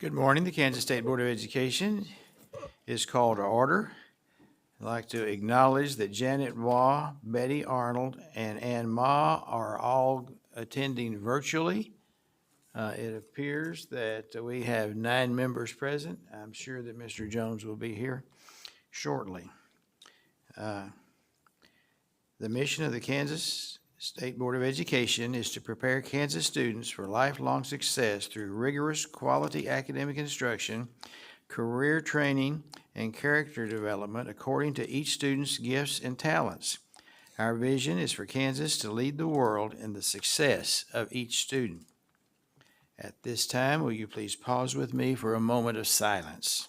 Good morning. The Kansas State Board of Education is called to order. I'd like to acknowledge that Janet Waugh, Betty Arnold, and Ann Ma are all attending virtually. It appears that we have 9 members present. I'm sure that Mr. Jones will be here shortly. The mission of the Kansas State Board of Education is to prepare Kansas students for lifelong success through rigorous quality academic instruction, career training, and character development according to each student's gifts and talents. Our vision is for Kansas to lead the world in the success of each student. At this time, will you please pause with me for a moment of silence?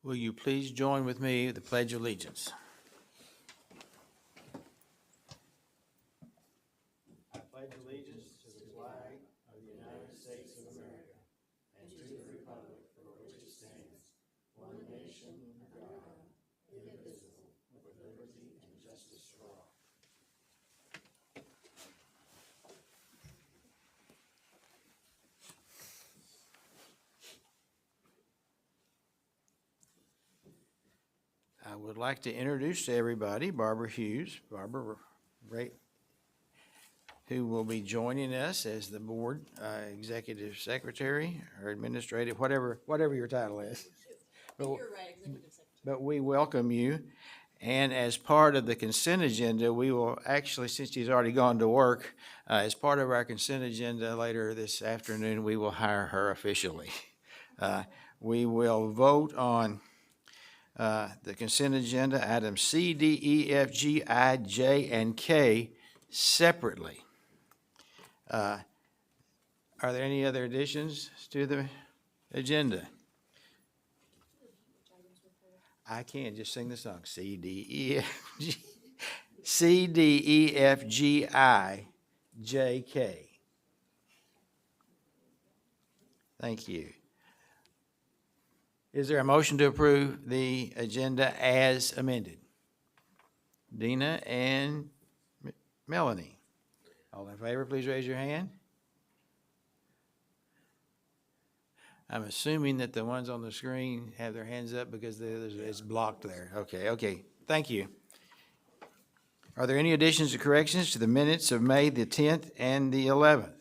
Will you please join with me in the Pledge of Allegiance? I pledge allegiance to the flag of the United States of America and to the republic for which it stands, one nation under God, indivisible, with liberty and justice for all. I would like to introduce to everybody Barbara Hughes, who will be joining us as the board executive secretary or administrative, whatever your title is. But, You're right, executive secretary. but we welcome you. And as part of the consent agenda, we will actually, since she's already gone to work, as part of our consent agenda later this afternoon, we will hire her officially. We will vote on the consent agenda, items C, D, E, F, G, I, J, and K separately. Are there any other additions to the agenda? I can just sing the song. C, D, E, F, G. C, D, E, F, G, I, J, K. Thank you. Is there a motion to approve the agenda as amended? Dina and Melanie. All in favor, please raise your hand. I'm assuming that the ones on the screen have their hands up because it's blocked there. Okay, thank you. Are there any additions or corrections to the minutes of May the 10th and the 11th?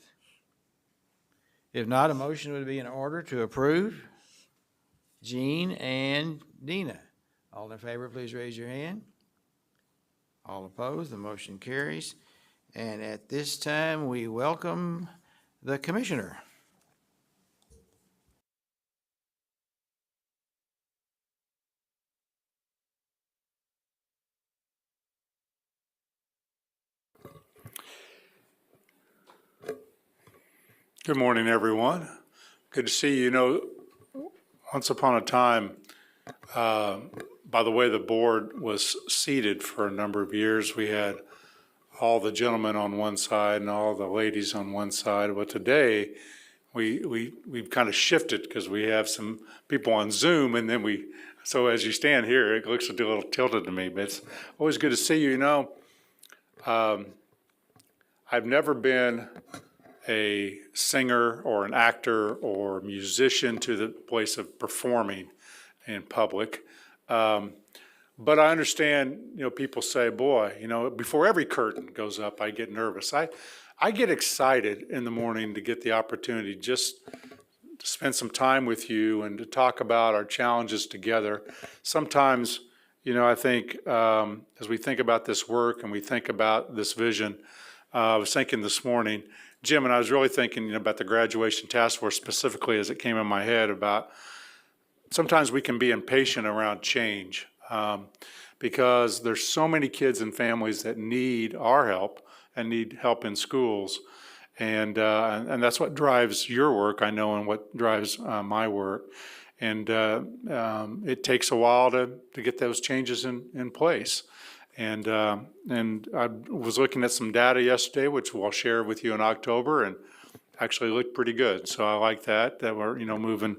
If not, a motion would be in order to approve. Jean and Dina. All in favor, please raise your hand. All opposed, the motion carries. And at this time, we welcome the commissioner. Good morning, everyone. Good to see you. You know, once upon a time, by the way the board was seated for a number of years, we had all the gentlemen on one side and all the ladies on one side. But today, we've kind of shifted because we have some people on Zoom, and then so as you stand here, it looks a little tilted to me, but it's always good to see you. You know, I've never been a singer or an actor or musician to the place of performing in public. But I understand, you know, people say, boy, you know, before every curtain goes up, I get nervous. I get excited in the morning to get the opportunity just to spend some time with you and to talk about our challenges together. Sometimes, you know, I think as we think about this work and we think about this vision, I was thinking this morning, Jim, and I was really thinking, you know, about the graduation task force specifically as it came in my head about sometimes we can be impatient around change because there's so many kids and families that need our help and need help in schools. And that's what drives your work, I know, and what drives my work. And it takes a while to get those changes in place. And I was looking at some data yesterday, which we'll share with you in October, and actually looked pretty good. So I like that we're, moving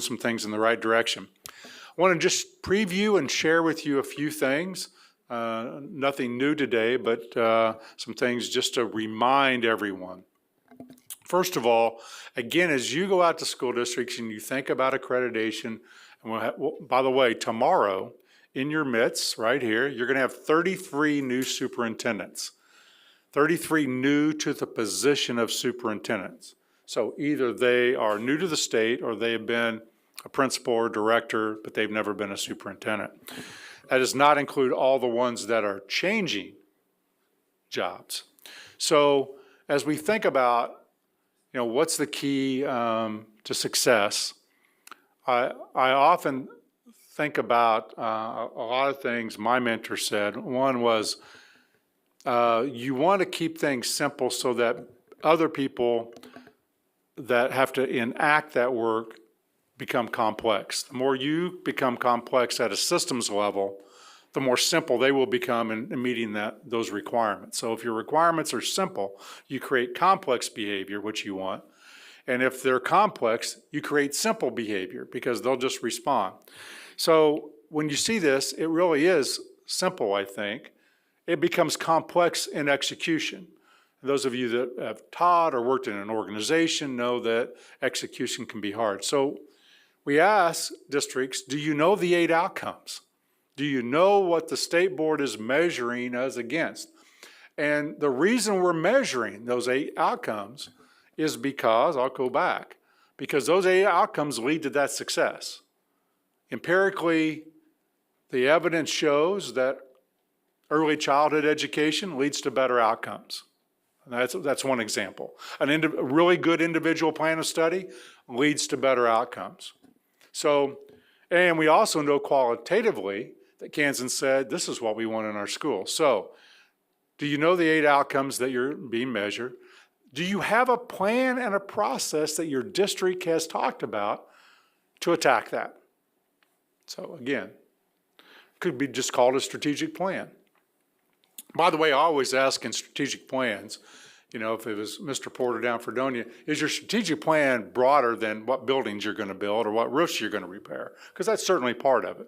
some things in the right direction. I want to just preview and share with you a few things. Nothing new today, but some things just to remind everyone. First of all, again, as you go out to school districts and you think about accreditation, and by the way, tomorrow in your midst, right here, you're going to have 33 new superintendents, 33 new to the position of superintendents. So either they are new to the state or they have been a principal or director, but they've never been a superintendent. That does not include all the ones that are changing jobs. So as we think about, what's the key to success, I often think about a lot of things my mentor said. One was, you want to keep things simple so that other people that have to enact that work become complex. The more you become complex at a systems level, the more simple they will become in meeting those requirements. So if your requirements are simple, you create complex behavior, which you want. And if they're complex, you create simple behavior because they'll just respond. So when you see this, it really is simple, I think. It becomes complex in execution. Those of you that have taught or worked in an organization know that execution can be hard. So we ask districts, do you know the 8 outcomes? Do you know what the state board is measuring us against? And the reason we're measuring those 8 outcomes is because, I'll go back, because those 8 outcomes lead to that success. Empirically, the evidence shows that early childhood education leads to better outcomes. That's one example. A really good individual plan of study leads to better outcomes. So, and we also know qualitatively that Kansas said, this is what we want in our school. So, do you know the 8 outcomes that you're being measured? Do you have a plan and a process that your district has talked about to attack that? So again, could be just called a strategic plan. By the way, I always ask in strategic plans, if it was Mr. Porter down Fredonia, is your strategic plan broader than what buildings you're going to build or what roofs you're going to repair? Because that's certainly part of it.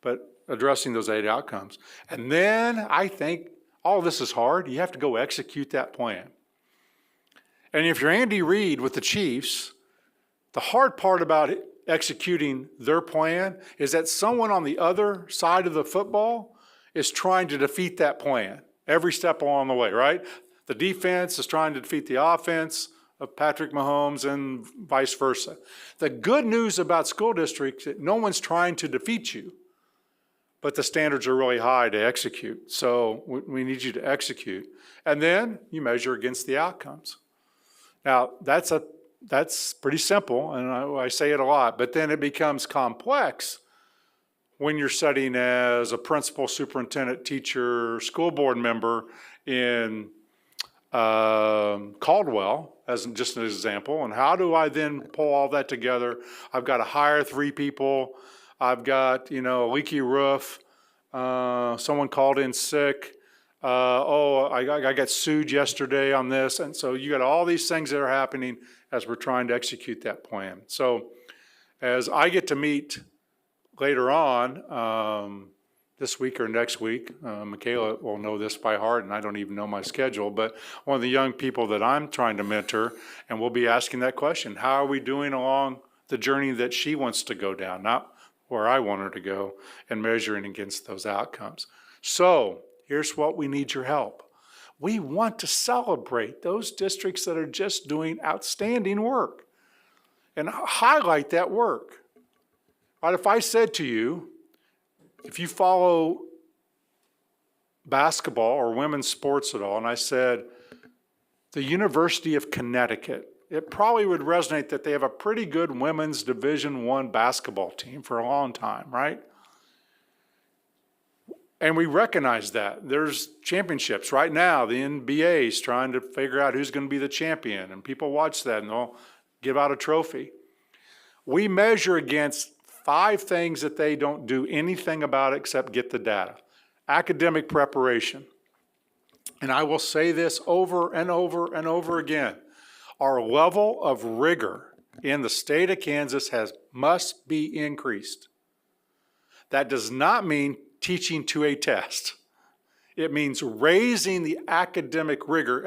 But addressing those 8 outcomes. And then I think all this is hard. You have to go execute that plan. And if you're Andy Reid with the Chiefs, the hard part about executing their plan is that someone on the other side of the football is trying to defeat that plan every step along the way, right? The defense is trying to defeat the offense of Patrick Mahomes and vice versa. The good news about school districts is that no one's trying to defeat you, but the standards are really high to execute. So we need you to execute. And then you measure against the outcomes. Now, that's pretty simple, and I say it a lot, but then it becomes complex when you're studying as a principal, superintendent, teacher, school board member in Caldwell, as just an example. And how do I then pull all that together? I've got to hire 3 people. I've got, a leaky roof. Someone called in sick. I got sued yesterday on this. And so you got all these things that are happening as we're trying to execute that plan. So as I get to meet later on, this week or next week, Michaela will know this by heart, and I don't even know my schedule, but one of the young people that I'm trying to mentor, and we'll be asking that question, how are we doing along the journey that she wants to go down, not where I want her to go, and measuring against those outcomes. So here's what we need your help. We want to celebrate those districts that are just doing outstanding work and highlight that work. Right, if I said to you, if you follow basketball or women's sports at all, and I said, the University of Connecticut, it probably would resonate that they have a pretty good women's Division I basketball team for a long time, right? And we recognize that. There's championships right now. The NBA is trying to figure out who's going to be the champion, and people watch that and they'll give out a trophy. We measure against 5 things that they don't do anything about except get the data. academic preparation. And I will say this over and over and over again. Our level of rigor in the state of Kansas must be increased. That does not mean teaching to a test. It means raising the academic rigor,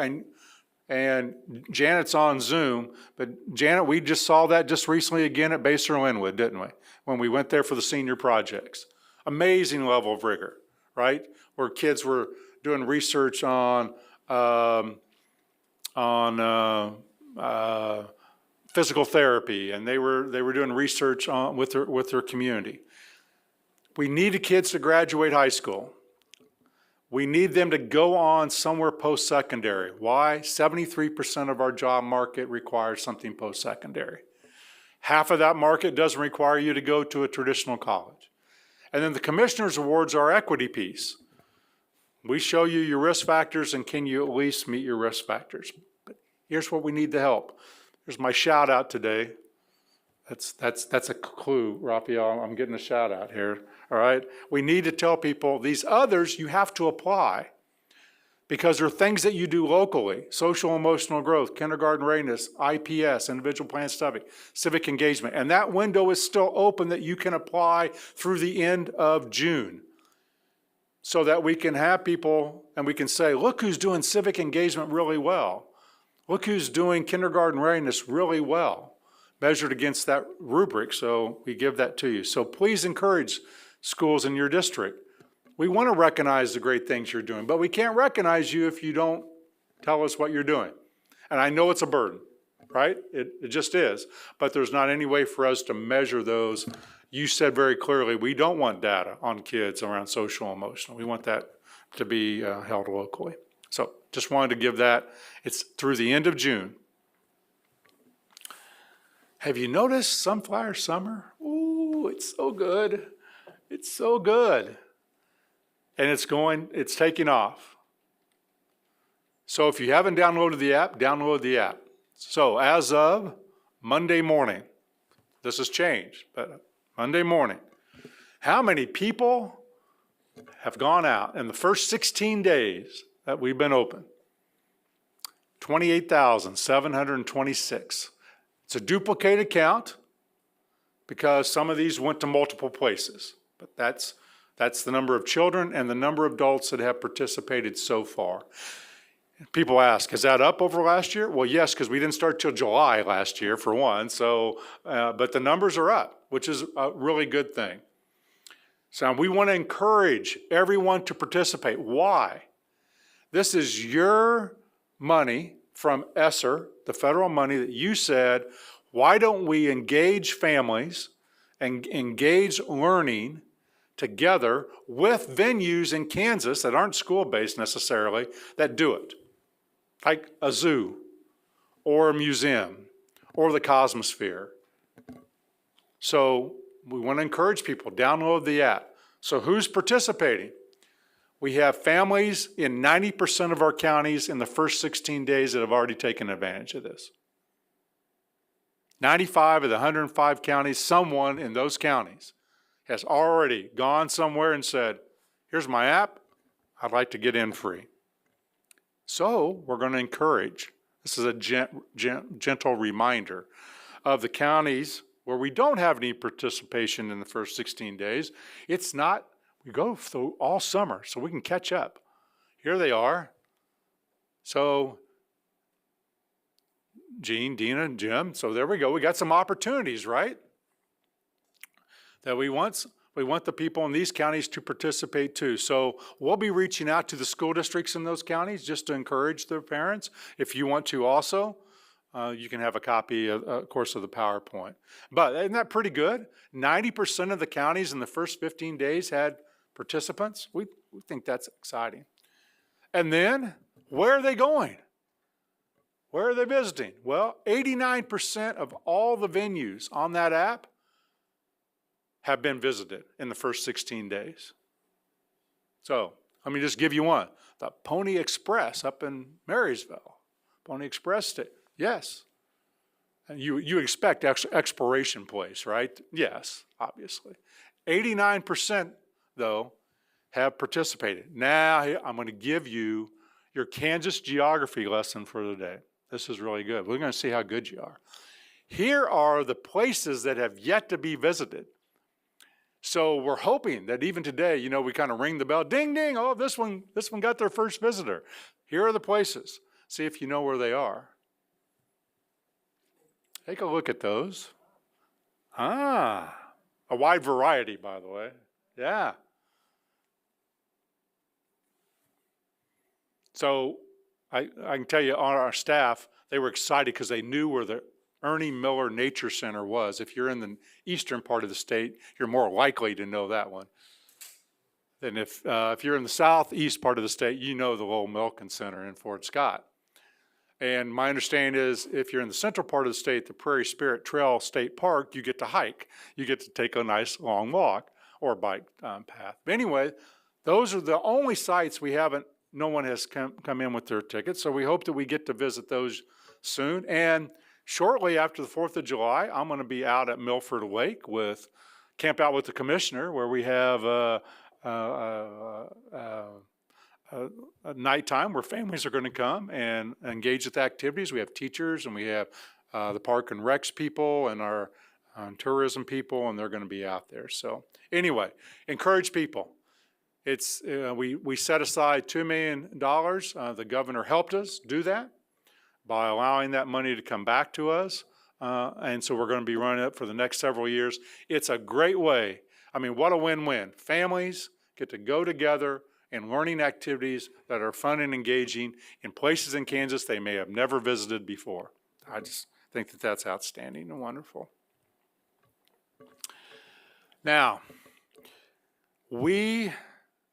and Janet's on Zoom, but Janet, we just saw that just recently again at Baser Linwood, didn't we? When we went there for the senior projects. Amazing level of rigor, right? Where kids were doing research on physical therapy, and they were doing research on with their community. We need the kids to graduate high school. We need them to go on somewhere post-secondary. Why? 73% of our job market requires something post-secondary. Half of that market doesn't require you to go to a traditional college. And then the Commissioner's Awards are equity piece. We show you your risk factors, and can you at least meet your risk factors? But here's what we need to help. Here's my shout out today. That's a clue, Raphael. I'm getting a shout out here. All right. We need to tell people these others you have to apply, because there are things that you do locally: social emotional growth, kindergarten readiness, IPS, individual plan study, civic engagement. And that window is still open that you can apply through the end of June, so that we can have people and we can say, look who's doing civic engagement really well. Look who's doing kindergarten readiness really well, measured against that rubric. So we give that to you. So please encourage schools in your district. We want to recognize the great things you're doing, but we can't recognize you if you don't tell us what you're doing. And I know it's a burden, right? It just is. But there's not any way for us to measure those. You said very clearly, we don't want data on kids around social and emotional. We want that to be held locally. So just wanted to give that. It's through the end of June. Have you noticed Sunflower Summer? Ooh, it's so good. It's so good. And it's taking off. So if you haven't downloaded the app, download the app. So as of Monday morning, this has changed, but Monday morning, how many people have gone out in the first 16 days that we've been open? 28,726. It's a duplicated count because some of these went to multiple places, but that's the number of children and the number of adults that have participated so far. People ask, is that up over last year? Well, yes, because we didn't start till July last year, for one. So, but the numbers are up, which is a really good thing. So we want to encourage everyone to participate. Why? This is your money from ESR, the federal money that you said, why don't we engage families and engage learning together with venues in Kansas that aren't school-based necessarily that do it, like a zoo or a museum or the Cosmosphere. So we want to encourage people, download the app. So who's participating? We have families in 90% of our counties in the first 16 days that have already taken advantage of this. 95 of the 105 counties, someone in those counties has already gone somewhere and said, here's my app, I'd like to get in free. So we're going to encourage, this is a gentle reminder of the counties where we don't have any participation in the first 16 days. It's not, we go through all summer so we can catch up. Here they are. So Jean, Dina, and Jim, so there we go. We got some opportunities, right? That we want the people in these counties to participate too. So we'll be reaching out to the school districts in those counties just to encourage their parents. If you want to also, you can have a copy, of course, of the PowerPoint. But isn't that pretty good? 90% of the counties in the first 15 days had participants. We think that's exciting. And then, where are they going? Where are they visiting? Well, 89% of all the venues on that app have been visited in the first 16 days. So let me just give you one. The Pony Express up in Marysville. Pony Express, yes. And you expect exploration place, right? Yes, obviously. 89% though have participated. Now I'm going to give you your Kansas geography lesson for the day. This is really good. We're going to see how good you are. Here are the places that have yet to be visited. So we're hoping that even today, you know, we kind of ring the bell, ding, ding, oh, this one got their first visitor. Here are the places. See if you know where they are. Take a look at those. A wide variety, by the way. Yeah. So I can tell you on our staff, they were excited because they knew where the Ernie Miller Nature Center was. If you're in the eastern part of the state, you're more likely to know that one. Then if you're in the southeast part of the state, you know the Lowell Milken Center in Fort Scott. And my understanding is if you're in the central part of the state, the Prairie Spirit Trail State Park, you get to hike. You get to take a nice long walk or bike path. But anyway, those are the only sites we haven't, no one has come in with their tickets. So we hope that we get to visit those soon. And shortly after the 4th of July, I'm going to be out at Milford Lake with Camp Out with the Commissioner, where we have a nighttime where families are going to come and engage with activities. We have teachers and we have the Park and Recs people and our tourism people, and they're going to be out there. So anyway, encourage people. It's we set aside $2 million. The governor helped us do that by allowing that money to come back to us. And so we're going to be running it for the next several years. It's a great way. I mean, what a win-win. Families get to go together and learning activities that are fun and engaging in places in Kansas they may have never visited before. I just think that that's outstanding and wonderful. Now, we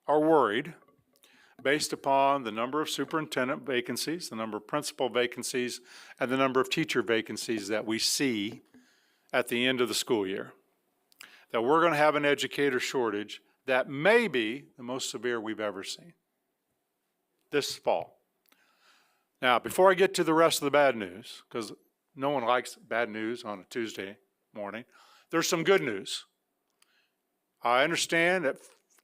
are worried based upon the number of superintendent vacancies, the number of principal vacancies, and the number of teacher vacancies that we see at the end of the school year, that we're going to have an educator shortage that may be the most severe we've ever seen this fall. Now, before I get to the rest of the bad news, because no one likes bad news on a Tuesday morning, there's some good news. I understand that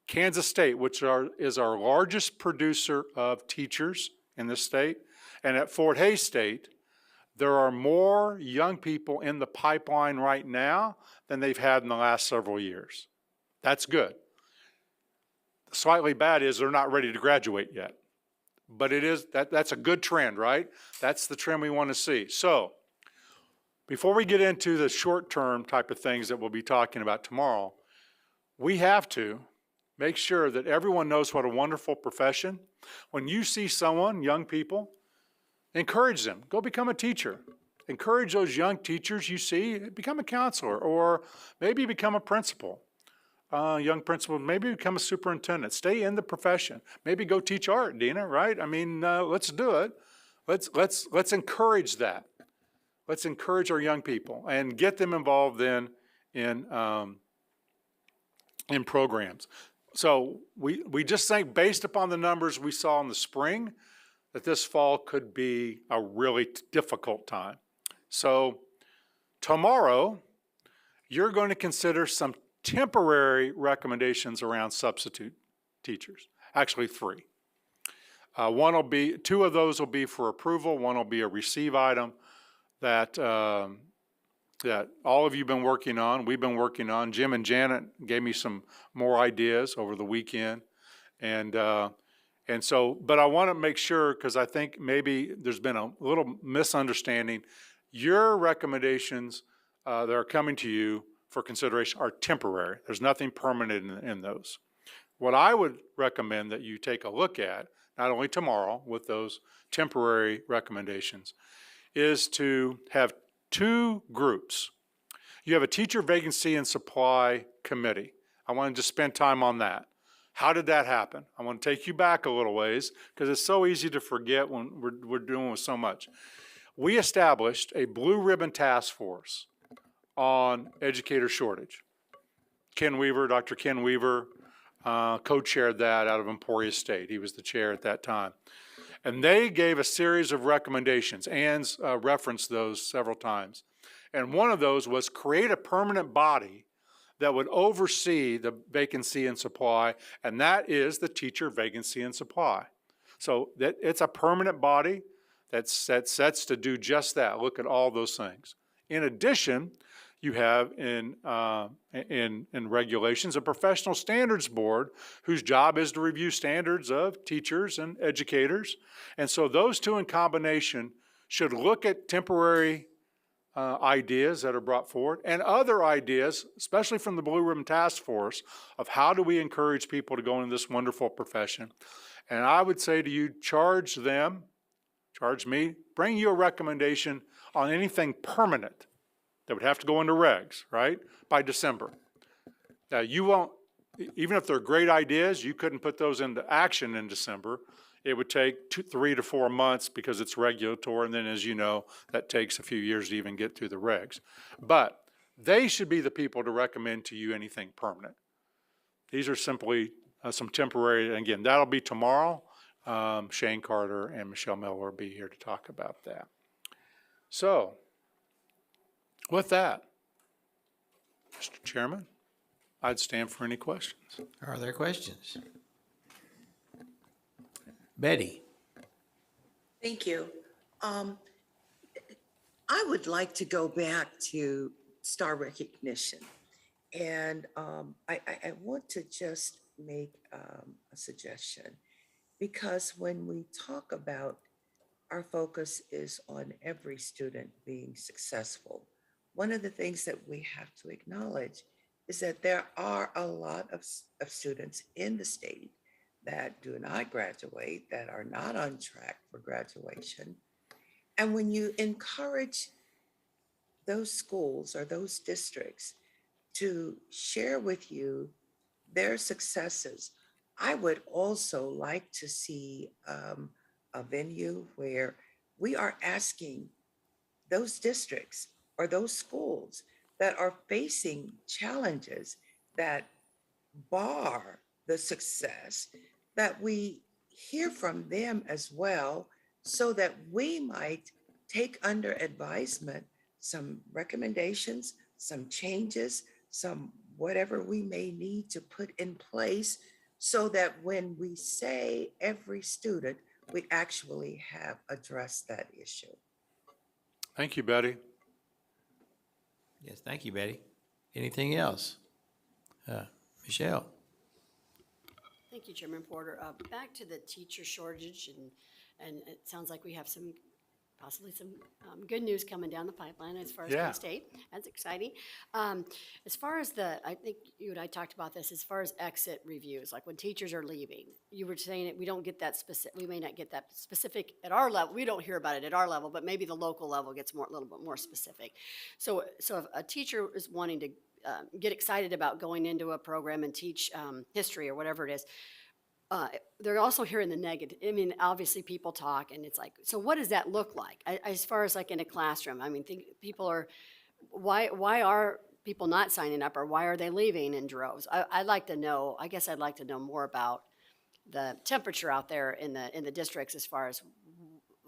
Kansas State, which is our largest producer of teachers in this state, and at Fort Hays State, there are more young people in the pipeline right now than they've had in the last several years. That's good. The slightly bad is they're not ready to graduate yet. But it is that's a good trend, right? That's the trend we want to see. So, before we get into the short-term type of things that we'll be talking about tomorrow, we have to make sure that everyone knows what a wonderful profession. When you see someone, young people, encourage them. Go become a teacher. Encourage those young teachers you see, become a counselor, or maybe become a principal. Young principal, maybe become a superintendent. Stay in the profession. Maybe go teach art, Dina, right? I mean, let's do it. Let's encourage that. Let's encourage our young people and get them involved in programs. So we just think based upon the numbers we saw in the spring that this fall could be a really difficult time. So tomorrow, you're going to consider some temporary recommendations around substitute teachers. Actually, 3. Two of those will be for approval. One will be a receive item that all of you have been working on. We've been working on. Jim and Janet gave me some more ideas over the weekend. And so, but I want to make sure, because I think maybe there's been a little misunderstanding. Your recommendations that are coming to you for consideration are temporary. There's nothing permanent in those. What I would recommend that you take a look at, not only tomorrow with those temporary recommendations, is to have 2 groups. You have a teacher vacancy and supply committee. I wanted to spend time on that. How did that happen? I want to take you back a little ways because it's so easy to forget when we're doing with so much. We established a blue ribbon task force on educator shortage. Dr. Ken Weaver co-chaired that out of Emporia State. He was the chair at that time. And they gave a series of recommendations. Ann's referenced those several times. And one of those was create a permanent body that would oversee the vacancy and supply, and that is the teacher vacancy and supply. So that it's a permanent body that sets to do just that, look at all those things. In addition, you have in regulations a professional standards board whose job is to review standards of teachers and educators. And so those two in combination should look at temporary ideas that are brought forward and other ideas, especially from the Blue Ribbon Task Force, of how do we encourage people to go into this wonderful profession. And I would say to you, charge me, bring you a recommendation on anything permanent that would have to go into regs, right, by December. Now, you won't, even if they're great ideas, you couldn't put those into action in December. It would take 3 to 4 months because it's regulatory, and then, as you know, that takes a few years to even get through the regs. But they should be the people to recommend to you anything permanent. These are simply some temporary, and again, that'll be tomorrow. Shane Carter and Michelle Miller will be here to talk about that. So, with that, Mr. Chairman, I'd stand for any questions. Are there questions? Betty? Thank you. I would like to go back to star recognition. And I want to just make a suggestion, because when we talk about our focus is on every student being successful, one of the things that we have to acknowledge is that there are a lot of students in the state that do not graduate, that are not on track for graduation. And when you encourage those schools or those districts to share with you their successes, I would also like to see a venue where we are asking those districts or those schools that are facing challenges that bar the success, that we hear from them as well, so that we might take under advisement some recommendations, some changes, some whatever we may need to put in place, so that when we say every student, we actually have addressed that issue. Thank you, Betty. Yes, thank you, Betty. Anything else? Michelle? Thank you, Chairman Porter. Back to the teacher shortage, and it sounds like we have possibly some good news coming down the pipeline as far as K-State. That's exciting. As far as I think you and I talked about this, as far as exit reviews, like when teachers are leaving, you were saying that we don't get that specific, we may not get that specific at our level. We don't hear about it at our level, but maybe the local level gets a little bit more specific. So if a teacher is wanting to get excited about going into a program and teach history or whatever it is, they're also hearing the negative. I mean, obviously people talk and it's like, so what does that look like? As far as like in a classroom, I mean, people are, why are people not signing up, or why are they leaving in droves? I'd like to know, I guess I'd like to know more about the temperature out there in the districts as far as,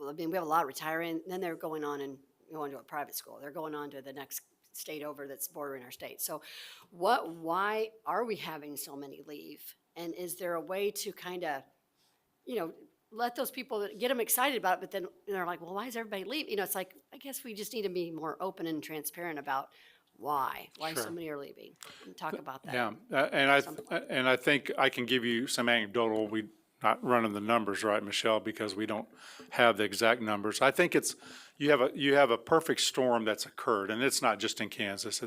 I mean, we have a lot retiring, then they're going on and going to a private school. They're going on to the next state over that's bordering our state. So why are we having so many leave? And is there a way to kind of, let those people, get them excited about it, but then they're like, well, why is everybody leaving? It's like, I guess we just need to be more open and transparent about why Sure. so many are leaving, and talk about that. Yeah, and I think I can give you some anecdotal. We're not running the numbers right, Michelle, because we don't have the exact numbers. I think you have a perfect storm that's occurred, and it's not just in Kansas.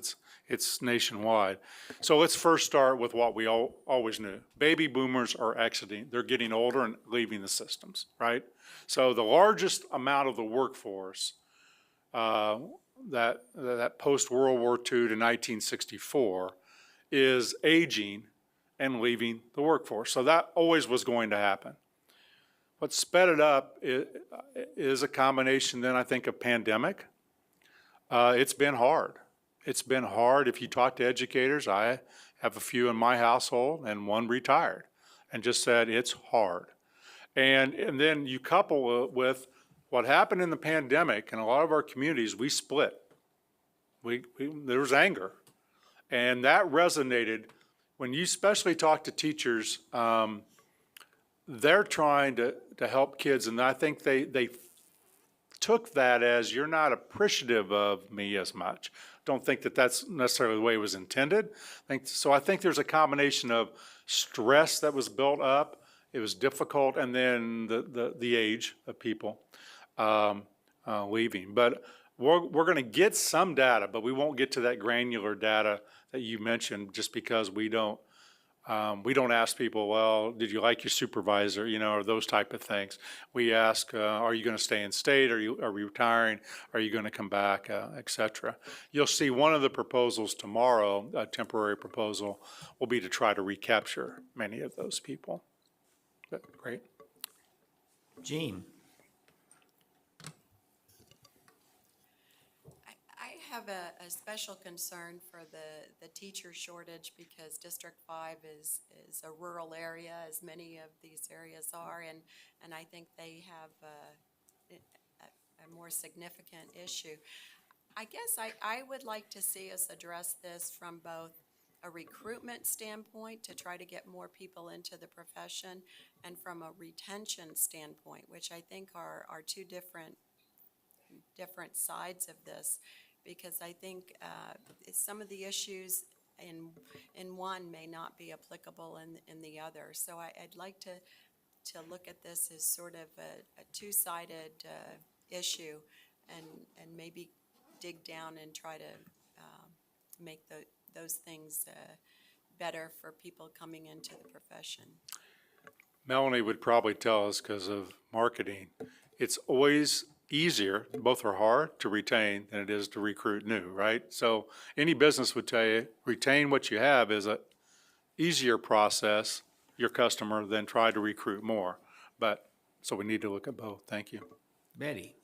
It's nationwide. So let's first start with what we always knew. Baby boomers are exiting. They're getting older and leaving the systems, right? So the largest amount of the workforce that post-World War II to 1964 is aging and leaving the workforce. So that always was going to happen. What sped it up is a combination then, I think, of pandemic. It's been hard. It's been hard. If you talk to educators, I have a few in my household, and one retired and just said it's hard. And then you couple it with what happened in the pandemic. In a lot of our communities, we split. There was anger. And that resonated. When you especially talk to teachers, they're trying to help kids, and I think they took that as, you're not appreciative of me as much. Don't think that that's necessarily the way it was intended. I think there's a combination of stress that was built up, it was difficult, and then the age of people leaving. But we're going to get some data, but we won't get to that granular data that you mentioned, just because we don't ask people, well, did you like your supervisor, or those type of things. We ask, are you going to stay in state? Are you retiring? Are you going to come back, et cetera. You'll see one of the proposals tomorrow, a temporary proposal, will be to try to recapture many of those people. Great. Gene? I have a special concern for the teacher shortage, because District 5 is a rural area, as many of these areas are, and I think they have a more significant issue. I guess I would like to see us address this from both a recruitment standpoint to try to get more people into the profession, and from a retention standpoint, which I think are two different sides of this. Because I think some of the issues in one may not be applicable in the other. So I'd like to look at this as sort of a two-sided issue, and maybe dig down and try to make those things better for people coming into the profession. Melanie would probably tell us, because of marketing, it's always easier, both are hard to retain than it is to recruit new, right? So any business would tell you, retain what you have is a easier process, your customer, than try to recruit more. But, so we need to look at both. Thank you. Betty?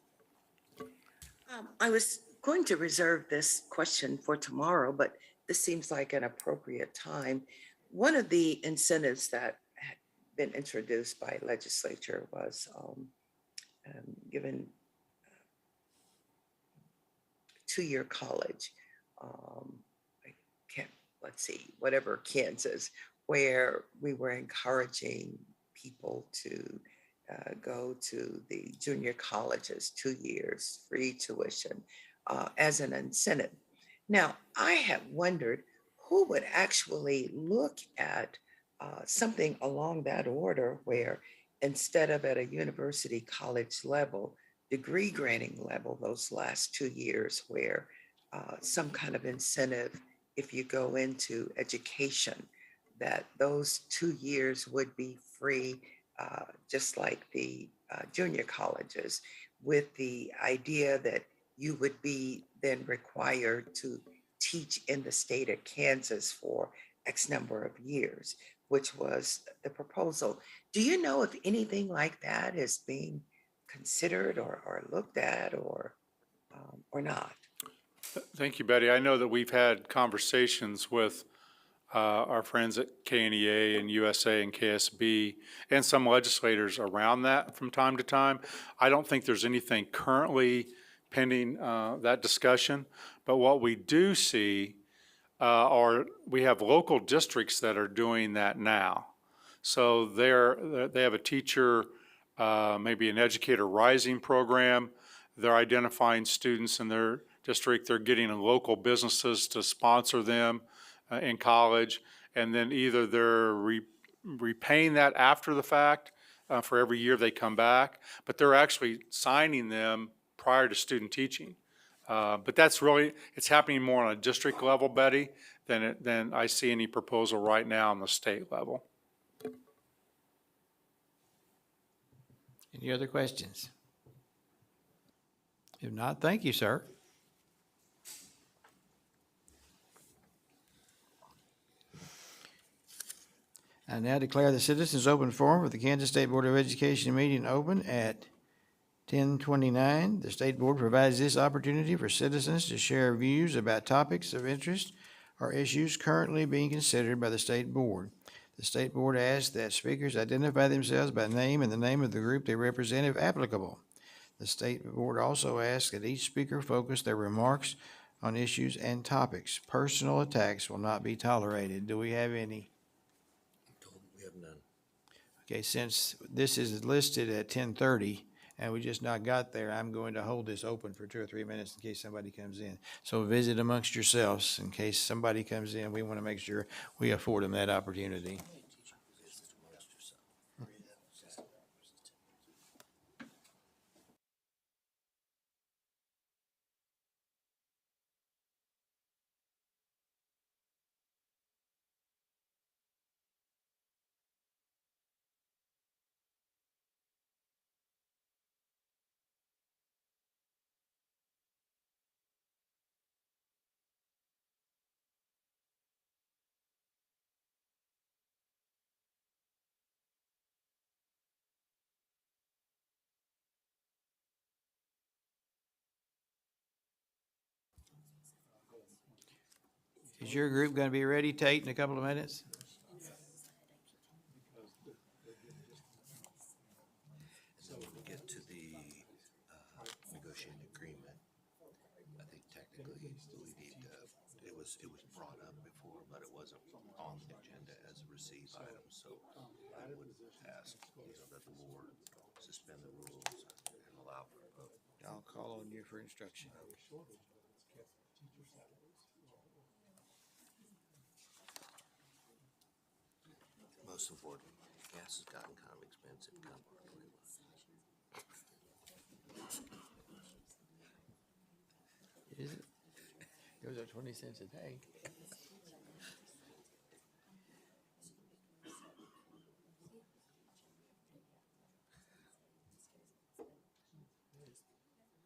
I was going to reserve this question for tomorrow, but this seems like an appropriate time. One of the incentives that had been introduced by legislature was given two-year college. Whatever Kansas, where we were encouraging people to go to the junior colleges, 2 years, free tuition as an incentive. Now, I have wondered who would actually look at something along that order, where instead of at a university college level, degree granting level, those last 2 years, where some kind of incentive, if you go into education, that those 2 years would be free, just like the junior colleges, with the idea that you would be then required to teach in the state of Kansas for X number of years, which was the proposal. Do you know if anything like that is being considered or looked at or not? Thank you, Betty. I know that we've had conversations with our friends at KNEA and USA and KSB and some legislators around that from time to time. I don't think there's anything currently pending that discussion, but what we do see are we have local districts that are doing that now. So they have a teacher, maybe an Educator Rising program. They're identifying students in their district. They're getting local businesses to sponsor them in college, and then either they're repaying that after the fact for every year they come back, but they're actually signing them prior to student teaching. But that's really, it's happening more on a district level, Betty, than I see any proposal right now on the state level. Any other questions? If not, thank you, sir. I now declare the citizens' open forum for the Kansas State Board of Education meeting open at 10:29. The State Board provides this opportunity for citizens to share views about topics of interest or issues currently being considered by the State Board. The State Board asks that speakers identify themselves by name and the name of the group they represent if applicable. The State Board also asks that each speaker focus their remarks on issues and topics. Personal attacks will not be tolerated. Do we have any? We have none. Okay, since this is listed at 10:30 and we just not got there, I'm going to hold this open for 2 or 3 minutes in case somebody comes in. So visit amongst yourselves. In case somebody comes in, we want to make sure we afford them that opportunity. Is your group going to be ready, Tate, in a couple of minutes? So when we get to the negotiated agreement, I think technically we need to, it was brought up before, but it wasn't on the agenda as a receive item, so I would ask, that the board suspend the rules and allow for a vote. I'll call on you for instruction. Most important, gas has gotten kind of expensive. Is it? Goes up 20 cents a tank.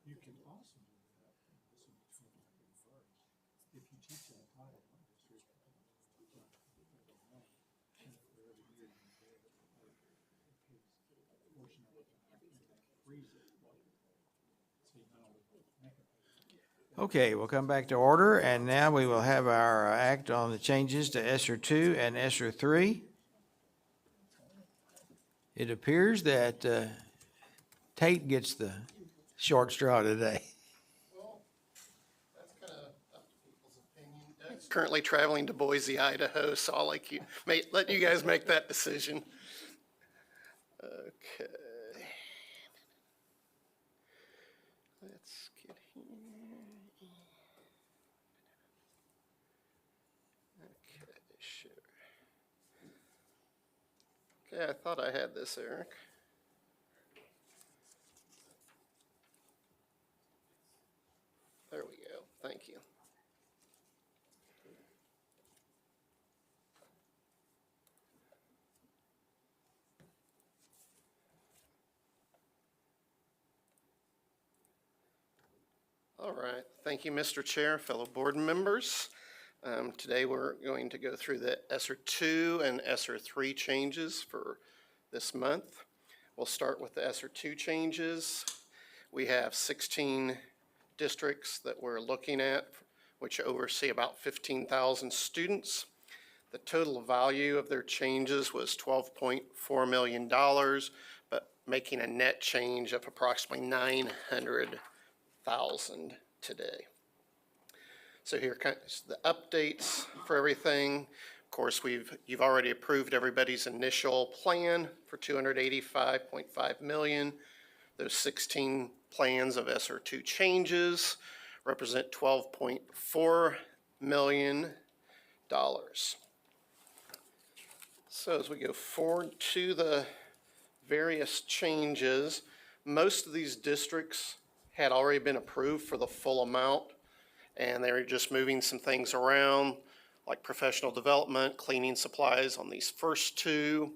You can also do that, this will be between you and Bert. If you teach an entitled district, and for every year you get it, a portion of it, freeze it. So you not only make it. Okay, we'll come back to order, and now we will have our act on the changes to ESR2 and ESR3. It appears that Tate gets the short straw today. That's kind of up to people's opinion. Currently traveling to Boise, Idaho, so I'll let you guys make that decision. Okay. Let's get here. Okay, sure. Okay, I thought I had this, Eric. There we go. Thank you. All right. Thank you, Mr. Chair, fellow board members. Today we're going to go through the ESR2 and ESR3 changes for this month. We'll start with the ESR2 changes. We have 16 districts that we're looking at, which oversee about 15,000 students. The total value of their changes was $12.4 million, but making a net change of approximately $900,000 today. So here are the updates for everything. Of course, you've already approved everybody's initial plan for $285.5 million. Those 16 plans of ESR2 changes represent $12.4 million. So as we go forward to the various changes, most of these districts had already been approved for the full amount, and they were just moving some things around, like professional development, cleaning supplies on these first two.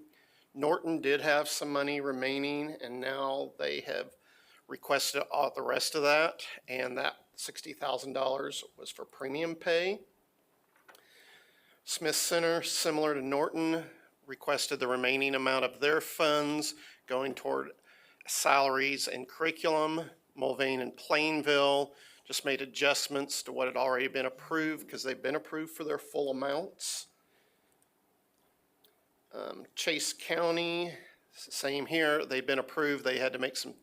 Norton did have some money remaining, and now they have requested all the rest of that, and that $60,000 was for premium pay. Smith Center, similar to Norton, requested the remaining amount of their funds going toward salaries and curriculum. Mulvane and Plainville just made adjustments to what had already been approved because they've been approved for their full amounts. Chase County, same here, they've been approved. They had to make some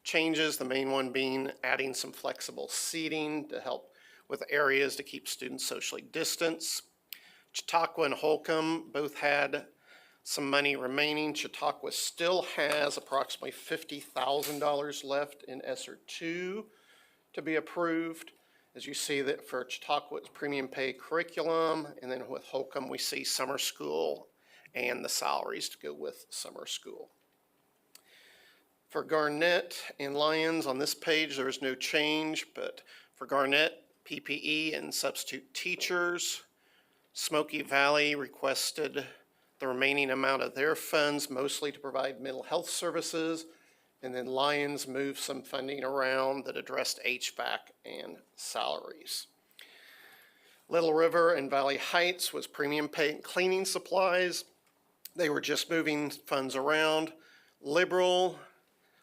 changes, the main one being adding some flexible seating to help with areas to keep students socially distanced. Chautauqua and Holcomb both had some money remaining. Chautauqua still has approximately $50,000 left in ESSER2 to be approved. As you see that for Chautauqua, it's premium pay curriculum, and then with Holcomb, we see summer school and the salaries to go with summer school. For Garnett and Lyons on this page, there is no change, but for Garnett, PPE and substitute teachers, Smoky Valley requested the remaining amount of their funds mostly to provide mental health services, and then Lyons moved some funding around that addressed HVAC and salaries. Little River and Valley Heights was premium pay and cleaning supplies. They were just moving funds around. Liberal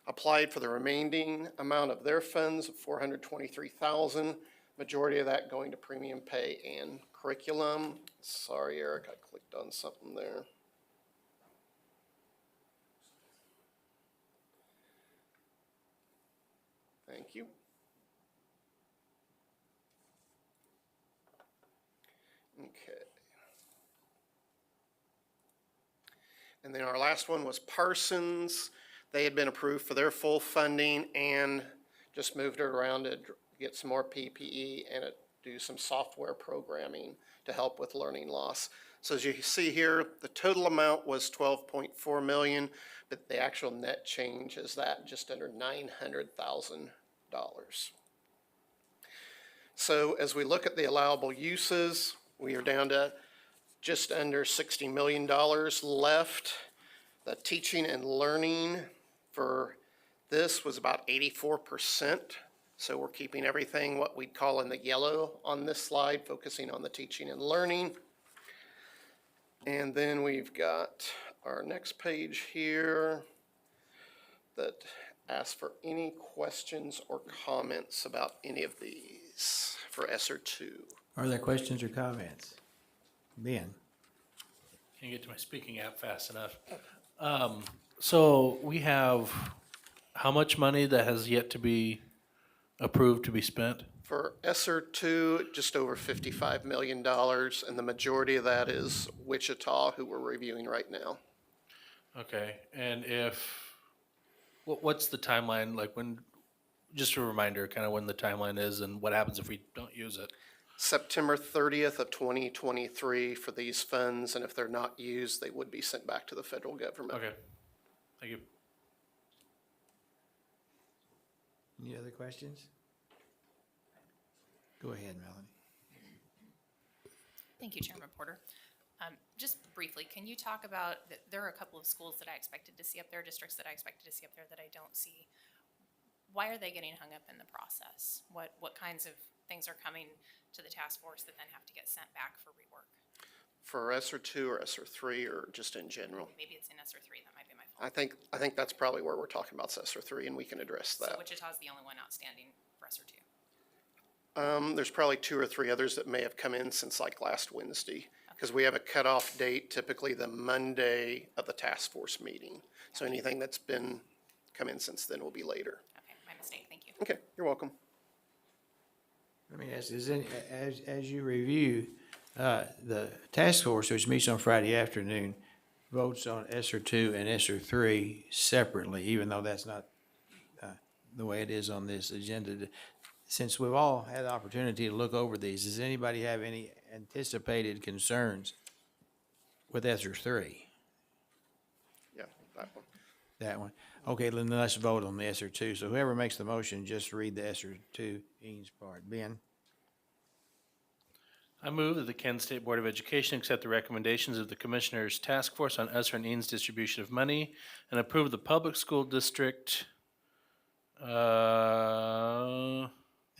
applied for the remaining amount of their funds of $423,000. Majority of that going to premium pay and curriculum. Sorry, Eric, I clicked on something there. Thank you. Okay. And then our last one was Parsons. They had been approved for their full funding and just moved it around to get some more PPE and do some software programming to help with learning loss. So as you see here, the total amount was $12.4 million, but the actual net change is that just under $900,000. So as we look at the allowable uses, we are down to just under $60 million left. The teaching and learning for this was about 84%. So we're keeping everything what we'd call in the yellow on this slide, focusing on the teaching and learning. And then we've got our next page here that asks for any questions or comments about any of these for ESSER2. Are there questions or comments? Ben? Can't get to my speaking app fast enough. So we have how much money that has yet to be approved to be spent? For ESSER2, just over $55 million, and the majority of that is Wichita, who we're reviewing right now. Okay, and what's the timeline, like when, just a reminder, kind of when the timeline is and what happens if we don't use it? September 30th of 2023 for these funds, and if they're not used, they would be sent back to the federal government. Okay, thank you. Any other questions? Go ahead, Melanie. Thank you, Chairman Porter. Just briefly, can you talk about, there are a couple of schools that I expected to see up there, districts that I expected to see up there that I don't see. Why are they getting hung up in the process? What kinds of things are coming to the task force that then have to get sent back for rework? For ESSER2 or ESSER3 or just in general? Maybe it's in ESSER3, that might be my fault. I think that's probably where we're talking about ESSER3, and we can address that. So Wichita's the only one outstanding for ESSER2? There's probably 2 or 3 others that may have come in since like last Wednesday, because we have a cutoff date, typically the Monday of the task force meeting. So anything that's been come in since then will be later. Okay, my mistake, thank you. Okay, you're welcome. Let me ask, as you review, the task force, which meets on Friday afternoon, votes on ESSER2 and ESSER3 separately, even though that's not the way it is on this agenda. Since we've all had the opportunity to look over these, does anybody have any anticipated concerns with ESSER3? Yeah, that one. That one? Okay, then let's vote on the ESSER2. So whoever makes the motion, just read the ESSER2 Eames part. Ben? I move that the Kansas State Board of Education accept the recommendations of the Commissioners' Task Force on ESSER and EANS distribution of money and approve the public school district,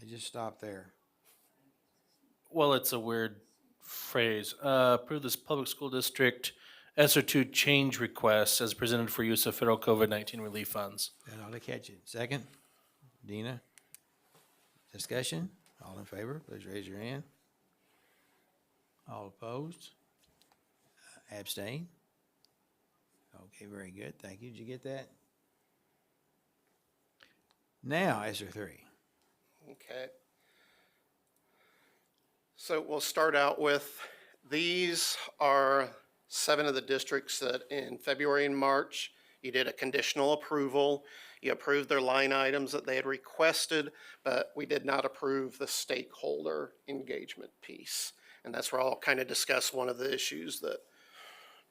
They just stop there. well, it's a weird phrase. Approve this public school district ESSER2 change request as presented for use of federal COVID-19 relief funds. That ought to catch it. Second? Dina? Discussion? All in favor, please raise your hand. All opposed? Abstain? Okay, very good. Thank you. Did you get that? Now, ESSER3. Okay. So we'll start out with, these are 7 of the districts that in February and March, you did a conditional approval. You approved their line items that they had requested, but we did not approve the stakeholder engagement piece. And that's where I'll kind of discuss one of the issues that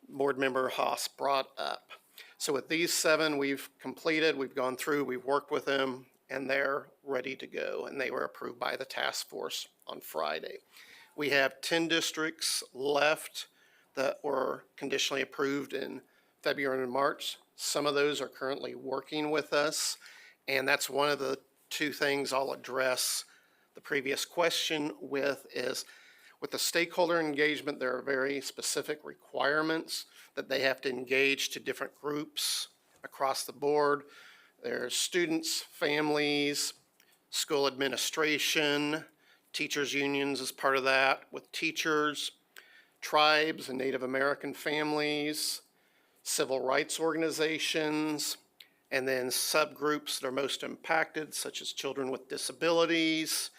Board Member Haas brought up. So with these 7, we've completed, we've gone through, we've worked with them, and they're ready to go. And they were approved by the task force on Friday. We have 10 districts left that were conditionally approved in February and March. Some of those are currently working with us, and that's one of the 2 things I'll address the previous question with is, with the stakeholder engagement, there are very specific requirements that they have to engage to different groups across the board. There's students, families, school administration, teachers' unions as part of that, with teachers, tribes and Native American families, civil rights organizations, and then subgroups that are most impacted, such as children with disabilities,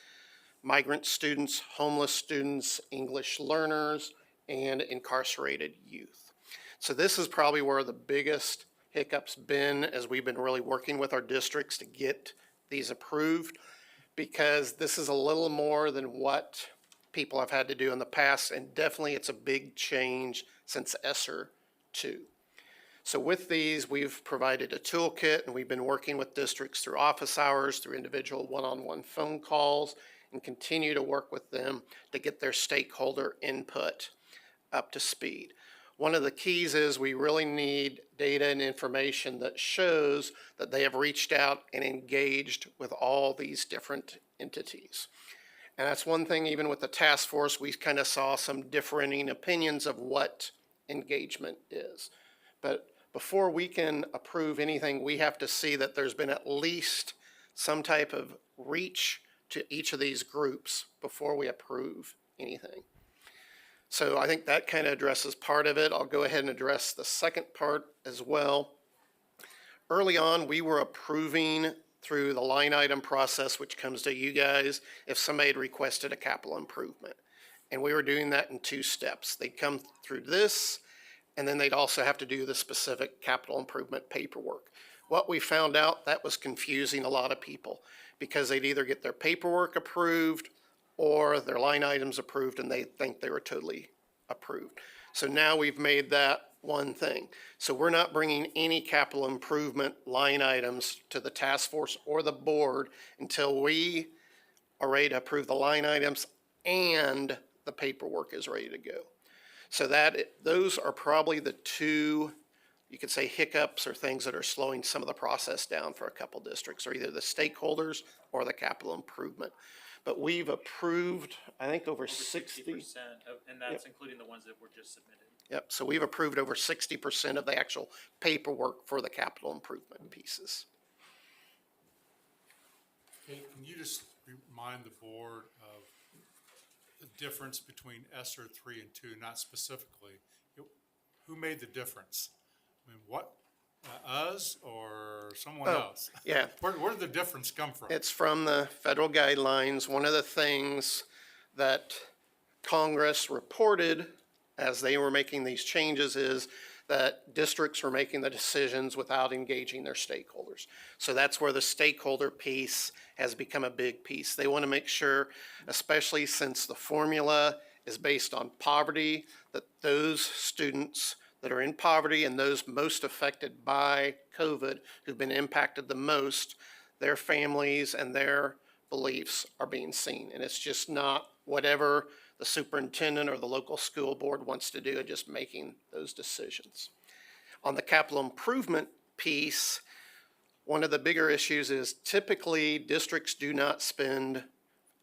migrant students, homeless students, English learners, and incarcerated youth. So this is probably where the biggest hiccups been as we've been really working with our districts to get these approved, because this is a little more than what people have had to do in the past, and definitely it's a big change since ESR2. So with these, we've provided a toolkit, and we've been working with districts through office hours, through individual one-on-one phone calls, and continue to work with them to get their stakeholder input up to speed. One of the keys is we really need data and information that shows that they have reached out and engaged with all these different entities. And that's one thing, even with the task force, we kind of saw some differing opinions of what engagement is. But before we can approve anything, we have to see that there's been at least some type of reach to each of these groups before we approve anything. So I think that kind of addresses part of it. I'll go ahead and address the second part as well. Early on, we were approving through the line item process, which comes to you guys, if somebody had requested a capital improvement. And we were doing that in 2 steps. They'd come through this, and then they'd also have to do the specific capital improvement paperwork. What we found out, that was confusing a lot of people, because they'd either get their paperwork approved or their line items approved, and they think they were totally approved. So now we've made that one thing. So we're not bringing any capital improvement line items to the task force or the board until we are ready to approve the line items and the paperwork is ready to go. So those are probably the 2, you could say, hiccups or things that are slowing some of the process down for a couple districts, or either the stakeholders or the capital improvement. But we've approved, I think, over 60%, and that's including the ones that were just submitted. Yep, so we've approved over 60% of the actual paperwork for the capital improvement pieces. Hey, can you just remind the board of the difference between ESR3 and 2, not specifically? Who made the difference? I mean, what, us or someone else? Yeah. Where did the difference come from? It's from the federal guidelines. One of the things that Congress reported as they were making these changes is that districts were making the decisions without engaging their stakeholders. So that's where the stakeholder piece has become a big piece. They want to make sure, especially since the formula is based on poverty, that those students that are in poverty and those most affected by COVID, who've been impacted the most, their families and their beliefs are being seen. And it's just not whatever the superintendent or the local school board wants to do, and just making those decisions. On the capital improvement piece, one of the bigger issues is typically districts do not spend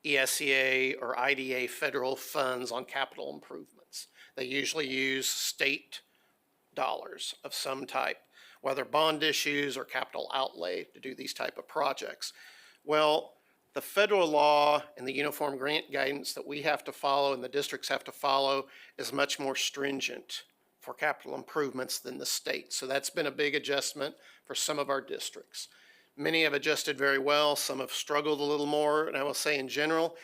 ESEA or IDA federal funds on capital improvements. They usually use state dollars of some type, whether bond issues or capital outlay, to do these type of projects. Well, the federal law and the uniform grant guidance that we have to follow and the districts have to follow is much more stringent for capital improvements than the state. So that's been a big adjustment for some of our districts. Many have adjusted very well, some have struggled a little more, and I will say in general,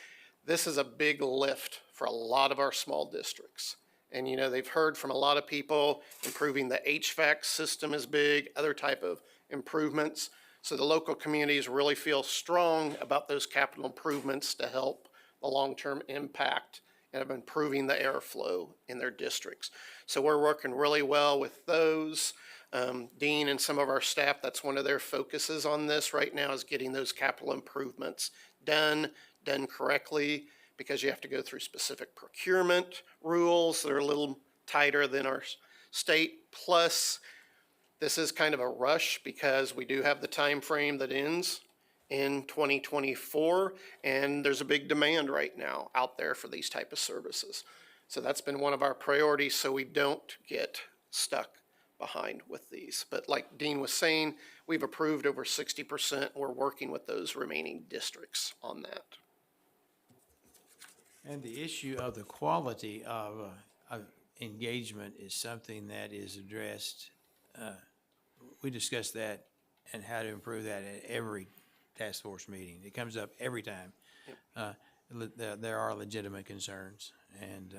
this is a big lift for a lot of our small districts. And, you know, they've heard from a lot of people, improving the HVAC system is big, other type of improvements. So the local communities really feel strong about those capital improvements to help the long-term impact of improving the airflow in their districts. So we're working really well with those. Dean and some of our staff, that's one of their focuses on this right now, is getting those capital improvements done correctly, because you have to go through specific procurement rules that are a little tighter than our state. Plus, this is kind of a rush because we do have the time frame that ends in 2024, and there's a big demand right now out there for these type of services. So that's been one of our priorities, so we don't get stuck behind with these. But like Dean was saying, we've approved over 60%. We're working with those remaining districts on that. And the issue of the quality of engagement is something that is addressed. We discuss that and how to improve that at every task force meeting. It comes up every time. There are legitimate concerns, and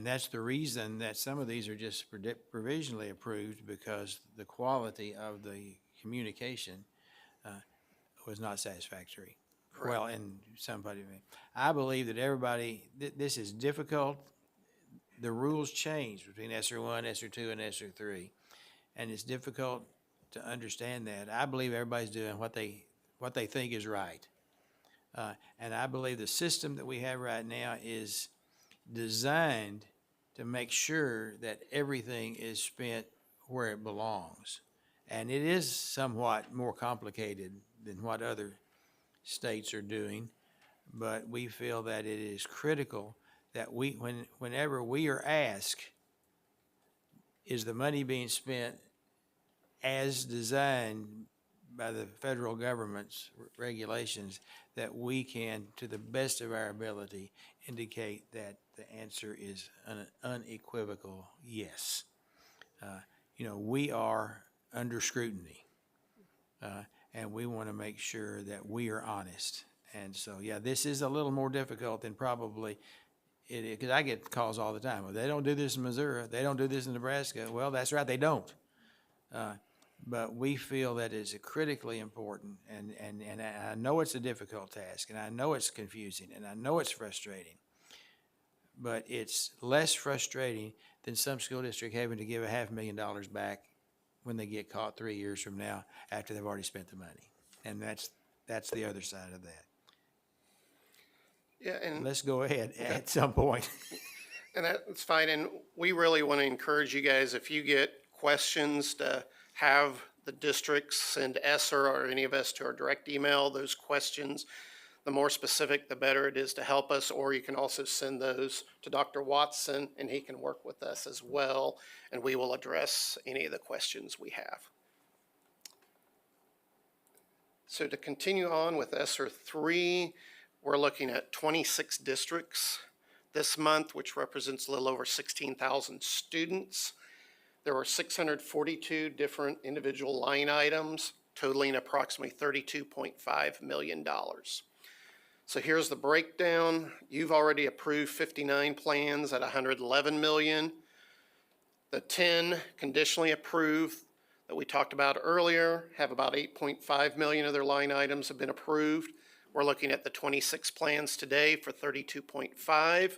that's the reason that some of these are just provisionally approved, because the quality of the communication was not satisfactory. Correct. Well, in somebody, I believe that everybody, this is difficult. The rules change between ESR1, ESR2, and ESR3, and it's difficult to understand that. I believe everybody's doing what they think is right. And I believe the system that we have right now is designed to make sure that everything is spent where it belongs. And it is somewhat more complicated than what other states are doing, but we feel that it is critical that whenever we are asked, is the money being spent as designed by the federal government's regulations, that we can, to the best of our ability, indicate that the answer is an unequivocal yes. We are under scrutiny, and we want to make sure that we are honest. And so, yeah, this is a little more difficult than probably it is, because I get calls all the time. Well, they don't do this in Missouri. They don't do this in Nebraska. Well, that's right, they don't. But we feel that it's critically important, and I know it's a difficult task, and I know it's confusing, and I know it's frustrating. But it's less frustrating than some school district having to give $500,000 back when they get caught 3 years from now after they've already spent the money. And that's the other side of that. Yeah, and Let's go ahead at some point. And that's fine, and we really want to encourage you guys, if you get questions, to have the districts send Esr or any of us to our direct email those questions. The more specific, the better it is to help us, or you can also send those to Dr. Watson, and he can work with us as well, and we will address any of the questions we have. So to continue on with ESR3, we're looking at 26 districts this month, which represents a little over 16,000 students. There were 642 different individual line items, totaling approximately $32.5 million. So here's the breakdown. You've already approved 59 plans at $111 million. The 10 conditionally approved that we talked about earlier have about $8.5 million of their line items have been approved. We're looking at the 26 plans today for $32.5.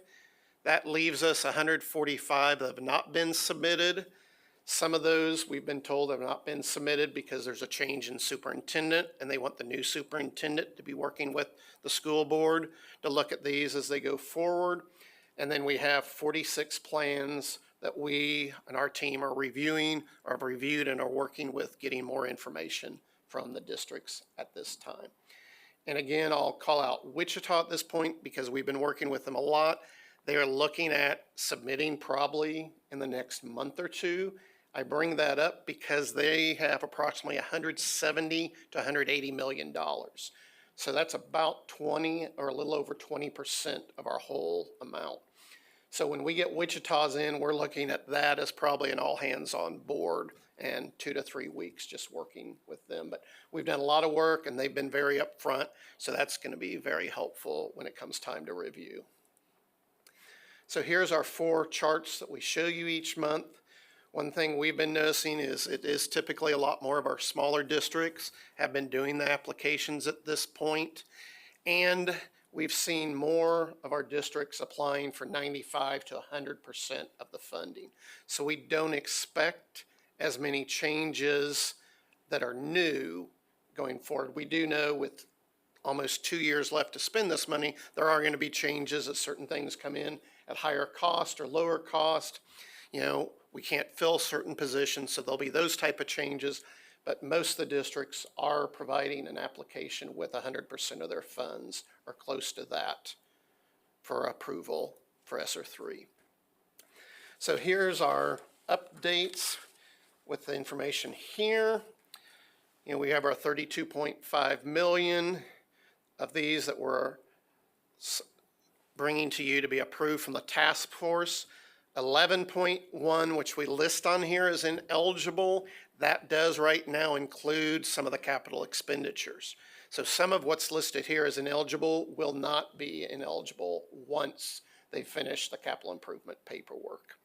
That leaves us 145 that have not been submitted. Some of those we've been told have not been submitted because there's a change in superintendent, and they want the new superintendent to be working with the school board to look at these as they go forward. And then we have 46 plans that we and our team are reviewing, or have reviewed and are working with getting more information from the districts at this time. And again, I'll call out Wichita at this point because we've been working with them a lot. They are looking at submitting probably in the next month or two. I bring that up because they have approximately $170 to $180 million. So that's about 20 or a little over 20% of our whole amount. So when we get Wichita's in, we're looking at that as probably an all hands on board and 2 to 3 weeks just working with them. But we've done a lot of work and they've been very upfront. So that's going to be very helpful when it comes time to review. So here's our 4 charts that we show you each month. One thing we've been noticing is it is typically a lot more of our smaller districts have been doing the applications at this point. And we've seen more of our districts applying for 95 to 100% of the funding. So we don't expect as many changes that are new going forward. We do know with almost 2 years left to spend this money, there are going to be changes as certain things come in at higher cost or lower cost. You know, we can't fill certain positions, so there'll be those type of changes. But most of the districts are providing an application with 100% of their funds or close to that for approval for ESR3. So here's our updates with the information here. You know, we have our 32.5 million of these that we're bringing to you to be approved from the task force. 11.1, which we list on here as ineligible, that does right now include some of the capital expenditures. So some of what's listed here as ineligible will not be ineligible once they finish the capital improvement paperwork.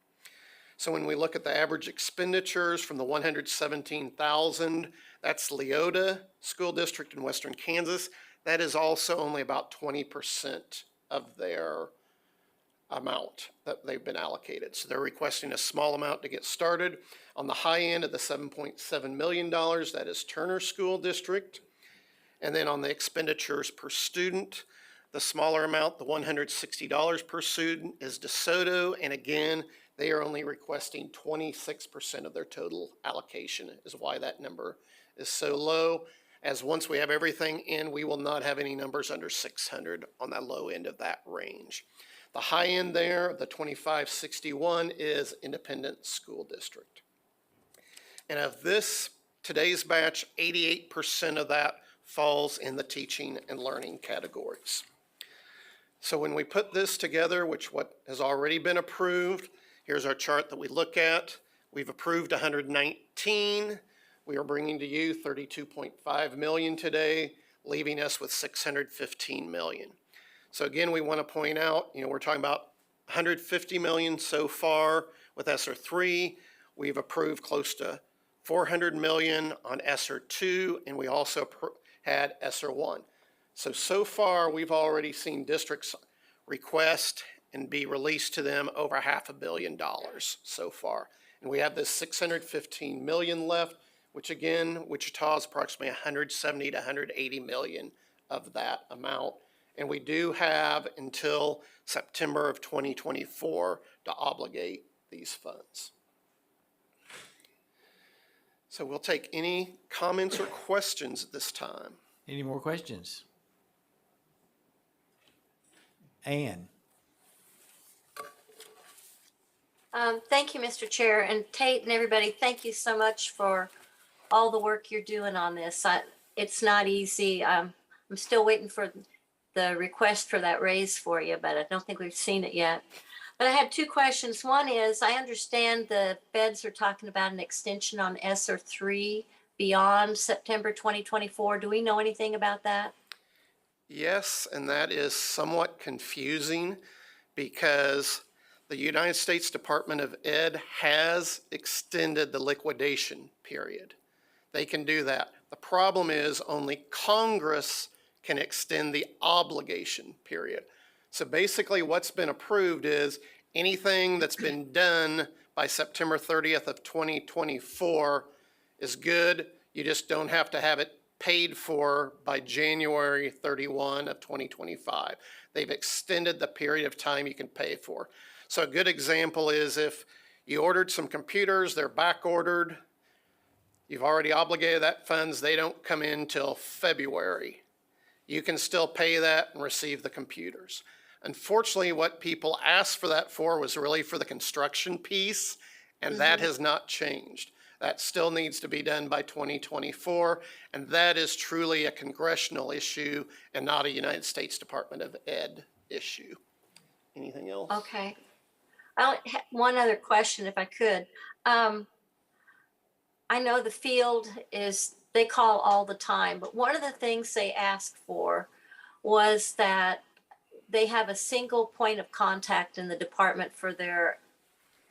So when we look at the average expenditures from the 117,000, that's Leota School District in Western Kansas. That is also only about 20% of their amount that they've been allocated. So they're requesting a small amount to get started. On the high end of the $7.7 million, that is Turner School District. And then on the expenditures per student, the smaller amount, the $160 per student, is DeSoto. And again, they are only requesting 26% of their total allocation, is why that number is so low. As once we have everything in, we will not have any numbers under 600 on that low end of that range. The high end there, the 2561, is Independent School District. And of this, today's batch, 88% of that falls in the teaching and learning categories. So when we put this together, which what has already been approved, here's our chart that we look at. We've approved 119. We are bringing to you 32.5 million today, leaving us with 615 million. So again, we want to point out, you know, we're talking about 150 million so far with ESR3. We've approved close to 400 million on ESR2, and we also had ESR1. So far, we've already seen districts request and be released to them over $500 million so far. And we have this 615 million left, which again, Wichita is approximately 170 to 180 million of that amount. And we do have until September of 2024 to obligate these funds. So we'll take any comments or questions at this time. Any more questions? Ann? Thank you, Mr. Chair, and Tate and everybody, thank you so much for all the work you're doing on this. It's not easy. I'm still waiting for the request for that raise for you, but I don't think we've seen it yet. But I had 2 questions. One is, I understand the feds are talking about an extension on ESR3 beyond September 2024. Do we know anything about that? Yes, and that is somewhat confusing because the United States Department of Ed has extended the liquidation period. They can do that. The problem is only Congress can extend the obligation period. So basically what's been approved is anything that's been done by September 30th of 2024 is good. You just don't have to have it paid for by January 31 of 2025. They've extended the period of time you can pay for. So a good example is if you ordered some computers, they're back ordered, you've already obligated that funds, they don't come in till February. You can still pay that and receive the computers. Unfortunately, what people asked for that for was really for the construction piece, and that has not changed. That still needs to be done by 2024, and that is truly a congressional issue and not a United States Department of Ed issue. Anything else? Okay. One other question, if I could. I know the field is, they call all the time, but one of the things they asked for was that they have a single point of contact in the department for their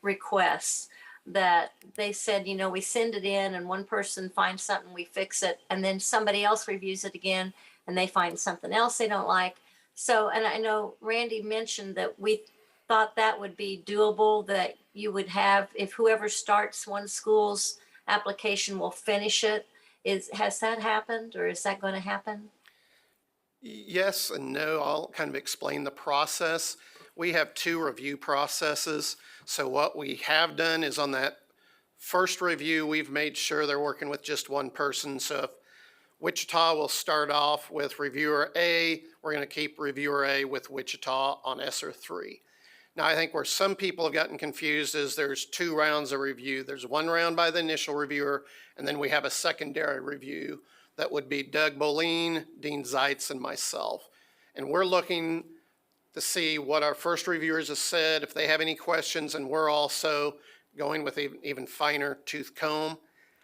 requests. That they said, you know, we send it in and one person finds something, we fix it, and then somebody else reviews it again and they find something else they don't like. So, and I know Randy mentioned that we thought that would be doable, that you would have, if whoever starts one school's application will finish it. Has that happened, or is that going to happen? Yes and no. I'll kind of explain the process. We have 2 review processes. So what we have done is on that first review, we've made sure they're working with just one person. So if Wichita will start off with reviewer A, we're going to keep reviewer A with Wichita on ESR3. Now, I think where some people have gotten confused is there's 2 rounds of review. There's one round by the initial reviewer, and then we have a secondary review that would be Doug Boleen, Dean Zeitz, and myself. And we're looking to see what our first reviewers have said, if they have any questions, and we're also going with even finer tooth comb.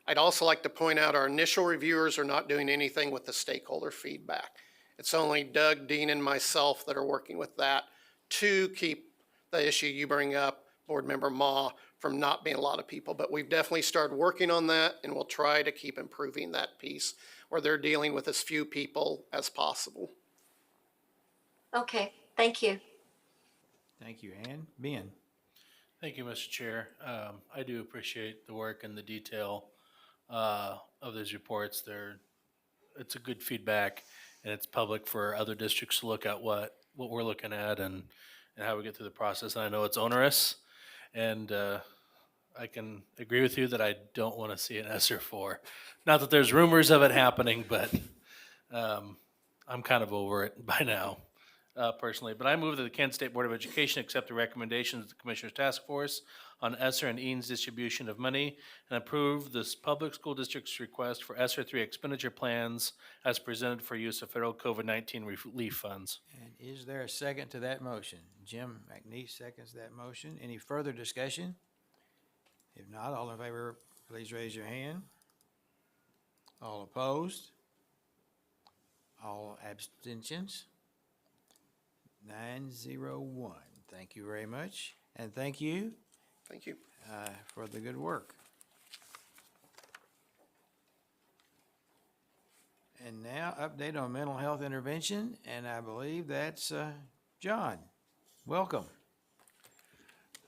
I'd also like to point out our initial reviewers are not doing anything with the stakeholder feedback. It's only Doug, Dean, and myself that are working with that to keep the issue you bring up, Board Member Ma, from not being a lot of people. But we've definitely started working on that, and we'll try to keep improving that piece where they're dealing with as few people as possible. Okay, thank you. Thank you, Ann. Ben? Thank you, Mr. Chair. I do appreciate the work and the detail of these reports. It's a good feedback, and it's public for other districts to look at what we're looking at and how we get through the process. And I know it's onerous, and I can agree with you that I don't want to see an ESR4. Not that there's rumors of it happening, but I'm kind of over it by now. Personally, but I move that the Kansas State Board of Education accept the recommendations of the Commissioner's Task Force on ESSER and EANS distribution of money and approve this public school district's request for ESSER 3 expenditure plans as presented for use of federal COVID-19 relief funds. And is there a second to that motion? Jim McNeese seconds that motion. Any further discussion? If not, all in favor, please raise your hand. All opposed? All abstentions? 901. Thank you very much. And thank you Thank you. for the good work. And now, update on mental health intervention, and I believe that's John. Welcome.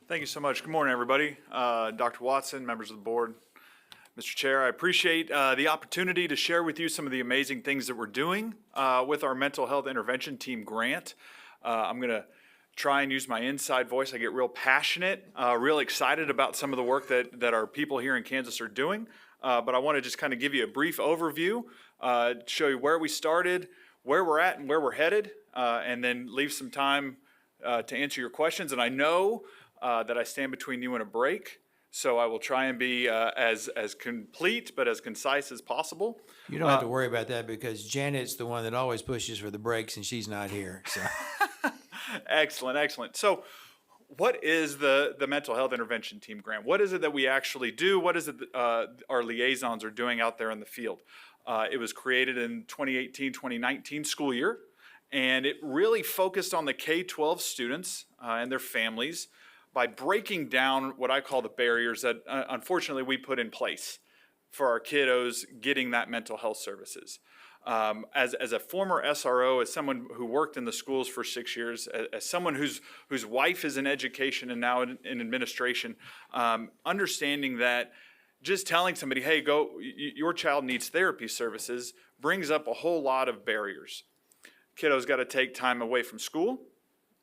Thank you so much. Good morning, everybody. Dr. Watson, members of the board, Mr. Chair, I appreciate the opportunity to share with you some of the amazing things that we're doing with our mental health intervention team grant. I'm going to try and use my inside voice. I get real passionate, real excited about some of the work that our people here in Kansas are doing. But I want to just kind of give you a brief overview, show you where we started, where we're at, and where we're headed, and then leave some time to answer your questions. And I know that I stand between you and a break, so I will try and be as complete but as concise as possible. You don't have to worry about that because Janet's the one that always pushes for the breaks and she's not here. So. Excellent, excellent. So what is the mental health intervention team grant? What is it that we actually do? What is it that our liaisons are doing out there in the field? It was created in 2018-2019 school year, and it really focused on the K-12 students and their families by breaking down what I call the barriers that unfortunately we put in place for our kiddos getting that mental health services. As a former SRO, as someone who worked in the schools for 6 years, as someone whose wife is in education and now in administration, understanding that just telling somebody, hey, your child needs therapy services, brings up a whole lot of barriers. Kiddos got to take time away from school.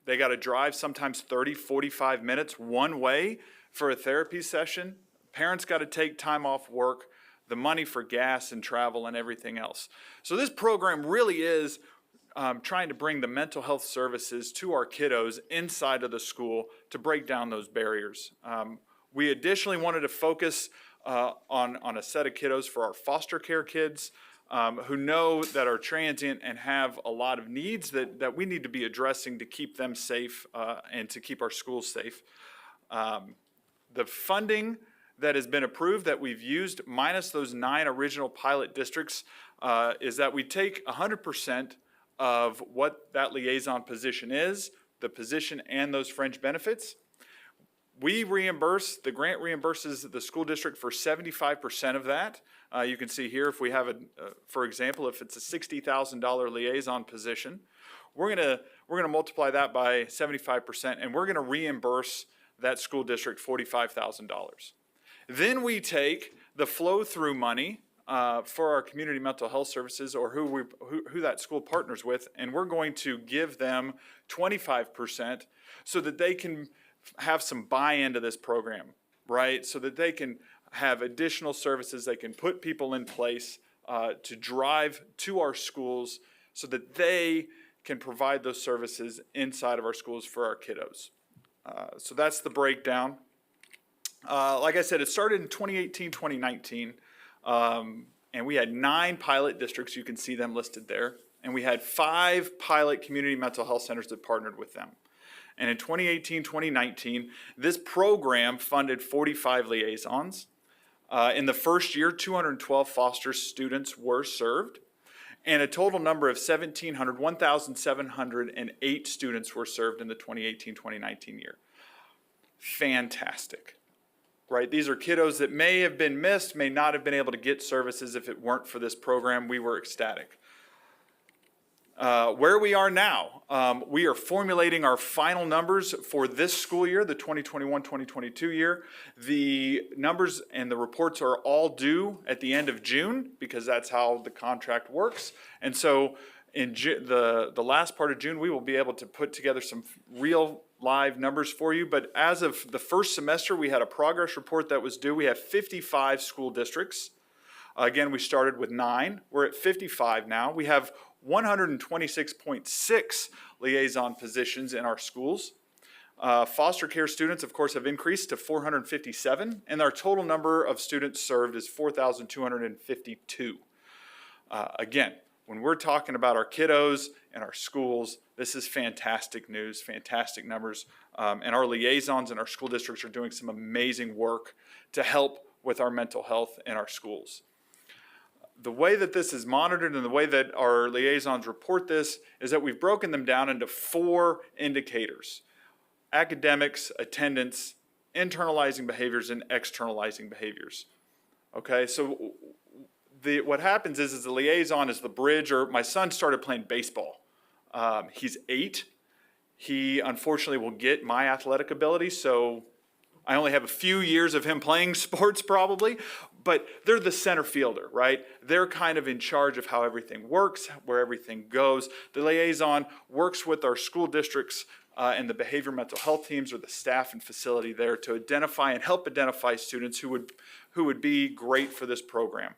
They got to drive sometimes 30, 45 minutes one way for a therapy session. Parents got to take time off work, the money for gas and travel and everything else. So this program really is trying to bring the mental health services to our kiddos inside of the school to break down those barriers. We additionally wanted to focus on a set of kiddos for our foster care kids who know that are transient and have a lot of needs that we need to be addressing to keep them safe and to keep our schools safe. The funding that has been approved that we've used, minus those 9 original pilot districts, is that we take 100% of what that liaison position is, the position and those fringe benefits. The grant reimburses the school district for 75% of that. You can see here if we have for example, if it's a $60,000 liaison position, we're gonna multiply that by 75% and we're gonna reimburse that school district $45,000. Then we take the flow-through money for our community mental health services or who that school partners with, and we're going to give them 25% so that they can have some buy-in to this program, right? So that they can have additional services, they can put people in place to drive to our schools so that they can provide those services inside of our schools for our kiddos. So that's the breakdown. Like I said, it started in 2018, 2019, and we had 9 pilot districts. You can see them listed there. And we had 5 pilot community mental health centers that partnered with them. And in 2018, 2019, this program funded 45 liaisons. In the first year, 212 foster students were served, and a total number of 1,708 students were served in the 2018, 2019 year. Fantastic, right? These are kiddos that may have been missed, may not have been able to get services if it weren't for this program. We were ecstatic. Where we are now, we are formulating our final numbers for this school year, the 2021-2022 year. The numbers and the reports are all due at the end of June because that's how the contract works. And so in the last part of June, we will be able to put together some real live numbers for you. But as of the first semester, we had a progress report that was due. We have 55 school districts. Again, we started with 9. We're at 55 now. We have 126.6 liaison positions in our schools. Foster care students, of course, have increased to 457, and our total number of students served is 4,252. Again, when we're talking about our kiddos and our schools, this is fantastic news, fantastic numbers, and our liaisons in our school districts are doing some amazing work to help with our mental health in our schools. The way that this is monitored and the way that our liaisons report this is that we've broken them down into 4 indicators: academics, attendance, internalizing behaviors, and externalizing behaviors. Okay, so what happens is the liaison is the bridge, or my son started playing baseball. He's 8. He unfortunately will get my athletic ability, so I only have a few years of him playing sports probably, but they're the center fielder, right? They're kind of in charge of how everything works, where everything goes. The liaison works with our school districts and the behavior mental health teams or the staff and facility there to identify and help identify students who would be great for this program.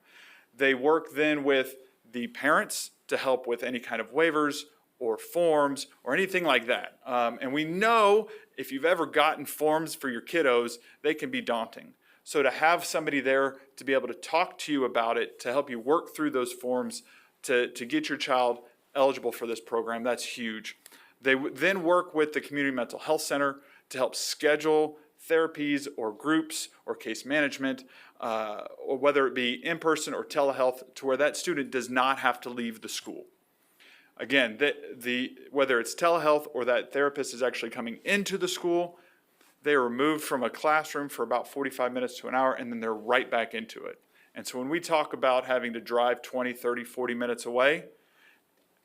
They work then with the parents to help with any kind of waivers or forms or anything like that. And we know if you've ever gotten forms for your kiddos, they can be daunting. So to have somebody there to be able to talk to you about it, to help you work through those forms, to get your child eligible for this program, that's huge. They then work with the Community Mental Health Center to help schedule therapies or groups or case management, or whether it be in-person or telehealth, to where that student does not have to leave the school. Again, whether it's telehealth or that therapist is actually coming into the school, they are removed from a classroom for about 45 minutes to an hour, and then they're right back into it. And so when we talk about having to drive 20, 30, 40 minutes away,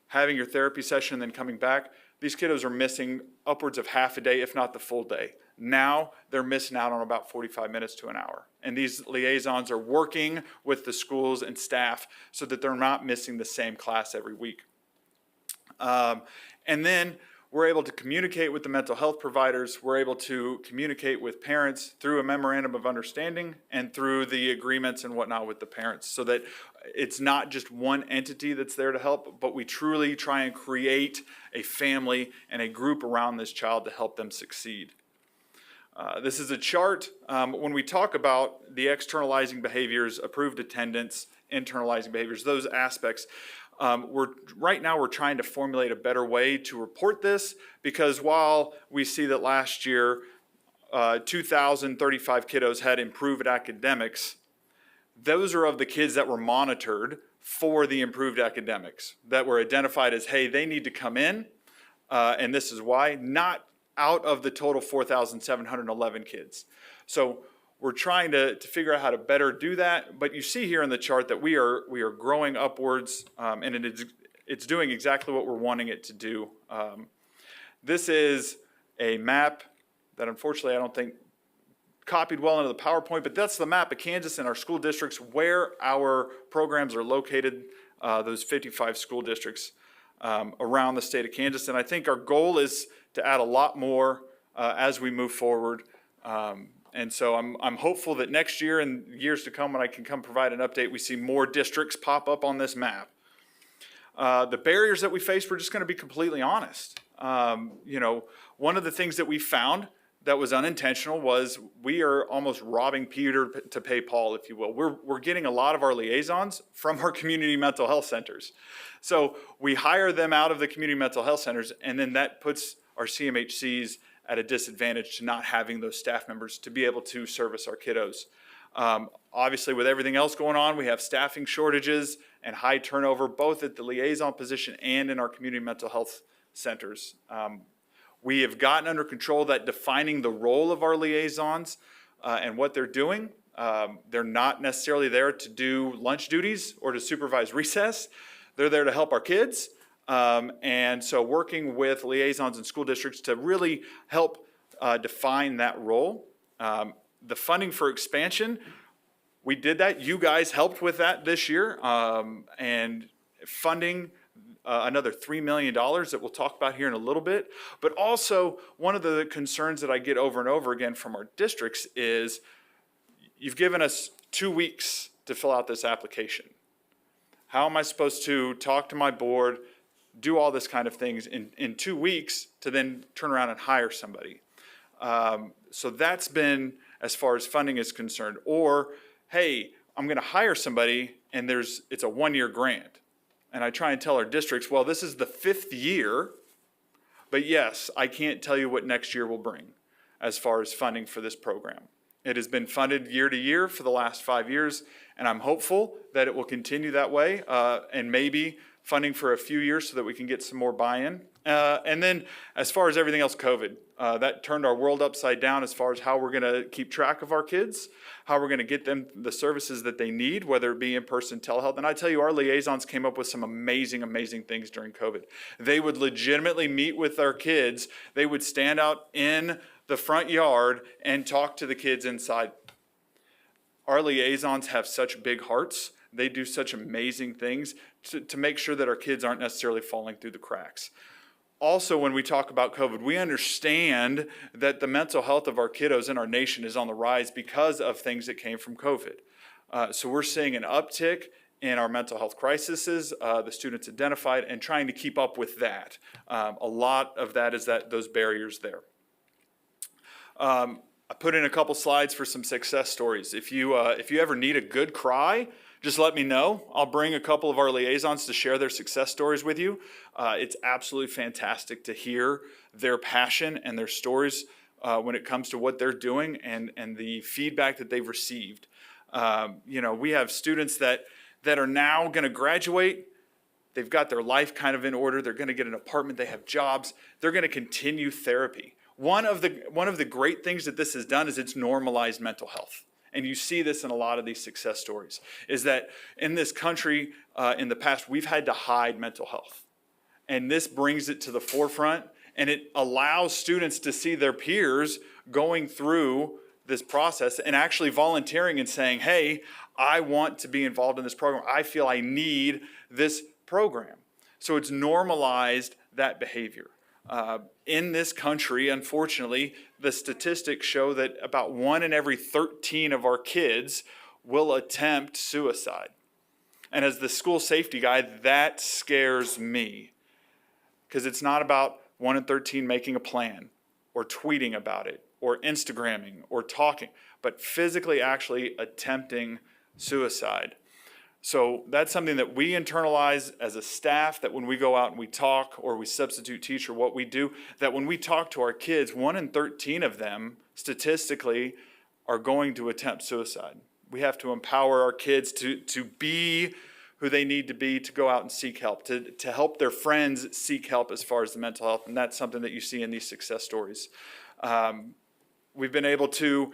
having your therapy session and then coming back, these kiddos are missing upwards of half a day, if not the full day. Now they're missing out on about 45 minutes to an hour. And these liaisons are working with the schools and staff so that they're not missing the same class every week. And then we're able to communicate with the mental health providers. We're able to communicate with parents through a memorandum of understanding and through the agreements and whatnot with the parents, so that it's not just one entity that's there to help, but we truly try and create a family and a group around this child to help them succeed. This is a chart. When we talk about the externalizing behaviors, approved attendance, internalizing behaviors, those aspects, right now we're trying to formulate a better way to report this, because while we see that last year 2,035 kiddos had improved academics, those are of the kids that were monitored for the improved academics that were identified as, hey, they need to come in, and this is why, not out of the total 4,711 kids. So we're trying to figure out how to better do that, but you see here in the chart that we are growing upwards, and it's doing exactly what we're wanting it to do. This is a map that unfortunately I don't think copied well into the PowerPoint, but that's the map of Kansas and our school districts where our programs are located, those 55 school districts around the state of Kansas. And I think our goal is to add a lot more as we move forward. And so I'm hopeful that next year and years to come, when I can come provide an update, we see more districts pop up on this map. The barriers that we face, we're just going to be completely honest. You know, one of the things that we found that was unintentional was we are almost robbing Peter to pay Paul, if you will. We're getting a lot of our liaisons from our community mental health centers. So we hire them out of the community mental health centers, and then that puts our CMHCs at a disadvantage to not having those staff members to be able to service our kiddos. Obviously, with everything else going on, we have staffing shortages and high turnover, both at the liaison position and in our community mental health centers. We have gotten under control that defining the role of our liaisons and what they're doing. They're not necessarily there to do lunch duties or to supervise recess. They're there to help our kids. And so working with liaisons and school districts to really help define that role. The funding for expansion, we did that. You guys helped with that this year. And funding another $3 million that we'll talk about here in a little bit. But also, one of the concerns that I get over and over again from our districts is you've given us 2 weeks to fill out this application. How am I supposed to talk to my board, do all this kind of things in 2 weeks to then turn around and hire somebody? So that's been as far as funding is concerned. Or, hey, I'm going to hire somebody and it's a 1-year grant. And I try and tell our districts, well, this is the 5th year, but yes, I can't tell you what next year will bring as far as funding for this program. It has been funded year to year for the last 5 years, and I'm hopeful that it will continue that way, and maybe funding for a few years so that we can get some more buy-in. And then as far as everything else, COVID, that turned our world upside down as far as how we're going to keep track of our kids, how we're going to get them the services that they need, whether it be in-person telehealth. And I tell you, our liaisons came up with some amazing, amazing things during COVID. They would legitimately meet with our kids. They would stand out in the front yard and talk to the kids inside. Our liaisons have such big hearts. They do such amazing things to make sure that our kids aren't necessarily falling through the cracks. Also, when we talk about COVID, we understand that the mental health of our kiddos in our nation is on the rise because of things that came from COVID. So we're seeing an uptick in our mental health crises, the students identified, and trying to keep up with that. A lot of that is those barriers there. I put in a couple slides for some success stories. If you ever need a good cry, just let me know. I'll bring a couple of our liaisons to share their success stories with you. It's absolutely fantastic to hear their passion and their stories when it comes to what they're doing and the feedback that they've received. We have students that are now going to graduate. They've got their life kind of in order. They're going to get an apartment. They have jobs. They're going to continue therapy. One of the great things that this has done is it's normalized mental health. And you see this in a lot of these success stories, is that in this country, in the past, we've had to hide mental health. And this brings it to the forefront, and it allows students to see their peers going through this process and actually volunteering and saying, hey, I want to be involved in this program. I feel I need this program. So it's normalized that behavior. In this country, unfortunately, the statistics show that about 1 in every 13 of our kids will attempt suicide. And as the school safety guy, that scares me. Because it's not about 1 in 13 making a plan or tweeting about it or Instagramming or talking, but physically actually attempting suicide. So that's something that we internalize as a staff, that when we go out and we talk or we substitute teach or what we do, that when we talk to our kids, 1 in 13 of them statistically are going to attempt suicide. We have to empower our kids to be who they need to be to go out and seek help, to help their friends seek help as far as the mental health. And that's something that you see in these success stories. We've been able to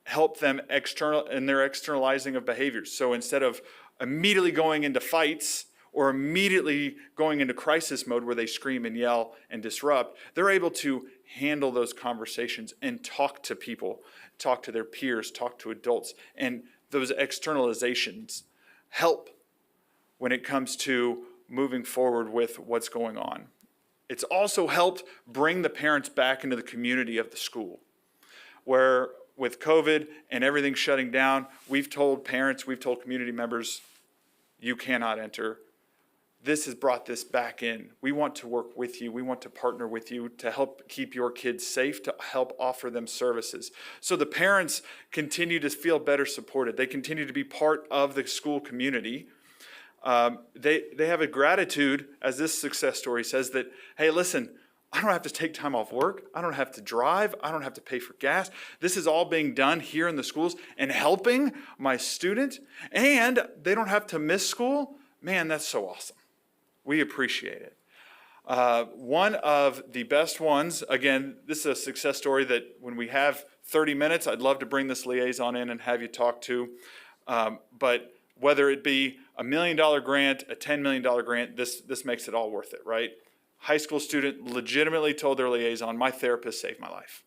help them in their externalizing of behaviors. So instead of immediately going into fights or immediately going into crisis mode where they scream and yell and disrupt, they're able to handle those conversations and talk to people, talk to their peers, talk to adults. And those externalizations help when it comes to moving forward with what's going on. It's also helped bring the parents back into the community of the school, where with COVID and everything shutting down, we've told parents, we've told community members, you cannot enter. This has brought this back in. We want to work with you. We want to partner with you to help keep your kids safe, to help offer them services. So the parents continue to feel better supported. They continue to be part of the school community. They have a gratitude, as this success story says, that, hey, listen, I don't have to take time off work. I don't have to drive. I don't have to pay for gas. This is all being done here in the schools and helping my student. And they don't have to miss school. Man, that's so awesome. We appreciate it. One of the best ones, again, this is a success story that when we have 30 minutes, I'd love to bring this liaison in and have you talk to. But whether it be $1 million grant, a $10 million grant, this makes it all worth it, right? High school student legitimately told their liaison, my therapist saved my life.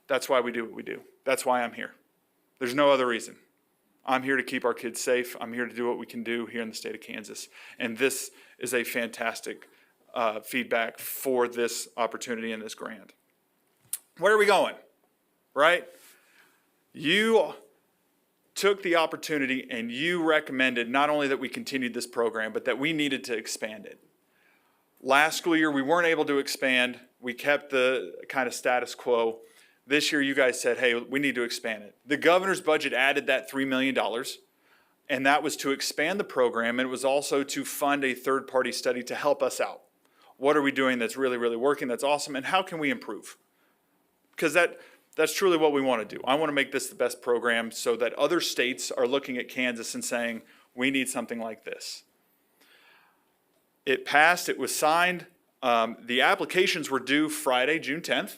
That's why we do what we do. That's why I'm here. There's no other reason. I'm here to keep our kids safe. I'm here to do what we can do here in the state of Kansas. And this is a fantastic feedback for this opportunity and this grant. Where are we going? Right? You took the opportunity and you recommended not only that we continued this program, but that we needed to expand it. Last school year, we weren't able to expand. We kept the kind of status quo. This year, you guys said, hey, we need to expand it. The governor's budget added that $3 million, and that was to expand the program, and it was also to fund a third-party study to help us out. What are we doing that's really, really working, that's awesome, and how can we improve? Because that's truly what we want to do. I want to make this the best program so that other states are looking at Kansas and saying, we need something like this. It passed, it was signed. The applications were due Friday, June 10th.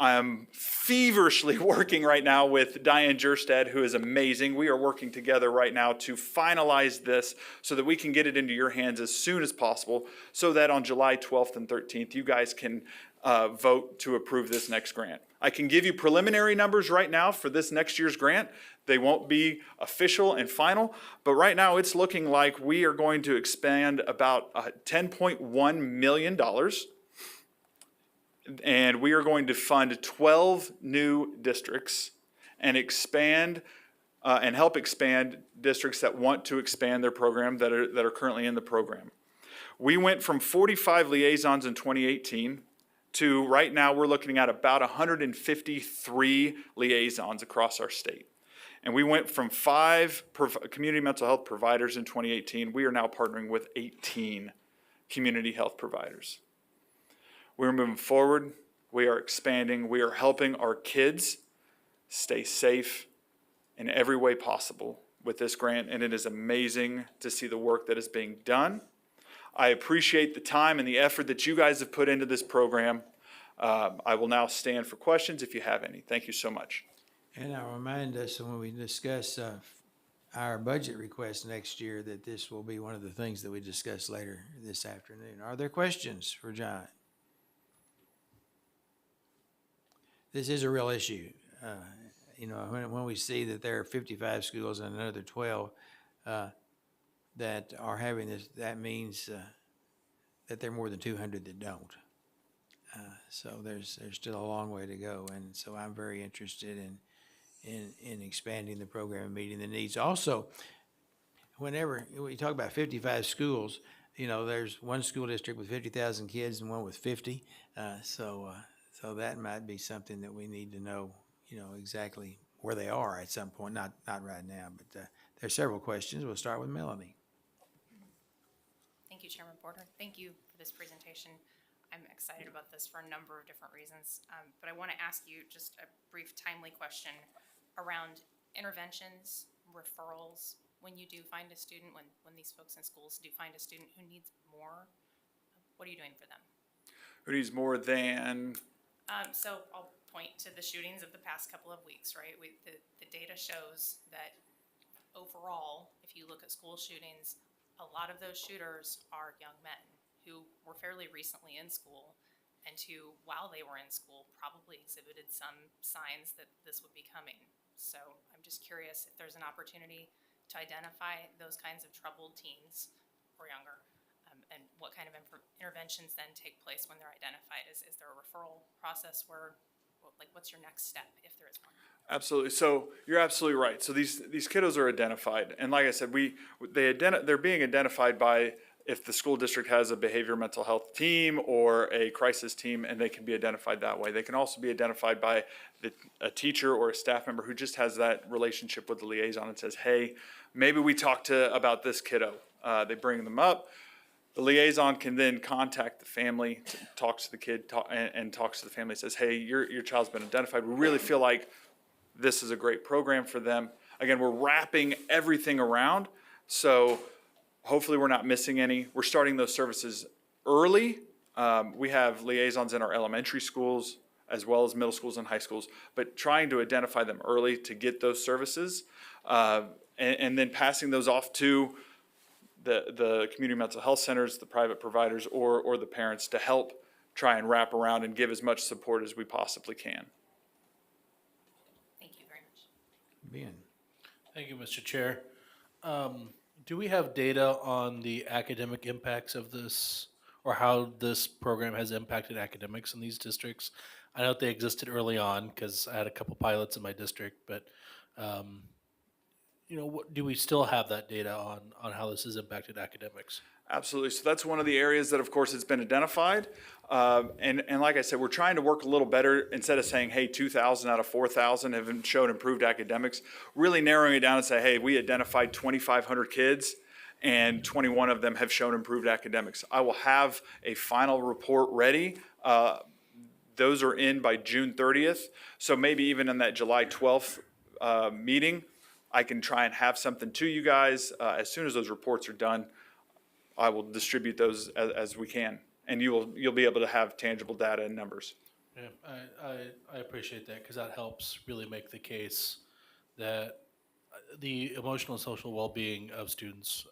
I'm feverishly working right now with Diane Jerstad, who is amazing. We are working together right now to finalize this so that we can get it into your hands as soon as possible so that on July 12th and 13th, you guys can vote to approve this next grant. I can give you preliminary numbers right now for this next year's grant. They won't be official and final, but right now it's looking like we are going to expand about $10.1 million. And we are going to fund 12 new districts and expand and help expand districts that want to expand their program that are currently in the program. We went from 45 liaisons in 2018 to right now we're looking at about 153 liaisons across our state. And we went from 5 community mental health providers in 2018. We are now partnering with 18 community health providers. We're moving forward. We are expanding. We are helping our kids stay safe in every way possible with this grant. And it is amazing to see the work that is being done. I appreciate the time and the effort that you guys have put into this program. I will now stand for questions if you have any. Thank you so much. And I'll remind us when we discuss our budget request next year that this will be one of the things that we discuss later this afternoon. Are there questions for John? This is a real issue. When we see that there are 55 schools and another 12 that are having this, that means that there are more than 200 that don't. So there's still a long way to go, and so I'm very interested in expanding the program and meeting the needs. Also, whenever we talk about 55 schools, there's one school district with 50,000 kids and one with 50. So that might be something that we need to know, exactly where they are at some point. Not right now, but there's several questions. We'll start with Melanie. Thank you, Chairman Porter. Thank you for this presentation. I'm excited about this for a number of different reasons, but I want to ask you just a brief, timely question around interventions, referrals, when you do find a student, when these folks in schools do find a student who needs more, what are you doing for them? Who needs more than? So I'll point to the shootings of the past couple of weeks, right? The data shows that overall, if you look at school shootings, a lot of those shooters are young men who were fairly recently in school and who, while they were in school, probably exhibited some signs that this would be coming. So I'm just curious if there's an opportunity to identify those kinds of troubled teens or younger, and what kind of interventions then take place when they're identified. Is there a referral process where, like, what's your next step if there is one? Absolutely. So you're absolutely right. So these kiddos are identified, and like I said, they're being identified by if the school district has a behavior mental health team or a crisis team, and they can be identified that way. They can also be identified by a teacher or a staff member who just has that relationship with the liaison and says, hey, maybe we talk about this kiddo. They bring them up. The liaison can then contact the family, talks to the kid, and talks to the family, says, hey, your child's been identified. We really feel like this is a great program for them. Again, we're wrapping everything around, so hopefully we're not missing any. We're starting those services early. We have liaisons in our elementary schools as well as middle schools and high schools, but trying to identify them early to get those services, and then passing those off to the community mental health centers, the private providers, or the parents to help try and wrap around and give as much support as we possibly can. Thank you very much. Ben? Thank you, Mr. Chair. Do we have data on the academic impacts of this, or how this program has impacted academics in these districts? I know they existed early on because I had a couple pilots in my district, but do we still have that data on how this has impacted academics? Absolutely. So that's one of the areas that, of course, has been identified. And like I said, we're trying to work a little better. Instead of saying, hey, 2,000 out of 4,000 have shown improved academics, really narrowing it down and say, hey, we identified 2,500 kids and 21 of them have shown improved academics. I will have a final report ready. Those are in by June 30th. So maybe even in that July 12th meeting, I can try and have something to you guys. As soon as those reports are done, I will distribute those as we can, and you'll be able to have tangible data and numbers. Yeah, I appreciate that because that helps really make the case that the emotional and social well-being of students,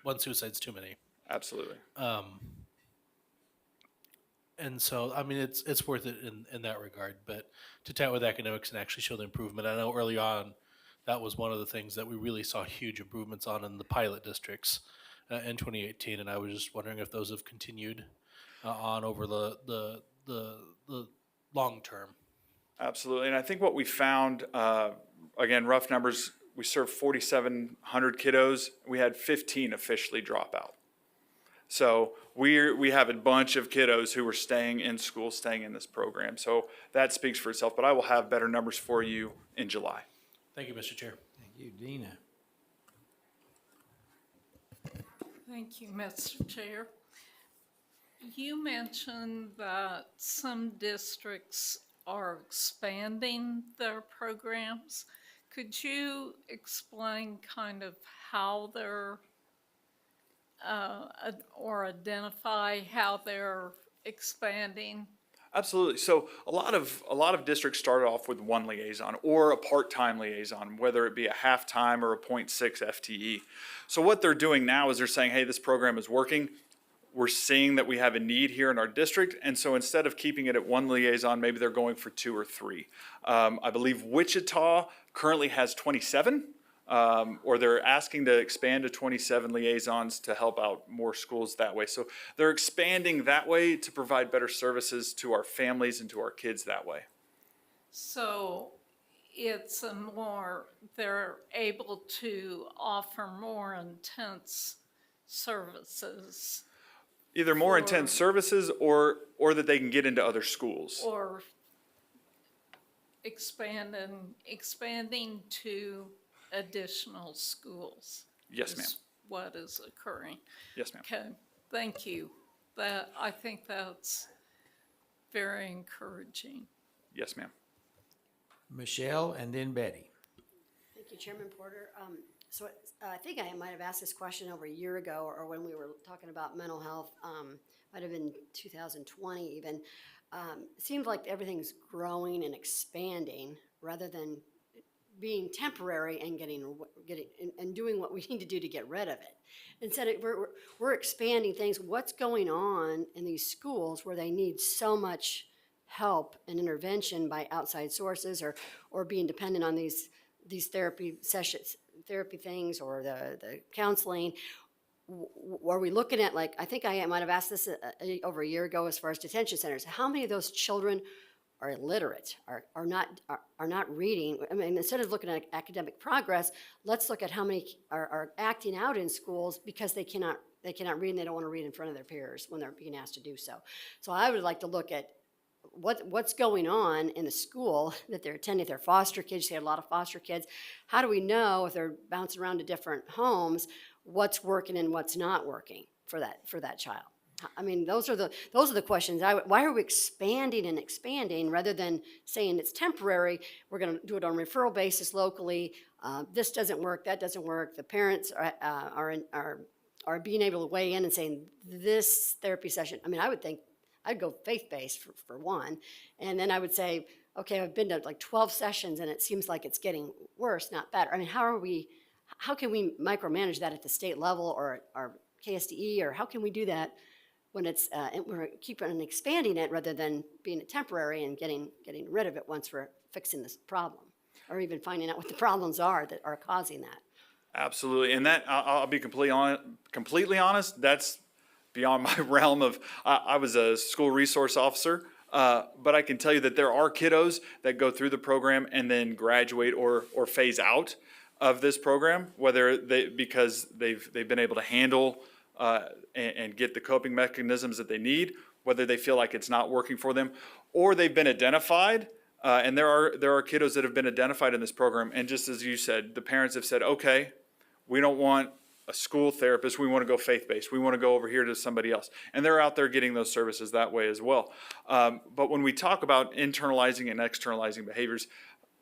one suicide's too many. Absolutely. And so, I mean, it's worth it in that regard, but to chat with academics and actually show the improvement. I know early on, that was one of the things that we really saw huge improvements on in the pilot districts in 2018, and I was just wondering if those have continued on over the long term. Absolutely, and I think what we found, again, rough numbers, we served 4,700 kiddos. We had 15 officially drop out. So we have a bunch of kiddos who are staying in school, staying in this program. So that speaks for itself, but I will have better numbers for you in July. Thank you, Mr. Chair. Thank you. Dina? Thank you, Mr. Chair. You mentioned that some districts are expanding their programs. Could you explain kind of how they're, or identify how they're expanding? Absolutely. So a lot of districts started off with one liaison or a part-time liaison, whether it be a half-time or a 0.6 FTE. So what they're doing now is they're saying, hey, this program is working. We're seeing that we have a need here in our district. And so instead of keeping it at one liaison, maybe they're going for 2 or 3. I believe Wichita currently has 27. Or they're asking to expand to 27 liaisons to help out more schools that way. So they're expanding that way to provide better services to our families and to our kids that way. So it's they're able to offer more intense services. Either more intense services or that they can get into other schools. Or expanding to additional schools. Yes, ma'am. What is occurring. Yes, ma'am. Okay, thank you. I think that's very encouraging. Yes, ma'am. Michelle and then Betty. Thank you, Chairman Porter. I think I might have asked this question over a year ago, or when we were talking about mental health, might have been 2020 even. It seems like everything's growing and expanding rather than being temporary and getting and doing what we need to do to get rid of it. Instead, we're expanding things. What's going on in these schools where they need so much help and intervention by outside sources, or being dependent on these therapy sessions, therapy things, or the counseling? Are we looking at, like, I think I might have asked this over a year ago, as far as detention centers, how many of those children are illiterate, are not reading? I mean, instead of looking at academic progress, let's look at how many are acting out in schools because they cannot read, and they don't want to read in front of their peers when they're being asked to do so. So I would like to look at what's going on in the school that they're attending. If they're foster kids, they have a lot of foster kids. How do we know, if they're bouncing around to different homes, what's working and what's not working for that child? I mean, those are the questions. Why are we expanding and expanding rather than saying it's temporary? We're going to do it on a referral basis locally. This doesn't work. That doesn't work. The parents are being able to weigh in and saying this therapy session. I mean, I would think I'd go faith-based for one, and then I would say, okay, I've been to like 12 sessions and it seems like it's getting worse, not better. I mean, how can we micromanage that at the state level, or KSDE, or how can we do that when it's and we're keeping and expanding it rather than being temporary and getting rid of it once we're fixing this problem, or even finding out what the problems are that are causing that? Absolutely, and that I'll be completely honest. That's beyond my realm of. I was a school resource officer, but I can tell you that there are kiddos that go through the program and then graduate or phase out of this program, whether because they've been able to handle and get the coping mechanisms that they need, whether they feel like it's not working for them, or they've been identified. And there are kiddos that have been identified in this program, and just as you said, the parents have said, okay, we don't want a school therapist, we want to go faith-based, we want to go over here to somebody else, and they're out there getting those services that way as well. But when we talk about internalizing and externalizing behaviors,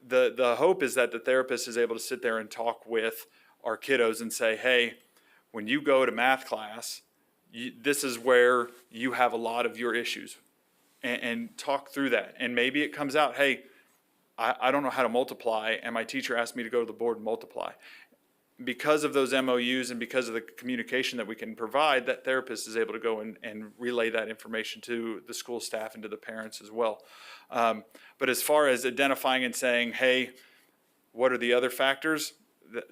the hope is that the therapist is able to sit there and talk with our kiddos and say, hey, when you go to math class, this is where you have a lot of your issues, and talk through that. And maybe it comes out, hey, I don't know how to multiply, and my teacher asked me to go to the board and multiply. Because of those MOUs and because of the communication that we can provide, that therapist is able to go and relay that information to the school staff and to the parents as well. But as far as identifying and saying, hey, what are the other factors?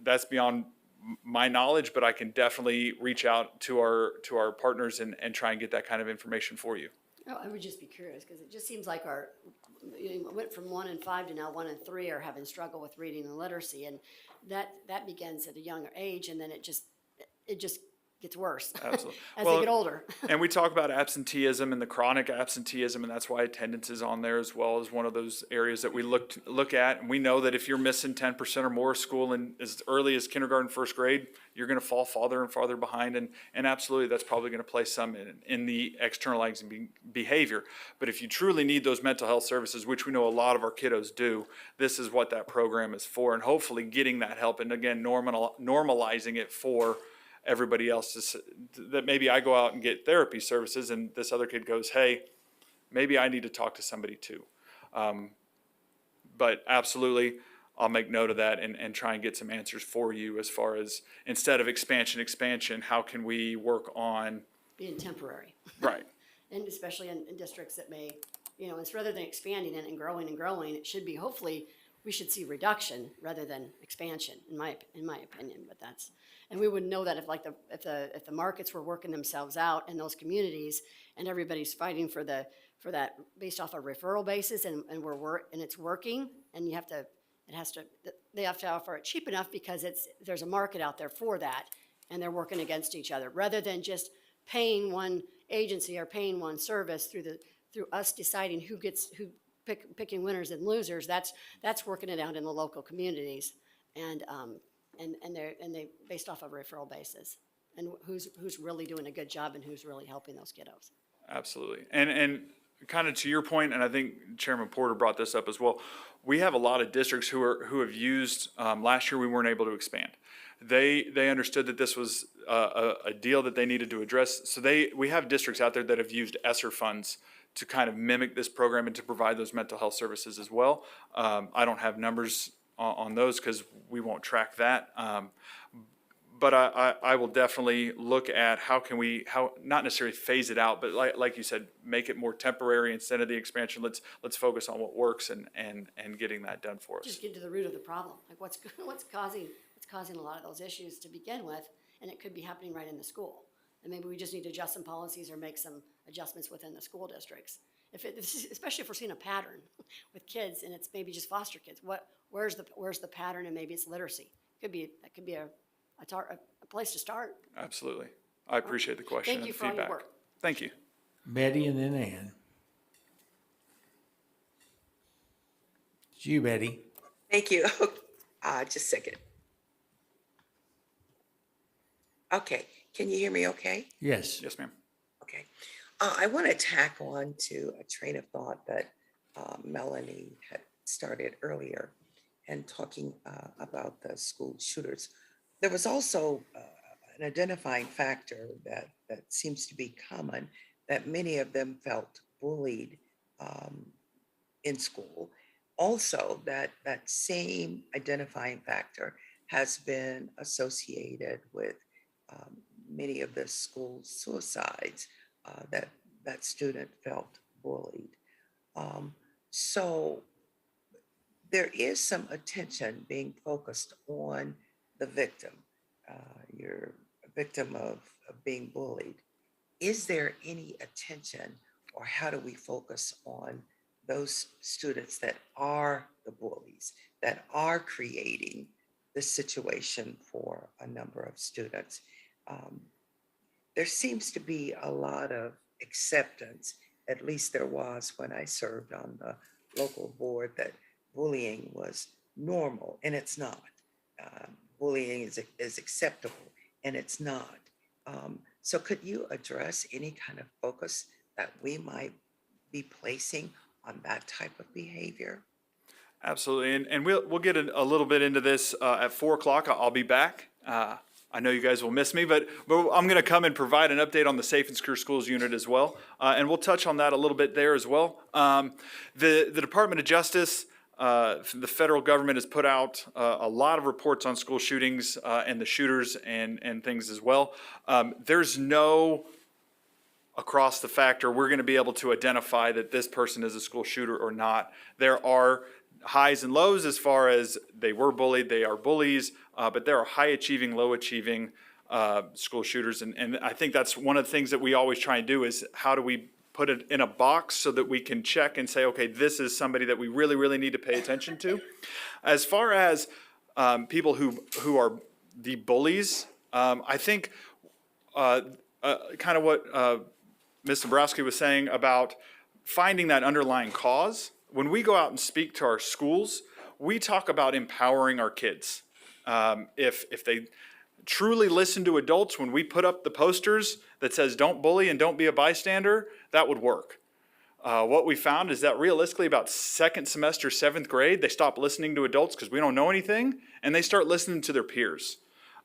That's beyond my knowledge, but I can definitely reach out to our partners and try and get that kind of information for you. Oh, I would just be curious, because it just seems like went from 1 in 5 to now 1 in 3 are having struggle with reading and literacy, and that begins at a younger age, and then it just gets worse. Absolutely. As they get older. And we talk about absenteeism and the chronic absenteeism, and that's why attendance is on there as well as one of those areas that we look at. And we know that if you're missing 10% or more of school in as early as kindergarten, first grade, you're going to fall farther and farther behind. And absolutely, that's probably going to play some in the externalizing behavior. But if you truly need those mental health services, which we know a lot of our kiddos do, this is what that program is for. And hopefully getting that help, and again, normalizing it for everybody else, that maybe I go out and get therapy services and this other kid goes, hey, maybe I need to talk to somebody too. But absolutely, I'll make note of that and try and get some answers for you as far as, instead of expansion, how can we work on Being temporary. Right. And especially in districts that may, it's rather than expanding it and growing, it should be, hopefully, we should see reduction rather than expansion, in my opinion. But and we wouldn't know that if the markets were working themselves out in those communities, and everybody's fighting for that based off a referral basis, and it's working, and they have to offer it cheap enough because there's a market out there for that, and they're working against each other rather than just paying one agency or paying one service through us deciding who picking winners and losers. That's working it out in the local communities, and they based off of a referral basis, and who's really doing a good job and who's really helping those kiddos. Absolutely. And kind of to your point, and I think Chairman Porter brought this up as well, we have a lot of districts who have used, last year we weren't able to expand. They understood that this was a deal that they needed to address. So we have districts out there that have used ESSER funds to kind of mimic this program and to provide those mental health services as well. I don't have numbers on those because we won't track that. But I will definitely look at how not necessarily phase it out, but like you said, make it more temporary instead of the expansion. Let's focus on what works and getting that done for us. Just get to the root of the problem, like what's causing a lot of those issues to begin with, and it could be happening right in the school. And maybe we just need to adjust some policies or make some adjustments within the school districts. Especially if we're seeing a pattern with kids and it's maybe just foster kids, where's the pattern, and maybe it's literacy. That could be a place to start. Absolutely. I appreciate the question Thank you and for all your feedback. work. Thank you. Betty and then Ann. It's you, Betty. Thank you. Just a second. Okay, can you hear me okay? Yes. Yes, ma'am. Okay. I want to tack on to a train of thought that Melanie had started earlier and talking about the school shooters. There was also an identifying factor that seems to be common, that many of them felt bullied in school. Also, that same identifying factor has been associated with many of the school suicides, that student felt bullied. So there is some attention being focused on the victim. You're a victim of being bullied. Is there any attention, or how do we focus on those students that are the bullies, that are creating the situation for a number of students? There seems to be a lot of acceptance, at least there was when I served on the local board, that bullying was normal, and it's not. Bullying is acceptable, and it's not. So could you address any kind of focus that we might be placing on that type of behavior? Absolutely, and we'll get a little bit into this at 4:00. I'll be back. I know you guys will miss me, but I'm going to come and provide an update on the Safe and Secure Schools unit as well, and we'll touch on that a little bit there as well. The Department of Justice, the federal government has put out a lot of reports on school shootings and the shooters and things as well. There's no across the factor we're going to be able to identify that this person is a school shooter or not. There are highs and lows as far as they were bullied, they are bullies, but there are high achieving, low achieving school shooters. And I think that's one of the things that we always try and do is how do we put it in a box so that we can check and say, okay, this is somebody that we really, really need to pay attention to. As far as people who are the bullies, I think kind of what Ms. Dombrowski was saying about finding that underlying cause. When we go out and speak to our schools, we talk about empowering our kids. If they truly listen to adults, when we put up the posters that says don't bully and don't be a bystander, that would work. What we found is that realistically about second semester, 7th grade, they stop listening to adults because we don't know anything, and they start listening to their peers.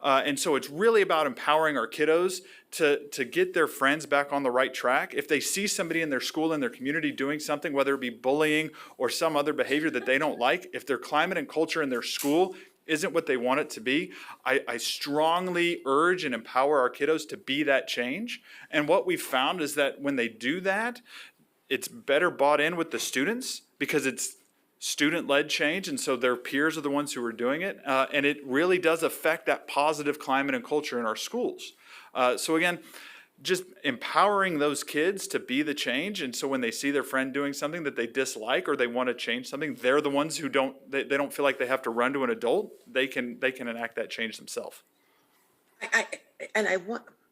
And so it's really about empowering our kiddos to get their friends back on the right track. If they see somebody in their school, in their community doing something, whether it be bullying or some other behavior that they don't like, if their climate and culture in their school isn't what they want it to be, I strongly urge and empower our kiddos to be that change. And what we've found is that when they do that, it's better bought in with the students because it's student-led change, and so their peers are the ones who are doing it, and it really does affect that positive climate and culture in our schools. So again, just empowering those kids to be the change, and so when they see their friend doing something that they dislike or they want to change something, they're the ones who don't feel like they have to run to an adult. They can enact that change themselves.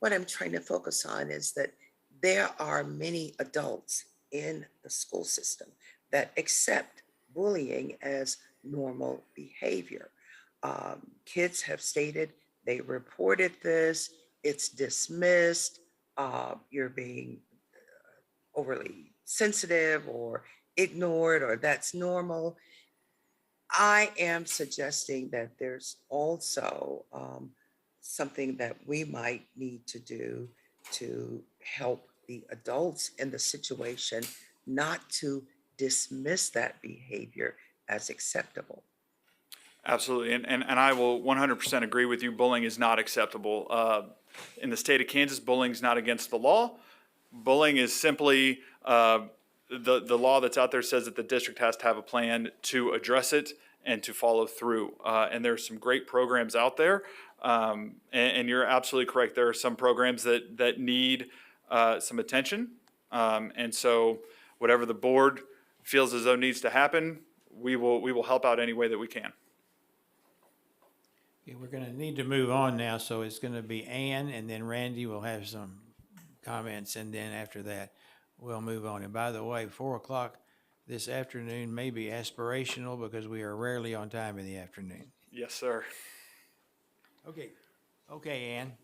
What I'm trying to focus on is that there are many adults in the school system that accept bullying as normal behavior. Kids have stated they reported this, it's dismissed, you're being overly sensitive or ignored or that's normal. I am suggesting that there's also something that we might need to do to help the adults in the situation not to dismiss that behavior as acceptable. Absolutely, and I will 100% agree with you. Bullying is not acceptable. In the state of Kansas, bullying is not against the law. Bullying is simply the law that's out there says that the district has to have a plan to address it and to follow through. And there's some great programs out there, and you're absolutely correct. There are some programs that need some attention, and so whatever the board feels as though needs to happen, we will help out any way that we can. Okay, we're gonna need to move on now, so it's gonna be Ann, and then Randy will have some comments, and then after that, we'll move on. And by the way, 4 o'clock this afternoon may be aspirational because we are rarely on time in the afternoon. Yes, sir. Okay, okay, Ann.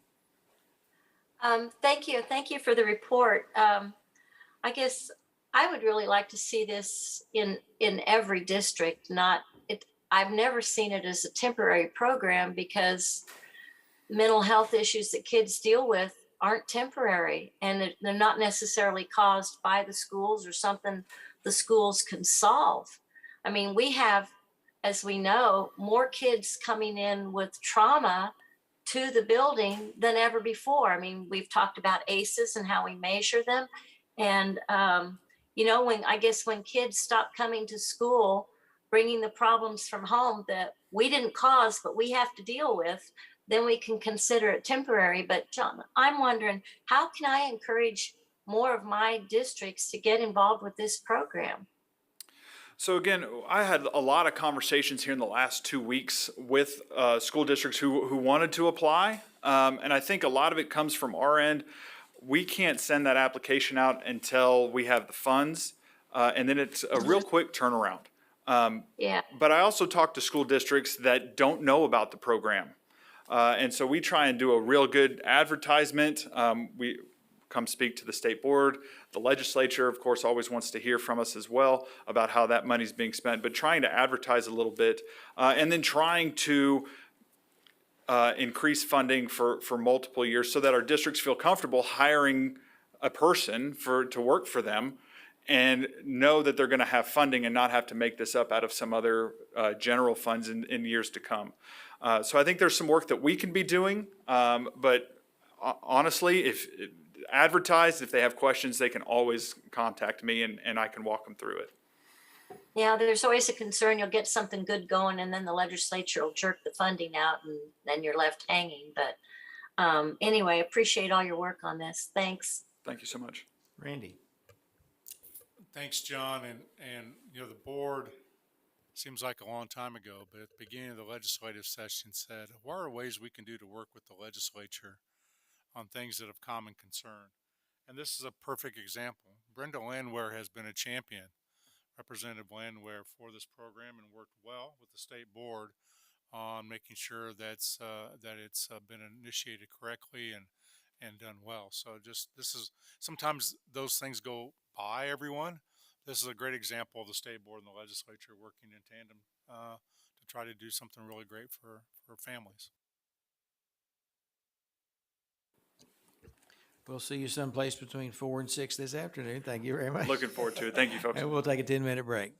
Thank you. Thank you for the report. I guess I would really like to see this in every district, not it. I've never seen it as a temporary program because mental health issues that kids deal with aren't temporary and they're not necessarily caused by the schools or something the schools can solve. I mean, we have, as we know, more kids coming in with trauma to the building than ever before. I mean, we've talked about ACEs and how we measure them. And, when kids stop coming to school, bringing the problems from home that we didn't cause, but we have to deal with, then we can consider it temporary. But John, I'm wondering, how can I encourage more of my districts to get involved with this program? So again, I had a lot of conversations here in the last 2 weeks with school districts who wanted to apply. And I think a lot of it comes from our end. We can't send that application out until we have the funds. And then it's a real quick turnaround. Yeah. But I also talk to school districts that don't know about the program. And so we try and do a real good advertisement. We come speak to the state board. The legislature, of course, always wants to hear from us as well about how that money's being spent, but trying to advertise a little bit, and then trying to increase funding for multiple years so that our districts feel comfortable hiring a person to work for them and know that they're going to have funding and not have to make this up out of some other general funds in years to come. So I think there's some work that we can be doing, but honestly, if advertised, if they have questions, they can always contact me and I can walk them through it. Yeah, there's always a concern you'll get something good going and then the legislature will jerk the funding out and then you're left hanging. But anyway, appreciate all your work on this. Thanks. Thank you so much. Randy. Thanks, John, and the board seems like a long time ago, but at the beginning of the legislative session said, what are ways we can do to work with the legislature on things that of common concern? And this is a perfect example. Brenda Landwehr has been a champion, Representative Landwehr, for this program and worked well with the state board on making sure that it's been initiated correctly and done well. So sometimes those things go by everyone. This is a great example of the state board and the legislature working in tandem to try to do something really great for families. We'll see you someplace between 4 and 6 this afternoon. Thank you very much. Looking forward to it. Thank you, folks. And we'll take a 10-minute break.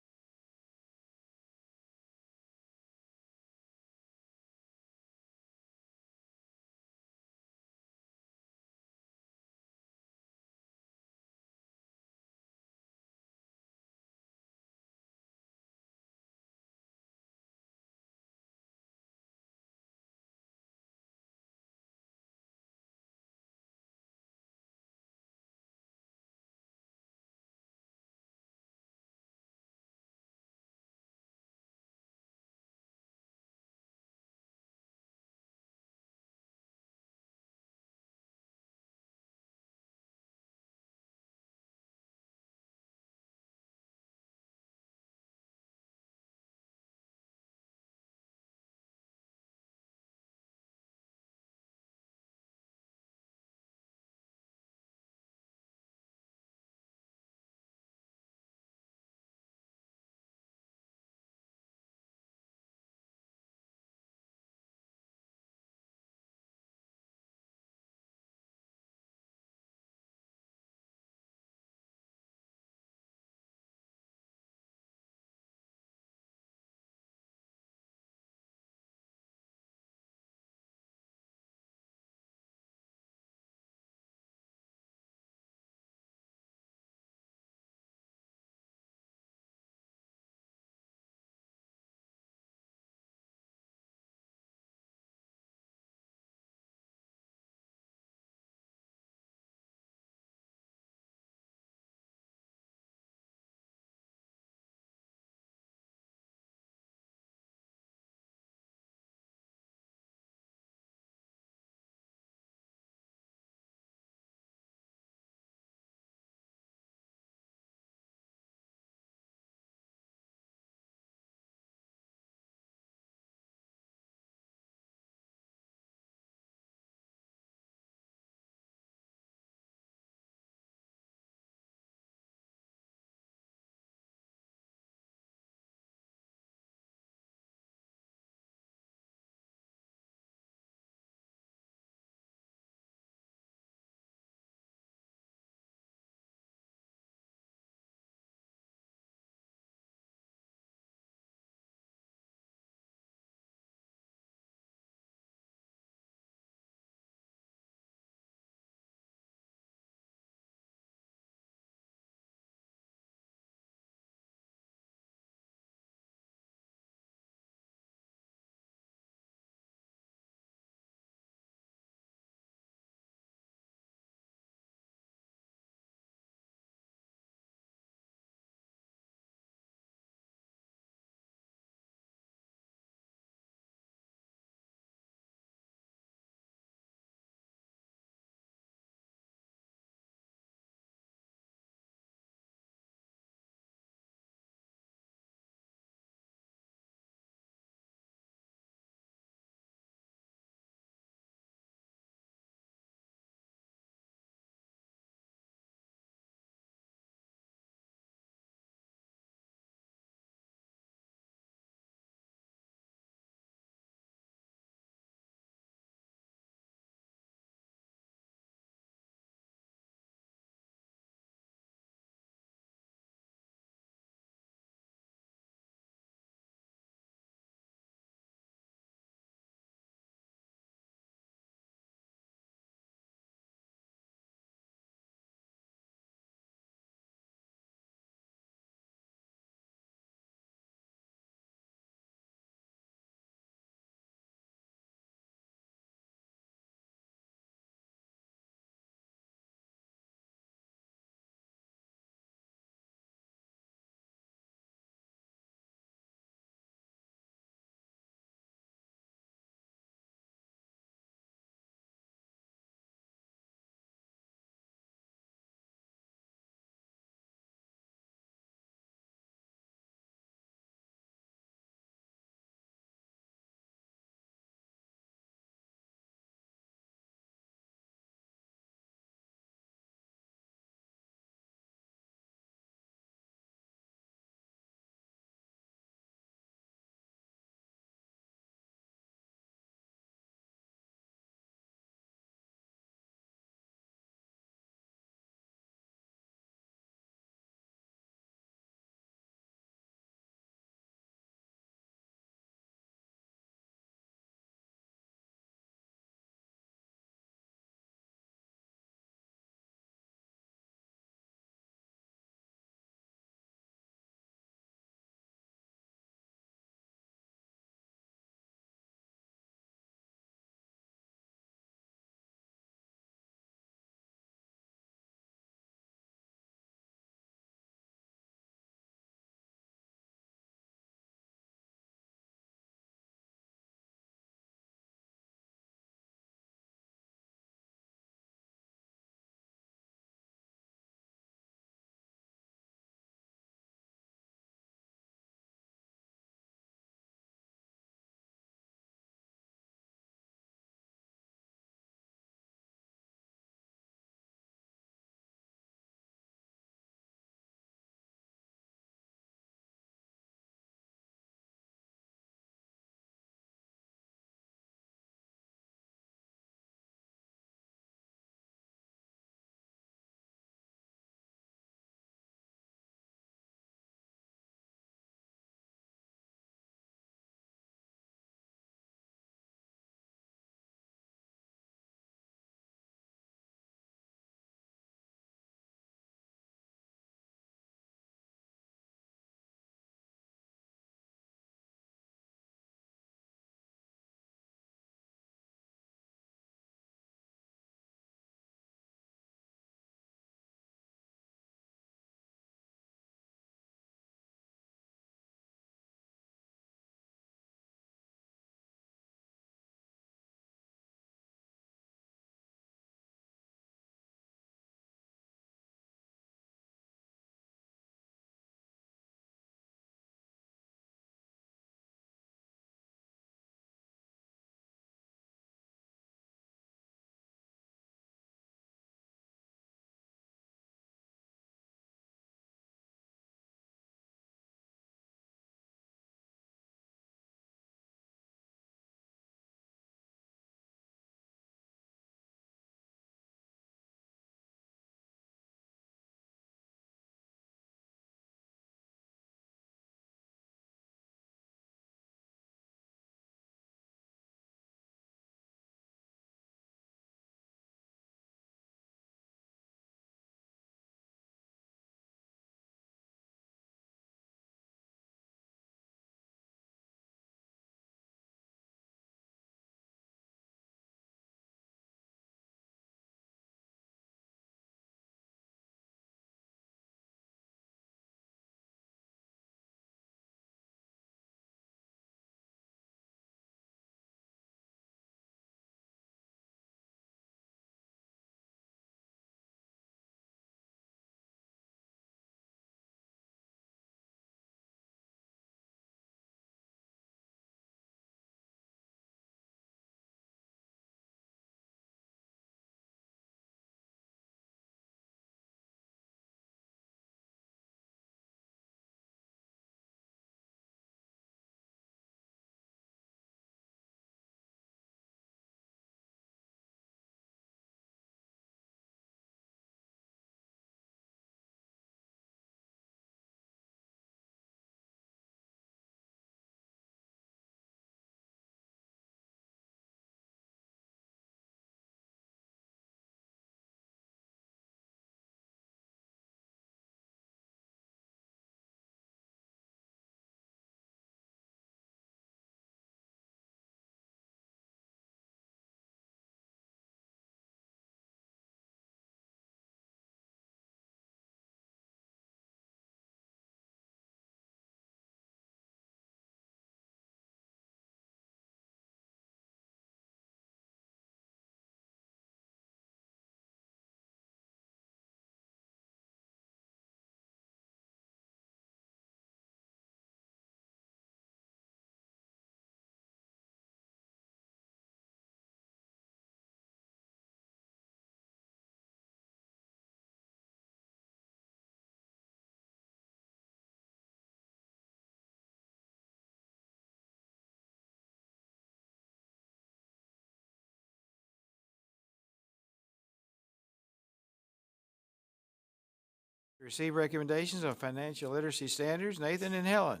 Receive recommendations on financial literacy standards. Nathan and Helen,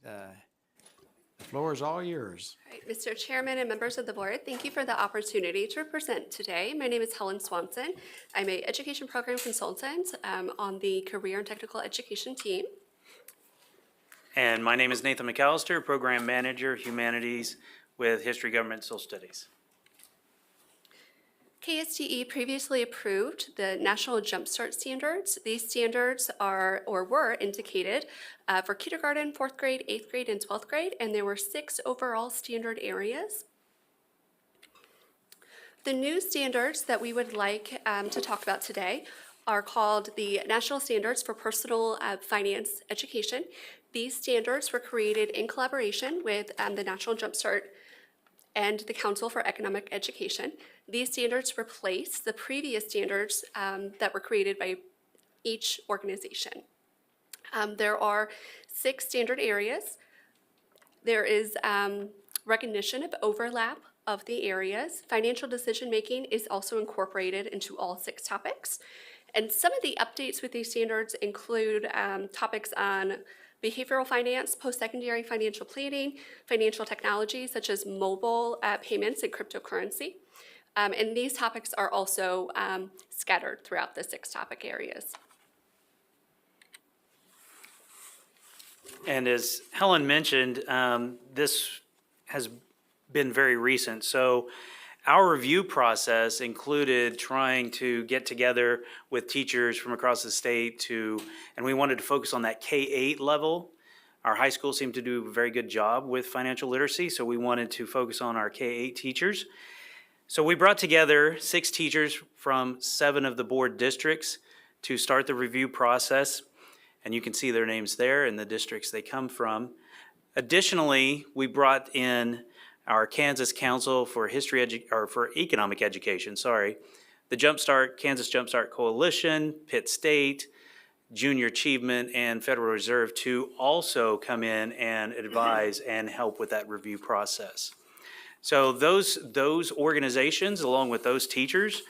the floor is all yours. Right, Mr. Chairman and members of the board, thank you for the opportunity to present today. My name is Helen Swanson. I'm an education program consultant on the Career and Technical Education team. And my name is Nathan McAllister, Program Manager, Humanities with History, Government, and Social Studies. KSTE previously approved the National Jumpstart Standards. These standards are or were indicated for kindergarten, 4th grade, 8th grade, and 12th grade, and there were 6 overall standard areas. The new standards that we would like to talk about today are called the National Standards for Personal Finance Education. These standards were created in collaboration with the National Jumpstart and the Council for Economic Education. These standards replace the previous standards that were created by each organization. There are 6 standard areas. There is recognition of overlap of the areas. Financial decision-making is also incorporated into all 6 topics. And some of the updates with these standards include topics on behavioral finance, post-secondary financial planning, financial technology such as mobile payments and cryptocurrency. And these topics are also scattered throughout the 6 topic areas. And as Helen mentioned, this has been very recent. So our review process included trying to get together with teachers from across the state and we wanted to focus on that K-8 level. Our high school seemed to do a very good job with financial literacy, so we wanted to focus on our K-8 teachers. So we brought together 6 teachers from 7 of the board districts to start the review process, and you can see their names there and the districts they come from. Additionally, we brought in our Kansas Council for Economic Education, the Kansas Jumpstart Coalition, Pitt State, Junior Achievement, and Federal Reserve to also come in and advise and help with that review process. So those organizations, along with those teachers,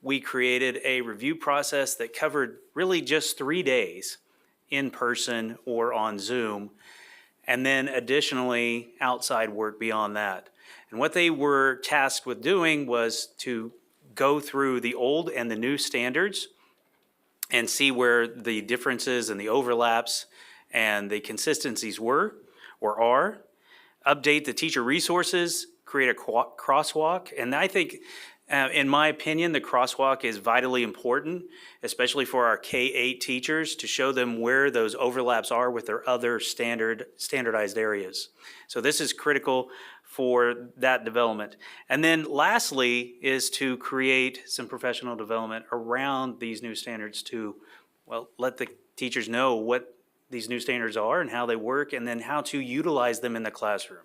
we created a review process that covered really just 3 days in person or on Zoom, and then additionally outside work beyond that. And what they were tasked with doing was to go through the old and the new standards and see where the differences and the overlaps and the consistencies were or are, update the teacher resources, create a crosswalk. And I think, in my opinion, the crosswalk is vitally important, especially for our K-8 teachers, to show them where those overlaps are with their other standardized areas. So this is critical for that development. And then lastly is to create some professional development around these new standards to, let the teachers know what these new standards are and how they work, and then how to utilize them in the classroom.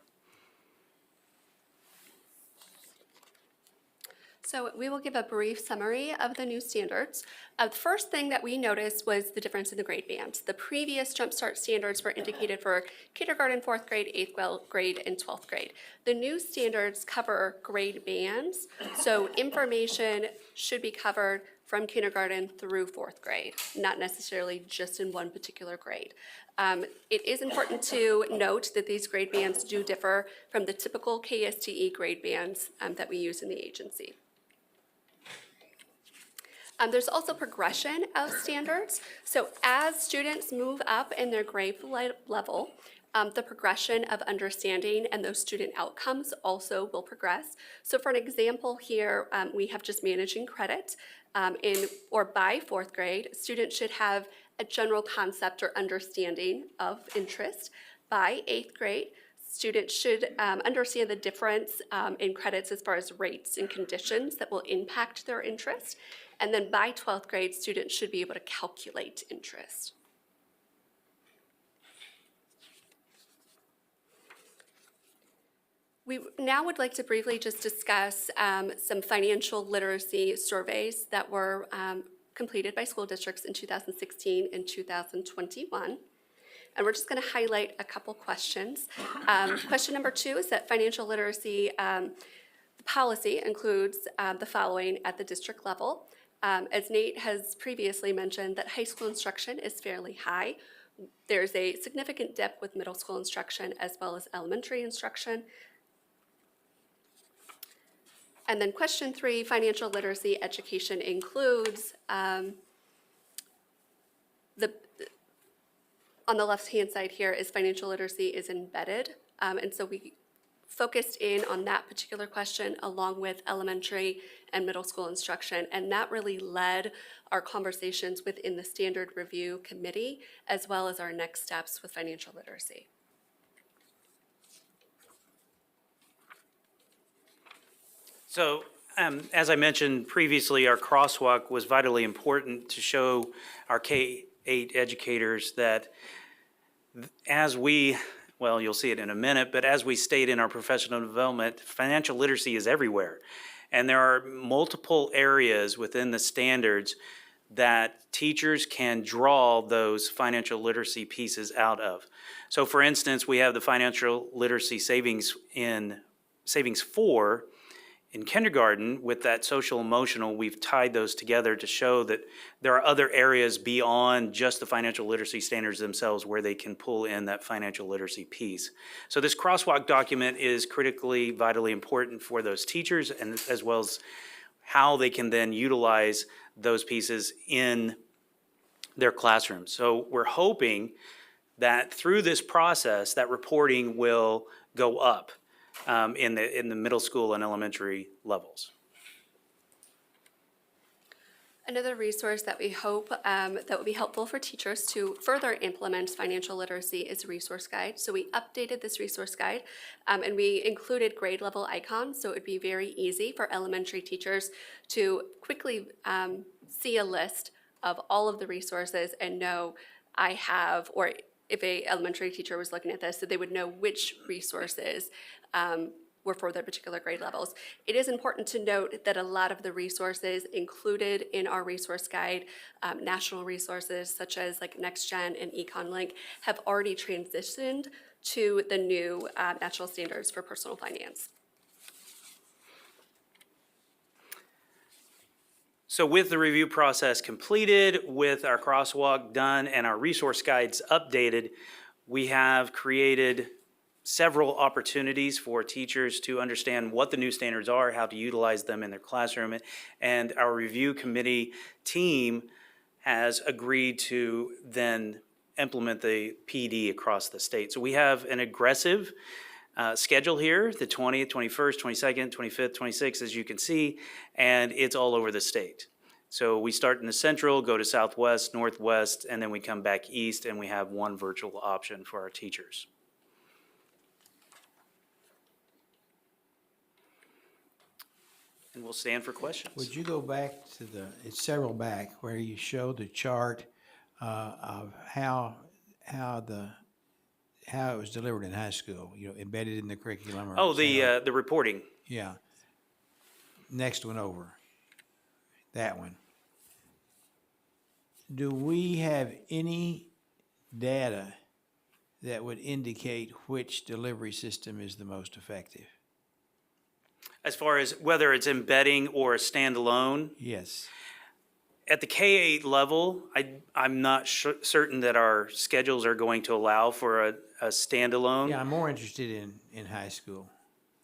So we will give a brief summary of the new standards. The first thing that we noticed was the difference in the grade bands. The previous Jumpstart standards were indicated for kindergarten, 4th grade, 8th grade, and 12th grade. The new standards cover grade bands, so information should be covered from kindergarten through 4th grade, not necessarily just in one particular grade. It is important to note that these grade bands do differ from the typical KSTE grade bands that we use in the agency. There's also progression of standards. So as students move up in their grade level, the progression of understanding and those student outcomes also will progress. So for an example here, we have just managing credit. By 4th grade, students should have a general concept or understanding of interest. By 8th grade, students should understand the difference in credits as far as rates and conditions that will impact their interest. And then by 12th grade, students should be able to calculate interest. We now would like to briefly just discuss some financial literacy surveys that were completed by school districts in 2016 and 2021. And we're just going to highlight a couple questions. Question number 2 is that financial literacy policy includes the following at the district level: As Nate has previously mentioned, that high school instruction is fairly high. There's a significant dip with middle school instruction as well as elementary instruction. And then question 3, financial literacy education includes on the left-hand side here is financial literacy is embedded. And so we focused in on that particular question along with elementary and middle school instruction. And that really led our conversations within the standard review committee, as well as our next steps with financial literacy. So, as I mentioned previously, our crosswalk was vitally important to show our K-8 educators that as we, well, you'll see it in a minute, but as we state in our professional development, financial literacy is everywhere. And there are multiple areas within the standards that teachers can draw those financial literacy pieces out of. So for instance, we have the financial literacy savings 4 in kindergarten. With that social emotional, we've tied those together to show that there are other areas beyond just the financial literacy standards themselves where they can pull in that financial literacy piece. So this crosswalk document is critically, vitally important for those teachers, and as well as how they can then utilize those pieces in their classrooms. So we're hoping that through this process, that reporting will go up in the middle school and elementary levels. Another resource that we hope that would be helpful for teachers to further implement financial literacy is a resource guide. So we updated this resource guide and we included grade level icons, so it would be very easy for elementary teachers to quickly see a list of all of the resources and know I have, or if a elementary teacher was looking at this, so they would know which resources were for their particular grade levels. It is important to note that a lot of the resources included in our resource guide, national resources such as like NextGen and EconLink, have already transitioned to the new national standards for personal finance. So with the review process completed, with our crosswalk done and our resource guides updated, we have created several opportunities for teachers to understand what the new standards are, how to utilize them in their classroom, and our review committee team has agreed to then implement the PD across the state. So we have an aggressive schedule here, the 20th, 21st, 22nd, 25th, 26th, as you can see, and it's all over the state. So we start in the central, go to southwest, northwest, and then we come back east, and we have one virtual option for our teachers. And we'll stand for questions. Would you go back to it's several back, where you show the chart of how it was delivered in high school, embedded in the curriculum? Or the reporting. Yeah. Next one over. That one. Do we have any data that would indicate which delivery system is the most effective? As far as whether it's embedding or a standalone? Yes. At the K-8 level, I'm not certain that our schedules are going to allow for a standalone. Yeah, I'm more interested in high school.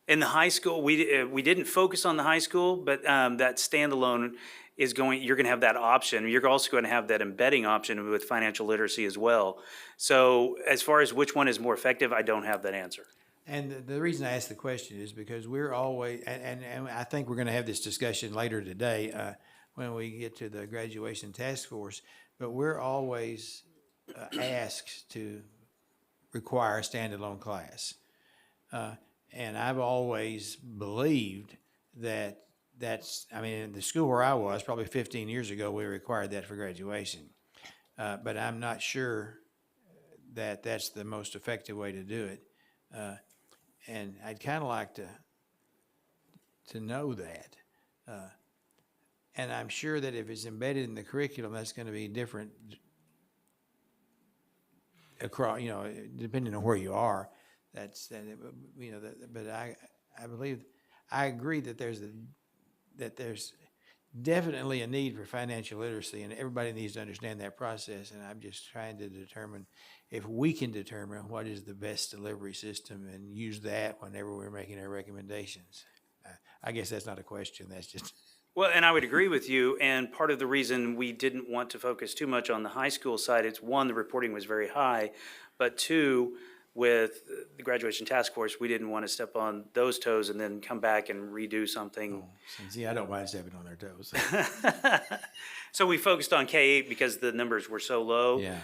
In the high school, we didn't focus on the high school, but that standalone is you're going to have that option. You're also going to have that embedding option with financial literacy as well. So as far as which one is more effective, I don't have that answer. And the reason I ask the question is because we're always, and I think we're going to have this discussion later today when we get to the graduation task force, but we're always asked to require a standalone class. And I've always believed that in the school where I was, probably 15 years ago, we required that for graduation. But I'm not sure that that's the most effective way to do it. And I'd kind of like to know that. And I'm sure that if it's embedded in the curriculum, that's going to be different across, depending on where you are. But I believe, I agree that there's definitely a need for financial literacy, and everybody needs to understand that process. And I'm just trying to determine if we can determine what is the best delivery system and use that whenever we're making our recommendations. I guess that's not a question. That's just Well, and I would agree with you, and part of the reason we didn't want to focus too much on the high school side, it's one, the reporting was very high, but two, with the graduation task force, we didn't want to step on those toes and then come back and redo something. see, I don't mind stepping on their toes. So we focused on K-8 because the numbers were so low. Yeah.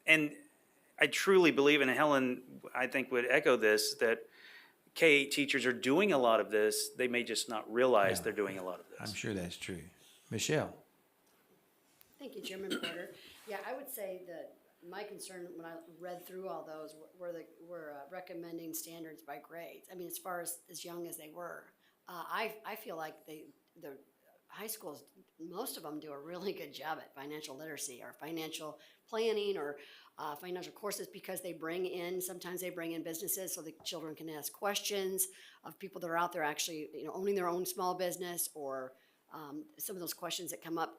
And I truly believe, and Helen, I think would echo this, that K-8 teachers are doing a lot of this. They may just not realize they're doing a lot of this. I'm sure that's true. Michelle? Thank you, Chairman Porter. Yeah, I would say that my concern when I read through all those were recommending standards by grades. I mean, as far as young as they were, I feel like the high schools, most of them do a really good job at financial literacy or financial planning or financial courses, because sometimes they bring in businesses so the children can ask questions of people that are out there actually, owning their own small business, or some of those questions that come up.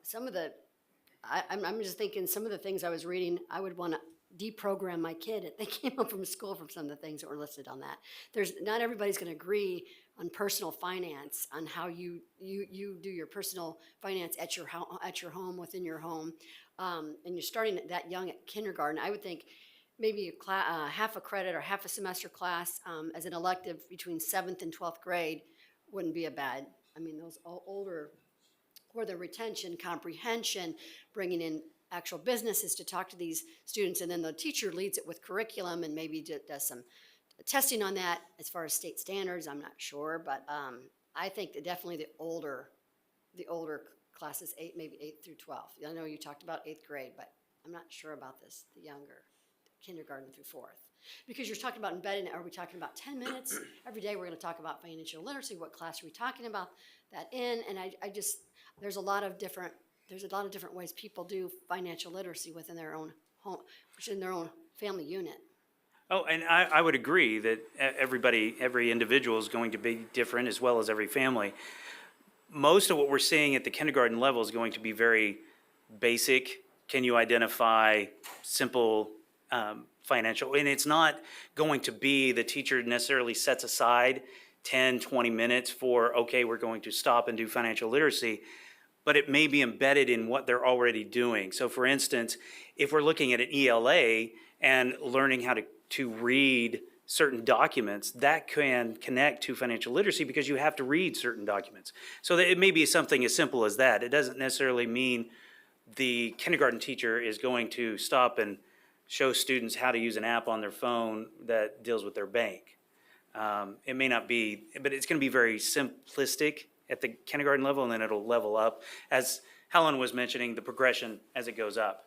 I'm just thinking some of the things I was reading, I would want to deprogram my kid if they came home from school from some of the things that were listed on that. Not everybody's going to agree on personal finance, on how you do your personal finance at your home, within your home, and you're starting that young at kindergarten. I would think maybe half a credit or half a semester class as an elective between 7th and 12th grade wouldn't be a bad. I mean, those older, where the retention, comprehension, bringing in actual businesses to talk to these students, and then the teacher leads it with curriculum and maybe does some testing on that as far as state standards. I'm not sure, but I think that definitely the older classes, maybe 8th through 12th. I know you talked about 8th grade, but I'm not sure about the younger, kindergarten through 4th. Because you're talking about embedding, are we talking about 10 minutes? Every day we're going to talk about financial literacy. What class are we talking about that in? And I just, there's a lot of different ways people do financial literacy within their own home, within their own family unit. Oh, and I would agree that every individual is going to be different, as well as every family. Most of what we're seeing at the kindergarten level is going to be very basic. Can you identify simple financial? And it's not going to be the teacher necessarily sets aside 10, 20 minutes for, okay, we're going to stop and do financial literacy, but it may be embedded in what they're already doing. So for instance, if we're looking at an ELA and learning how to read certain documents, that can connect to financial literacy because you have to read certain documents. So that it may be something as simple as that. It doesn't necessarily mean the kindergarten teacher is going to stop and show students how to use an app on their phone that deals with their bank. It may not be, but it's going to be very simplistic at the kindergarten level, and then it'll level up. As Helen was mentioning, the progression as it goes up.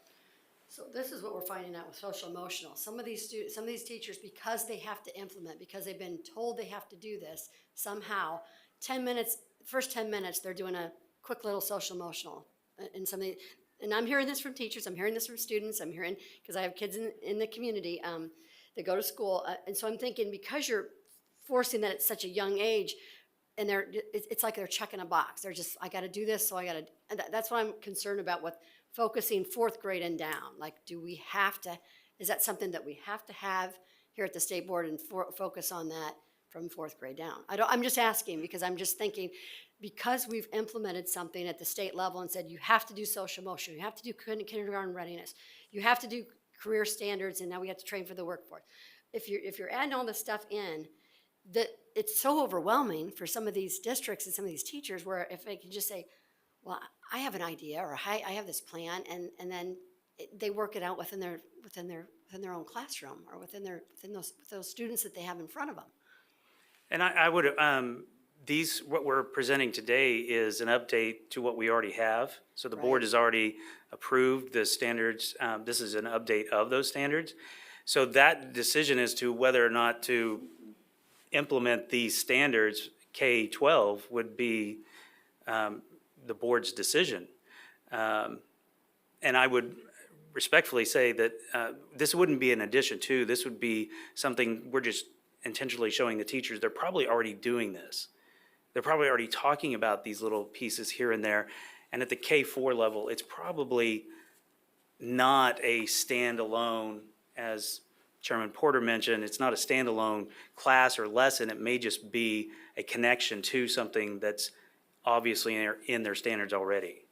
So this is what we're finding out with social emotional. Some of these teachers, because they have to implement, because they've been told they have to do this, somehow, 10 minutes, first 10 minutes, they're doing a quick little social emotional. And I'm hearing this from teachers, I'm hearing this from students, I'm hearing, because I have kids in the community that go to school. And so I'm thinking, because you're forcing that at such a young age, and it's like they're checking a box. They're just, I got to do this, so I got to, and that's what I'm concerned about with focusing 4th grade and down. Like, is that something that we have to have here at the state board and focus on that from 4th grade down? I'm just asking, because I'm just thinking, because we've implemented something at the state level and said, you have to do social emotional, you have to do kindergarten readiness, you have to do career standards, and now we have to train for the workforce. If you're adding all this stuff in, that it's so overwhelming for some of these districts and some of these teachers, where if they can just say, well, I have an idea, or I have this plan, and then they work it out within their own classroom, or within those students that they have in front of them. And I would, what we're presenting today is an update to what we already have. So the board has already approved the standards. This is an update of those standards. So that decision as to whether or not to implement these standards, K-12, would be the board's decision. And I would respectfully say that this wouldn't be an addition to, this would be something we're just intentionally showing the teachers they're probably already doing this. they're probably already talking about these little pieces here and there. And at the K4 level, it's probably not a standalone, as Chairman Porter mentioned, it's not a standalone class or lesson. It may just be a connection to something that's obviously in their standards already.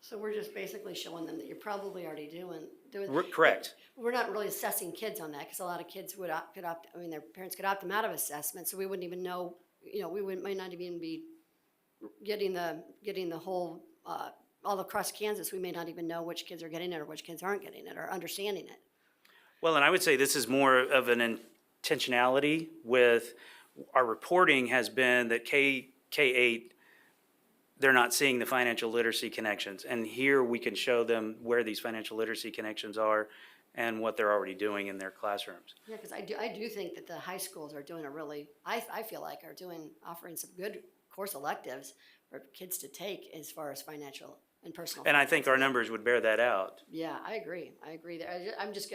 So we're just basically showing them that you're probably already doing. Correct. We're not really assessing kids on that, because a lot of kids their parents could opt them out of assessment, so we wouldn't even know, might not even be getting the whole, all across Kansas, we may not even know which kids are getting it or which kids aren't getting it or understanding it. Well, and I would say this is more of an intentionality with our reporting has been that K8, they're not seeing the financial literacy connections. And here we can show them where these financial literacy connections are and what they're already doing in their classrooms. Yeah, because I do think that the high schools are doing I feel like offering some good course electives for kids to take as far as financial and personal. And I think our numbers would bear that out. Yeah, I agree. I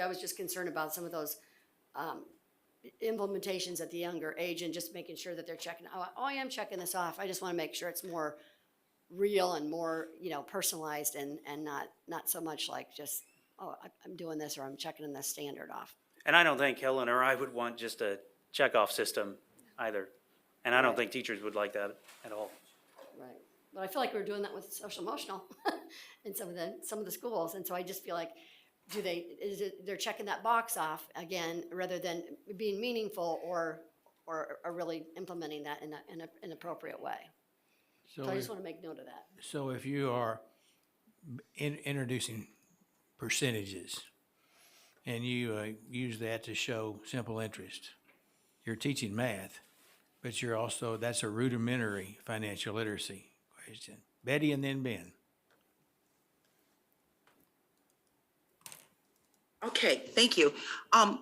was just concerned about some of those implementations at the younger age and just making sure that they're checking. Oh, I am checking this off. I just want to make sure it's more real and more, personalized and not so much like just, oh, I'm doing this or I'm checking this standard off. And I don't think Helen or I would want just a checkoff system either. And I don't think teachers would like that at all. Right. But I feel like we're doing that with social emotional in some of the schools. And so I just feel like, they're checking that box off again, rather than being meaningful or really implementing that in an appropriate way. So I just want to make note of that. So if you are introducing percentages and you use that to show simple interest, you're teaching math, but that's a rudimentary financial literacy question. Betty and then Ben. Okay, thank you. I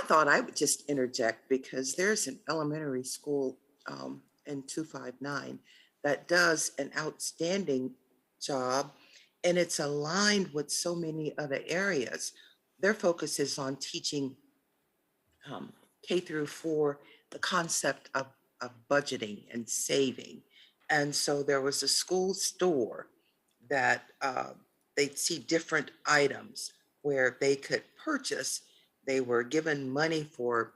thought I would just interject because there's an elementary school in 259 that does an outstanding job, and it's aligned with so many other areas. Their focus is on teaching K through 4 the concept of budgeting and saving. And so there was a school store that they'd see different items where they could purchase. They were given money for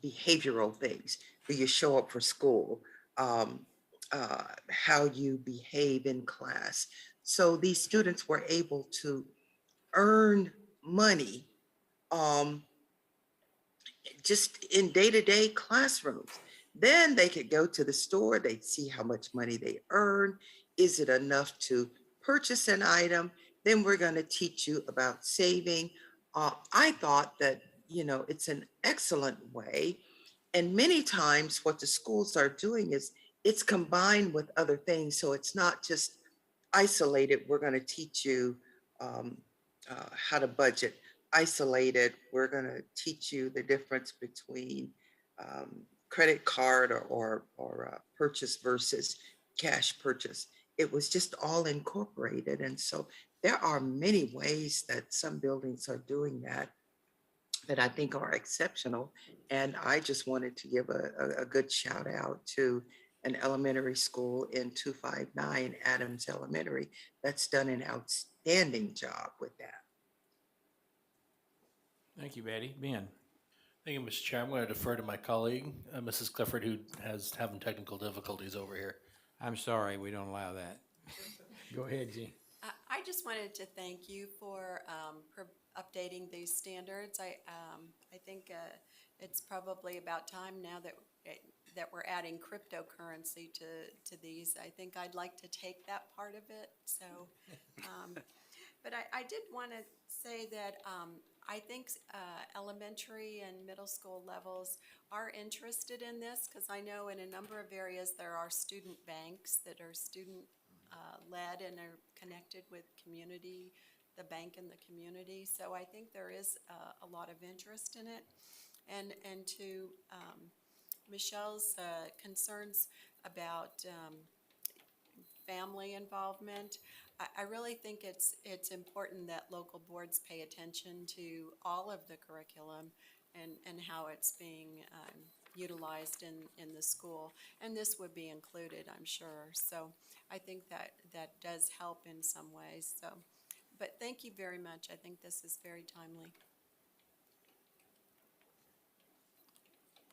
behavioral things. Do you show up for school? How you behave in class. So these students were able to earn money just in day-to-day classrooms. Then they could go to the store, they'd see how much money they earn. Is it enough to purchase an item? Then we're going to teach you about saving. I thought that, it's an excellent way. And many times what the schools are doing is it's combined with other things. So it's not just isolated. We're going to teach you how to budget. Isolated, we're going to teach you the difference between credit card or purchase versus cash purchase. It was just all incorporated. And so there are many ways that some buildings are doing that I think are exceptional. And I just wanted to give a good shout out to an elementary school in 259 Adams Elementary that's done an outstanding job with that. Thank you, Betty. Ben. Thank you, Mr. Chair. I'm going to defer to my colleague, Mrs. Clifford, who has having technical difficulties over here. I'm sorry, we don't allow that. Go ahead, Jean. I just wanted to thank you for updating these standards. I think it's probably about time now that we're adding cryptocurrency to these. I think I'd like to take that part of it. So, but I did want to say that I think elementary and middle school levels are interested in this, because I know in a number of areas there are student banks that are student led and are connected with community, the bank and the community. So I think there is a lot of interest in it. And to Michelle's concerns about family involvement, I really think it's important that local boards pay attention to all of the curriculum and how it's being utilized in the school. And this would be included, I'm sure. So I think that does help in some ways. So, but thank you very much. I think this is very timely.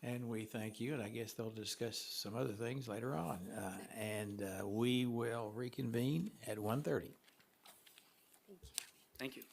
And we thank you, and I guess they'll discuss some other things later on. We will reconvene at 1:30. Thank you. Thank you.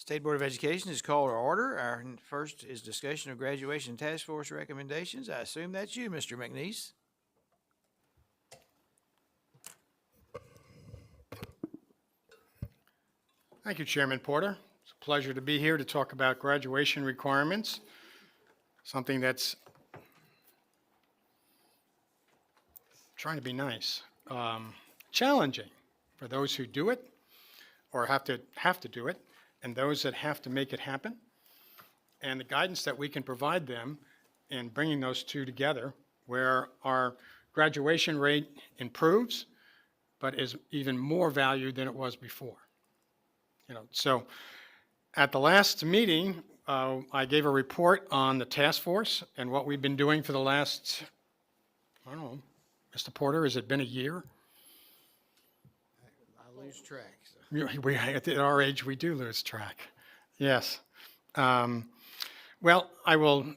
State Board of Education is called to order. Our first is discussion of graduation task force recommendations. I assume that's you, Mr. McNeese. Thank you, Chairman Porter. It's a pleasure to be here to talk about graduation requirements, something that's trying to be nice, challenging for those who do it or have to do it, and those that have to make it happen, and the guidance that we can provide them in bringing those two together, where our graduation rate improves, but is even more valued than it was before. So at the last meeting, I gave a report on the task force and what we've been doing for the last, I don't know, Mr. Porter, has it been a year? I lose track. So. At our age, we do lose track. Yes. Well, I will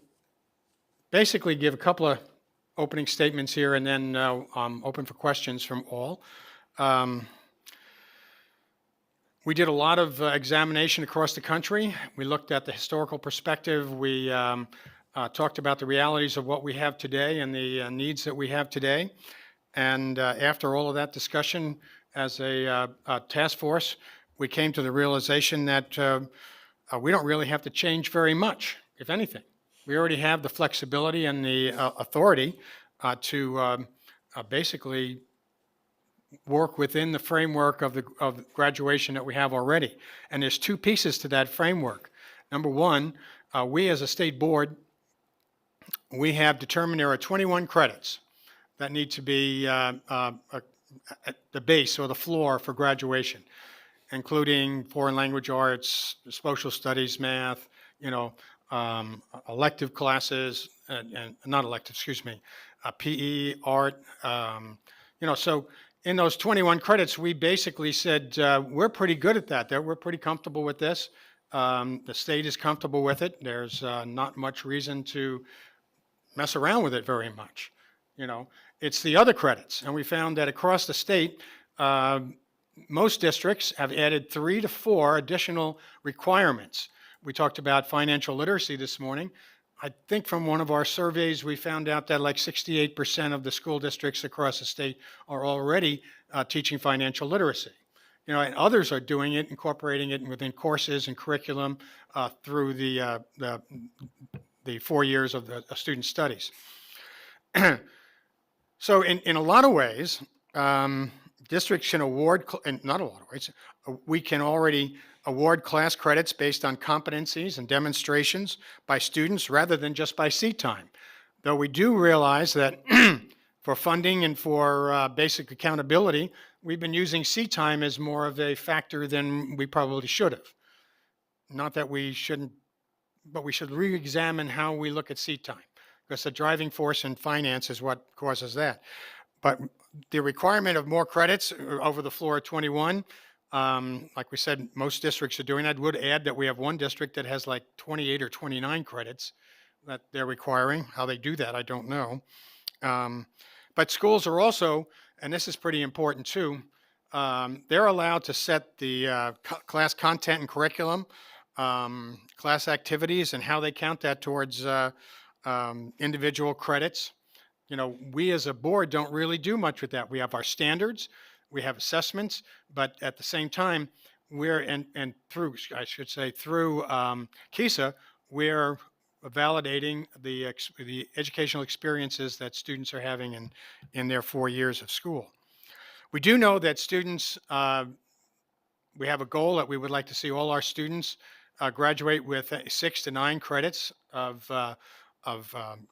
basically give a couple of opening statements here and then open for questions from all. We did a lot of examination across the country. We looked at the historical perspective. We talked about the realities of what we have today and the needs that we have today. And after all of that discussion as a task force, we came to the realization that we don't really have to change very much, if anything. We already have the flexibility and the authority to basically work within the framework of graduation that we have already. And there's two pieces to that framework. Number one, we as a state board, we have determined there are 21 credits that need to be at the base or the floor for graduation, including foreign language arts, social studies, math, elective classes, and not elective, excuse me, PE, art, so in those 21 credits, we basically said, we're pretty good at that. We're pretty comfortable with this. The state is comfortable with it. There's not much reason to mess around with it very much. It's the other credits. And we found that across the state, most districts have added 3 to 4 additional requirements. We talked about financial literacy this morning. I think from one of our surveys, we found out that like 68% of the school districts across the state are already teaching financial literacy. And others are doing it, incorporating it within courses and curriculum through the 4 years of the student studies. So in a lot of ways, districts can award, not a lot of ways, we can already award class credits based on competencies and demonstrations by students rather than just by seat time. Though we do realize that for funding and for basic accountability, we've been using seat time as more of a factor than we probably should have. Not that we shouldn't, but we should re-examine how we look at seat time, because the driving force in finance is what causes that. But the requirement of more credits over the floor of 21, like we said, most districts are doing that. Would add that we have one district that has like 28 or 29 credits that they're requiring. How they do that, I don't know. But schools are also, and this is pretty important too, they're allowed to set the class content and curriculum, class activities, and how they count that towards individual credits. We as a board don't really do much with that. We have our standards, we have assessments, but at the same time, and through KISA, we're validating the educational experiences that students are having in their 4 years of school. We do know that students, we have a goal that we would like to see all our students graduate with 6 to 9 credits of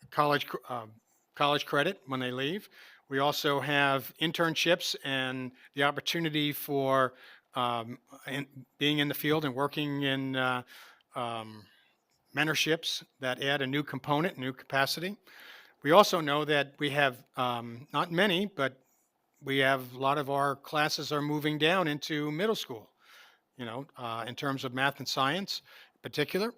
college credit when they leave. We also have internships and the opportunity for being in the field and working in mentorships that add a new component, new capacity. We also know that we have, not many, but we have a lot of our classes are moving down into middle school, in terms of math and science in particular.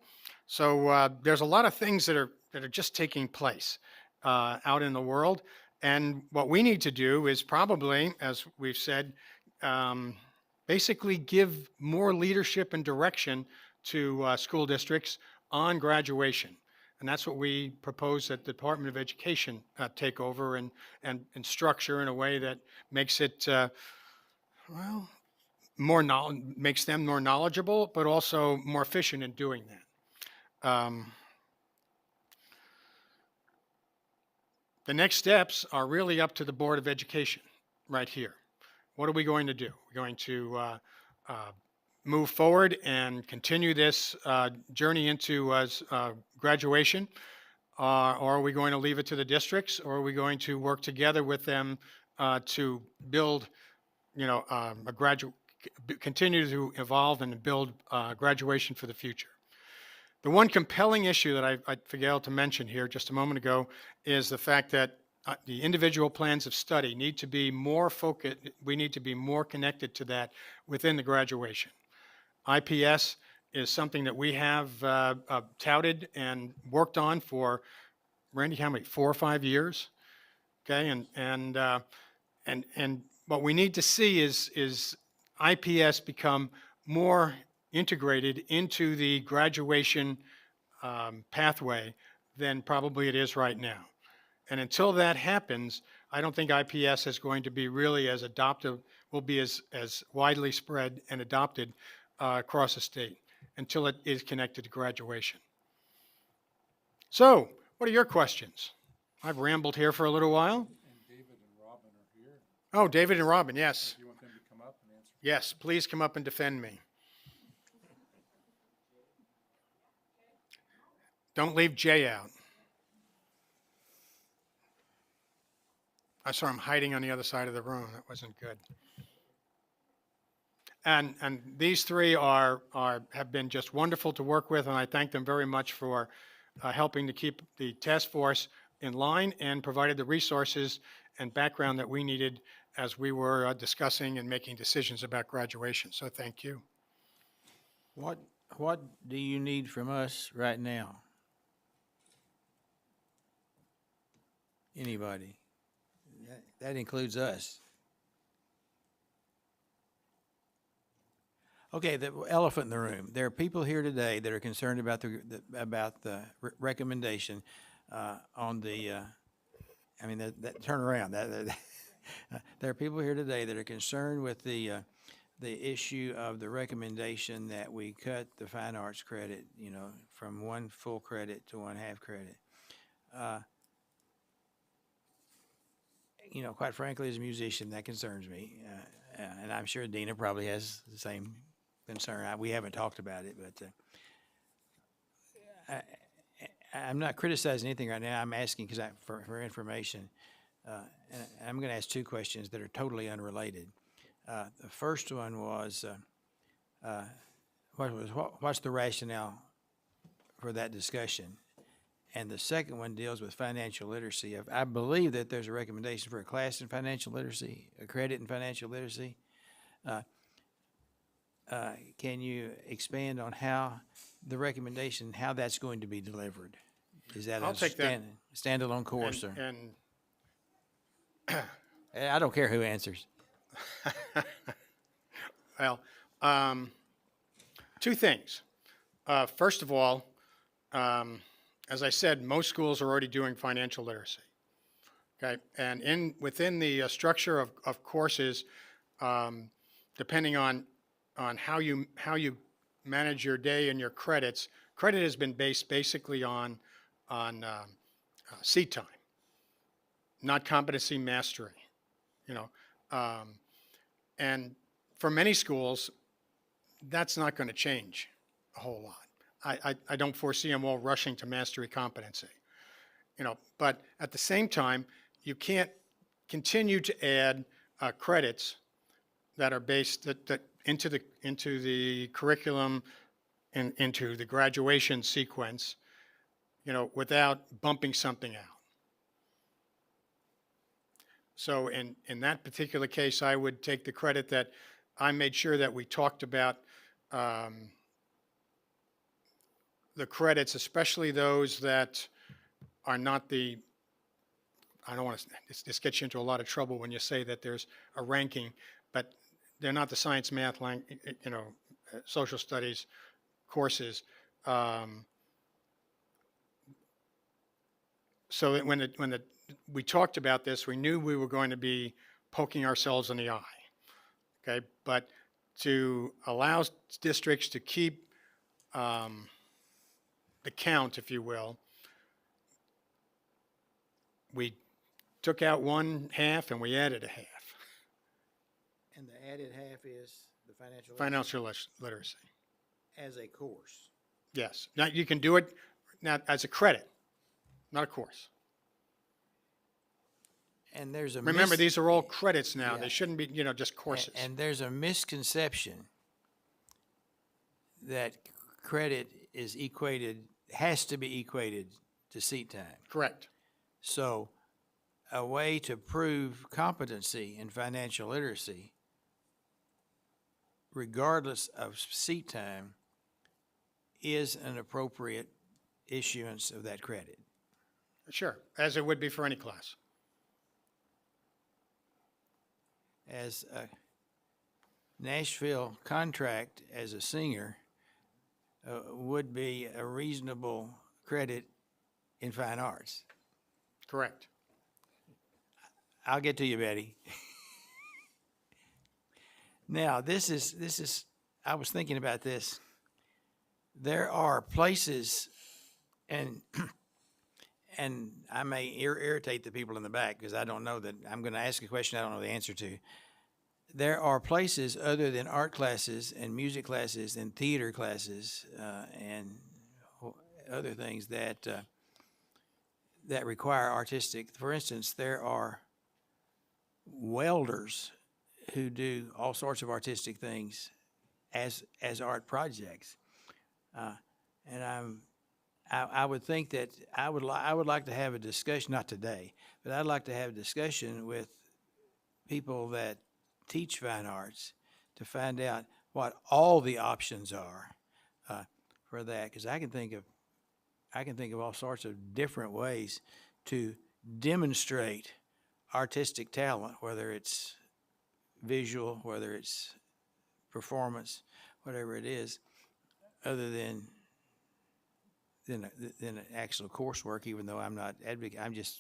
So there's a lot of things that are just taking place out in the world. And what we need to do is probably, as we've said, basically give more leadership and direction to school districts on graduation. And that's what we propose that the Department of Education take over and structure in a way that makes it, well, makes them more knowledgeable, but also more efficient in doing that. The next steps are really up to the Board of Education right here. What are we going to do? We're going to move forward and continue this journey into graduation, or are we going to leave it to the districts, or are we going to work together with them to build, continue to evolve and build graduation for the future? The one compelling issue that I failed to mention here just a moment ago is the fact that the individual plans of study need to be more focused. We need to be more connected to that within the graduation. IPS is something that we have touted and worked on for, Randy, how many, 4 or 5 years? Okay, and what we need to see is IPS become more integrated into the graduation pathway than probably it is right now. And until that happens, I don't think IPS is going to be really as adopted, will be as widely spread and adopted across the state until it is connected to graduation. So, what are your questions? I've rambled here for a little while. And David and Robin are here. Oh, David and Robin, yes. Do you want them to come up and answer? Yes, please come up and defend me. Don't leave Jay out. I saw him hiding on the other side of the room. That wasn't good. And these three have been just wonderful to work with, and I thank them very much for helping to keep the task force in line and provided the resources and background that we needed as we were discussing and making decisions about graduation. So thank you. What do you need from us right now? Anybody? That includes us. Okay, the elephant in the room. There are people here today that are concerned about the recommendation on the. I mean, that turnaround. There are people here today that are concerned with the issue of the recommendation that we cut the fine arts credit, from 1 full credit to 1 half credit. Quite frankly, as a musician, that concerns me, and I'm sure Dina probably has the same concern. We haven't talked about it, but I'm not criticizing anything right now. I'm asking for information. And I'm going to ask 2 questions that are totally unrelated. The first one was, what's the rationale for that discussion? And the second one deals with financial literacy. I believe that there's a recommendation for a class in financial literacy, a credit in financial literacy. Can you expand on how the recommendation, how that's going to be delivered? Is that I'll take that. Standalone course? And I don't care who answers. well, 2 things. First of all, as I said, most schools are already doing financial literacy. Okay, and within the structure of courses, depending on how you manage your day and your credits, credit has been based basically on seat time, not competency mastery. And for many schools, that's not going to change a whole lot. I don't foresee them all rushing to mastery competency, but at the same time, you can't continue to add credits that are based into the curriculum and into the graduation sequence, without bumping something out. So in that particular case, I would take the credit that I made sure that we talked about the credits, especially those that are not I don't want to, this gets you into a lot of trouble when you say that there's a ranking, but they're not the science, math, social studies courses. So that we talked about this, we knew we were going to be poking ourselves in the eye. Okay, but to allow districts to keep the count, if you will, we took out one half and we added a half. And the added half is the financial. Financial literacy. As a course. Yes. Now you can do it now as a credit, not a course. And there's a Remember, these are all credits now. Yeah. They shouldn't be, just courses. And there's a misconception that credit is has to be equated to seat time. Correct. So a way to prove competency in financial literacy, regardless of seat time, is an appropriate issuance of that credit. Sure, as it would be for any class. As a Nashville contract as a singer would be a reasonable credit in fine arts. Correct. I'll get to you, Betty. Now, this is, I was thinking about this. There are places, and I may irritate the people in the back because I don't know that, I'm going to ask a question I don't know the answer to. There are places other than art classes and music classes and theater classes and other things that that require artistic. For instance, there are welders who do all sorts of artistic things as art projects, and I would think that I would like to have a discussion, not today, but I'd like to have a discussion with people that teach fine arts to find out what all the options are for that, because I can think of all sorts of different ways to demonstrate artistic talent, whether it's visual, whether it's performance, whatever it is, other than actual coursework, even though I'm not advocating. I'm just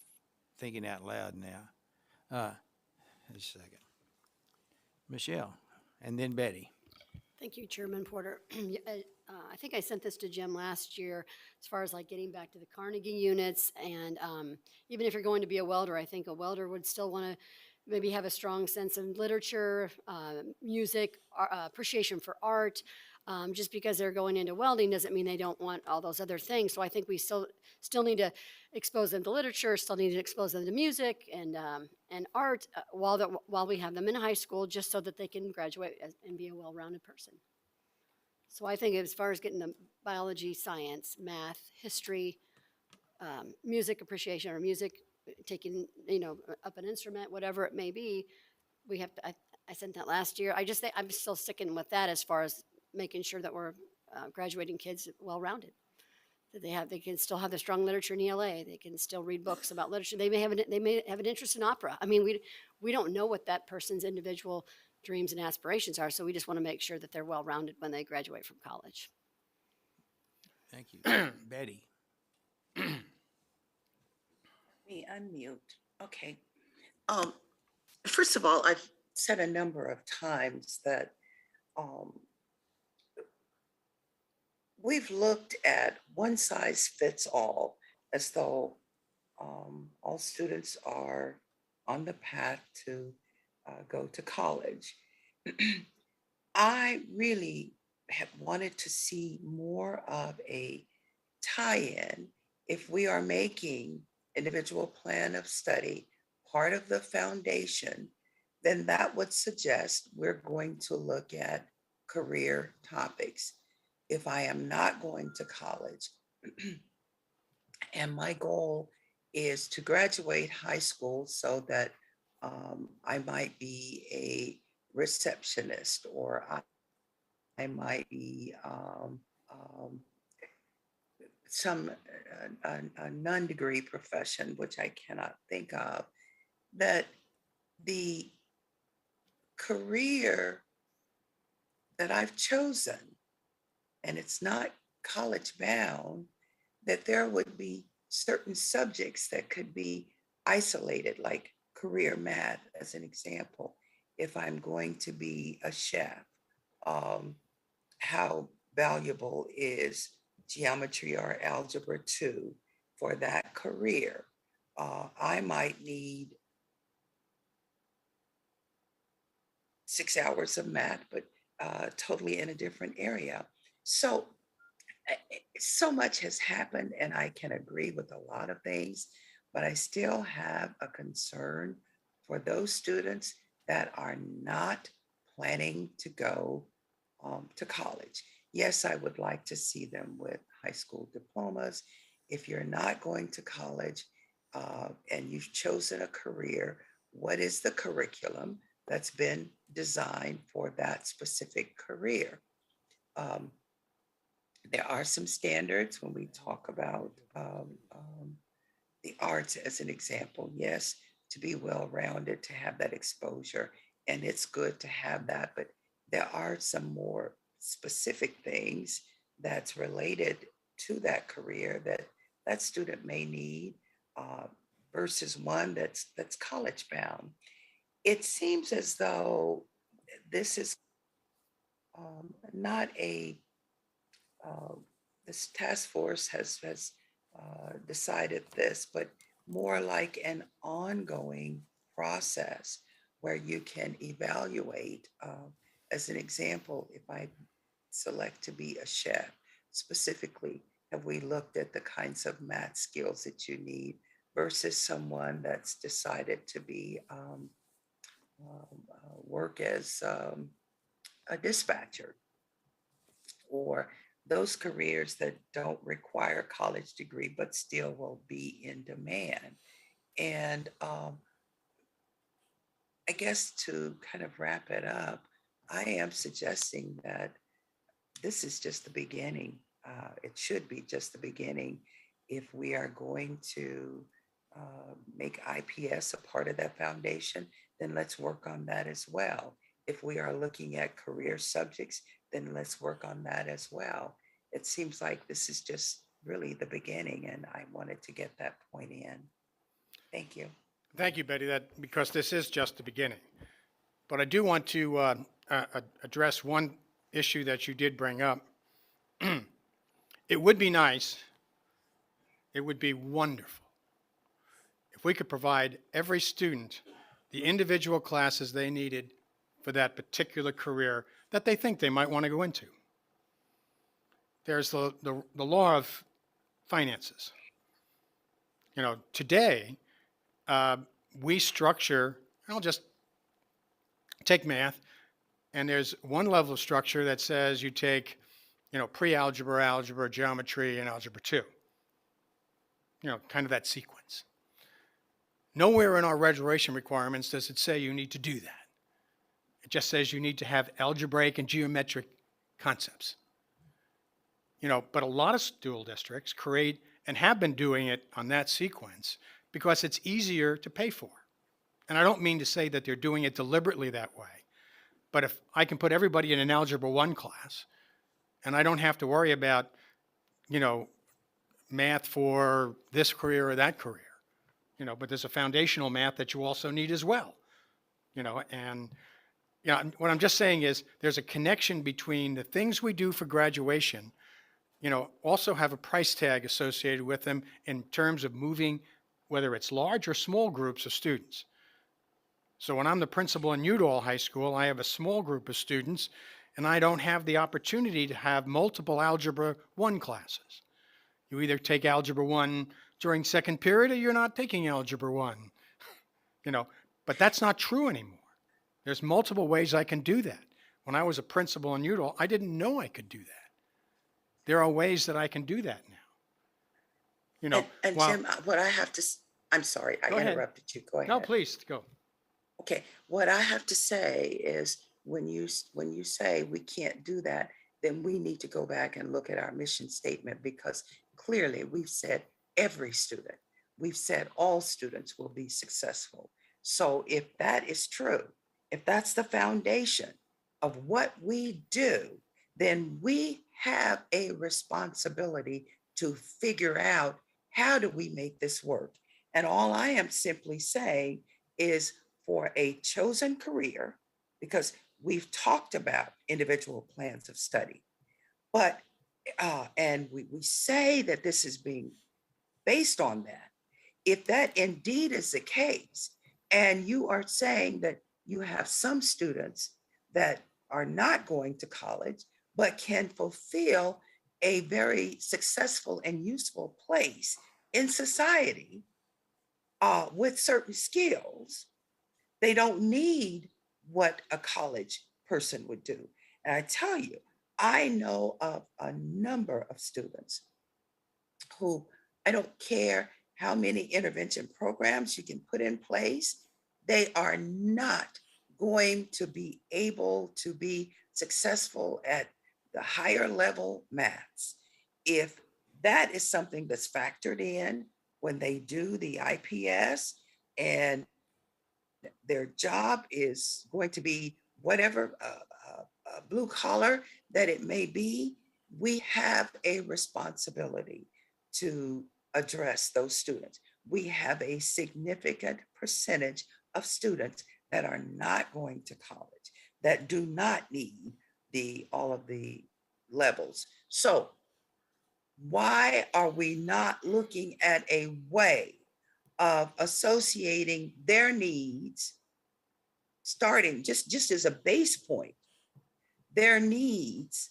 thinking out loud now. Just a second. Michelle, and then Betty. Thank you, Chairman Porter. I think I sent this to Jim last year as far as like getting back to the Carnegie units. And even if you're going to be a welder, I think a welder would still want to maybe have a strong sense of literature, music, appreciation for art. Just because they're going into welding doesn't mean they don't want all those other things. So I think we still need to expose them to literature, still need to expose them to music and art while we have them in high school, just so that they can graduate and be a well-rounded person. So I think as far as getting the biology, science, math, history, music appreciation, or music, taking up an instrument, whatever it may be, we have to. I sent that last year. I just think I'm still sticking with that as far as making sure that we're graduating kids well-rounded. That they can still have the strong literature in ELA. They can still read books about literature. They may have an interest in opera. I mean, we don't know what that person's individual dreams and aspirations are, so we just want to make sure that they're well-rounded when they graduate from college. Thank you. Betty. Me unmute. Okay. First of all, I've said a number of times that we've looked at one size fits all, as though all students are on the path to go to college. I really have wanted to see more of a tie-in. If we are making individual plan of study part of the foundation, then that would suggest we're going to look at career topics. If I am not going to college and my goal is to graduate high school so that I might be a receptionist, or I might be a non-degree profession, which I cannot think of, that the career that I've chosen and it's not college bound, that there would be certain subjects that could be isolated, like career math, as an example. If I'm going to be a chef, um, how valuable is geometry or algebra 2 for that career? I might need 6 hours of math, but totally in a different area. So, so much has happened, and I can agree with a lot of things, but I still have a concern for those students that are not planning to go to college. Yes, I would like to see them with high school diplomas. If you're not going to college and you've chosen a career, what is the curriculum that's been designed for that specific career? Um, there are some standards when we talk about the arts as an example. Yes, to be well-rounded, to have that exposure, and it's good to have that, but there are some more specific things that's related to that career that that student may need uh, versus one that's college bound. It seems as though this is not a uh, this task force has decided this, but more like an ongoing process where you can evaluate. As an example, if I select to be a chef, specifically, have we looked at the kinds of math skills that you need versus someone that's decided to be work as a dispatcher, or those careers that don't require a college degree but still will be in demand. And I guess to kind of wrap it up, I am suggesting that this is just the beginning. It should be just the beginning. If we are going to make IPS a part of that foundation, then let's work on that as well. If we are looking at career subjects, then let's work on that as well. It seems like this is just really the beginning, and I wanted to get that point in. Thank you. Thank you, Betty, that, because this is just the beginning. But I do want to address one issue that you did bring up. It would be nice, it would be wonderful if we could provide every student the individual classes they needed for that particular career that they think they might want to go into. There's the law of finances. You know, today, we structure, I'll just take math, and there's one level of structure that says you take, you know, pre-algebra, algebra, geometry, and algebra 2. You know, kind of that sequence. Nowhere in our graduation requirements does it say you need to do that. It just says you need to have algebraic and geometric concepts. You know, but a lot of school districts create and have been doing it on that sequence because it's easier to pay for. And I don't mean to say that they're doing it deliberately that way, but if I can put everybody in an Algebra 1 class and I don't have to worry about, you know, math for this career or that career, you know, but there's a foundational math that you also need as well, you know, and you know, what I'm just saying is there's a connection between the things we do for graduation, you know, also have a price tag associated with them in terms of moving, whether it's large or small groups of students. So when I'm the principal in Udall High School, I have a small group of students, and I don't have the opportunity to have multiple Algebra 1 classes. You either take Algebra 1 during second period or you're not taking Algebra 1, you know, but that's not true anymore. There's multiple ways I can do that. When I was a principal in Udall, I didn't know I could do that. There are ways that I can do that now. You know, And while, Jim, what I have to, I'm sorry, I Go ahead. interrupted you. Go ahead. No, please go. Okay, what I have to say is when you say we can't do that, then we need to go back and look at our mission statement, because clearly we've said every student, we've said all students will be successful. So if that is true, if that's the foundation of what we do, then we have a responsibility to figure out how do we make this work. And all I am simply saying is for a chosen career, because we've talked about individual plans of study, but, and we say that this is being based on that. If that indeed is the case, and you are saying that you have some students that are not going to college, but can fulfill a very successful and useful place in society with certain skills, they don't need what a college person would do. And I tell you, I know of a number of students who, I don't care how many intervention programs you can put in place, they are not going to be able to be successful at the higher level maths. If that is something that's factored in when they do the IPS, and their job is going to be whatever blue collar that it may be, we have a responsibility to address those students. We have a significant percentage of students that are not going to college, that do not need all of the levels. So why are we not looking at a way of associating their needs, starting just as a base point, their needs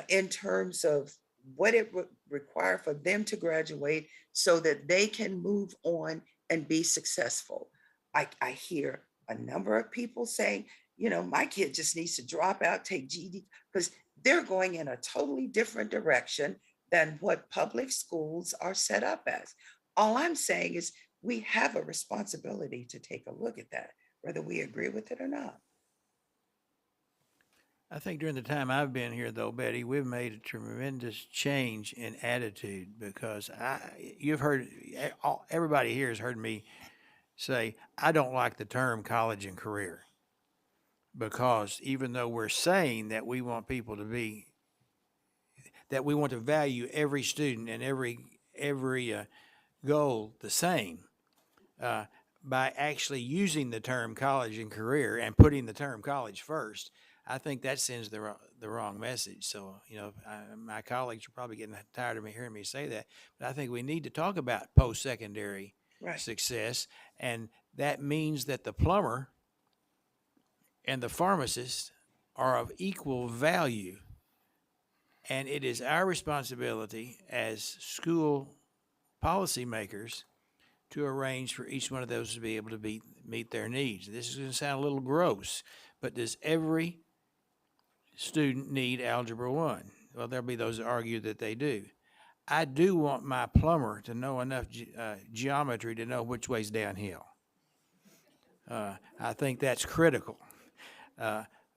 in terms of what it would require for them to graduate so that they can move on and be successful. I hear a number of people saying, my kid just needs to drop out, take GED, because they're going in a totally different direction than what public schools are set up as. All I'm saying is we have a responsibility to take a look at that, whether we agree with it or not. I think during the time I've been here, though, Betty, we've made a tremendous change in attitude because you've heard, everybody here has heard me say, I don't like the term college and career because even though we're saying that we want people to be, that we want to value every student and every goal the same, by actually using the term college and career and putting the term college first, I think that sends the wrong message. So, my colleagues are probably getting tired of me hearing me say that, but I think we need to talk about post-secondary success, and that means that the plumber and the pharmacist are of equal value, and it is our responsibility as school policymakers to arrange for each one of those to be able to meet their needs. This is going to sound a little gross, but does every student need Algebra 1? Well, there'll be those that argue that they do. I do want my plumber to know enough geometry to know which way's downhill. I think that's critical.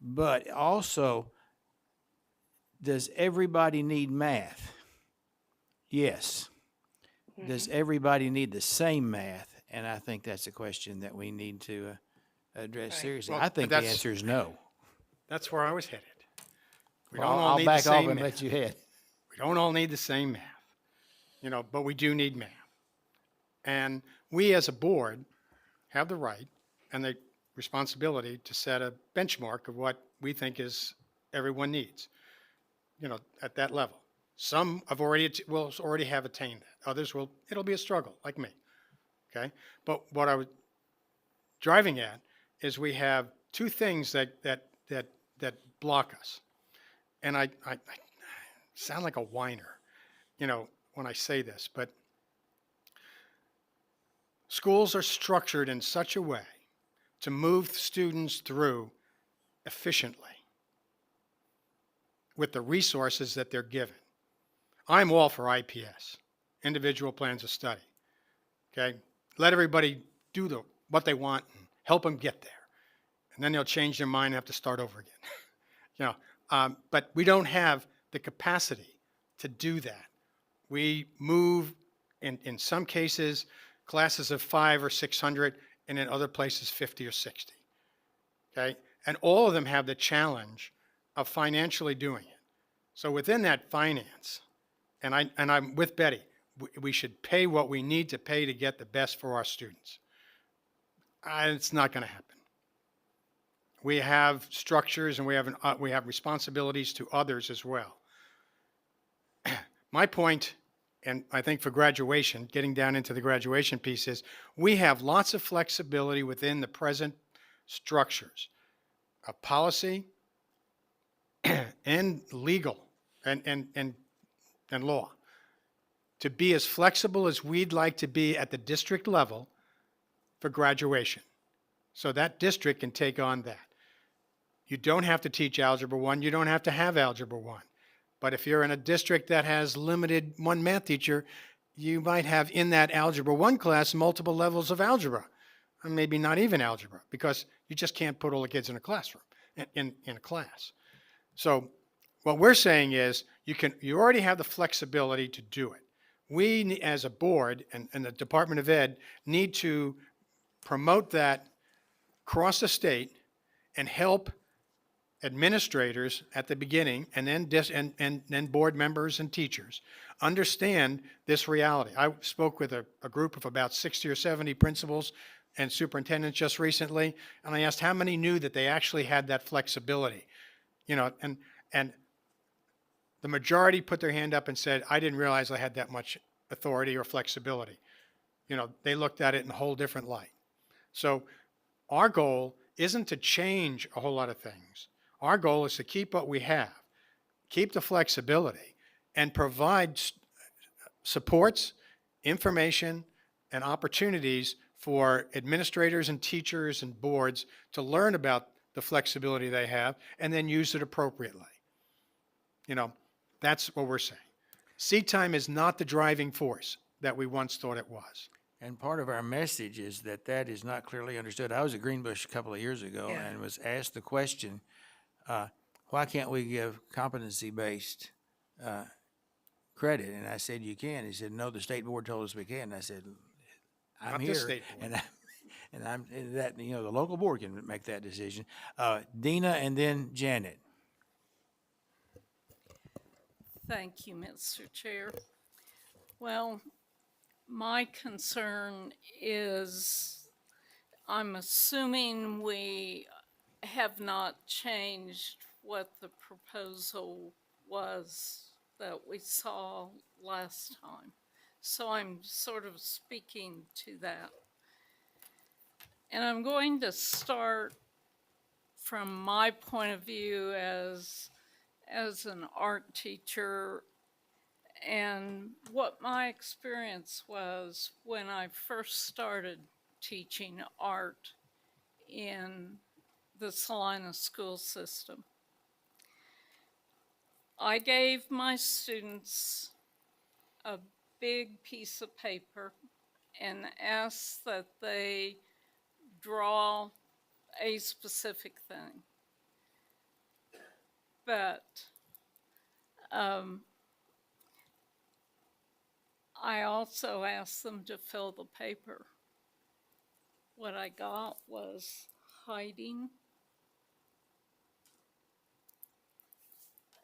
But also, does everybody need math? Yes. Does everybody need the same math? And I think that's a question that we need to address seriously. Well, I think the answer is no. That's where I was headed. We Well, don't all I'll need the back off same and math. let you head. We don't all need the same math, but we do need math. And we as a board have the right and the responsibility to set a benchmark of what we think is everyone needs, at that level. Some will already have attained that. Others it'll be a struggle, like me, okay? But what I was driving at is we have two things that block us. And I sound like a whiner, when I say this, but schools are structured in such a way to move students through efficiently with the resources that they're given. I'm all for IPS, individual plans of study, okay? Let everybody do what they want and help them get there. And then they'll change their mind and have to start over again. But we don't have the capacity to do that. We move, in some cases, classes of 500 or 600, and in other places 50 or 60, okay? And all of them have the challenge of financially doing it. So within that finance, and I'm with Betty, we should pay what we need to pay to get the best for our students. It's not going to happen. We have structures and we have responsibilities to others as well. My point, and I think for graduation, getting down into the graduation piece, is we have lots of flexibility within the present structures of policy and legal and law to be as flexible as we'd like to be at the district level for graduation. So that district can take on that. You don't have to teach Algebra 1. You don't have to have Algebra 1. But if you're in a district that has limited one math teacher, you might have in that Algebra 1 class multiple levels of algebra, or maybe not even algebra, because you just can't put all the kids in a classroom, in a class. So what we're saying is you already have the flexibility to do it. We, as a board and the Department of Ed, need to promote that across the state and help administrators at the beginning and then board members and teachers understand this reality. I spoke with a group of about 60 or 70 principals and superintendents just recently, and I asked how many knew that they actually had that flexibility. You know, and the majority put their hand up and said, I didn't realize I had that much authority or flexibility. You know, they looked at it in a whole different light. So our goal isn't to change a whole lot of things. Our goal is to keep what we have, keep the flexibility, and provide supports, information, and opportunities for administrators and teachers and boards to learn about the flexibility they have and then use it appropriately. You know, that's what we're saying. Seat time is not the driving force that we once thought it was. And part of our message is that that is not clearly understood. I was at Greenbush a couple of years ago Yeah. and was asked the question, why can't we give competency-based credit? And I said, you can. He said, no, the state board told us we can. And I said, I'm Not here. this state board. And that, you know, the local board can make that decision. Dina and then Janet. Thank you, Mr. Chair. Well, my concern is, I'm assuming we have not changed what the proposal was that we saw last time. So I'm sort of speaking to that. And I'm going to start from my point of view as an art teacher and what my experience was when I first started teaching art in the Salina school system. I gave my students a big piece of paper and asked that they draw a specific thing. But I also asked them to fill the paper. What I got was hiding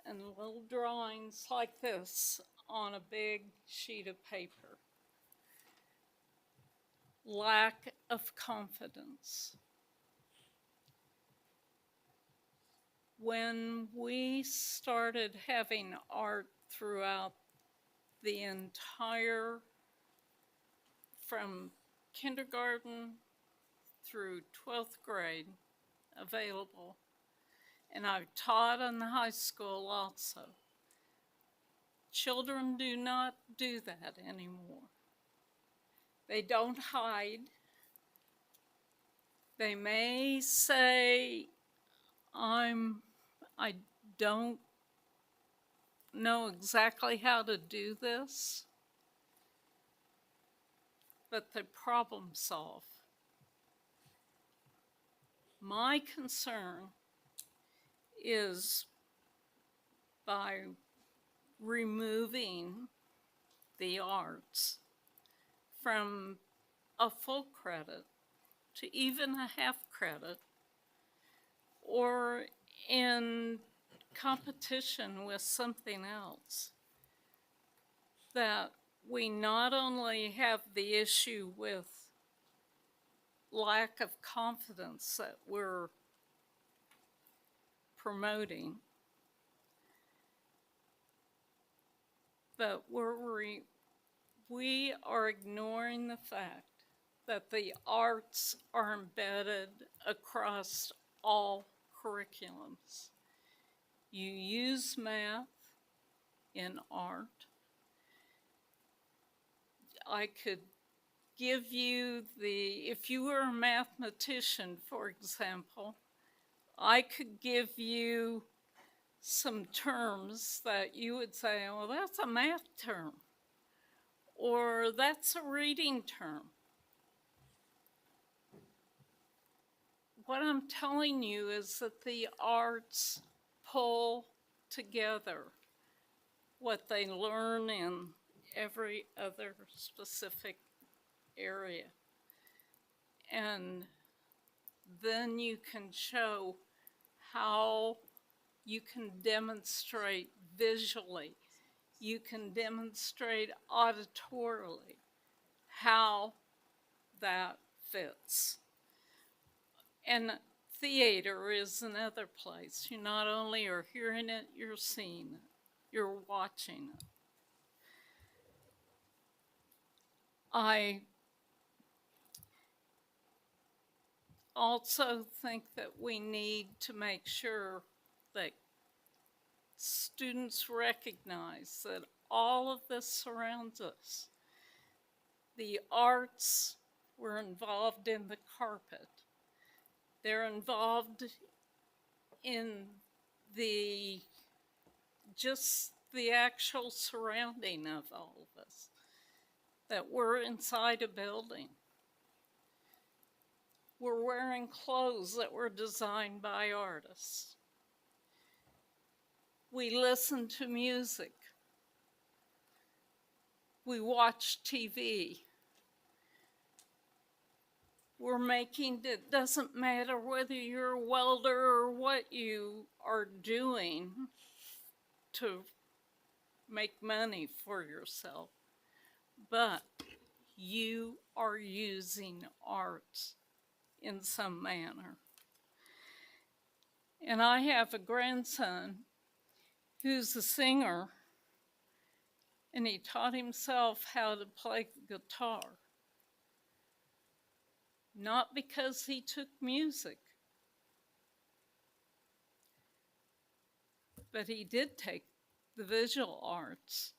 and little drawings like this on a big sheet of paper. Lack of confidence. When we started having art throughout the entire, from kindergarten through 12th grade available, and I've taught in the high school also, children do not do that anymore. They don't hide. They may say, I don't know exactly how to do this, but they problem solve. My concern is by removing the arts from a full credit to even a half credit, or in competition with something else. That we not only have the issue with lack of confidence that we're promoting, but we are ignoring the fact that the arts are embedded across all curriculums. You use math in art. I could give you if you were a mathematician, for example, I could give you some terms that you would say, well, that's a math term, or that's a reading term. What I'm telling you is that the arts pull together what they learn in every other specific area. And then you can show how you can demonstrate visually, you can demonstrate auditorily how that fits. And theater is another place. You not only are hearing it, you're seeing it, you're watching it. I also think that we need to make sure that students recognize that all of this surrounds us. The arts were involved in the carpet. They're involved in just the actual surrounding of all of us, that we're inside a building. We're wearing clothes that were designed by artists. We listen to music. We watch TV. It doesn't matter whether you're a welder or what you are doing to make money for yourself, but you are using art in some manner. And I have a grandson who's a singer, and he taught himself how to play the guitar. Not because he took music, but he did take the visual arts.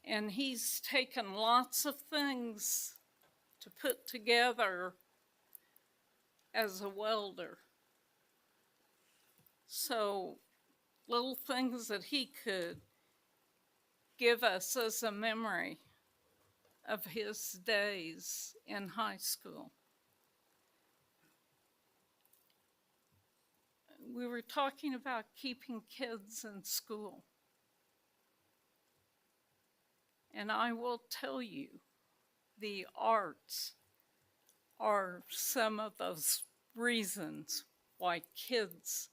And he's taken lots of things to put together as a welder. So little things that he could give us as a memory of his days in high school. We were talking about keeping kids in school. And I will tell you, the arts are some of those reasons why kids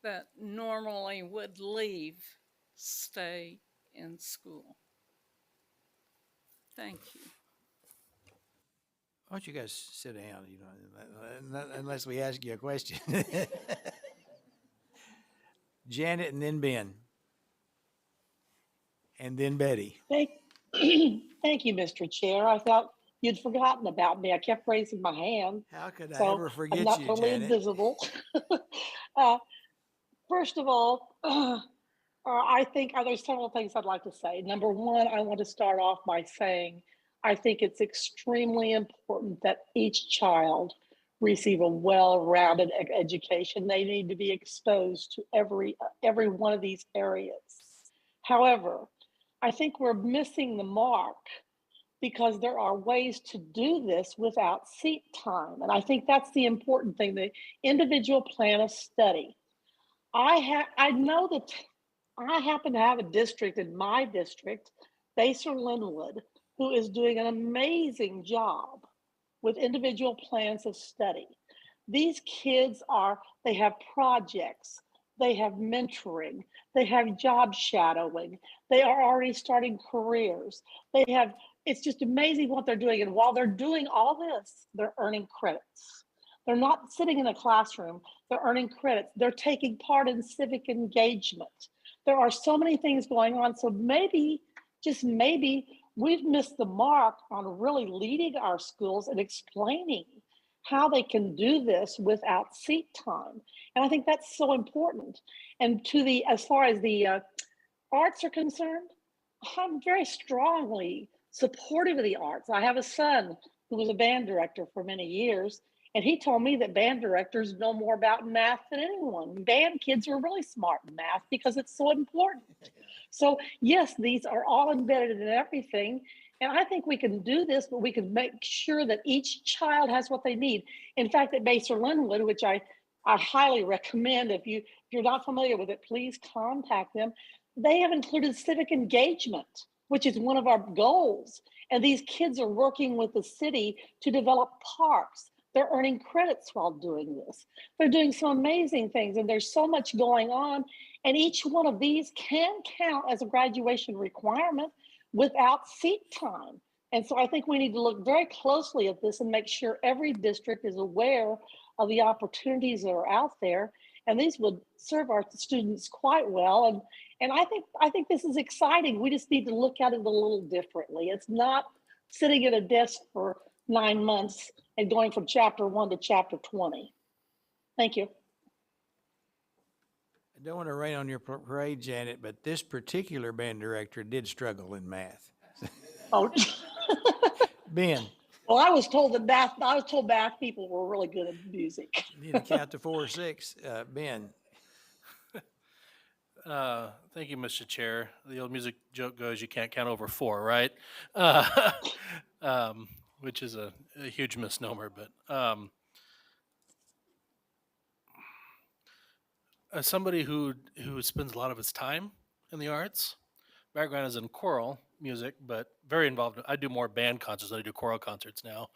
that normally would leave stay in school. Thank you. Why don't you guys sit down, unless we ask you a question. Janet and then Ben. And then Betty. Thank you, Mr. Chair. I thought you'd forgotten about me. I kept raising my hand. How could I So ever forget I'm not you, totally Janet? invisible. First of all, I think there's several things I'd like to say. Number one, I want to start off by saying I think it's extremely important that each child receive a well-rounded education. They need to be exposed to every one of these areas. However, I think we're missing the mark because there are ways to do this without seat time. And I think that's the important thing, the individual plan of study. I know that I happen to have a district in my district, Baser-Linwood, who is doing an amazing job with individual plans of study. These kids they have projects. they have mentoring, they have job shadowing, they are already starting careers. They have, it's just amazing what they're doing. And while they're doing all this, they're earning credits. They're not sitting in a classroom, they're earning credits. They're taking part in civic engagement. There are so many things going on. So maybe, just maybe, we've missed the mark on really leading our schools and explaining how they can do this without seat time. And I think that's so important. And to the, as far as the arts are concerned, I'm very strongly supportive of the arts. I have a son who was a band director for many years, and he told me that band directors know more about math than anyone. Band kids are really smart in math because it's so important. So yes, these are all embedded in everything. And I think we can do this, but we can make sure that each child has what they need. In fact, at Baser Linwood, which I highly recommend, if you're not familiar with it, please contact them. They have included civic engagement, which is one of our goals. And these kids are working with the city to develop parks. They're earning credits while doing this. They're doing some amazing things, and there's so much going on. And each one of these can count as a graduation requirement without seat time. And so I think we need to look very closely at this and make sure every district is aware of the opportunities that are out there. And these would serve our students quite well. And I think this is exciting. We just need to look at it a little differently. It's not sitting at a desk for 9 months and going from chapter 1 to chapter 20. Thank you. I don't want to rain on your parade, Janet, but this particular band director did struggle in math. Oh, Ben, well, I was told math people were really good at music. you need to count to 4 or 6. Ben, Thank you, Mr. Chair. The old music joke goes, you can't count over 4, right? Which is a huge misnomer, but as somebody who spends a lot of his time in the arts, background is in choral music, but very involved. I do more band concerts than I do choral concerts now,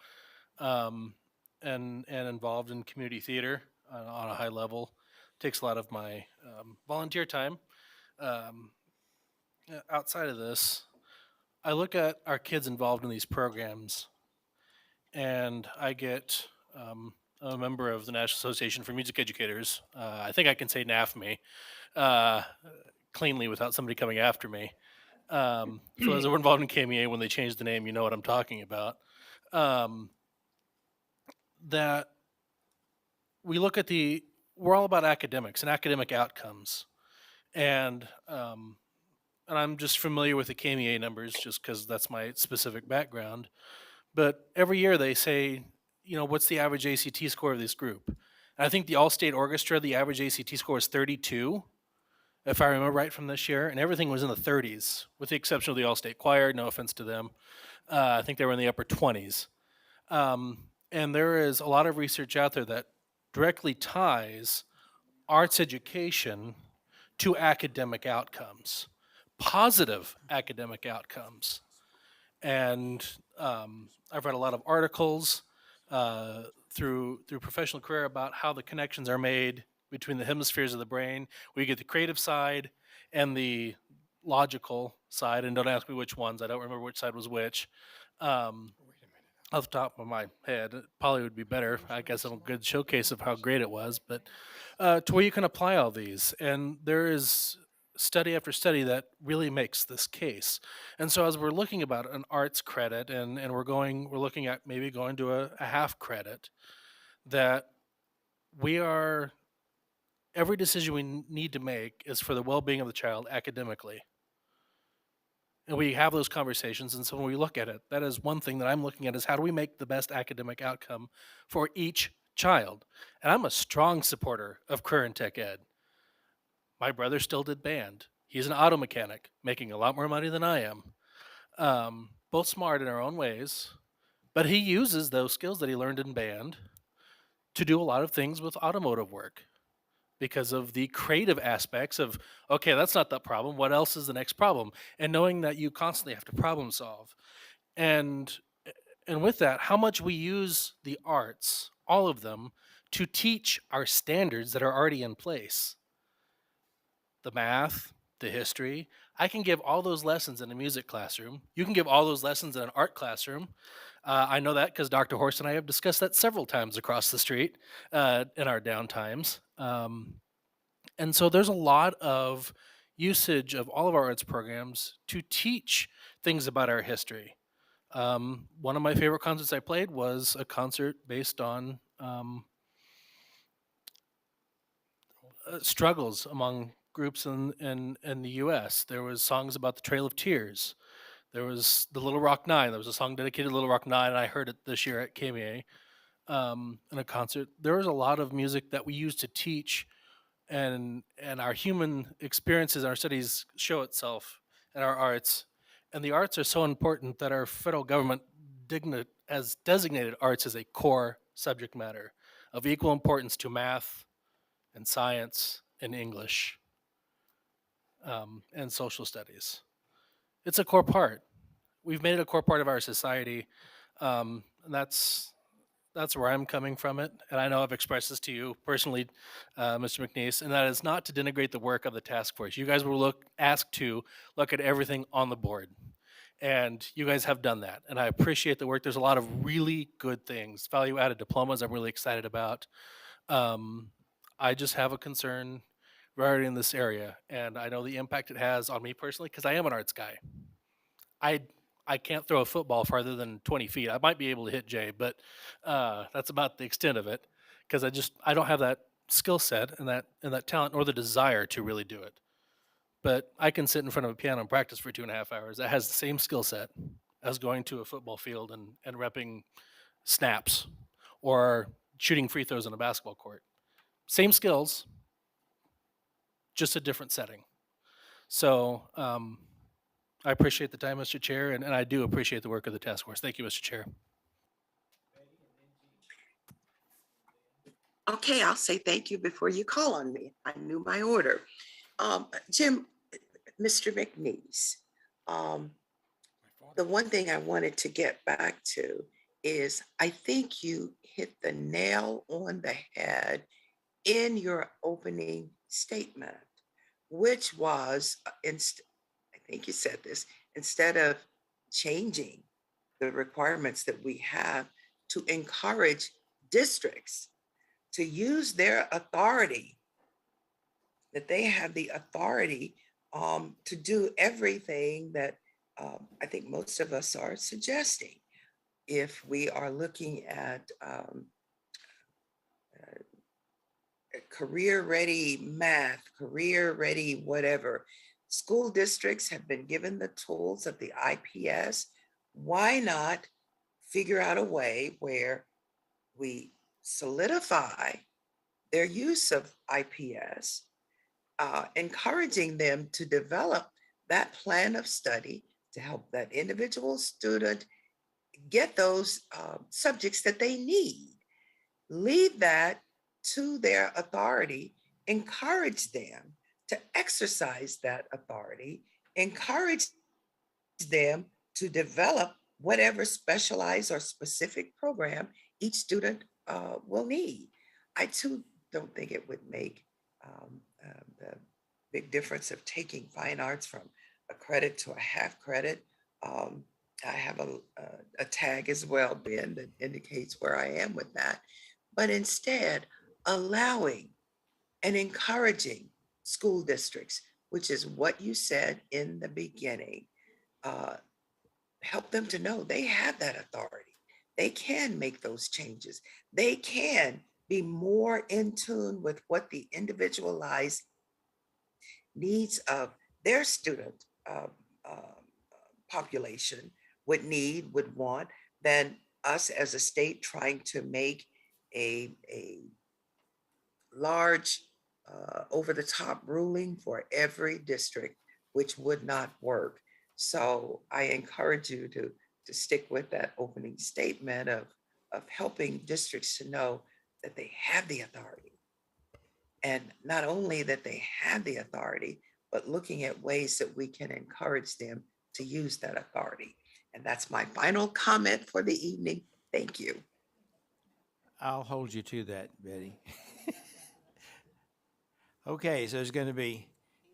and involved in community theater on a high level. Takes a lot of my volunteer time. Outside of this, I look at our kids involved in these programs, and I get a member of the National Association for Music Educators. I think I can say NAFME cleanly without somebody coming after me. For those that were involved in KMEA when they changed the name, you know what I'm talking about. That we look at we're all about academics and academic outcomes. And I'm just familiar with the KMEA numbers just because that's my specific background. But every year they say, what's the average ACT score of this group? And I think the All-State Orchestra, the average ACT score is 32, if I remember right from this year. And everything was in the 30s, with the exception of the All-State Choir. No offense to them. I think they were in the upper 20s. And there is a lot of research out there that directly ties arts education to academic outcomes, positive academic outcomes. And I've read a lot of articles through professional career about how the connections are made between the hemispheres of the brain. We get the creative side and the logical side, and don't ask me which ones. I don't remember which side was which. Off the top of my head, it probably would be better. I guess a good showcase of how great it was, but to where you can apply all these. And there is study after study that really makes this case. And so as we're looking about an arts credit and we're looking at maybe going to a half credit, that every decision we need to make is for the well-being of the child academically. And we have those conversations, and so when we look at it, that is one thing that I'm looking at is how do we make the best academic outcome for each child? And I'm a strong supporter of career and tech ed. My brother still did band. He's an auto mechanic, making a lot more money than I am. Both smart in our own ways, but he uses those skills that he learned in band to do a lot of things with automotive work because of the creative aspects of, okay, that's not the problem. What else is the next problem? And knowing that you constantly have to problem solve. And with that, how much we use the arts, all of them, to teach our standards that are already in place. the math, the history. I can give all those lessons in a music classroom. You can give all those lessons in an art classroom. I know that because Dr. Horst and I have discussed that several times across the street in our downtimes. And so there's a lot of usage of all of our arts programs to teach things about our history. One of my favorite concerts I played was a concert based on struggles among groups in the U.S. There was songs about the Trail of Tears. There was the Little Rock Nine. There was a song dedicated to Little Rock Nine, and I heard it this year at KMA in a concert. There was a lot of music that we used to teach, and our human experiences, our studies show itself in our arts. And the arts are so important that our federal government has designated arts as a core subject matter of equal importance to math and science and English and social studies. It's a core part. We've made it a core part of our society, and that's where I'm coming from it. And I know I've expressed this to you personally, Mr. McNeese, and that is not to denigrate the work of the task force. You guys were asked to look at everything on the board, and you guys have done that. And I appreciate the work. There's a lot of really good things, value-added diplomas I'm really excited about. I just have a concern regarding this area, and I know the impact it has on me personally because I am an arts guy. I can't throw a football farther than 20 feet. I might be able to hit Jay, but that's about the extent of it because I don't have that skill set and that talent or the desire to really do it. But I can sit in front of a piano and practice for 2.5 hours. That has the same skill set as going to a football field and repping snaps or shooting free throws on a basketball court. Same skills, just a different setting. So I appreciate the time, Mr. Chair, and I do appreciate the work of the task force. Thank you, Mr. Chair. Okay, I'll say thank you before you call on me. I knew my order. Jim, Mr. McNeese, the one thing I wanted to get back to is I think you hit the nail on the head in your opening statement, which was, I think you said this, instead of changing the requirements that we have to encourage districts to use their authority, that they have the authority to do everything that I think most of us are suggesting. If we are looking at career-ready math, career-ready whatever, school districts have been given the tools of the IPS. Why not figure out a way where we solidify their use of IPS, encouraging them to develop that plan of study to help that individual student get those subjects that they need. Leave that to their authority, encourage them to exercise that authority, encourage them to develop whatever specialized or specific program each student will need. I too don't think it would make the big difference of taking fine arts from a credit to a half credit. I have a tag as well, Ben, that indicates where I am with that. But instead, allowing and encouraging school districts, which is what you said in the beginning, help them to know they have that authority. They can make those changes. They can be more in tune with what the individualized needs of their student population would need, would want, than us as a state trying to make a large over-the-top ruling for every district, which would not work. So I encourage you to stick with that opening statement of helping districts to know that they have the authority. And not only that they have the authority, but looking at ways that we can encourage them to use that authority. And that's my final comment for the evening. Thank you. I'll hold you to that, Betty. Okay, so it's going to be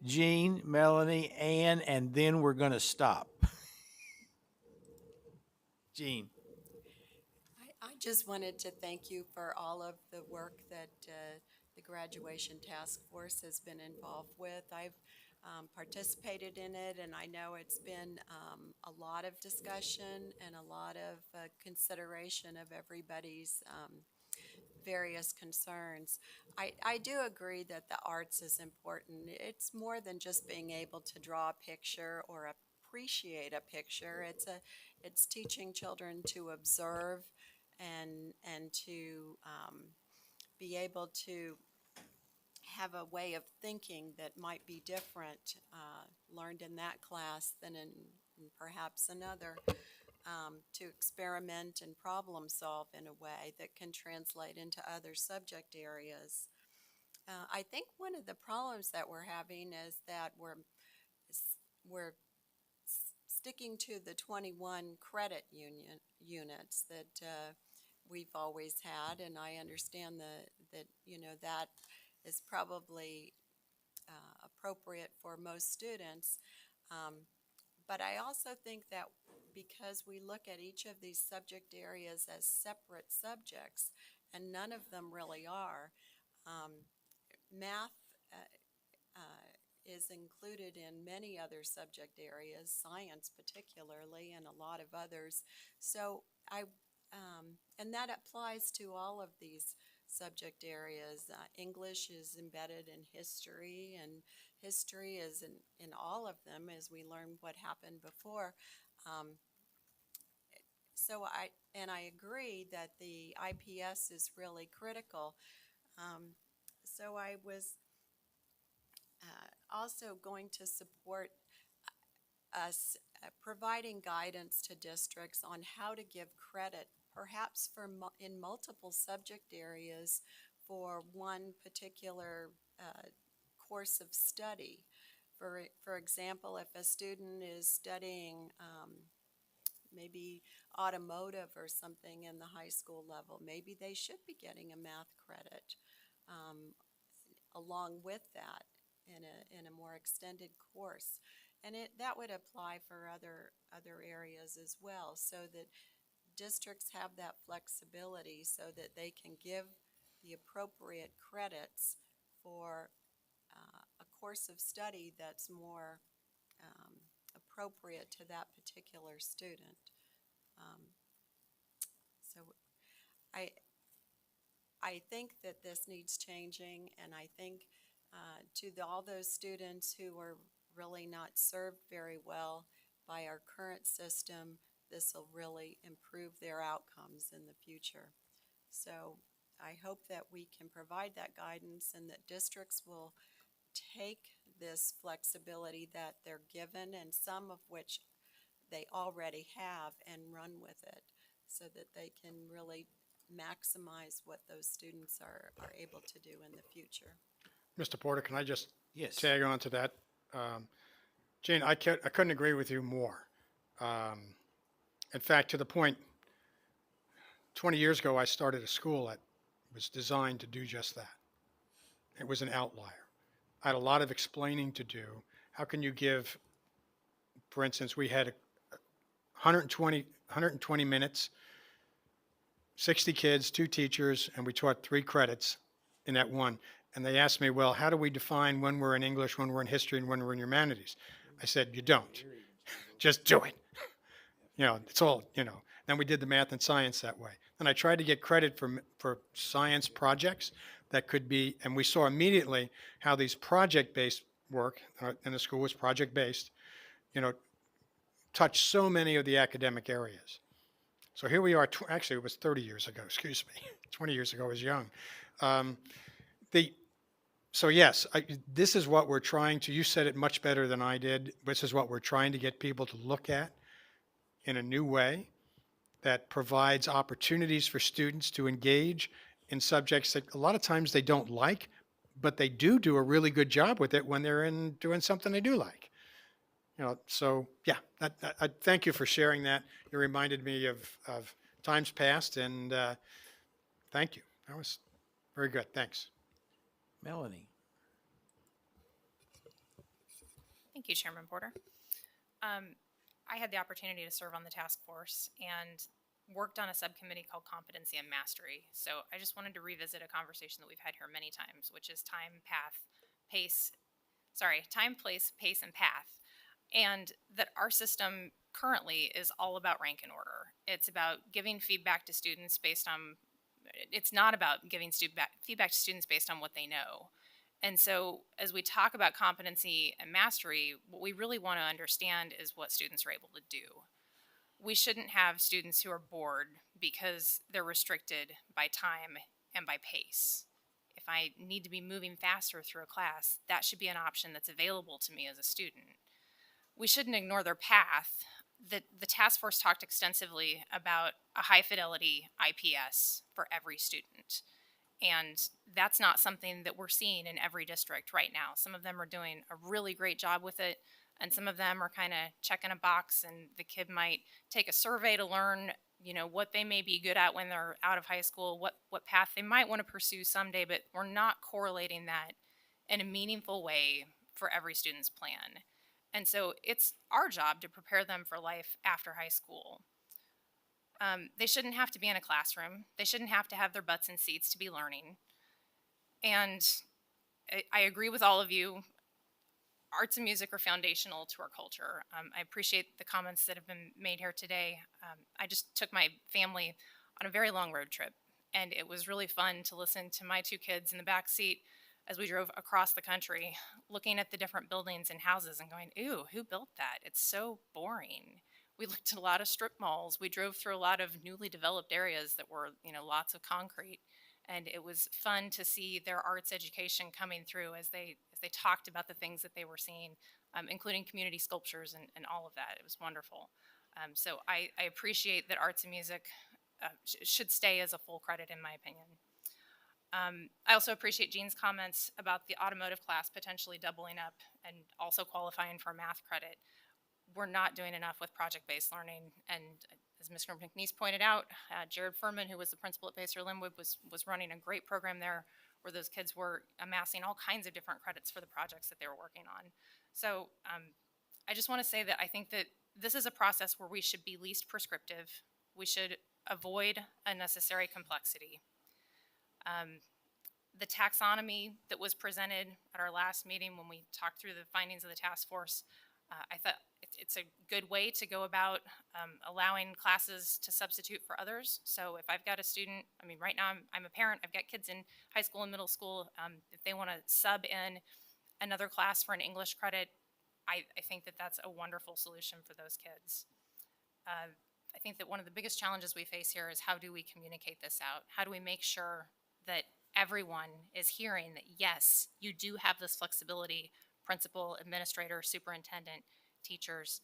Jean, Melanie, Ann, and then we're gonna stop. Jean. I just wanted to thank you for all of the work that the graduation task force has been involved with. I've participated in it, and I know it's been a lot of discussion and a lot of consideration of everybody's various concerns. I do agree that the arts is important. It's more than just being able to draw a picture or appreciate a picture. It's teaching children to observe and to be able to have a way of thinking that might be different, learned in that class than in perhaps another, to experiment and problem solve in a way that can translate into other subject areas. I think one of the problems that we're having is that we're sticking to the 21 credit units that we've always had, and I understand that that is probably appropriate for most students. But I also think that because we look at each of these subject areas as separate subjects, and none of them really are, math is included in many other subject areas, science particularly, and a lot of others. So and that applies to all of these subject areas. English is embedded in history, and history is in all of them as we learn what happened before. So I agree that the IPS is really critical. So I was also going to support us providing guidance to districts on how to give credit, perhaps in multiple subject areas for one particular course of study. For example, if a student is studying maybe automotive or something in the high school level, maybe they should be getting a math credit along with that in a more extended course. And that would apply for other areas as well, so that districts have that flexibility so that they can give the appropriate credits for a course of study that's more appropriate to that particular student. So I think that this needs changing, and I think to all those students who are really not served very well by our current system, this will really improve their outcomes in the future. So I hope that we can provide that guidance and that districts will take this flexibility that they're given, and some of which they already have, and run with it so that they can really maximize what those students are able to do in the future. Mr. Porter, can I just Yes. tag on to that? Jane, I couldn't agree with you more. In fact, to the point, 20 years ago, I started a school that was designed to do just that. It was an outlier. I had a lot of explaining to do. How can you give, for instance, we had 120 minutes, 60 kids, 2 teachers, and we taught 3 credits in that one. And they asked me, well, how do we define when we're in English, when we're in history, and when we're in humanities? I said, you don't. Just do it. It's all, Then we did the math and science that way. And I tried to get credit for science projects that could be, and we saw immediately how these project-based work, and the school was project-based, touched so many of the academic areas. So here we are, actually it was 30 years ago, excuse me. 20 years ago I was young. So yes, this is what we're trying to, you said it much better than I did. This is what we're trying to get people to look at in a new way that provides opportunities for students to engage in subjects that a lot of times they don't like, but they do a really good job with it when they're doing something they do like. So yeah, I thank you for sharing that. You reminded me of times past, and thank you. That was very good. Thanks. Melanie. Thank you, Chairman Porter. I had the opportunity to serve on the task force and worked on a subcommittee called Competency and Mastery. So I just wanted to revisit a conversation that we've had here many times, which is time, place, pace, and path. And that our system currently is all about rank and order. It's about giving feedback to students based on, it's not about giving feedback to students based on what they know. And so as we talk about competency and mastery, what we really want to understand is what students are able to do. We shouldn't have students who are bored because they're restricted by time and by pace. If I need to be moving faster through a class, that should be an option that's available to me as a student. We shouldn't ignore their path. The task force talked extensively about a high fidelity IPS for every student. And that's not something that we're seeing in every district right now. Some of them are doing a really great job with it, and some of them are kind of checking a box, and the kid might take a survey to learn, what they may be good at when they're out of high school, what path they might want to pursue someday, but we're not correlating that in a meaningful way for every student's plan. And so it's our job to prepare them for life after high school. They shouldn't have to be in a classroom. They shouldn't have to have their butts in seats to be learning. And I agree with all of you. Arts and music are foundational to our culture. I appreciate the comments that have been made here today. I just took my family on a very long road trip, and it was really fun to listen to my two kids in the back seat as we drove across the country, looking at the different buildings and houses and going, "Ooh, who built that? It's so boring." We looked at a lot of strip malls. We drove through a lot of newly developed areas that were, lots of concrete. And it was fun to see their arts education coming through as they talked about the things that they were seeing, including community sculptures and all of that. It was wonderful. So I appreciate that arts and music should stay as a full credit, in my opinion. I also appreciate Jean's comments about the automotive class potentially doubling up and also qualifying for math credit. We're not doing enough with project-based learning, and as Ms. McNeese pointed out, Jared Furman, who was the principal at Pacer Linwood, was running a great program there where those kids were amassing all kinds of different credits for the projects that they were working on. So I just want to say that I think that this is a process where we should be least prescriptive. We should avoid unnecessary complexity. The taxonomy that was presented at our last meeting when we talked through the findings of the task force, I thought it's a good way to go about allowing classes to substitute for others. So if I've got a student, right now I'm a parent, I've got kids in high school and middle school, if they want to sub in another class for an English credit, I think that that's a wonderful solution for those kids. I think that one of the biggest challenges we face here is how do we communicate this out? How do we make sure that everyone is hearing that, yes, you do have this flexibility, principal, administrator, superintendent, teachers.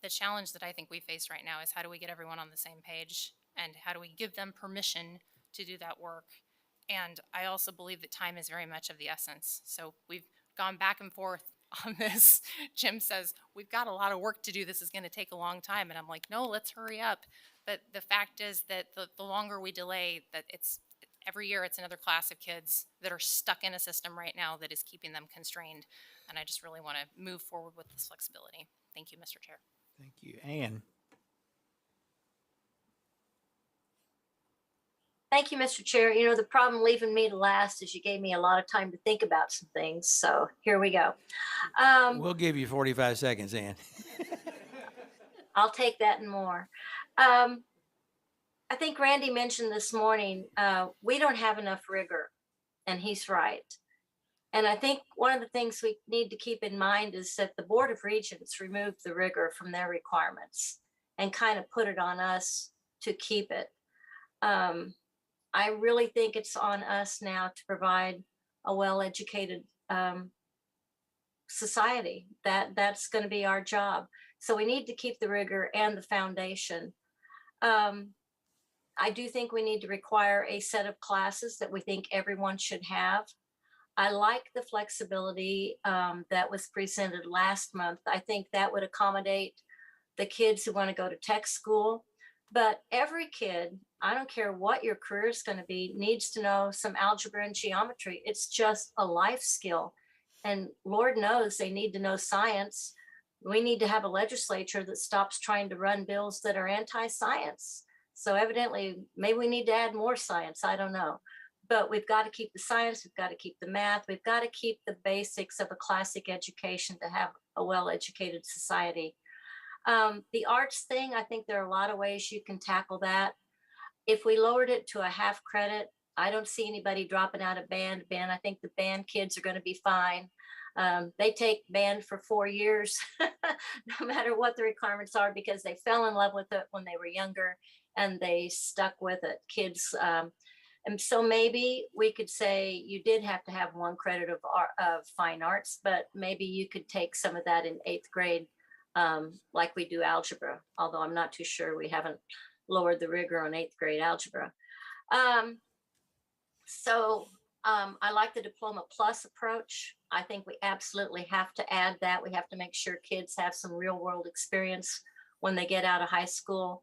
The challenge that I think we face right now is how do we get everyone on the same page, and how do we give them permission to do that work? And I also believe that time is very much of the essence. So we've gone back and forth on this. Jim says, we've got a lot of work to do. This is going to take a long time. And I'm like, no, let's hurry up. But the fact is that the longer we delay, that every year it's another class of kids that are stuck in a system right now that is keeping them constrained. And I just really want to move forward with this flexibility. Thank you, Mr. Chair. Thank you. Ann? Thank you, Mr. Chair. The problem leaving me to last is you gave me a lot of time to think about some things. So here we go. We'll give you 45 seconds, Ann. I'll take that and more. I think Randy mentioned this morning, we don't have enough rigor, and he's right. And I think one of the things we need to keep in mind is that the Board of Regents removed the rigor from their requirements and kind of put it on us to keep it. I really think it's on us now to provide a well-educated society. That's going to be our job. So we need to keep the rigor and the foundation. I do think we need to require a set of classes that we think everyone should have. I like the flexibility that was presented last month. I think that would accommodate the kids who want to go to tech school. But every kid, I don't care what your career is going to be, needs to know some algebra and geometry. It's just a life skill. And Lord knows they need to know science. We need to have a legislature that stops trying to run bills that are anti-science. So evidently, maybe we need to add more science. I don't know. But we've got to keep the science, we've got to keep the math, we've got to keep the basics of a classic education to have a well-educated society. The arts thing, I think there are a lot of ways you can tackle that. If we lowered it to a half credit, I don't see anybody dropping out of band. I think the band kids are going to be fine. They take band for 4 years, no matter what the requirements are, because they fell in love with it when they were younger and they stuck with it. Kids, and so maybe we could say you did have to have 1 credit of fine arts, but maybe you could take some of that in 8th grade, like we do algebra, although I'm not too sure. We haven't lowered the rigor on 8th grade algebra. I like the Diploma Plus approach. I think we absolutely have to add that. We have to make sure kids have some real world experience when they get out of high school.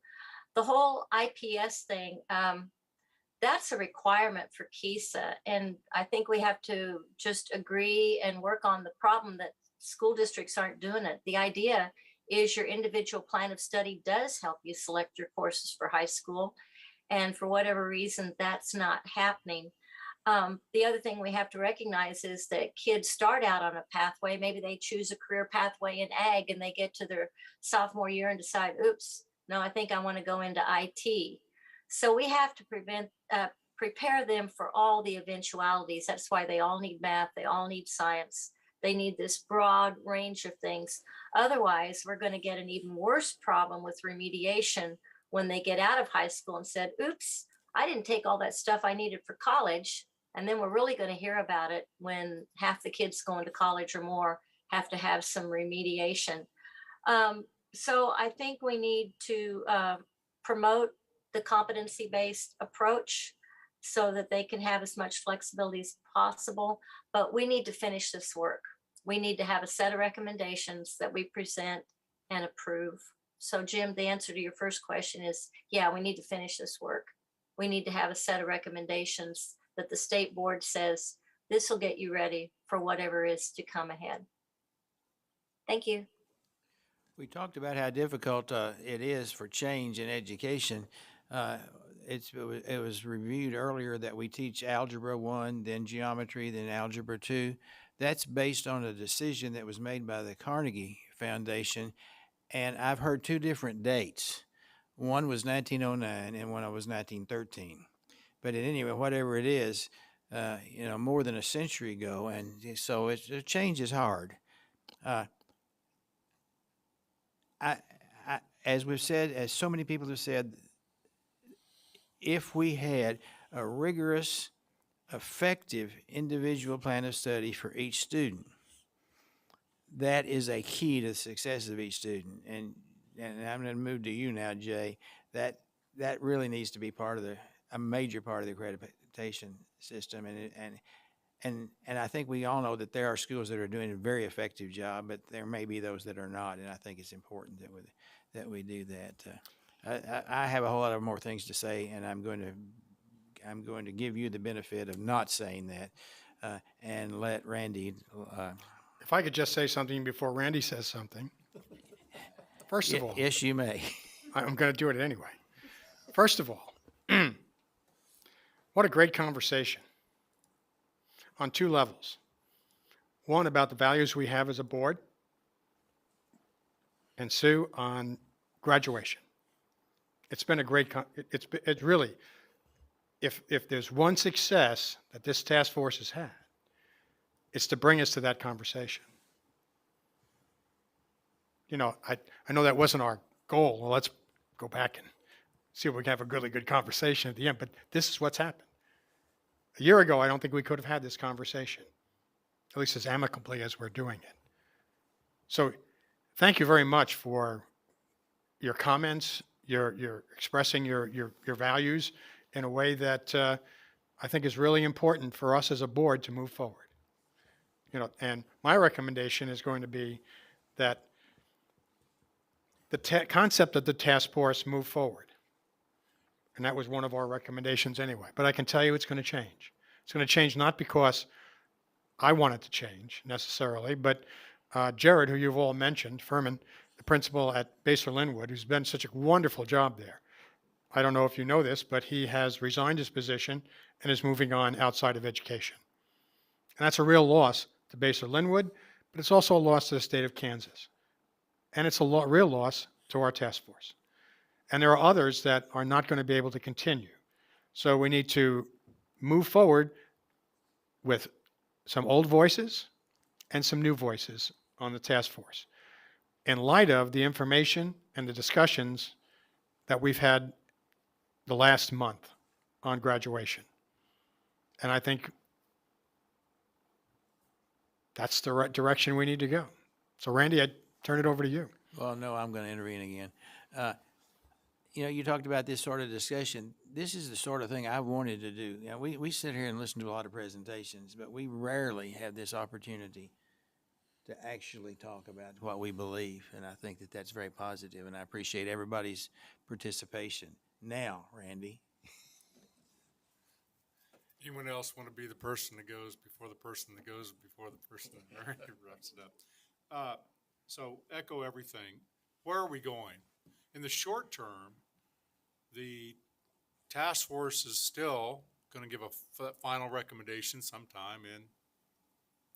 The whole IPS thing, that's a requirement for KISA. And I think we have to just agree and work on the problem that school districts aren't doing it. The idea is your individual plan of study does help you select your courses for high school. And for whatever reason, that's not happening. The other thing we have to recognize is that kids start out on a pathway. Maybe they choose a career pathway in ag and they get to their sophomore year and decide, oops, no, I think I want to go into IT. So we have to prepare them for all the eventualities. That's why they all need math. They all need science. They need this broad range of things. Otherwise, we're going to get an even worse problem with remediation when they get out of high school and said, oops, I didn't take all that stuff I needed for college. And then we're really going to hear about it when half the kids going to college or more have to have some remediation. So I think we need to promote the competency-based approach so that they can have as much flexibility as possible. But we need to finish this work. We need to have a set of recommendations that we present and approve. So Jim, the answer to your first question is, yeah, we need to finish this work. We need to have a set of recommendations that the state board says, this will get you ready for whatever is to come ahead. Thank you. We talked about how difficult it is for change in education. It was reviewed earlier that we teach Algebra 1, then Geometry, then Algebra 2. That's based on a decision that was made by the Carnegie Foundation, and I've heard 2 different dates. One was 1909 and one was 1913. But in any way, whatever it is, more than a century ago, and so change is hard. As we've said, as so many people have said, if we had a rigorous, effective individual plan of study for each student, that is a key to the success of each student. And I'm going to move to you now, Jay. That really needs to be a major part of the accreditation system. And I think we all know that there are schools that are doing a very effective job, but there may be those that are not. And I think it's important that we do that. I have a whole lot of more things to say, and I'm going to give you the benefit of not saying that, and let Randy. If I could just say something before Randy says something. First of all. Yes, you may. I'm going to do it anyway. First of all, what a great conversation on 2 levels. One, about the values we have as a board, and Sue, on graduation. It's been a great, it's really, if there's one success that this task force has had, it's to bring us to that conversation. I know that wasn't our goal. Well, let's go back and see if we can have a really good conversation at the end, but this is what's happened. A year ago, I don't think we could have had this conversation, at least as amicably as we're doing it. So thank you very much for your comments, your expressing your values in a way that I think is really important for us as a board to move forward. And my recommendation is going to be that the concept of the task force move forward. And that was one of our recommendations anyway. But I can tell you it's going to change. It's going to change not because I want it to change necessarily, but Jared, who you've all mentioned, Furman, the principal at Basel Linwood, who's done such a wonderful job there. I don't know if you know this, but he has resigned his position and is moving on outside of education. And that's a real loss to Basel Linwood, but it's also a loss to the state of Kansas. And it's a real loss to our task force. And there are others that are not going to be able to continue. So we need to move forward with some old voices and some new voices on the task force in light of the information and the discussions that we've had the last month on graduation. And I think that's the right direction we need to go. So Randy, I turn it over to you. Well, no, I'm going to intervene again. You know, you talked about this sort of discussion. This is the sort of thing I wanted to do. You know, we sit here and listen to a lot of presentations, but we rarely have this opportunity to actually talk about what we believe. And I think that that's very positive, and I appreciate everybody's participation. Now, Randy. Anyone else want to be the person that goes before the person that goes before the person that wraps it up? So echo everything. Where are we going? In the short term, the task force is still going to give a final recommendation sometime in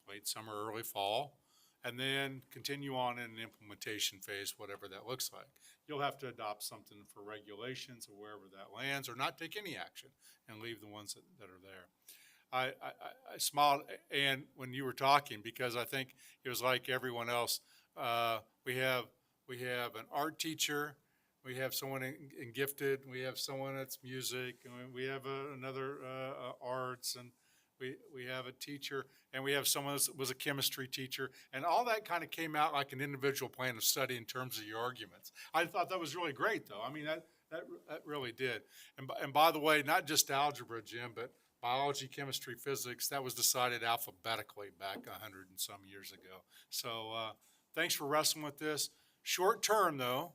late summer, early fall, and then continue on in an implementation phase, whatever that looks like. You'll have to adopt something for regulations or wherever that lands, or not take any action and leave the ones that are there. I smiled, and when you were talking, because I think it was like everyone else. We have an art teacher, we have someone in gifted, we have someone that's music, and we have another arts, and we have a teacher, and we have someone that was a chemistry teacher, and all that kind of came out like an individual plan of study in terms of your arguments. I thought that was really great, though. I mean, that really did. And by the way, not just algebra, Jim, but biology, chemistry, physics, that was decided alphabetically back 100 and some years ago. So thanks for wrestling with this. Short term, though,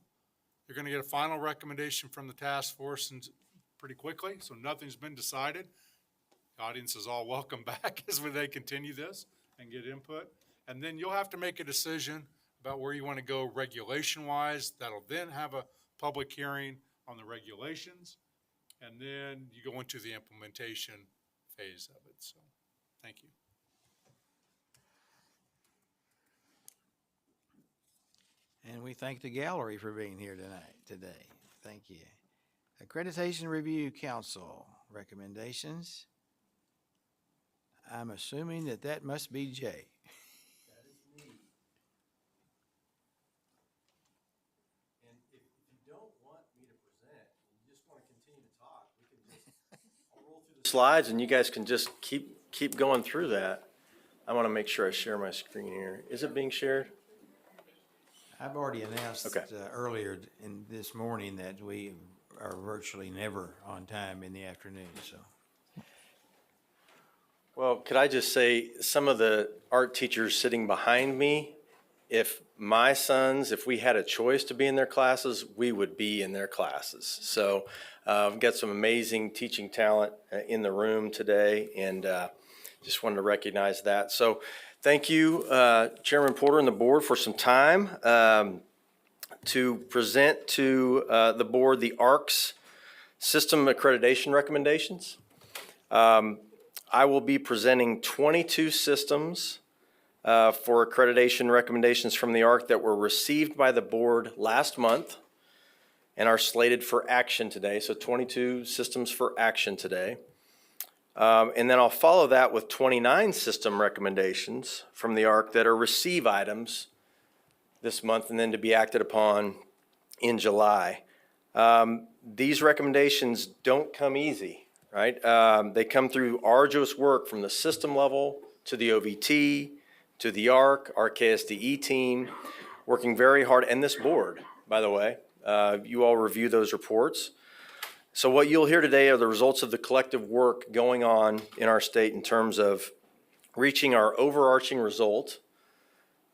you're going to get a final recommendation from the task force pretty quickly, so nothing's been decided. The audience is all welcome back as they continue this and get input. And then you'll have to make a decision about where you want to go regulation-wise. That'll then have a public hearing on the regulations, and then you go into the implementation phase of it. So, thank you. And we thank the gallery for being here today. Thank you. Accreditation Review Council recommendations. I'm assuming that must be Jay. That is me. And if you don't want me to present, and you just want to continue to talk, we can just, I'll roll through the slides and you guys can just keep going through that. I want to make sure I share my screen here. Is it being shared? I've already announced Okay. Earlier in this morning that we are virtually never on time in the afternoon, so. Well, could I just say, some of the art teachers sitting behind me, if my sons, if we had a choice to be in their classes, we would be in their classes. So I've got some amazing teaching talent in the room today, and just wanted to recognize that. So thank you, Chairman Porter and the board, for some time to present to the board the ARCS system accreditation recommendations. I will be presenting 22 systems for accreditation recommendations from the ARC that were received by the board last month and are slated for action today. So 22 systems for action today. And then I'll follow that with 29 system recommendations from the ARC that are receive items this month and then to be acted upon in July. These recommendations don't come easy. Right? They come through arduous work from the system level to the OVT, to the ARC, our KSDE team, working very hard, and this board, by the way. You all review those reports. So what you'll hear today are the results of the collective work going on in our state in terms of reaching our overarching result,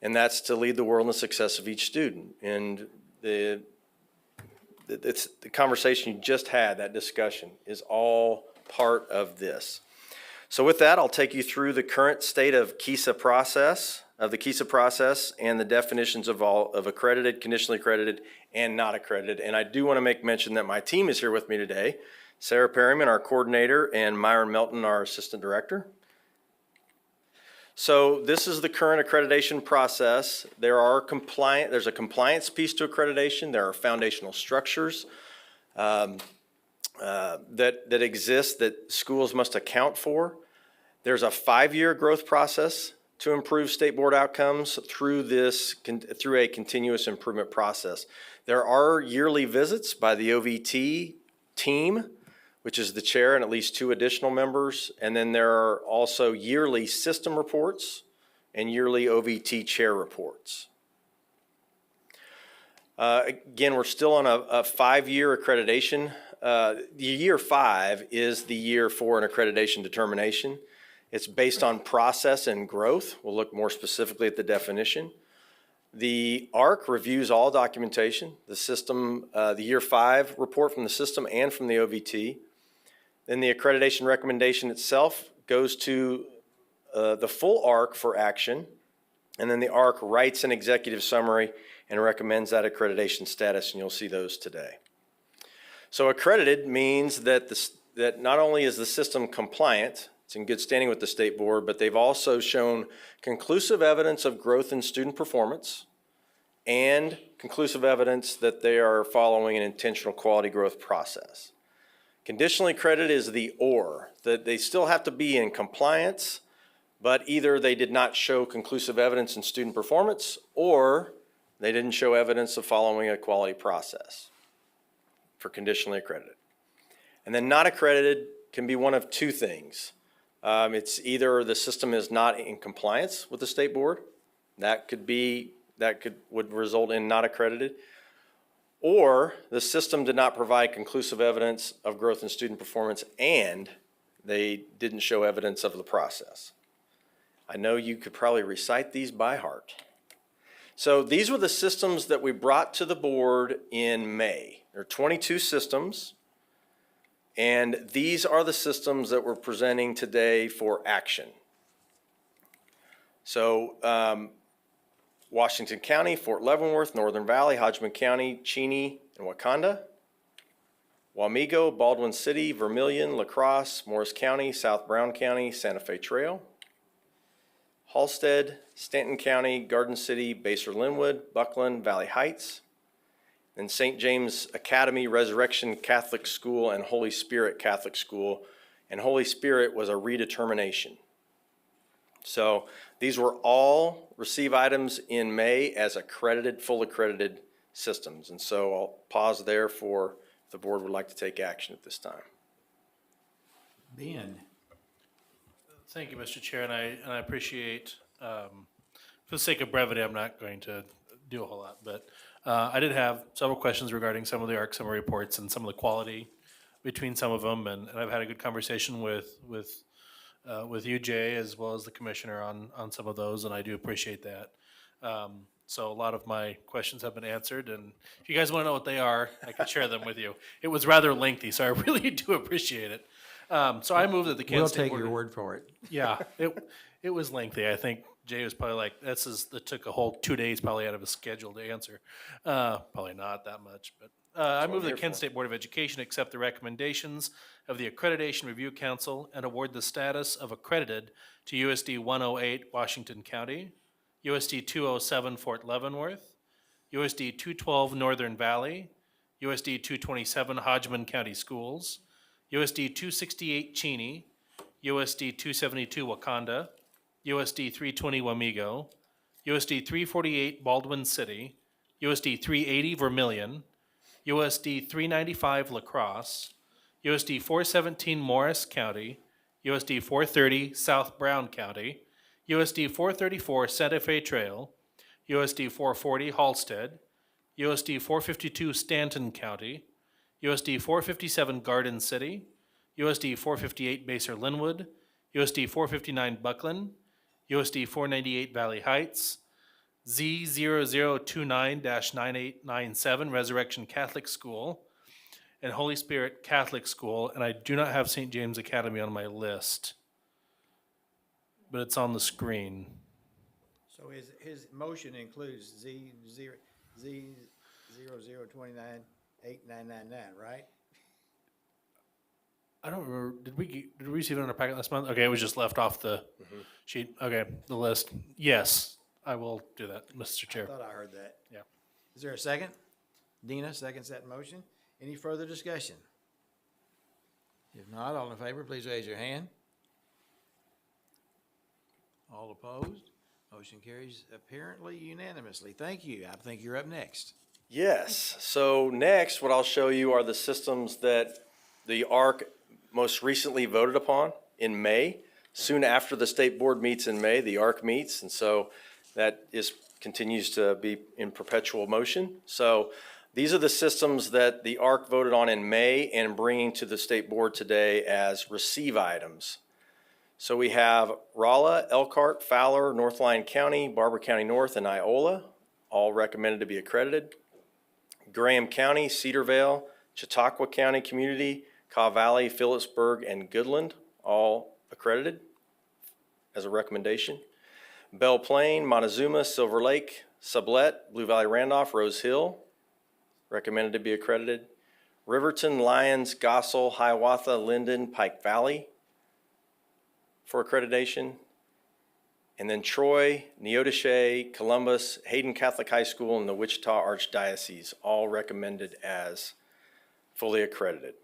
and that's to lead the world in the success of each student. And it's the conversation you just had, that discussion, is all part of this. So with that, I'll take you through the current state of KISA process, of the KISA process, and the definitions of all of accredited, conditionally accredited, and not accredited. And I do want to make mention that my team is here with me today. Sarah Perryman, our coordinator, and Myron Melton, our assistant director. So this is the current accreditation process. There's a compliance piece to accreditation. There are foundational structures that exist that schools must account for. There's a 5-year growth process to improve state board outcomes through a continuous improvement process. There are yearly visits by the OVT team, which is the chair and at least 2 additional members. And then there are also yearly system reports and yearly OVT chair reports. Again, we're still on a 5-year accreditation. The year 5 is the year for an accreditation determination. It's based on process and growth. We'll look more specifically at the definition. The ARC reviews all documentation, the system, the year 5 report from the system and from the OVT. Then the accreditation recommendation itself goes to the full ARC for action. And then the ARC writes an executive summary and recommends that accreditation status, and you'll see those today. So accredited means that that not only is the system compliant, it's in good standing with the state board, but they've also shown conclusive evidence of growth in student performance and conclusive evidence that they are following an intentional quality growth process. Conditionally accredited is the or, that they still have to be in compliance, but either they did not show conclusive evidence in student performance or they didn't show evidence of following a quality process for conditionally accredited. And then not accredited can be one of 2 things. It's either the system is not in compliance with the state board, would result in not accredited, or the system did not provide conclusive evidence of growth in student performance and they didn't show evidence of the process. I know you could probably recite these by heart. So these were the systems that we brought to the board in May. There are 22 systems, and these are the systems that we're presenting today for action. So Washington County, Fort Leavenworth, Northern Valley, Hodgman County, Cheney, and Wakanda. Wamego, Baldwin City, Vermilion, La Crosse, Morris County, South Brown County, Santa Fe Trail. Halstead, Stanton County, Garden City, Basehor-Linwood, Buckland, Valley Heights, and St. James Academy, Resurrection Catholic School, and Holy Spirit Catholic School. And Holy Spirit was a redetermination. So these were all receive items in May as accredited, full accredited systems. And so I'll pause there for if the board would like to take action at this time. Ben. Thank you, Mr. Chair, and I appreciate, for the sake of brevity, I'm not going to do a whole lot, but I did have several questions regarding some of the ARC summary reports and some of the quality between some of them, and I've had a good conversation with you, Jay, as well as the commissioner on some of those, and I do appreciate that. So a lot of my questions have been answered, and if you guys want to know what they are, I can share them with you. It was rather lengthy, so I really do appreciate it. So I move that the Kansas State Board. We'll take your word for it. Yeah, it was lengthy. I think Jay was probably like, that took a whole 2 days probably out of his schedule to answer. Probably not that much, but I move that the Kansas State Board of Education accept the recommendations of the Accreditation Review Council and award the status of accredited to USD 108 Washington County, USD 207 Fort Leavenworth, USD 212 Northern Valley, USD 227 Hodgman County Schools, USD 268 Cheney, USD 272 Wakanda, USD 320 Wamego, USD 348 Baldwin City, USD 380 Vermilion, USD 395 La Crosse, USD 417 Morris County, USD 430 South Brown County, USD 434 Santa Fe Trail, USD 440 Halstead, USD 452 Stanton County, USD 457 Garden City, USD 458 Basehor-Linwood, USD 459 Buckland, USD 498 Valley Heights, Z0029-9897 Resurrection Catholic School, and Holy Spirit Catholic School, and I do not have St. James Academy on my list. but it's on the screen. So his motion includes Z 0029899, right? I don't remember, did we receive it in our packet last month? Okay, it was just left off the sheet. Okay, the list. Yes, I will do that, Mr. I Chair. thought I heard that. Yeah. Is there a second? Dina seconds that motion. Any further discussion? If not, all in favor, please raise your hand. All opposed? Motion carries apparently unanimously. Thank you. I think you're up next. Yes, so next, what I'll show you are the systems that the ARC most recently voted upon in May. Soon after the state board meets in May, the ARC meets, and so that continues to be in perpetual motion. So these are the systems that the ARC voted on in May and bringing to the state board today as receive items. So we have Rolla, Elkhart, Fowler, Northline County, Barber County North, and Iola, all recommended to be accredited. Graham County, Cedarvale, Chautauqua County Community, Caw Valley, Phillipsburg, and Goodland, all accredited as a recommendation. Belle Plaine, Montezuma, Silver Lake, Sublette, Blue Valley Randolph, Rose Hill, recommended to be accredited. Riverton, Lyons, Gossel, Hiawatha, Linden, Pike Valley for accreditation. And then Troy, Neodesha, Columbus, Hayden Catholic High School, and the Wichita Archdiocese, all recommended as fully accredited.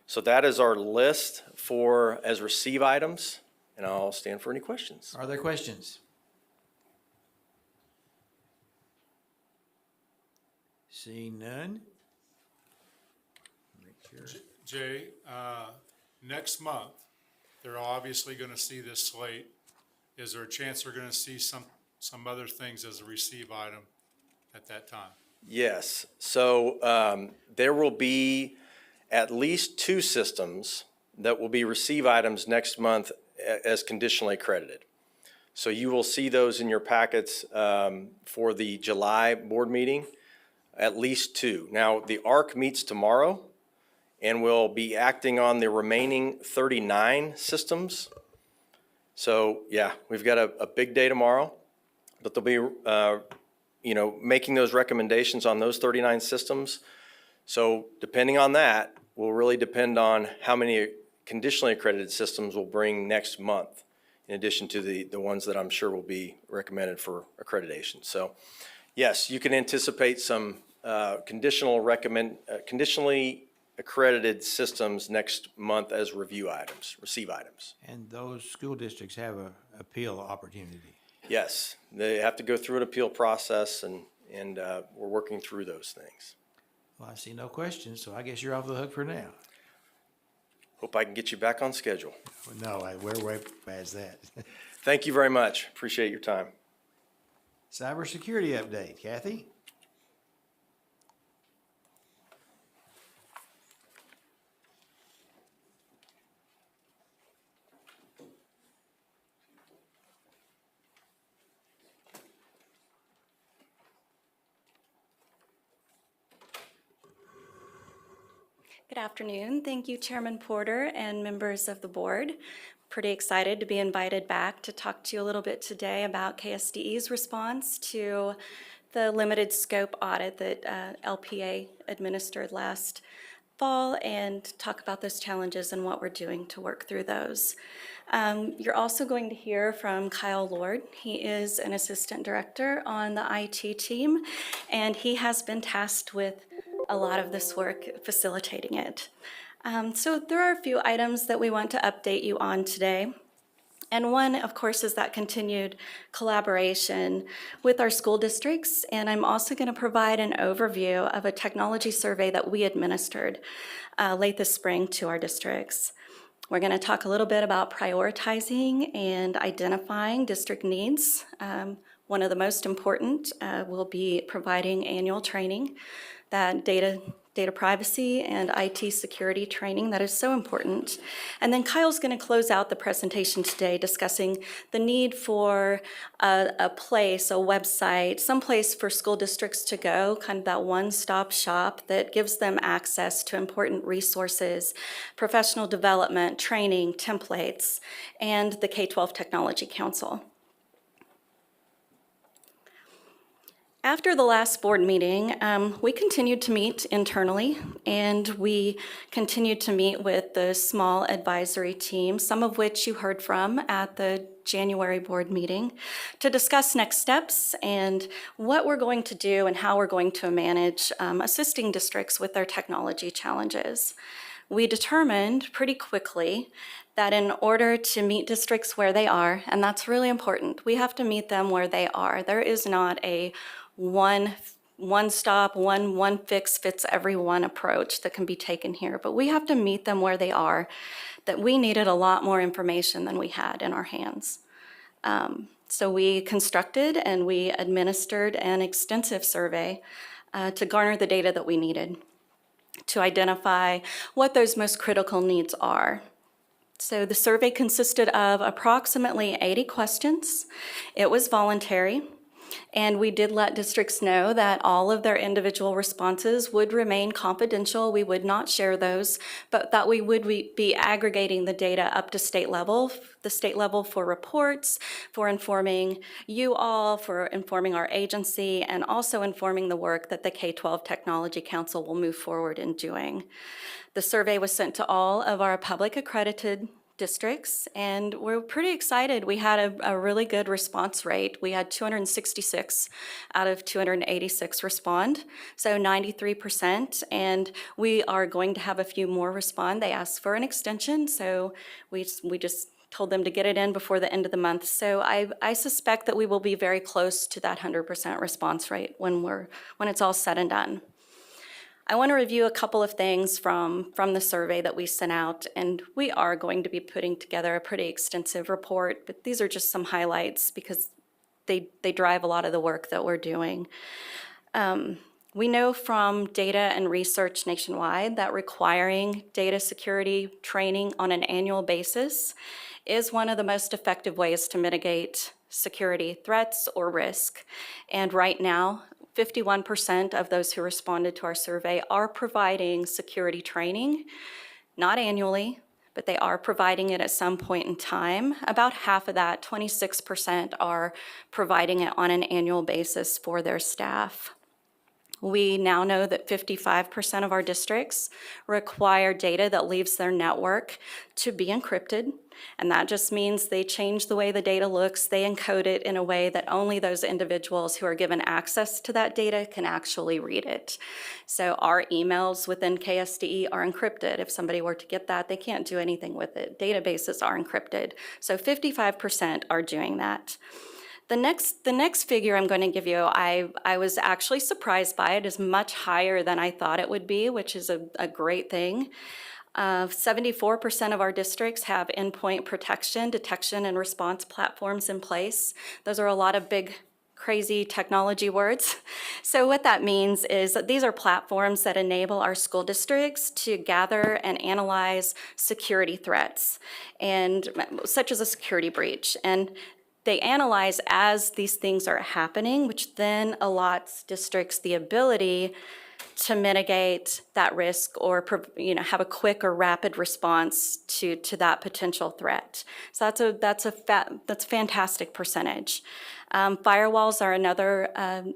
So that is our list as receive items, and I'll stand for any questions. Are there questions? Seeing none? Make sure. Jay, next month, they're obviously gonna see this slate. Is there a chance they're gonna see some other things as a receive item at that time? Yes, so there will be at least 2 systems that will be receive items next month as conditionally accredited. So you will see those in your packets for the July board meeting, at least 2. Now, the ARC meets tomorrow and will be acting on the remaining 39 systems. So yeah, we've got a big day tomorrow, but they'll be making those recommendations on those 39 systems. So depending on that will really depend on how many conditionally accredited systems we'll bring next month, in addition to the ones that I'm sure will be recommended for accreditation. So yes, you can anticipate some conditionally accredited systems next month as receive items. And those school districts have a appeal opportunity. Yes, they have to go through an appeal process, and we're working through those things. Well, I see no questions, so I guess you're off the hook for now. Hope I can get you back on schedule. No, we're way past that. Thank you very much. Appreciate your time. Cybersecurity update, Kathy? Good afternoon. Thank you, Chairman Porter and members of the board. Pretty excited to be invited back to talk to you a little bit today about KSDE's response to the limited scope audit that LPA administered last fall, and talk about those challenges and what we're doing to work through those. You're also going to hear from Kyle Lord. He is an assistant director on the IT team, and he has been tasked with a lot of this work facilitating it. So there are a few items that we want to update you on today. And one, of course, is that continued collaboration with our school districts. And I'm also going to provide an overview of a technology survey that we administered late this spring to our districts. We're going to talk a little bit about prioritizing and identifying district needs. One of the most important will be providing annual training. That data data privacy and IT security training that is so important. And then Kyle's going to close out the presentation today discussing the need for a place, a website, some place for school districts to go, kind of that one-stop shop that gives them access to important resources, professional development, training, templates, and the K-12 Technology Council. After the last board meeting, we continued to meet internally, and we continued to meet with the small advisory team, some of which you heard from at the January board meeting, to discuss next steps and what we're going to do and how we're going to manage assisting districts with their technology challenges. We determined pretty quickly that in order to meet districts where they are, and that's really important, we have to meet them where they are. There is not a one stop, one fix fits everyone approach that can be taken here, but we have to meet them where they are, that we needed a lot more information than we had in our hands. So we constructed and we administered an extensive survey to garner the data that we needed to identify what those most critical needs are. So the survey consisted of approximately 80 questions. It was voluntary. And we did let districts know that all of their individual responses would remain confidential. We would not share those, but that we would be aggregating the data up to state level, the state level for reports, for informing you all, for informing our agency, and also informing the work that the K-12 Technology Council will move forward in doing. The survey was sent to all of our public accredited districts, and we're pretty excited. We had a really good response rate. We had 266 out of 286 respond, so 93%, and we are going to have a few more respond. They asked for an extension, so we just told them to get it in before the end of the month. So I suspect that we will be very close to that 100% response rate when it's all said and done. I want to review a couple of things from the survey that we sent out, and we are going to be putting together a pretty extensive report, but these are just some highlights because they drive a lot of the work that we're doing. We know from data and research nationwide that requiring data security training on an annual basis is one of the most effective ways to mitigate security threats or risk. And right now, 51% of those who responded to our survey are providing security training, not annually, but they are providing it at some point in time. About half of that, 26%, are providing it on an annual basis for their staff. We now know that 55% of our districts require data that leaves their network to be encrypted, and that just means they change the way the data looks, they encode it in a way that only those individuals who are given access to that data can actually read it. So our emails within KSDE are encrypted. If somebody were to get that, they can't do anything with it. Databases are encrypted. So 55% are doing that. The next figure I'm going to give you, I was actually surprised by. It is much higher than I thought it would be, which is a great thing. 74% of our districts have endpoint protection, detection, and response platforms in place. Those are a lot of big, crazy technology words. So what that means is that these are platforms that enable our school districts to gather and analyze security threats, and such as a security breach. And they analyze as these things are happening, which then allots districts the ability to mitigate that risk or have a quick or rapid response to that potential threat. So that's a fantastic percentage. Firewalls are another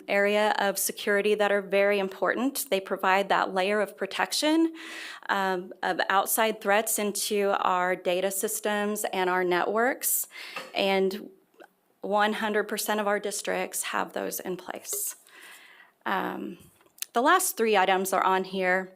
area of security that are very important. They provide that layer of protection of outside threats into our data systems and our networks, and 100% of our districts have those in place. The last three items are on here,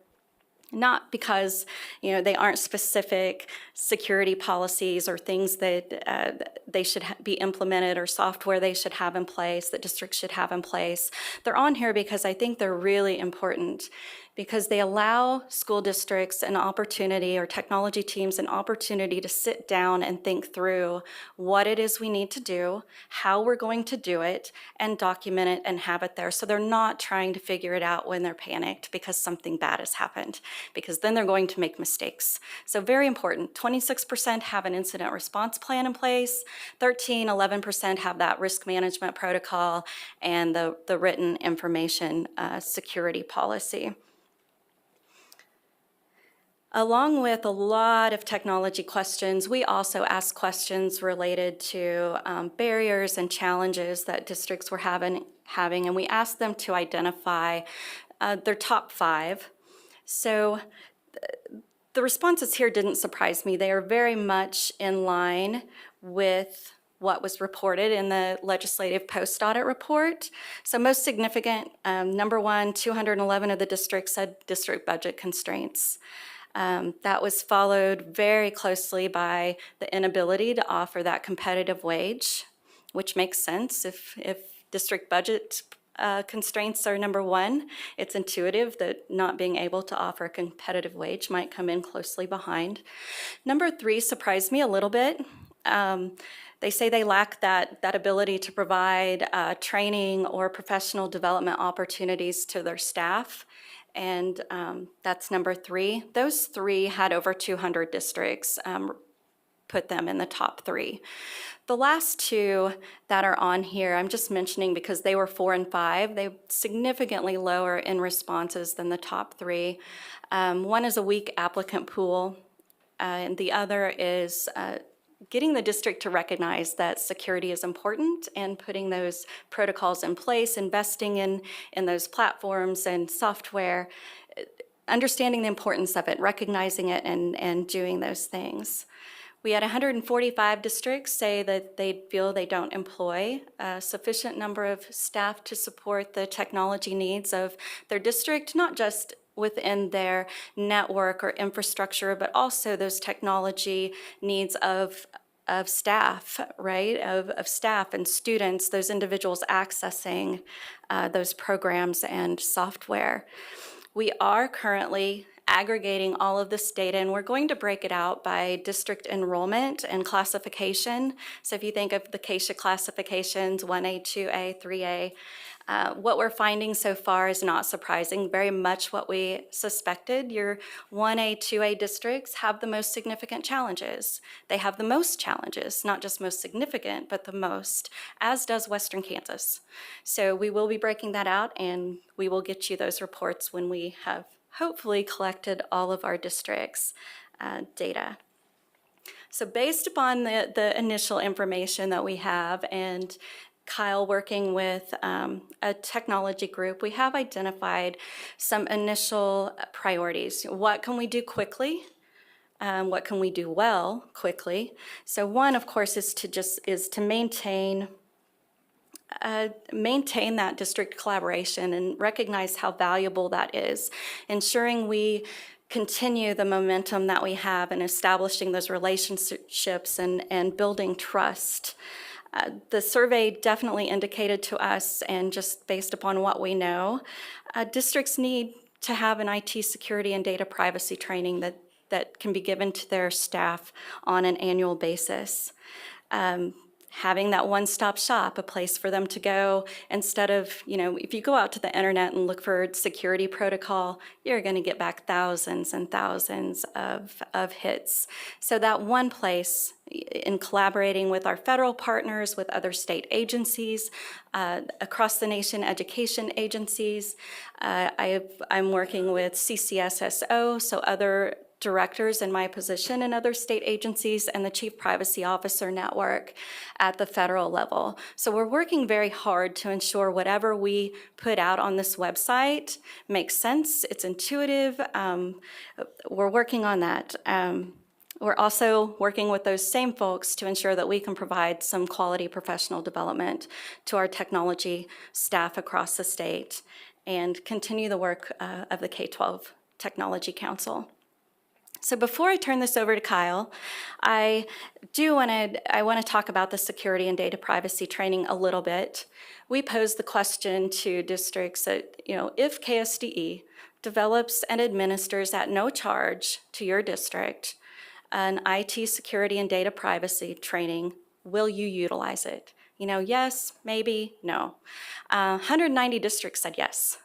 not because they aren't specific security policies or things that they should be implemented or software they should have in place, that districts should have in place. They're on here because I think they're really important. because they allow school districts an opportunity, or technology teams an opportunity, to sit down and think through what it is we need to do, how we're going to do it, and document it and have it there. So they're not trying to figure it out when they're panicked because something bad has happened, because then they're going to make mistakes. So very important. 26% have an incident response plan in place, 11% have that risk management protocol, and the written information security policy. Along with a lot of technology questions, we also ask questions related to barriers and challenges that districts were having, and we asked them to identify their top 5. So the responses here didn't surprise me. They are very much in line with what was reported in the legislative post-audit report. So most significant, number 1, 211 of the districts had district budget constraints. That was followed very closely by the inability to offer that competitive wage, which makes sense. If district budget constraints are number 1, it's intuitive that not being able to offer a competitive wage might come in closely behind. Number 3 surprised me a little bit. They say they lack that ability to provide training or professional development opportunities to their staff. And that's number 3. Those 3 had over 200 districts put them in the top 3. The last 2 that are on here, I'm just mentioning because they were 4 and 5. They're significantly lower in responses than the top 3. One is a weak applicant pool, and the other is getting the district to recognize that security is important and putting those protocols in place, investing in those platforms and software, understanding the importance of it, recognizing it, and doing those things. We had 145 districts say that they feel they don't employ a sufficient number of staff to support the technology needs of their district, not just within their network or infrastructure, but also those technology needs of staff, right? Of staff and students, those individuals accessing those programs and software. We are currently aggregating all of this data, and we're going to break it out by district enrollment and classification. So if you think of the CASA classifications, 1A, 2A, 3A, what we're finding so far is not surprising, very much what we suspected. Your 1A, 2A districts have the most significant challenges. They have the most challenges, not just most significant, but the most, as does Western Kansas. So we will be breaking that out, and we will get you those reports when we have hopefully collected all of our districts' data. So based upon the initial information that we have, and Kyle working with a technology group, we have identified some initial priorities. What can we do quickly? What can we do well quickly? So one, of course, is to maintain that district collaboration and recognize how valuable that is, ensuring we continue the momentum that we have in establishing those relationships and building trust. The survey definitely indicated to us, and just based upon what we know, districts need to have an IT security and data privacy training that can be given to their staff on an annual basis. Having that one-stop shop, a place for them to go, instead of, if you go out to the internet and look for security protocol, you're going to get back thousands and thousands of hits. So that one place, in collaborating with our federal partners, with other state agencies, across the nation education agencies, I'm working with CCSSO, so other directors in my position in other state agencies, and the Chief Privacy Officer Network at the federal level. So we're working very hard to ensure whatever we put out on this website makes sense, it's intuitive. We're working on that. We're also working with those same folks to ensure that we can provide some quality professional development to our technology staff across the state and continue the work of the K-12 Technology Council. So before I turn this over to Kyle, I want to talk about the security and data privacy training a little bit. We posed the question to districts that, if KSDE develops and administers at no charge to your district an IT security and data privacy training, will you utilize it? Yes, maybe, no. 190 districts said yes.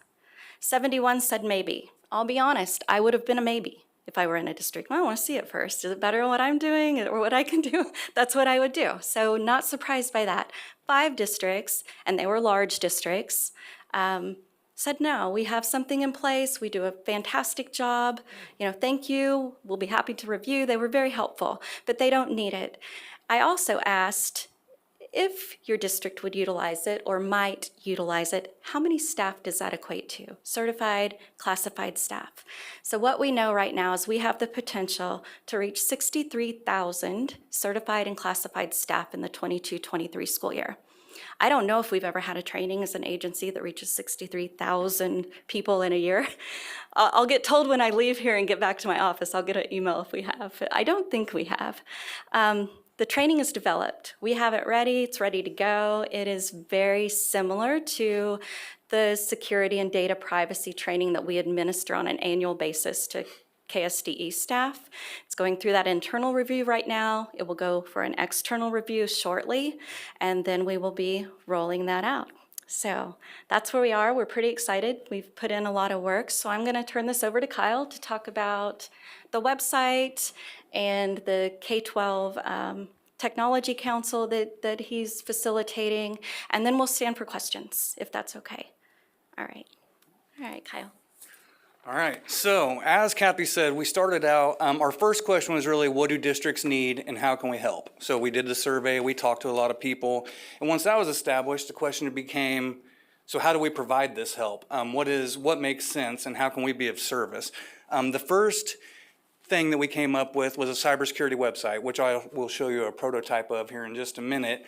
71 said maybe. I'll be honest, I would have been a maybe if I were in a district. I want to see it first. Is it better than what I'm doing or what I can do? That's what I would do. So not surprised by that. 5 districts, and they were large districts, said no, we have something in place. We do a fantastic job. Thank you. We'll be happy to review. They were very helpful, but they don't need it. I also asked, if your district would utilize it or might utilize it, how many staff does that equate to? Certified, classified staff. So what we know right now is we have the potential to reach 63,000 certified and classified staff in the 22-23 school year. I don't know if we've ever had a training as an agency that reaches 63,000 people in a year. I'll get told when I leave here and get back to my office. I'll get an email if we have. I don't think we have. The training is developed. We have it ready. It's ready to go. It is very similar to the security and data privacy training that we administer on an annual basis to KSDE staff. It's going through that internal review right now. It will go for an external review shortly, and then we will be rolling that out. So that's where we are. We're pretty excited. We've put in a lot of work. So I'm going to turn this over to Kyle to talk about the website and the K-12 Technology Council that he's facilitating, and then we'll stand for questions, if that's okay. All right, Kyle. All right, so as Kathy said, we started out, our first question was really, what do districts need and how can we help? So we did the survey, we talked to a lot of people, and once that was established, the question became, so how do we provide this help? What makes sense and how can we be of service? The first thing that we came up with was a cybersecurity website, which I will show you a prototype of here in just a minute.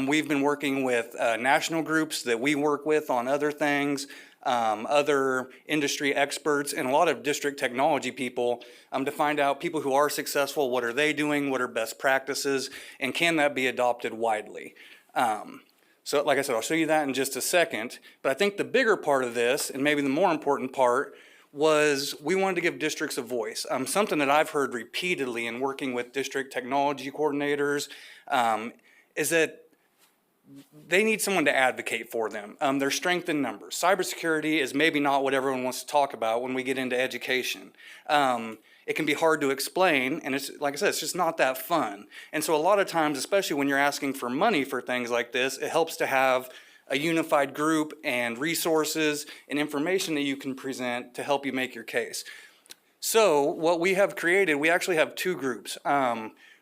We've been working with national groups that we work with on other things, other industry experts, and a lot of district technology people to find out people who are successful, what are they doing, what are best practices, and can that be adopted widely? So like I said, I'll show you that in just a second, but I think the bigger part of this, and maybe the more important part, was we wanted to give districts a voice. Something that I've heard repeatedly in working with district technology coordinators is that they need someone to advocate for them. Their strength in numbers. Cybersecurity is maybe not what everyone wants to talk about when we get into education. It can be hard to explain, and it's like I said, it's just not that fun. And so a lot of times, especially when you're asking for money for things like this, it helps to have a unified group and resources and information that you can present to help you make your case. So what we have created, we actually have 2 groups.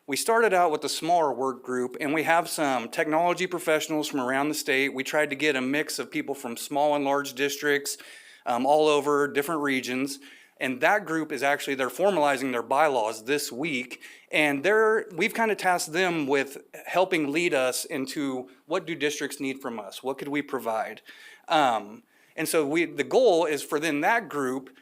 We started out with a smaller work group, and we have some technology professionals from around the state. We tried to get a mix of people from small and large districts all over different regions. And that group is actually, they're formalizing their bylaws this week. And we've kind of tasked them with helping lead us into what do districts need from us? What could we provide? And so the goal is for then that group,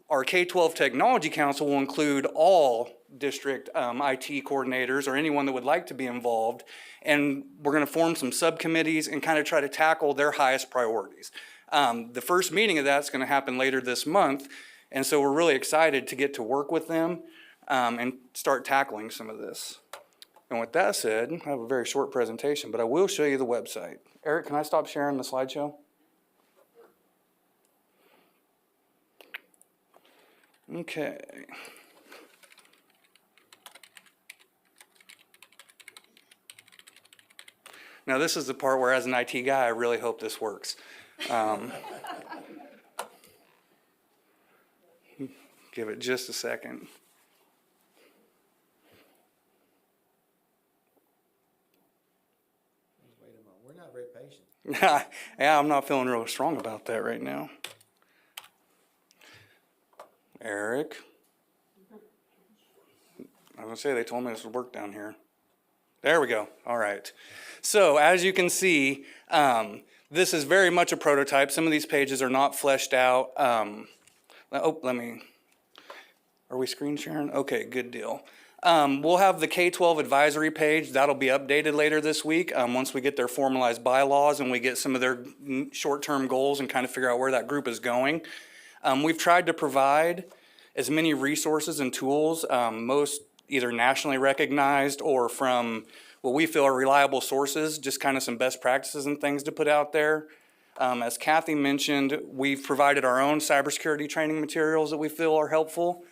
our K-12 Technology Council will include all district IT coordinators or anyone that would like to be involved. And we're going to form some subcommittees and kind of try to tackle their highest priorities. The first meeting of that's going to happen later this month. And so we're really excited to get to work with them and start tackling some of this. And with that said, I have a very short presentation, but I will show you the website. Eric, can I stop sharing the slideshow? Okay. Now this is the part where as an IT guy, I really hope this works. Give it just a second. Wait a moment, we're not very patient. Yeah, I'm not feeling real strong about that right now. Eric. I was gonna say, they told me this would work down here. There we go, all right. So as you can see, this is very much a prototype. Some of these pages are not fleshed out. Are we screen sharing? Okay, good deal. We'll have the K-12 advisory page. That'll be updated later this week, once we get their formalized bylaws and we get some of their short-term goals and kind of figure out where that group is going. We've tried to provide as many resources and tools, most either nationally recognized or from what we feel are reliable sources, just kind of some best practices and things to put out there. As Kathy mentioned, we've provided our own cybersecurity training materials that we feel are helpful.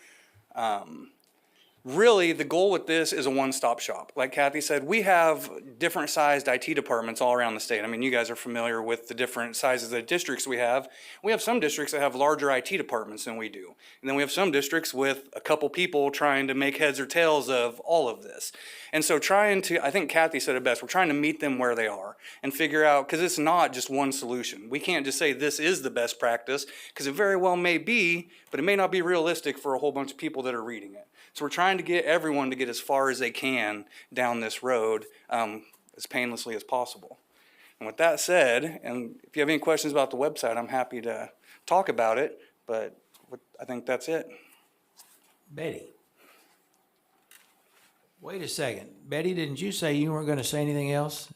Really, the goal with this is a one-stop shop. Like Kathy said, we have different sized IT departments all around the state. I mean, you guys are familiar with the different sizes of districts we have. We have some districts that have larger IT departments than we do. And then we have some districts with a couple people trying to make heads or tails of all of this. And so I think Kathy said it best, we're trying to meet them where they are and figure out, because it's not just one solution. We can't just say this is the best practice, because it very well may be, but it may not be realistic for a whole bunch of people that are reading it. So we're trying to get everyone to get as far as they can down this road as painlessly as possible. And with that said, and if you have any questions about the website, I'm happy to talk about it, but I think that's it. Betty. Wait a second. Betty, didn't you say you weren't going to say anything else?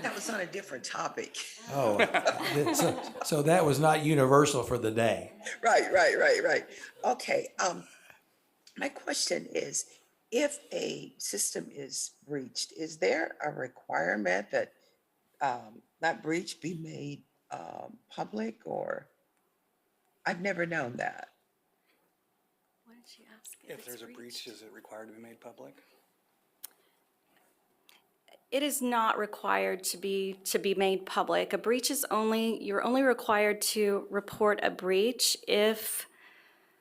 That was on a different topic. Oh, so that was not universal for the day. Right. Okay, my question is, if a system is breached, is there a requirement that that breach be made public, or? I've never known that. What did she ask? If there's a breach, is it required to be made public? It is not required to be made public. A breach is you're only required to report a breach if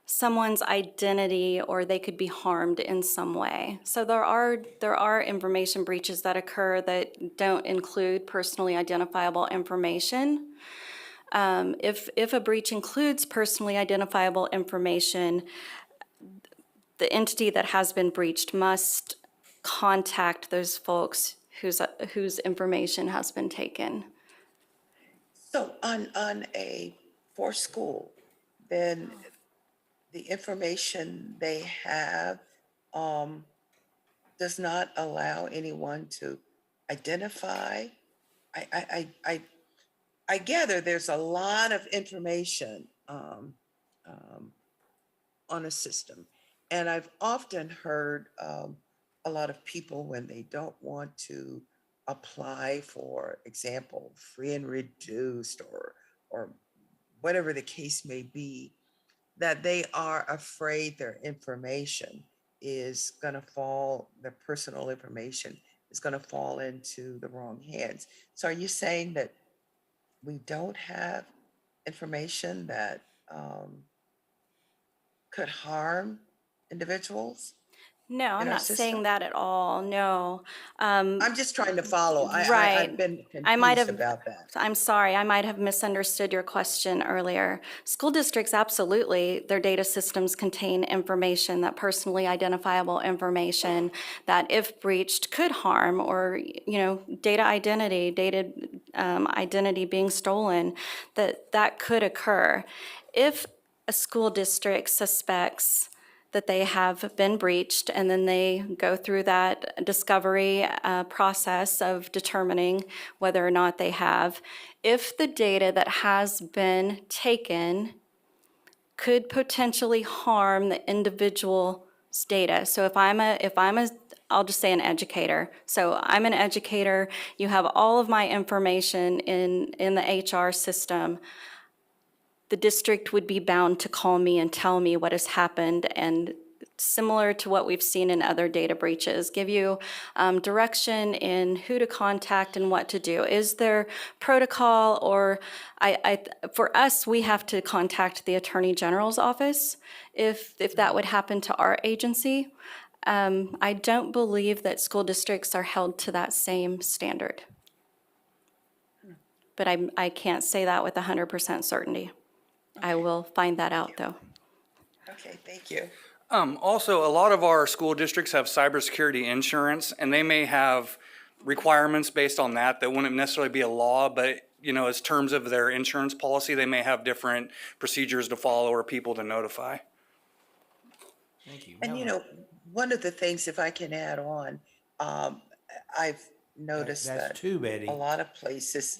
someone's identity or they could be harmed in some way. So there are information breaches that occur that don't include personally identifiable information. If a breach includes personally identifiable information, the entity that has been breached must contact those folks whose information has been taken. So for school, then the information they have does not allow anyone to identify. I gather there's a lot of information on a system, and I've often heard a lot of people, when they don't want to apply, for example, free and reduced or whatever the case may be, that they are afraid their information is going to fall, their personal information is going to fall into the wrong hands. So are you saying that we don't have information that could harm individuals? No, I'm in our not system? saying that at all, no. I'm just trying to follow. Right. I've been I might confused have, about that. I'm sorry, I might have misunderstood your question earlier. School districts, absolutely, their data systems contain information, that personally identifiable information that if breached could harm, or, data identity being stolen, that could occur. If a school district suspects that they have been breached, and then they go through that discovery process of determining whether or not they have. If the data that has been taken could potentially harm the individual's data. So I'll just say an educator. So I'm an educator, you have all of my information in the HR system. The district would be bound to call me and tell me what has happened, and similar to what we've seen in other data breaches, give you direction in who to contact and what to do. Is there protocol, or for us, we have to contact the Attorney General's office if that would happen to our agency. I don't believe that school districts are held to that same standard. But I can't say that with 100% certainty. I will find that out, though. Okay, thank you. Also, a lot of our school districts have cybersecurity insurance, and they may have requirements based on that wouldn't necessarily be a law, but as terms of their insurance policy, they may have different procedures to follow or people to notify. Thank you. And you Melanie. know, one of the things, if I can add on, um, I've noticed That's that two, Betty. a lot of places,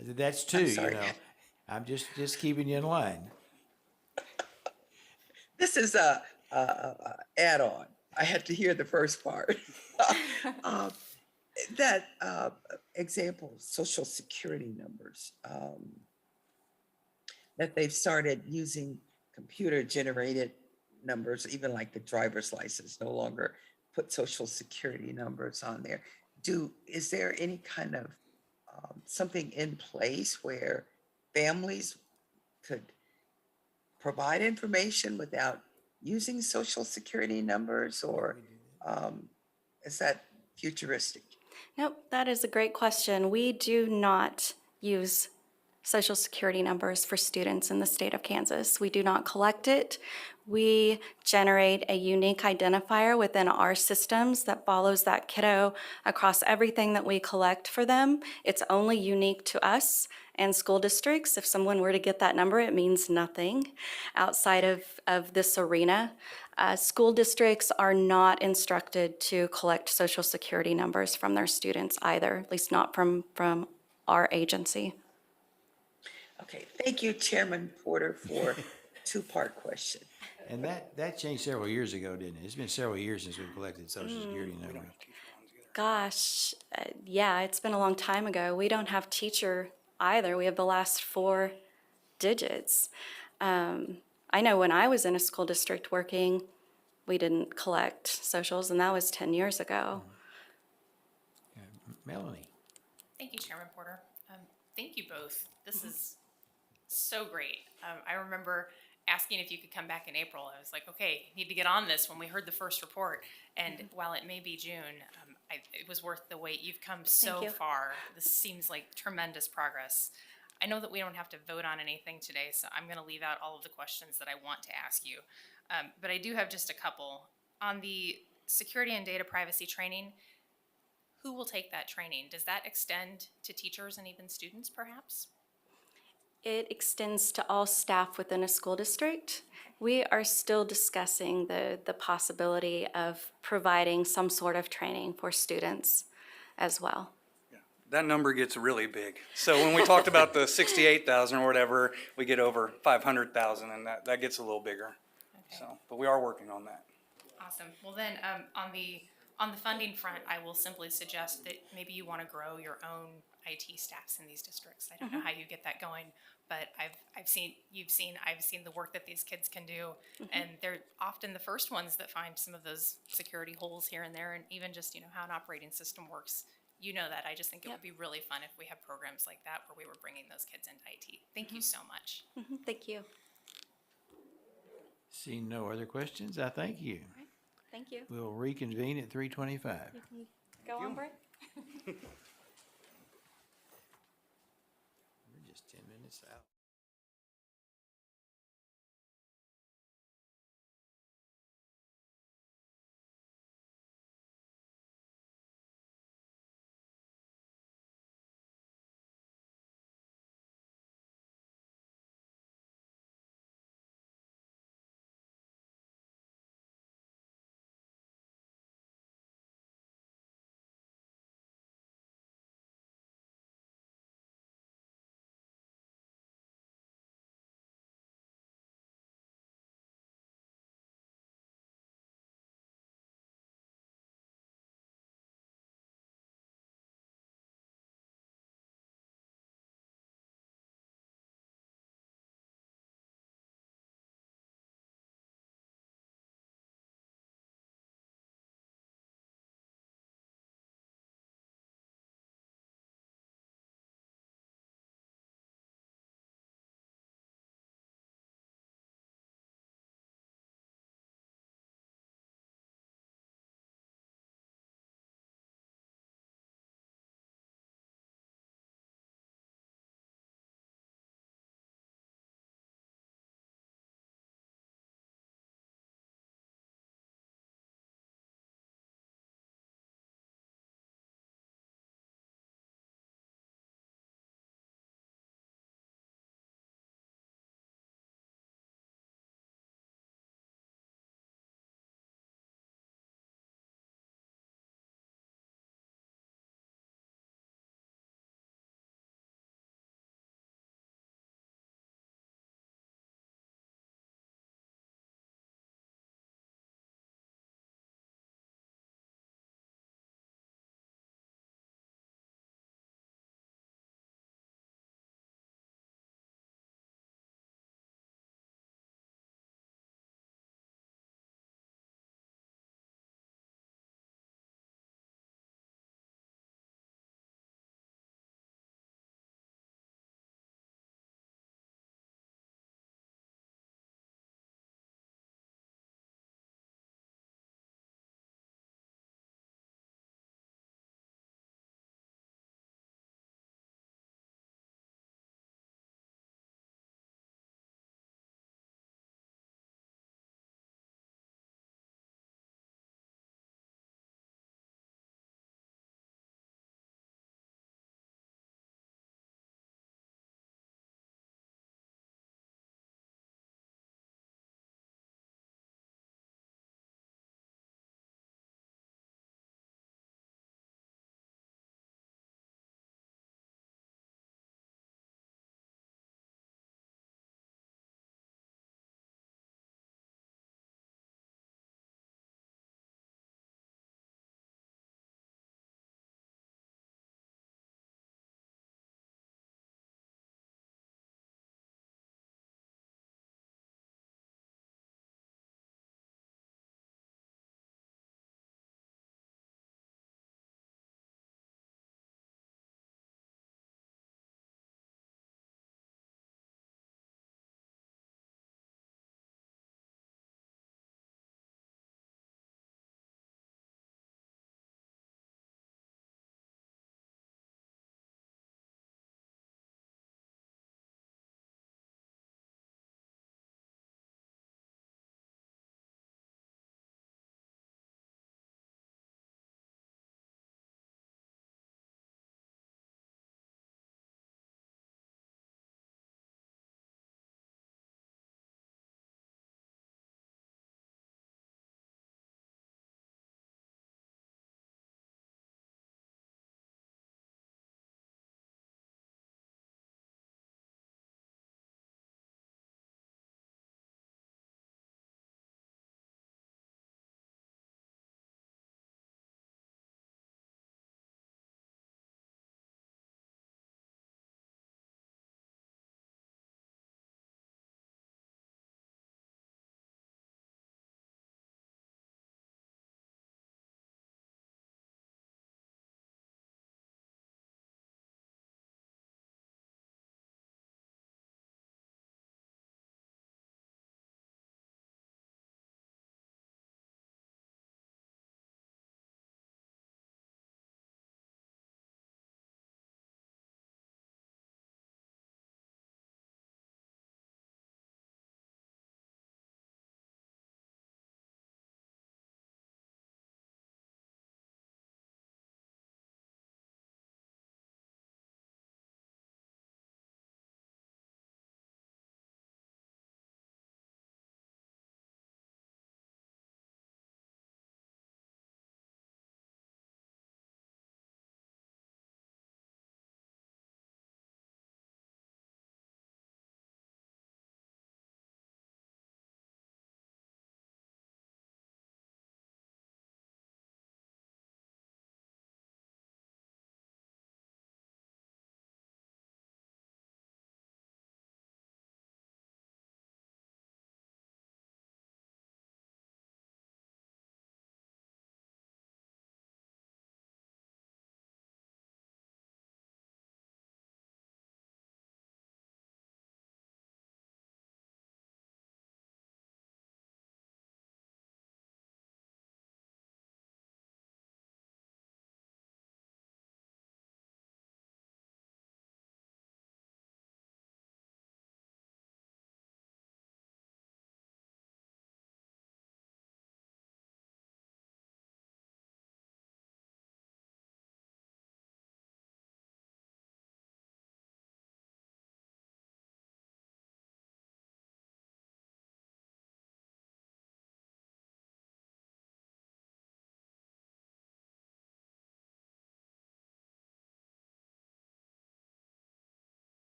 I said, that's two, I'm you sorry, know. I'm just keeping you in line. this is a add-on. I had to hear the first part. Um, That example, social security numbers, that they've started using computer-generated numbers, even like the driver's license, no longer put social security numbers on there. Is there any kind of something in place where families could provide information without using social security numbers, or is that futuristic? Nope, that is a great question. We do not use Social Security numbers for students in the state of Kansas. We do not collect it. We generate a unique identifier within our systems that follows that kiddo across everything that we collect for them. It's only unique to us and school districts. If someone were to get that number, it means nothing outside of this arena. School districts are not instructed to collect Social Security numbers from their students either, at least not from our agency. Okay, thank you, Chairman Porter, for two-part question. And that changed several years ago, didn't it? It's been several years since we've collected social security numbers. Gosh, yeah, it's been a long time ago. We don't have teacher either. We have the last 4 digits. I know when I was in a school district working, we didn't collect socials, and that was 10 years ago. Melanie. Thank you, Chairman Porter. Thank you both. This is so great. I remember asking if you could come back in April. I was like, okay, need to get on this when we heard the first report. And while it may be June, it was worth the wait. You've come so you. far. This seems like tremendous progress. I know that we don't have to vote on anything today, so I'm going to leave out all of the questions that I want to ask you. But I do have just a couple. On the security and data privacy training, who will take that training? Does that extend to teachers and even students, perhaps? It extends to all staff within a school district. We are still discussing the possibility of providing some sort of training for students as well. That number gets really big. So when we talked about the 68,000 or whatever, we get over 500,000, and that gets a little bigger. Okay. So, but we are working on that. Awesome. Well then, on the funding front, I will simply suggest that maybe you want to grow your own IT staffs in these districts. I don't know how you get that going, but I've seen the work that these kids can do, and they're often the first ones that find some of those security holes here and there, and even just how an operating system works. You know that. I just think it would be really fun if we have programs like that where we were bringing those kids into IT. Thank you so much. Thank you. Seeing no other questions, I thank you. Thank you. We'll reconvene at 3:25. Go on break. We're just 10 minutes out.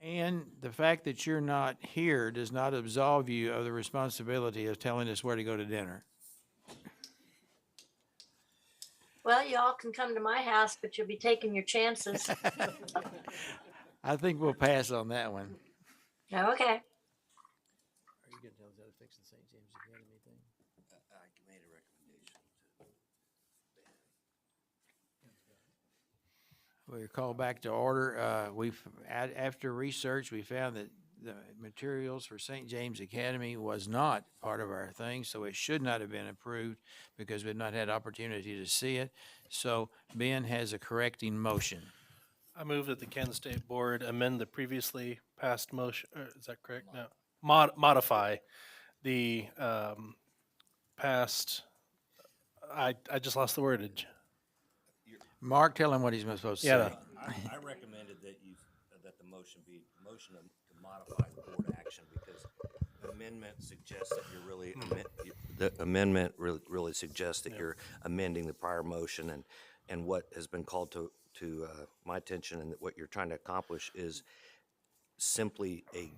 And the fact that you're not here does not absolve you of the responsibility of telling us where to go to dinner. Well, y'all can come to my house, but you'll be taking your chances. I think we'll pass on that one. Okay. Are you gonna tell us how to fix the St. James Academy thing? I made a recommendation to Ben. We call back to order. After research, we found that the materials for St. James Academy was not part of our thing, so it should not have been approved because we've not had opportunity to see it. So Ben has a correcting motion. I move that the Kansas State Board amend the previously passed motion, is that correct? No. Modify the past, I just lost the wordage. Mark, tell him what he's supposed to Yeah. say. I recommended that the motion be to modify the board action because the amendment suggests that you're really, the amendment really suggests that you're amending the prior motion and what has been called to my attention and what you're trying to accomplish is simply a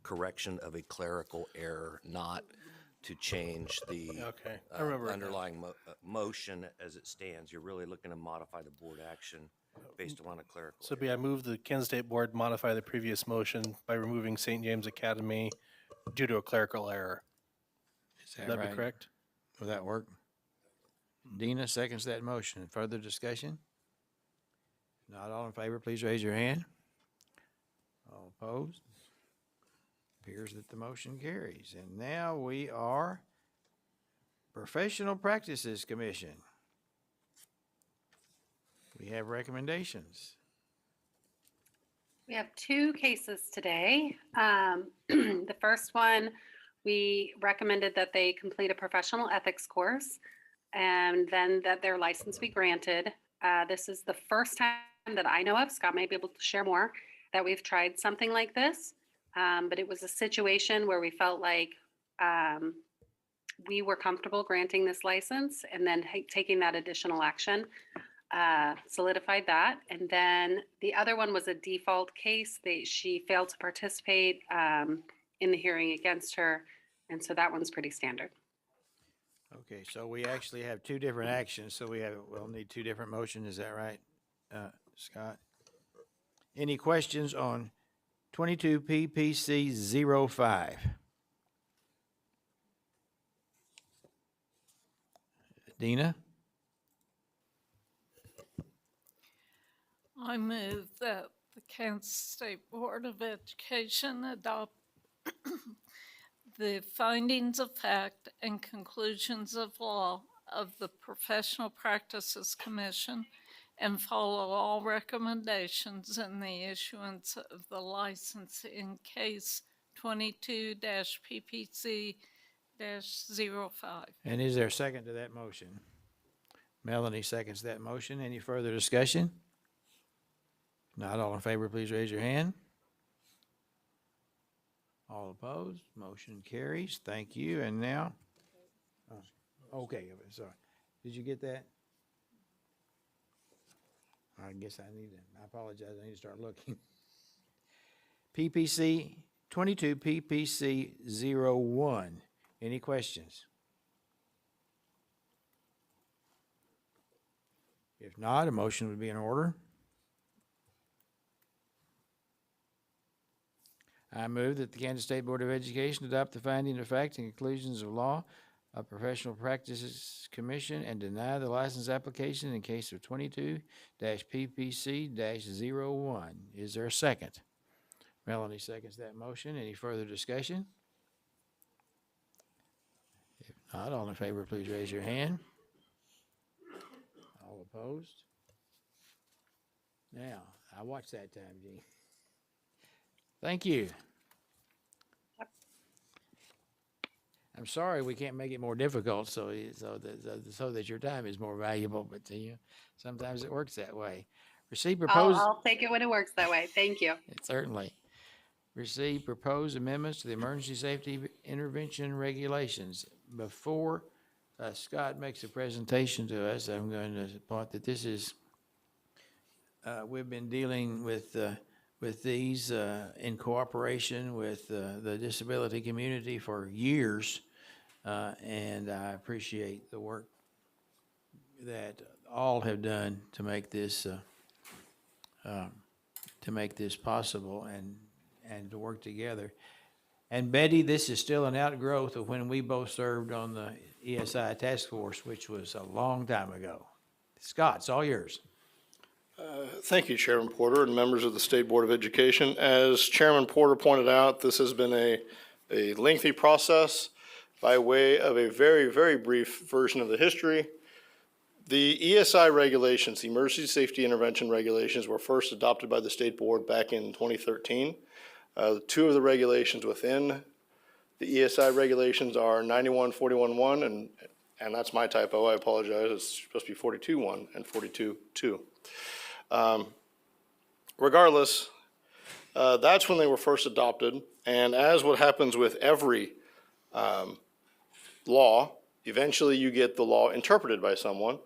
correction of a clerical error, not to change the Okay, I remember it now. underlying motion as it stands. You're really looking to modify the board action based upon a clerical So I move the Kansas State Board modify the previous motion by removing St. James Academy due to a clerical error. Is Would that be right? correct? Will that work? Dina seconds that motion. Further discussion? Not all in favor, please raise your hand. All opposed? Appears that the motion carries. And now we are Professional Practices Commission. We have recommendations. We have two cases today. The first one, we recommended that they complete a professional ethics course and then that their license be granted. This is the first time that I know of, Scott may be able to share more, that we've tried something like this. But it was a situation where we felt like we were comfortable granting this license and then taking that additional action. Solidified that. And then the other one was a default case. She failed to participate in the hearing against her. And so that one's pretty standard. Okay, so we actually have two different actions, so we'll need two different motions, is that right, Scott? Any questions on 22 PPC 05? Dina? I move that the Kansas State Board of Education adopt the findings of fact and conclusions of law of the Professional Practices Commission and follow all recommendations in the issuance of the license in case 22-PPC-05. And is there a second to that motion? Melanie seconds that motion. Any further discussion? Not all in favor, please raise your hand. All opposed, motion carries. Thank you. And now, okay, sorry. Did you get that? I guess I apologize. I need to start looking. PPC 22 PPC 01. Any questions? If not, a motion would be in order. I move that the Kansas State Board of Education adopt the finding of fact and conclusions of law of Professional Practices Commission and deny the license application in case of 22-PPC-01. Is there a second? Melanie seconds that motion. Any further discussion? If not, all in favor, please raise your hand. All opposed? Now, I watched that time, Gene. Thank you. I'm sorry we can't make it more difficult so that your time is more valuable, but sometimes it works that way. Receive proposed. I'll take it when it works that way. Thank you. Certainly. Receive proposed amendments to the Emergency Safety Intervention Regulations. Before Scott makes a presentation to us, I'm going to point that this is, we've been dealing with with these in cooperation with the disability community for years, and I appreciate the work that all have done to make this possible and to work together. And Betty, this is still an outgrowth of when we both served on the ESI task force, which was a long time ago. Scott, it's all yours. Thank you, Chairman Porter and members of the State Board of Education. As Chairman Porter pointed out, this has been a lengthy process. By way of a very, very brief version of the history, the ESI regulations, the Emergency Safety Intervention regulations, were first adopted by the State Board back in 2013. Two of the regulations within the ESI regulations are 91.41.1, and that's my typo, I apologize, it's supposed to be 42.1 and 42.2. Regardless, that's when they were first adopted, and as what happens with every law, eventually you get the law interpreted by someone,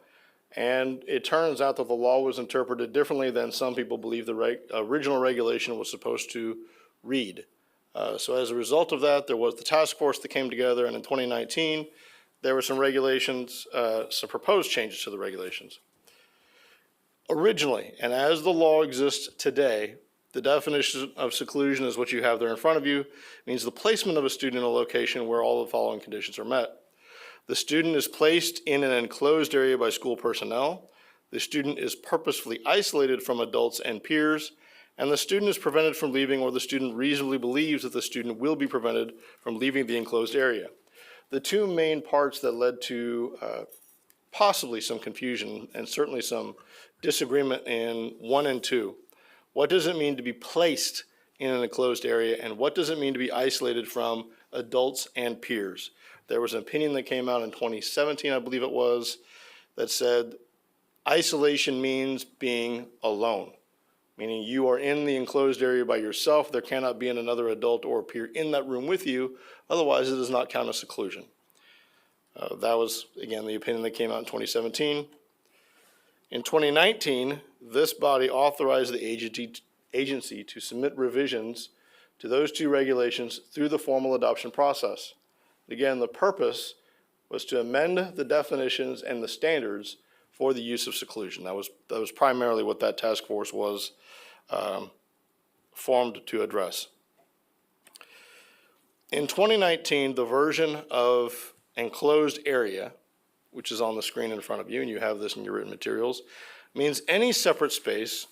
and it turns out that the law was interpreted differently than some people believe the original regulation was supposed to read. So as a result of that, there was the task force that came together, and in 2019, there were some regulations, some proposed changes to the regulations. Originally, and as the law exists today, the definition of seclusion is what you have there in front of you. It means the placement of a student in a location where all the following conditions are met. The student is placed in an enclosed area by school personnel. The student is purposefully isolated from adults and peers, and the student is prevented from leaving, or the student reasonably believes that the student will be prevented from leaving the enclosed area. The two main parts that led to possibly some confusion and certainly some disagreement in 1 and 2. What does it mean to be placed in an enclosed area, and what does it mean to be isolated from adults and peers? There was an opinion that came out in 2017, I believe it was, that said isolation means being alone, meaning you are in the enclosed area by yourself. There cannot be another adult or peer in that room with you, otherwise it does not count as seclusion. That was, again, the opinion that came out in 2017. In 2019, this body authorized the agency to submit revisions to those two regulations through the formal adoption process. Again, the purpose was to amend the definitions and the standards for the use of seclusion. That was primarily what that task force was formed to address. In 2019, the version of enclosed area, which is on the screen in front of you, and you have this in your written materials, means any separate space,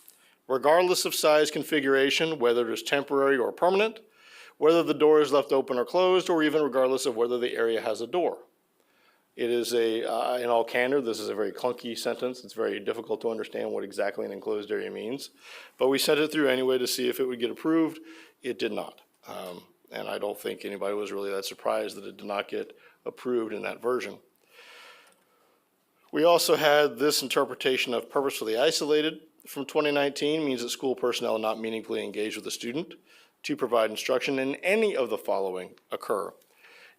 regardless of size, configuration, whether it is temporary or permanent, whether the door is left open or closed, or even regardless of whether the area has a door. It is in all candor, this is a very clunky sentence. It's very difficult to understand what exactly an enclosed area means. But we sent it through anyway to see if it would get approved. It did not. And I don't think anybody was really that surprised that it did not get approved in that version. We also had this interpretation of purposefully isolated from 2019, means that school personnel not meaningfully engaged with the student to provide instruction in any of the following occur.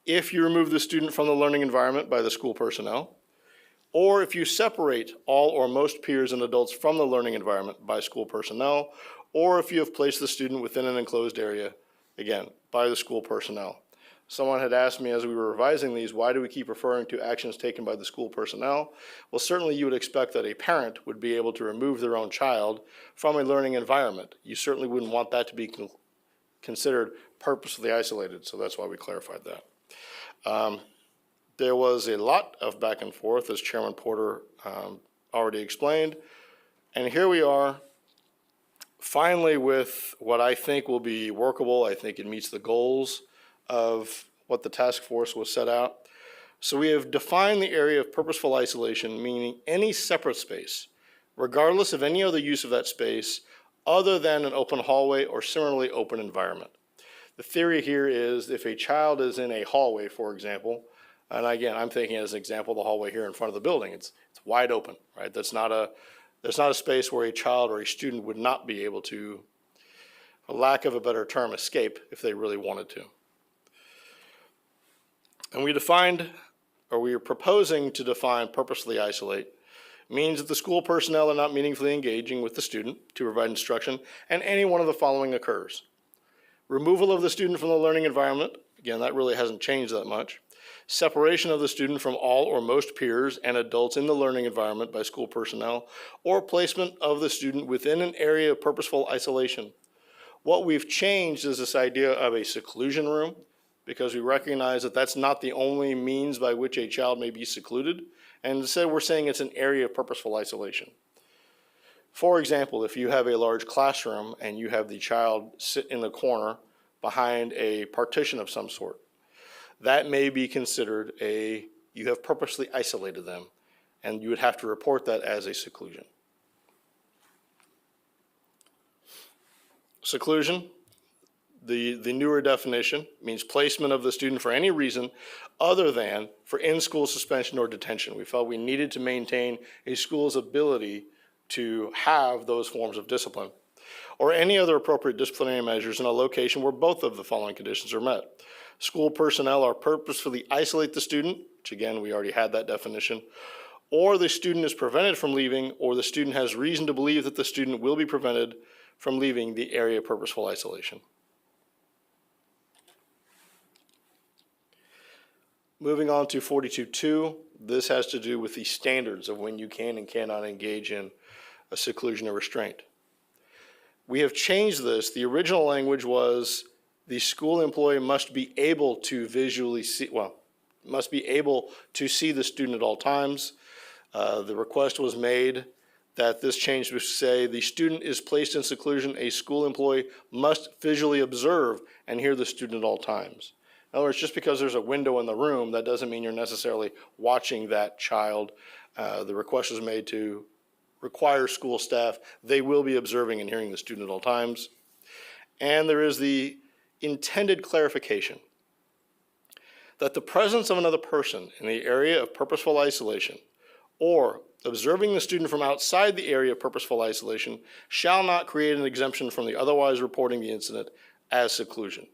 If you remove the student from the learning environment by the school personnel, or if you separate all or most peers and adults from the learning environment by school personnel, or if you have placed the student within an enclosed area, again, by the school personnel. Someone had asked me as we were revising these, why do we keep referring to actions taken by the school personnel? Well, certainly you would expect that a parent would be able to remove their own child from a learning environment. You certainly wouldn't want that to be considered purposefully isolated, so that's why we clarified that. There was a lot of back and forth, as Chairman Porter already explained, and here we are, finally with what I think will be workable. I think it meets the goals of what the task force was set out. So we have defined the area of purposeful isolation, meaning any separate space, regardless of any other use of that space, other than an open hallway or similarly open environment. The theory here is if a child is in a hallway, for example, and again, I'm thinking as an example, the hallway here in front of the building, it's wide open, right? There's not a space where a child or a student would not be able to, for lack of a better term, escape if they really wanted to. And we are proposing to define purposely isolate means that the school personnel are not meaningfully engaging with the student to provide instruction, and any one of the following occurs. Removal of the student from the learning environment, again, that really hasn't changed that much. Separation of the student from all or most peers and adults in the learning environment by school personnel, or placement of the student within an area of purposeful isolation. What we've changed is this idea of a seclusion room, because we recognize that that's not the only means by which a child may be secluded, and instead we're saying it's an area of purposeful isolation. For example, if you have a large classroom and you have the child sit in the corner behind a partition of some sort, that may be considered you have purposely isolated them, and you would have to report that as a seclusion. Seclusion, the newer definition, means placement of the student for any reason other than for in-school suspension or detention. We felt we needed to maintain a school's ability to have those forms of discipline, or any other appropriate disciplinary measures in a location where both of the following conditions are met. School personnel are purposefully isolate the student, which again, we already had that definition, or the student is prevented from leaving, or the student has reason to believe that the student will be prevented from leaving the area of purposeful isolation. Moving on to 42.2, this has to do with the standards of when you can and cannot engage in a seclusion or restraint. We have changed this. The original language was the school employee must be able to visually see, must be able to see the student at all times. The request was made that this change would say the student is placed in seclusion, a school employee must visually observe and hear the student at all times. In other words, just because there's a window in the room, that doesn't mean you're necessarily watching that child. The request was made to require school staff, they will be observing and hearing the student at all times. And there is the intended clarification that the presence of another person in the area of purposeful isolation or observing the student from outside the area of purposeful isolation shall not create an exemption from the otherwise reporting the incident as seclusion.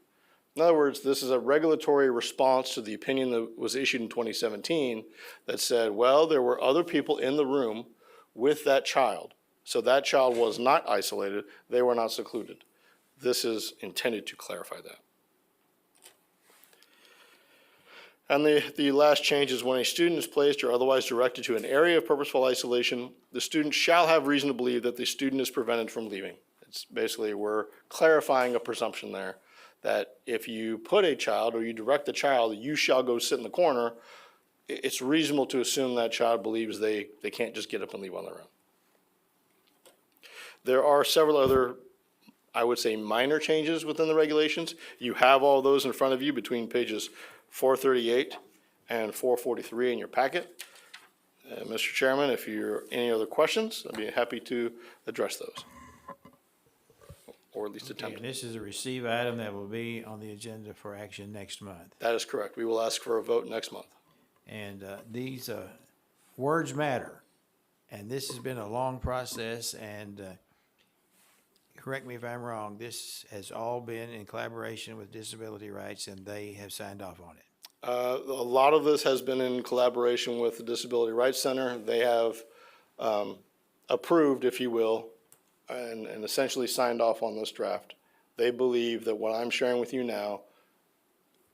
In other words, this is a regulatory response to the opinion that was issued in 2017 that said, well, there were other people in the room with that child, so that child was not isolated, they were not secluded. This is intended to clarify that. And the last change is when a student is placed or otherwise directed to an area of purposeful isolation, the student shall have reason to believe that the student is prevented from leaving. It's basically, we're clarifying a presumption there that if you put a child or you direct the child, you shall go sit in the corner, it's reasonable to assume that child believes they can't just get up and leave on their own. There are several other, I would say, minor changes within the regulations. You have all those in front of you between pages 438 and 443 in your packet. Mr. Chairman, if you're any other questions, I'd be happy to address those. Or at least attempt. And this is a receive item that will be on the agenda for action next month. That is correct. We will ask for a vote next month. And these words matter. And this has been a long process, and correct me if I'm wrong, this has all been in collaboration with Disability Rights, and they have signed off on it. A lot of this has been in collaboration with the Disability Rights Center. They have approved, if you will, and essentially signed off on this draft. They believe that what I'm sharing with you now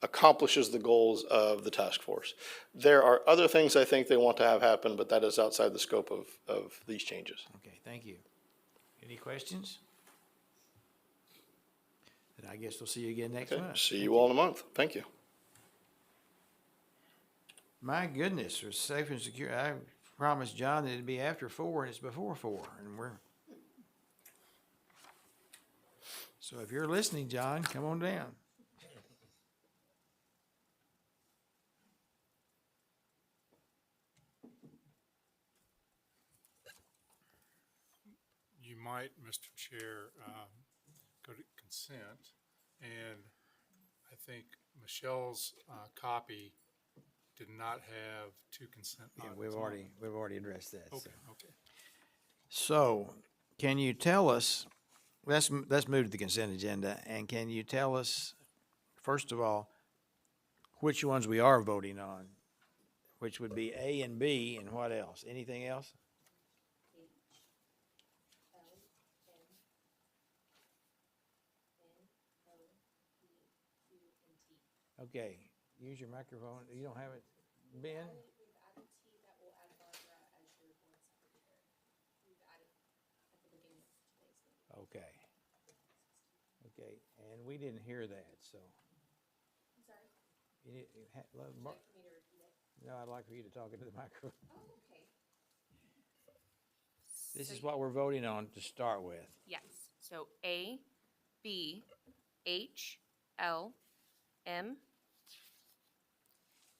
accomplishes the goals of the task force. There are other things I think they want to have happen, but that is outside the scope of these changes. Okay, thank you. Any questions? Then I guess we'll see you again next Okay, month. see you all in a month. Thank you. My goodness, for safe and secure, I promised John that it'd be after 4 and it's before 4, and we're. So if you're listening, John, come on down. You might, Mr. Chair, go to consent, and I think Michelle's copy did not have two consent Yeah, items. we've already addressed that. Okay, okay. So, can you tell us, let's move to the consent agenda, and can you tell us, first of all, which ones we are voting on, which would be A and B, and what else? Anything else? Okay, use your microphone. You don't have it, Ben? Okay. Okay, and we didn't hear that, so. I'm sorry. No, I'd like for you to talk into the microphone. Oh, okay. This is what we're voting on to start with. Yes, so A, B, H, L, M,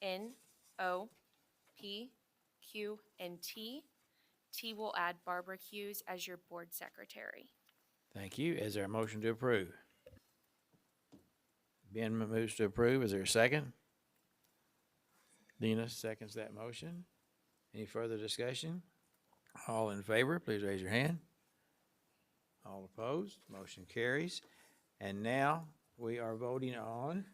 N, O, P, Q, and T. T will add Barbara Hughes as your board secretary. Thank you. Is there a motion to approve? Ben moves to approve. Is there a second? Dina seconds that motion. Any further discussion? All in favor, please raise your hand. All opposed, motion carries. And now we are voting on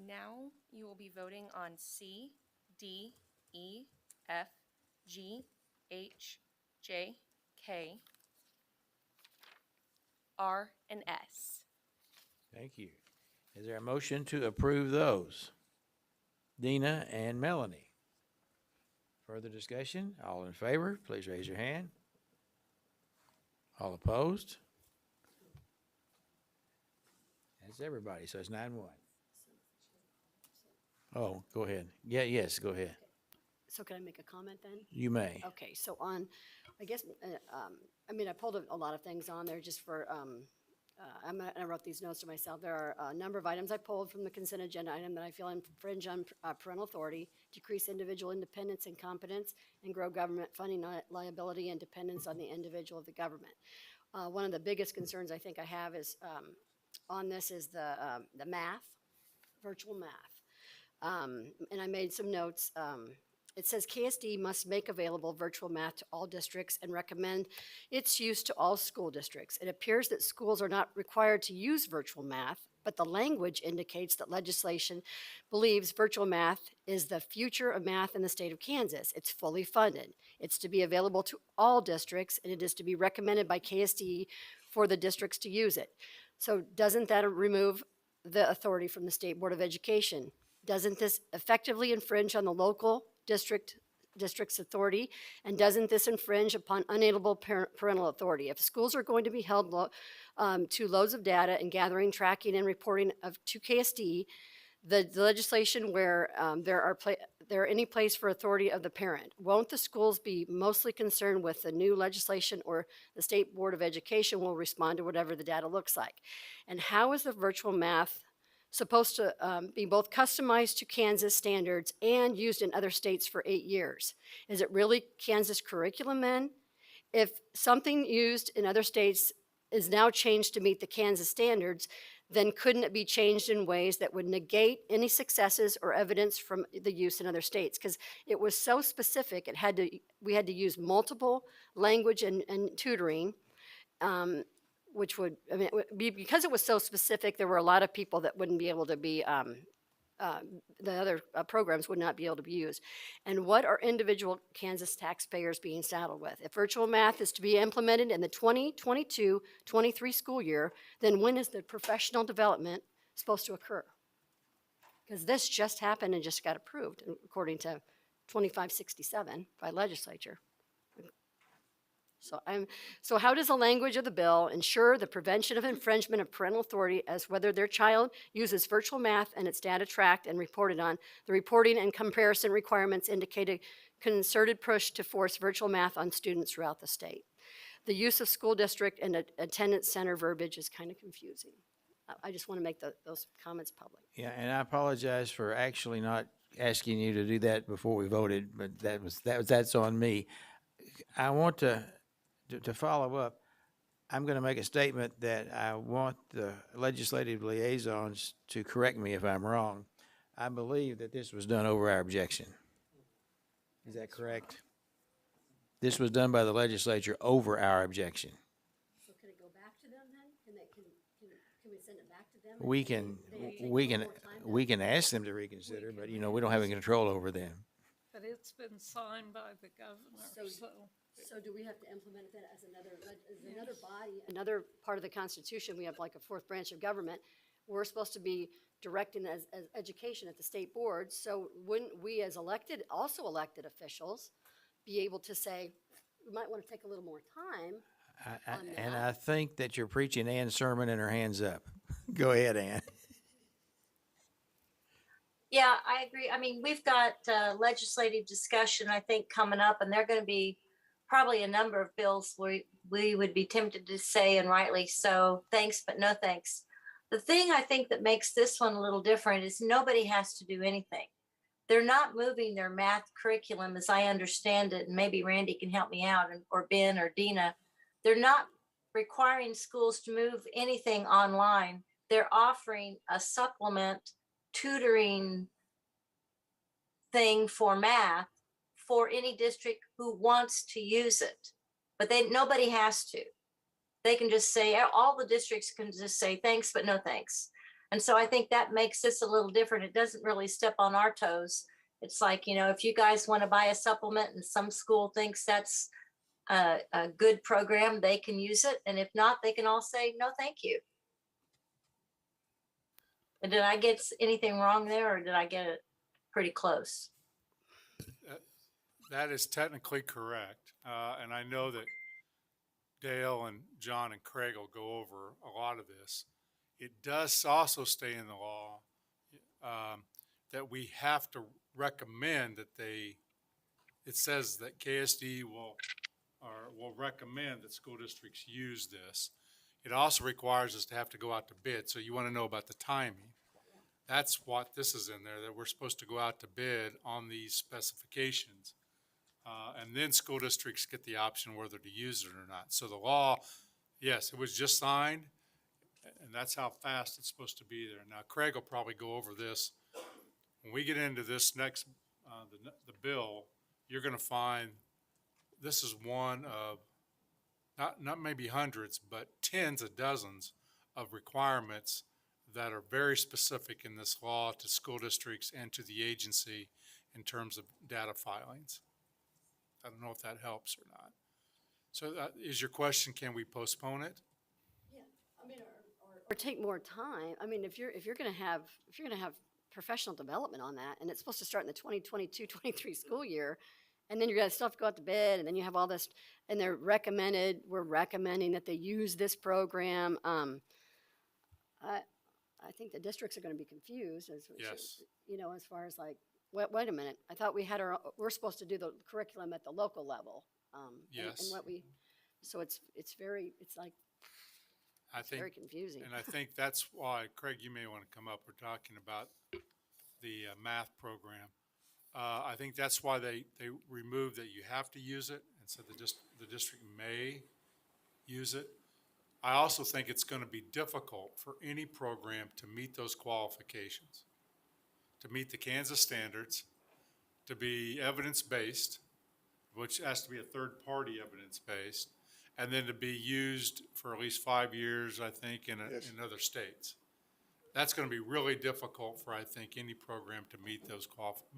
Now you will be voting on C, D, E, F, G, H, J, K, R, and S. Thank you. Is there a motion to approve those? Dina and Melanie. Further discussion? All in favor, please raise your hand. All opposed? That's everybody, so it's 9-1. Oh, go ahead. Yeah, yes, go ahead. So can I make a comment then? You may. Okay, so on, I guess, I mean, I pulled a lot of things on there just for, I wrote these notes to myself. There are a number of items I pulled from the consent agenda item that I feel infringe on parental authority, decrease individual independence and competence, and grow government funding liability and dependence on the individual of the government. One of the biggest concerns I think I have is on this is the math, virtual math. And I made some notes. It says KSD must make available virtual math to all districts and recommend its use to all school districts. It appears that schools are not required to use virtual math, but the language indicates that legislation believes virtual math is the future of math in the state of Kansas. It's fully funded. It's to be available to all districts, and it is to be recommended by KSD for the districts to use it. So doesn't that remove the authority from the State Board of Education? Doesn't this effectively infringe on the local district's authority? And doesn't this infringe upon unalienable parental authority? If schools are going to be held to loads of data and gathering, tracking, and reporting to KSD, the legislation where there are any place for authority of the parent, won't the schools be mostly concerned with the new legislation, or the State Board of Education will respond to whatever the data looks like? And how is the virtual math supposed to be both customized to Kansas standards and used in other states for 8 years? Is it really Kansas curriculum then? If something used in other states is now changed to meet the Kansas standards, then couldn't it be changed in ways that would negate any successes or evidence from the use in other states? Because it was so specific, we had to use multiple language and tutoring, which would, I mean, it would be, because it was so specific, there were a lot of people that wouldn't be able to be, the other programs would not be able to be used. And what are individual Kansas taxpayers being saddled with? If virtual math is to be implemented in the 2022-23 school year, then when is the professional development supposed to occur? Because this just happened and just got approved, according to 2567 by legislature. So how does the language of the bill ensure the prevention of infringement of parental authority as whether their child uses virtual math and its data tracked and reported on? The reporting and comparison requirements indicate a concerted push to force virtual math on students throughout the state. The use of school district and attendance center verbiage is kind of confusing. I just want to make those comments public. Yeah, and I apologize for actually not asking you to do that before we voted, but that's on me. I want to follow up. I'm going to make a statement that I want the legislative liaisons to correct me if I'm wrong. I believe that this was done over our objection. Is that correct? This was done by the legislature over our objection. So can it go back to them then? Can we send it back to them? We can ask them to reconsider, but we don't have any control over them. But it's been signed by the governor, so. So do we have to implement that as another body, another part of the Constitution? We have like a fourth branch of government. We're supposed to be directing as education at the state board. So wouldn't we as also elected officials, be able to say, we might want to take a little more time on that? And I think that you're preaching Ann's sermon and her hands up. Go ahead, Ann. Yeah, I agree. I mean, we've got legislative discussion, I think, coming up, and there are going to be probably a number of bills where we would be tempted to say, and rightly so, thanks, but no thanks. The thing I think that makes this one a little different is nobody has to do anything. They're not moving their math curriculum, as I understand it, and maybe Randy can help me out, or Ben or Dina. They're not requiring schools to move anything online. They're offering a supplement tutoring thing for math for any district who wants to use it. But nobody has to. They can just say, all the districts can just say thanks, but no thanks. And so I think that makes this a little different. It doesn't really step on our toes. It's like, if you guys want to buy a supplement and some school thinks that's a good program, they can use it. And if not, they can all say, no, thank you. And did I get anything wrong there, or did I get it pretty close? That is technically correct. And I know that Dale and John and Craig will go over a lot of this. It does also stay in the law that we have to recommend that it says that KSD will recommend that school districts use this. It also requires us to have to go out to bid. So you want to know about the timing. That's what this is in there, that we're supposed to go out to bid on these specifications. And then school districts get the option whether to use it or not. So the law, yes, it was just signed, and that's how fast it's supposed to be there. Now, Craig will probably go over this. When we get into this next, the bill, you're going to find this is one of, not maybe hundreds, but tens of dozens of requirements that are very specific in this law to school districts and to the agency in terms of data filings. I don't know if that helps or not. So is your question, can we postpone it? Yeah, I mean, or take more time. I mean, if you're going to have professional development on that, and it's supposed to start in the 2022-23 school year, and then you're going to still have to go out to bid, and then you have all this, and we're recommending that they use this program. I think the districts are going to be confused as far as like, wait a minute, I thought we're supposed to do the curriculum at the local level. Yes. So it's very confusing. And I think that's why, Craig, you may want to come up. We're talking about the math program. I think that's why they removed that you have to use it and said the district may use it. I also think it's going to be difficult for any program to meet those qualifications, to meet the Kansas standards, to be evidence-based, which has to be a third-party evidence-based, and then to be used for at least 5 years, I think, in other states. That's going to be really difficult for, I think, any program to meet those qualifications.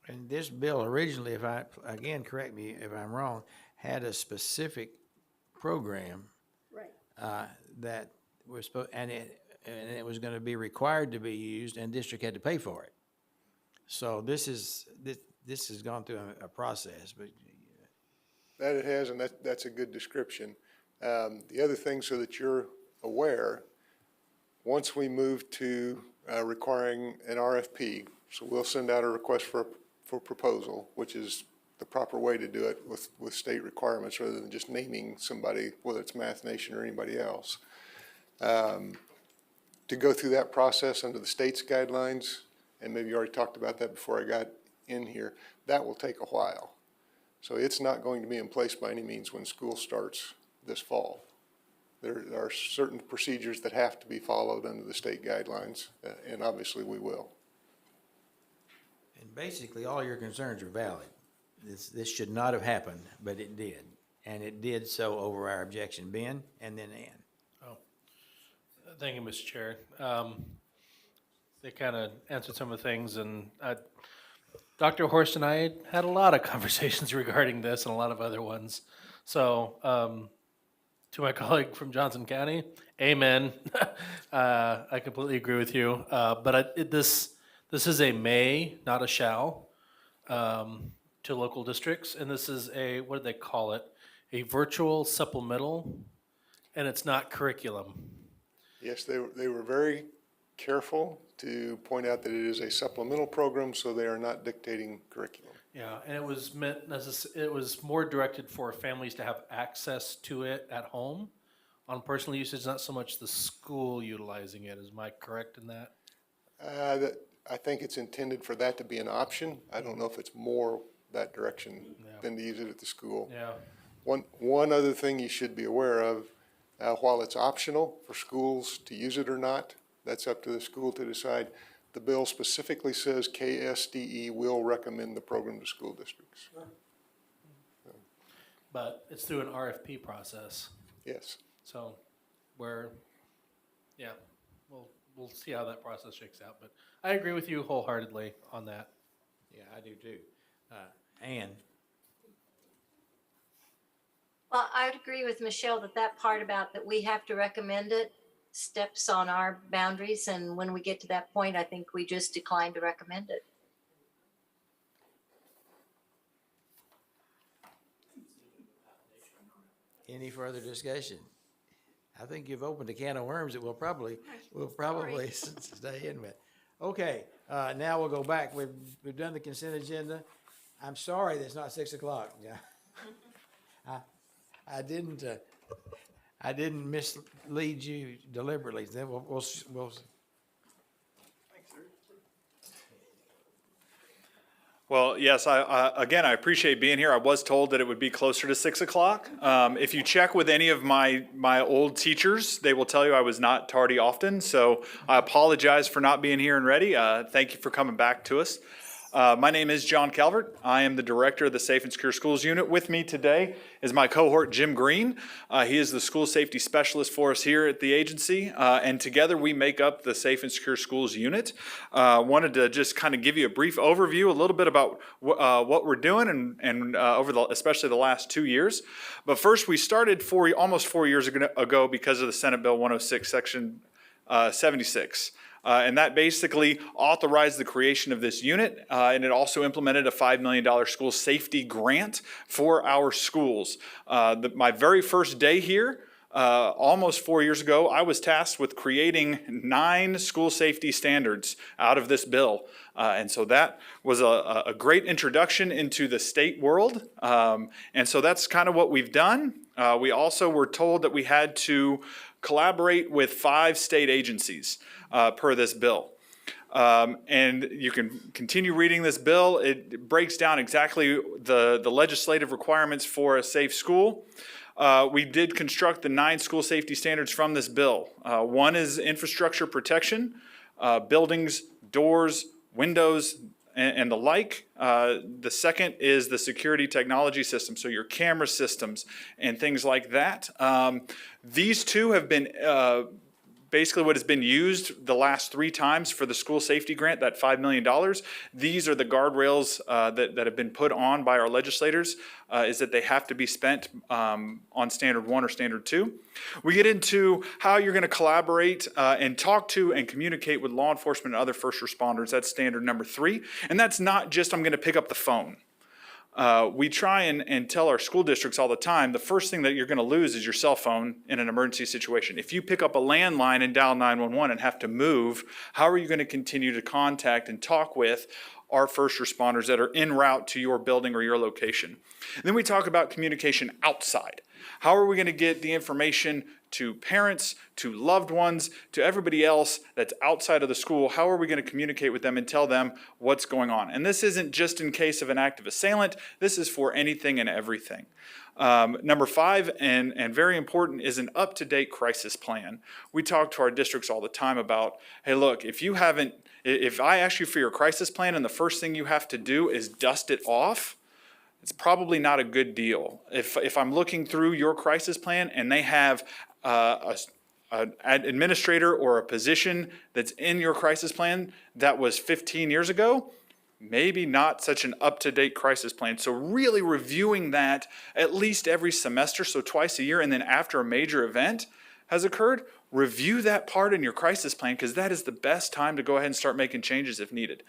And this bill originally, again, correct me if I'm wrong, had a specific program. Right. That was supposed, and it was going to be required to be used, and district had to pay for it. So this has gone through a process, but. That it has, and that's a good description. The other thing, so that you're aware, once we move to requiring an RFP, so we'll send out a request for proposal, which is the proper way to do it with state requirements rather than just naming somebody, whether it's Math Nation or anybody else. To go through that process under the state's guidelines, and maybe you already talked about that before I got in here, that will take a while. So it's not going to be in place by any means when school starts this fall. There are certain procedures that have to be followed under the state guidelines, and obviously we will. And basically, all your concerns are valid. This should not have happened, but it did. And it did so over our objection. Ben, and then Ann. Oh, thank you, Mr. Chair. They kind of answered some of the things, and Dr. Horst and I had a lot of conversations regarding this and a lot of other ones. So, to my colleague from Johnson County, amen. I completely agree with you. This is a may, not a shall, to local districts. And this is a, what do they call it? A virtual supplemental, and it's not curriculum. Yes, they were very careful to point out that it is a supplemental program, so they are not dictating curriculum. Yeah, and it was it was more directed for families to have access to it at home on personal usage, not so much the school utilizing it. Is Mike correct in that? I think it's intended for that to be an option. I don't know if it's more that direction than to use it at the school. Yeah. One other thing you should be aware of, while it's optional for schools to use it or not, that's up to the school to decide. The bill specifically says KSDE will recommend the program to school districts. But it's through an RFP process. Yes. So we'll see how that process shakes out. But I agree with you wholeheartedly on that. Yeah, I do too. Ann? Well, I would agree with Michelle that part about that we have to recommend it steps on our boundaries. And when we get to that point, I think we just decline to recommend it. Any further discussion? I think you've opened a can of worms that we'll probably stay in with. Okay, now we'll go back. We've done the consent agenda. I'm sorry that it's not 6 o'clock. Yeah. I didn't mislead you deliberately. Then we'll Well, yes, again, I appreciate being here. I was told that it would be closer to 6 o'clock. If you check with any of my old teachers, they will tell you I was not tardy often. So I apologize for not being here and ready. Thank you for coming back to us. My name is John Calvert. I am the director of the Safe and Secure Schools Unit. With me today is my cohort, Jim Green. He is the school safety specialist for us here at the agency, and together we make up the Safe and Secure Schools Unit. Wanted to just kind of give you a brief overview, a little bit about what we're doing and over especially the last 2 years. But first, we started almost 4 years ago because of the Senate Bill 106, Section 76. And that basically authorized the creation of this unit, and it also implemented a $5 million school safety grant for our schools. My very first day here, almost 4 years ago, I was tasked with creating 9 school safety standards out of this bill. And so that was a great introduction into the state world. And so that's kind of what we've done. We also were told that we had to collaborate with 5 state agencies per this bill. And you can continue reading this bill. It breaks down exactly the legislative requirements for a safe school. We did construct the 9 school safety standards from this bill. One is infrastructure protection, buildings, doors, windows, and the like. The second is the security technology system, so your camera systems and things like that. These 2 have been basically what has been used the last 3 times for the school safety grant, that $5 million. These are the guardrails that have been put on by our legislators, is that they have to be spent on standard 1 or standard 2. We get into how you're going to collaborate and talk to and communicate with law enforcement and other first responders. That's standard number 3. And that's not just I'm going to pick up the phone. We try and tell our school districts all the time, the first thing that you're going to lose is your cell phone in an emergency situation. If you pick up a landline and dial 911 and have to move, how are you going to continue to contact and talk with our first responders that are en route to your building or your location? And then we talk about communication outside. How are we going to get the information to parents, to loved ones, to everybody else that's outside of the school? How are we going to communicate with them and tell them what's going on? And this isn't just in case of an active assailant. This is for anything and everything. Number 5, and very important, is an up-to-date crisis plan. We talk to our districts all the time about, hey, look, if I ask you for your crisis plan and the first thing you have to do is dust it off, it's probably not a good deal. If I'm looking through your crisis plan and they have an administrator or a position that's in your crisis plan that was 15 years ago, maybe not such an up-to-date crisis plan. So really reviewing that at least every semester, so twice a year, and then after a major event has occurred, review that part in your crisis plan, because that is the best time to go ahead and start making changes if needed.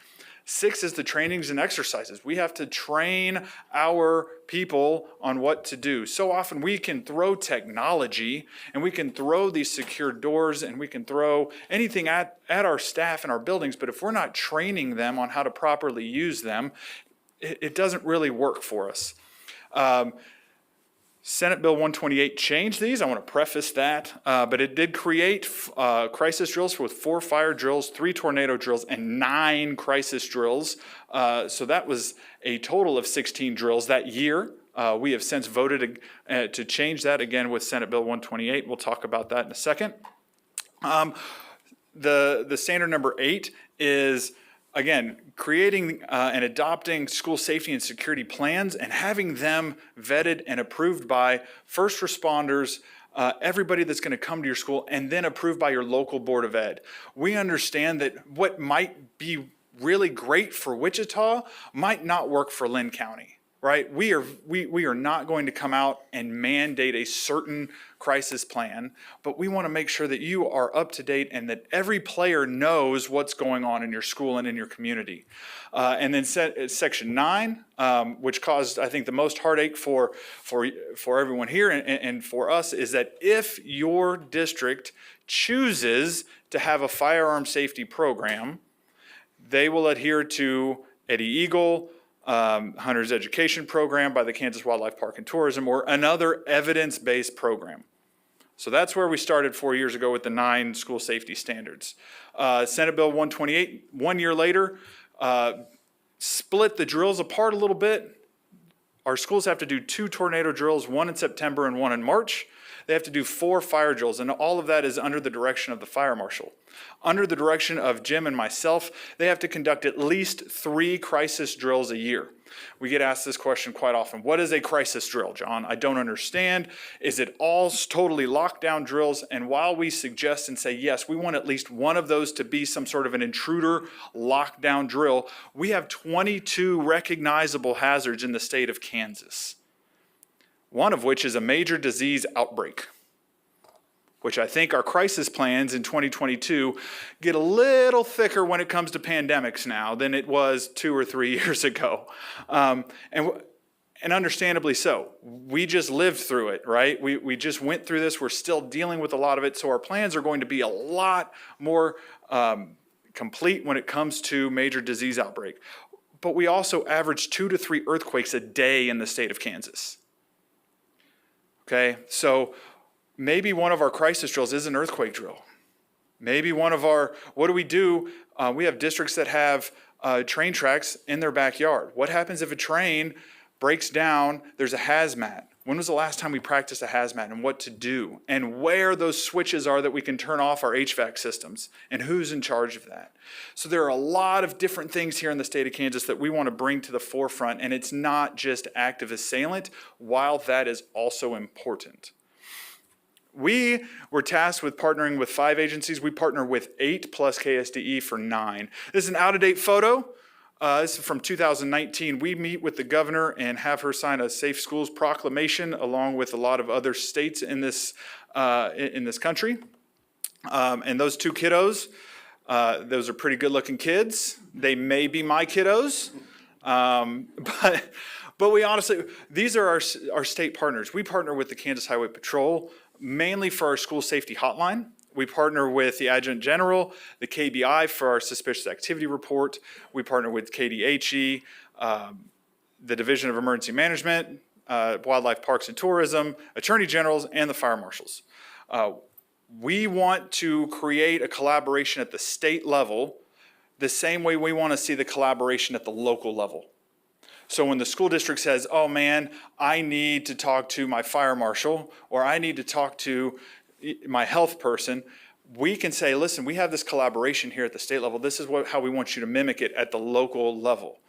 6 is the trainings and exercises. We have to train our people on what to do. So often we can throw technology and we can throw these secure doors and we can throw anything at our staff in our buildings, but if we're not training them on how to properly use them, it doesn't really work for us. Senate Bill 128 changed these. I want to preface that, but it did create crisis drills with 4 fire drills, 3 tornado drills, and 9 crisis drills. So that was a total of 16 drills that year. We have since voted to change that again with Senate Bill 128. We'll talk about that in a second. The standard number 8 is, again, creating and adopting school safety and security plans and having them vetted and approved by first responders, everybody that's going to come to your school, and then approved by your local Board of Ed. We understand that what might be really great for Wichita might not work for Lynn County, right? We are not going to come out and mandate a certain crisis plan, but we want to make sure that you are up to date and that every player knows what's going on in your school and in your community. And then section 9, which caused, I think, the most heartache for everyone here and for us, is that if your district chooses to have a firearm safety program, they will adhere to Eddie Eagle, Hunter's Education Program by the Kansas Wildlife Park and Tourism, or another evidence-based program. So that's where we started 4 years ago with the 9 school safety standards. Senate Bill 128, 1 year later, split the drills apart a little bit. Our schools have to do 2 tornado drills, 1 in September and 1 in March. They have to do 4 fire drills, and all of that is under the direction of the fire marshal. Under the direction of Jim and myself, they have to conduct at least 3 crisis drills a year. We get asked this question quite often. What is a crisis drill, John? I don't understand. Is it all totally lockdown drills? And while we suggest and say, yes, we want at least one of those to be some sort of an intruder lockdown drill, we have 22 recognizable hazards in the state of Kansas, one of which is a major disease outbreak, which I think our crisis plans in 2022 get a little thicker when it comes to pandemics now than it was 2 or 3 years ago. And understandably so. We just lived through it, right? We just went through this. We're still dealing with a lot of it. So our plans are going to be a lot more complete when it comes to major disease outbreak. But we also average 2 to 3 earthquakes a day in the state of Kansas. Okay, so maybe one of our crisis drills is an earthquake drill. Maybe one of our, what do? We have districts that have train tracks in their backyard. What happens if a train breaks down, there's a hazmat? When was the last time we practiced a hazmat and what to do and where those switches are that we can turn off our HVAC systems and who's in charge of that? So there are a lot of different things here in the state of Kansas that we want to bring to the forefront, and it's not just active assailant, while that is also important. We were tasked with partnering with 5 agencies. We partner with 8 plus KSDE for 9. This is an out-of-date photo. This is from 2019. We meet with the governor and have her sign a Safe Schools proclamation along with a lot of other states in this country. And those 2 kiddos, those are pretty good-looking kids. They may be my kiddos, but we honestly, these are our state partners. We partner with the Kansas Highway Patrol, mainly for our school safety hotline. We partner with the Adjutant General, the KBI for our suspicious activity report. We partner with KDHE, the Division of Emergency Management, Wildlife Parks and Tourism, Attorney Generals, and the Fire Marshals. We want to create a collaboration at the state level the same way we want to see the collaboration at the local level. So when the school district says, oh man, I need to talk to my fire marshal, or I need to talk to my health person, we can say, listen, we have this collaboration here at the state level. This is how we want you to mimic it at the local level.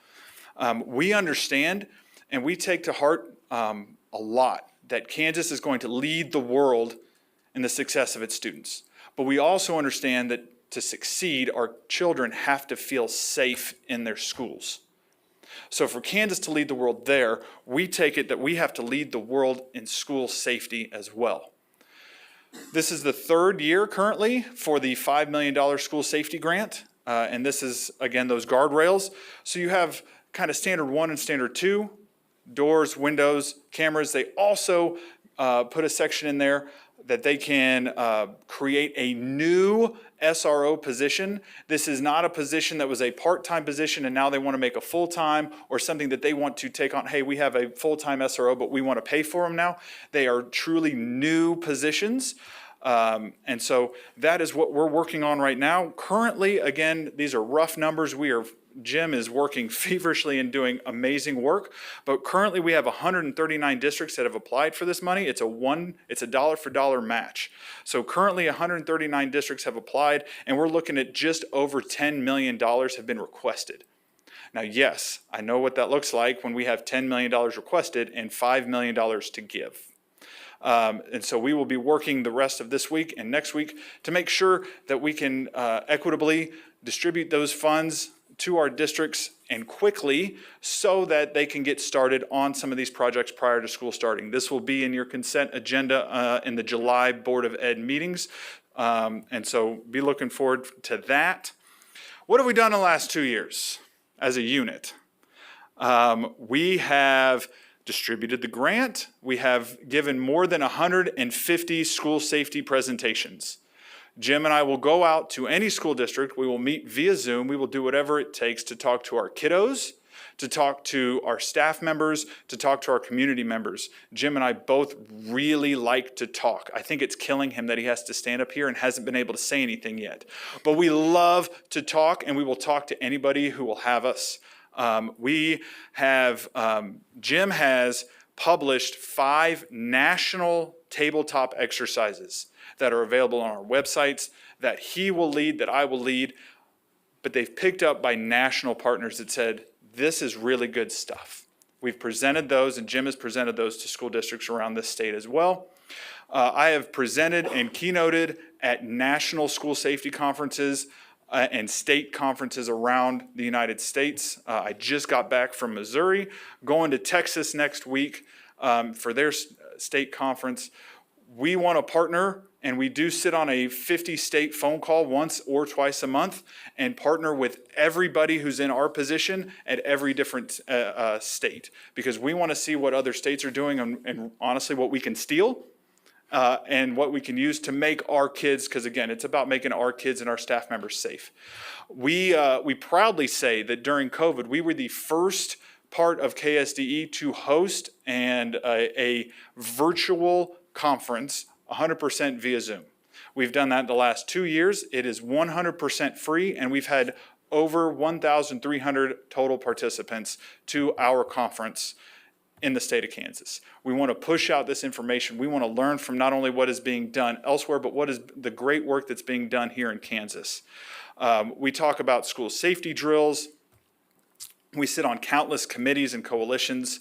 We understand and we take to heart a lot that Kansas is going to lead the world in the success of its students. But we also understand that to succeed, our children have to feel safe in their schools. So for Kansas to lead the world there, we take it that we have to lead the world in school safety as well. This is the third year currently for the $5 million school safety grant. And this is, again, those guardrails. So you have kind of standard 1 and standard 2, doors, windows, cameras. They also put a section in there that they can create a new SRO position. This is not a position that was a part-time position and now they want to make a full-time, or something that they want to take on. Hey, we have a full-time SRO, but we want to pay for them now. They are truly new positions. And so that is what we're working on right now. Currently, again, these are rough numbers. Jim is working feverishly and doing amazing work, but currently we have 139 districts that have applied for this money. It's a dollar for dollar match. So currently 139 districts have applied, and we're looking at just over $10 million have been requested. Now, yes, I know what that looks like when we have $10 million requested and $5 million to give. And so we will be working the rest of this week and next week to make sure that we can equitably distribute those funds to our districts and quickly, so that they can get started on some of these projects prior to school starting. This will be in your consent agenda in the July Board of Ed meetings. And so be looking forward to that. What have we done in the last 2 years as a unit? We have distributed the grant. We have given more than 150 school safety presentations. Jim and I will go out to any school district. We will meet via Zoom. We will do whatever it takes to talk to our kiddos, to talk to our staff members, to talk to our community members. Jim and I both really like to talk. I think it's killing him that he has to stand up here and hasn't been able to say anything yet. But we love to talk, and we will talk to anybody who will have us. Jim has published 5 national tabletop exercises that are available on our websites that he will lead, that I will lead, but they've picked up by national partners that said, this is really good stuff. We've presented those, and Jim has presented those to school districts around this state as well. I have presented and keynoted at national school safety conferences and state conferences around the United States. I just got back from Missouri, going to Texas next week for their state conference. We want to partner, and we do sit on a 50-state phone call once or twice a month and partner with everybody who's in our position at every different state, because we want to see what other states are doing and honestly what we can steal and what we can use to make our kids, because again, it's about making our kids and our staff members safe. We proudly say that during COVID, we were the first part of KSDE to host a virtual conference 100% via Zoom. We've done that the last 2 years. It is 100% free, and we've had over 1,300 total participants to our conference in the state of Kansas. We want to push out this information. We want to learn from not only what is being done elsewhere, but what is the great work that's being done here in Kansas. We talk about school safety drills. We sit on countless committees and coalitions,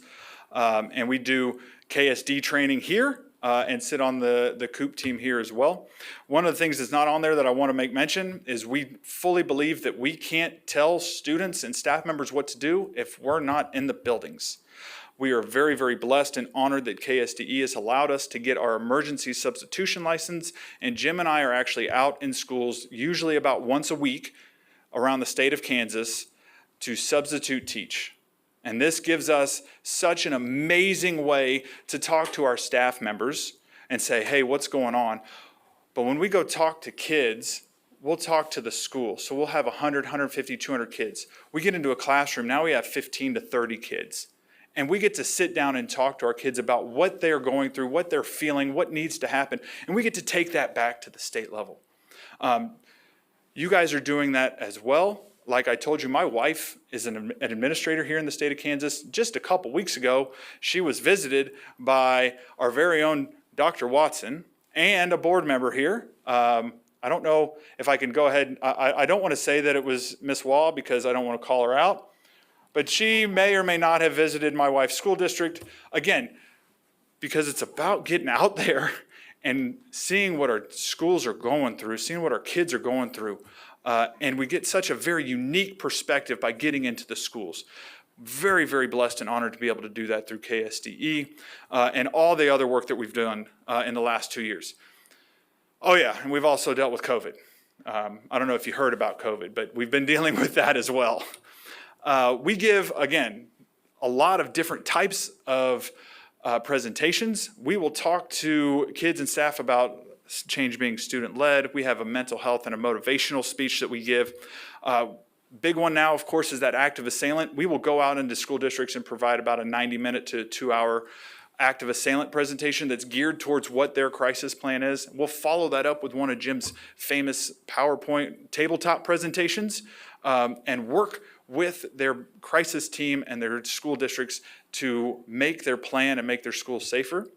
and we do KSD training here and sit on the COOP team here as well. One of the things that's not on there that I want to make mention is we fully believe that we can't tell students and staff members what to do if we're not in the buildings. We are very, very blessed and honored that KSDE has allowed us to get our emergency substitution license, and Jim and I are actually out in schools usually about once a week around the state of Kansas to substitute teach. And this gives us such an amazing way to talk to our staff members and say, hey, what's going on? But when we go talk to kids, we'll talk to the school. So we'll have 100, 150, 200 kids. We get into a classroom, now we have 15 to 30 kids. And we get to sit down and talk to our kids about what they're going through, what they're feeling, what needs to happen. And we get to take that back to the state level. You guys are doing that as well. Like I told you, my wife is an administrator here in the state of Kansas. Just a couple weeks ago, she was visited by our very own Dr. Watson and a board member here. I don't know if I can go ahead. I don't want to say that it was Miss Waugh because I don't want to call her out. But she may or may not have visited my wife's school district. Again, because it's about getting out there and seeing what our schools are going through, seeing what our kids are going through. And we get such a very unique perspective by getting into the schools. Very, very blessed and honored to be able to do that through KSDE and all the other work that we've done in the last 2 years. Oh yeah, and we've also dealt with COVID. I don't know if you heard about COVID, but we've been dealing with that as well. We give, again, a lot of different types of presentations. We will talk to kids and staff about change being student-led. We have a mental health and a motivational speech that we give. Big one now, of course, is that active assailant. We will go out into school districts and provide about a 90-minute to 2-hour active assailant presentation that's geared towards what their crisis plan is. We'll follow that up with one of Jim's famous PowerPoint tabletop presentations and work with their crisis team and their school districts to make their plan and make their schools safer.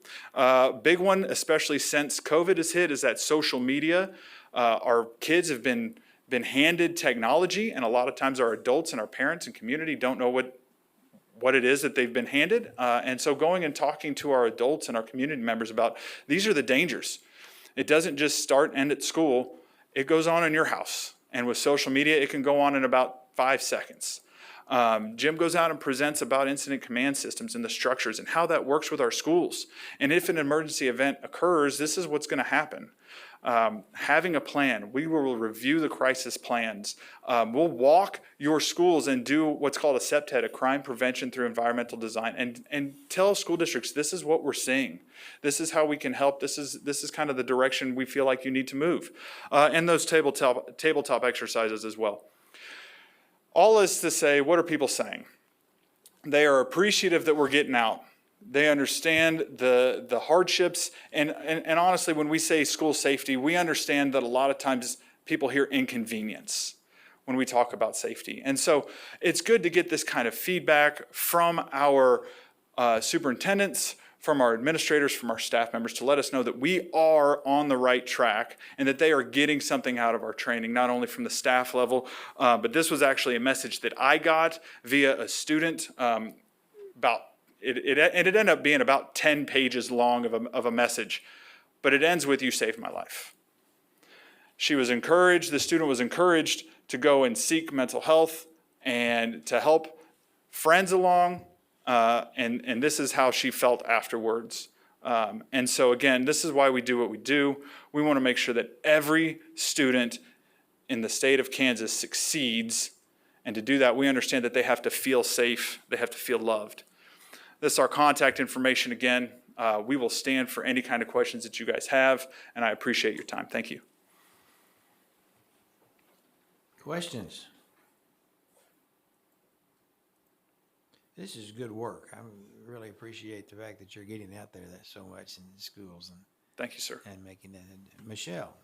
Big one, especially since COVID has hit, is that social media. Our kids have been handed technology, and a lot of times our adults and our parents and community don't know what it is that they've been handed. And so going and talking to our adults and our community members about these are the dangers. It doesn't just start and end at school. It goes on in your house. And with social media, it can go on in about 5 seconds. Jim goes out and presents about incident command systems and the structures and how that works with our schools. And if an emergency event occurs, this is what's going to happen. Having a plan, we will review the crisis plans. We'll walk your schools and do what's called a CPTED, a crime prevention through environmental design, and tell school districts, this is what we're seeing. This is how we can help. This is kind of the direction we feel like you need to move. And those tabletop exercises as well. All is to say, what are people saying? They are appreciative that we're getting out. They understand the hardships, and honestly, when we say school safety, we understand that a lot of times people hear inconvenience when we talk about safety. And so it's good to get this kind of feedback from our superintendents, from our administrators, from our staff members to let us know that we are on the right track and that they are getting something out of our training, not only from the staff level, but this was actually a message that I got via a student It ended up being about 10 pages long of a message, but it ends with, "You saved my life." She was encouraged, the student was encouraged to go and seek mental health and to help friends along, and this is how she felt afterwards. And so again, this is why we do what we do. We want to make sure that every student in the state of Kansas succeeds, and to do that, we understand that they have to feel safe, they have to feel loved. This is our contact information again. We will stand for any kind of questions that you guys have, and I appreciate your time. Thank you. Questions? This is good work. I really appreciate the fact that you're getting out there so much in the schools and thank you, sir. And making that. Michelle.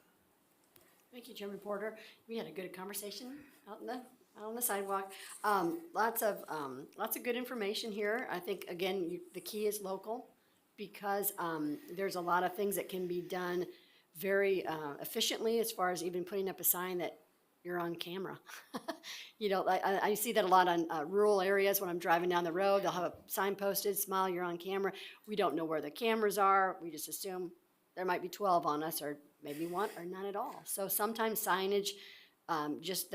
Thank you, Chairman Porter. We had a good conversation out on the sidewalk. Lots of good information here. I think, again, the key is local, because there's a lot of things that can be done very efficiently, as far as even putting up a sign that you're on camera. You know, I see that a lot on rural areas when I'm driving down the road. They'll have a sign posted, "Smile, you're on camera." We don't know where the cameras are. We just assume there might be 12 on us, or maybe one, or none at all. So sometimes signage, just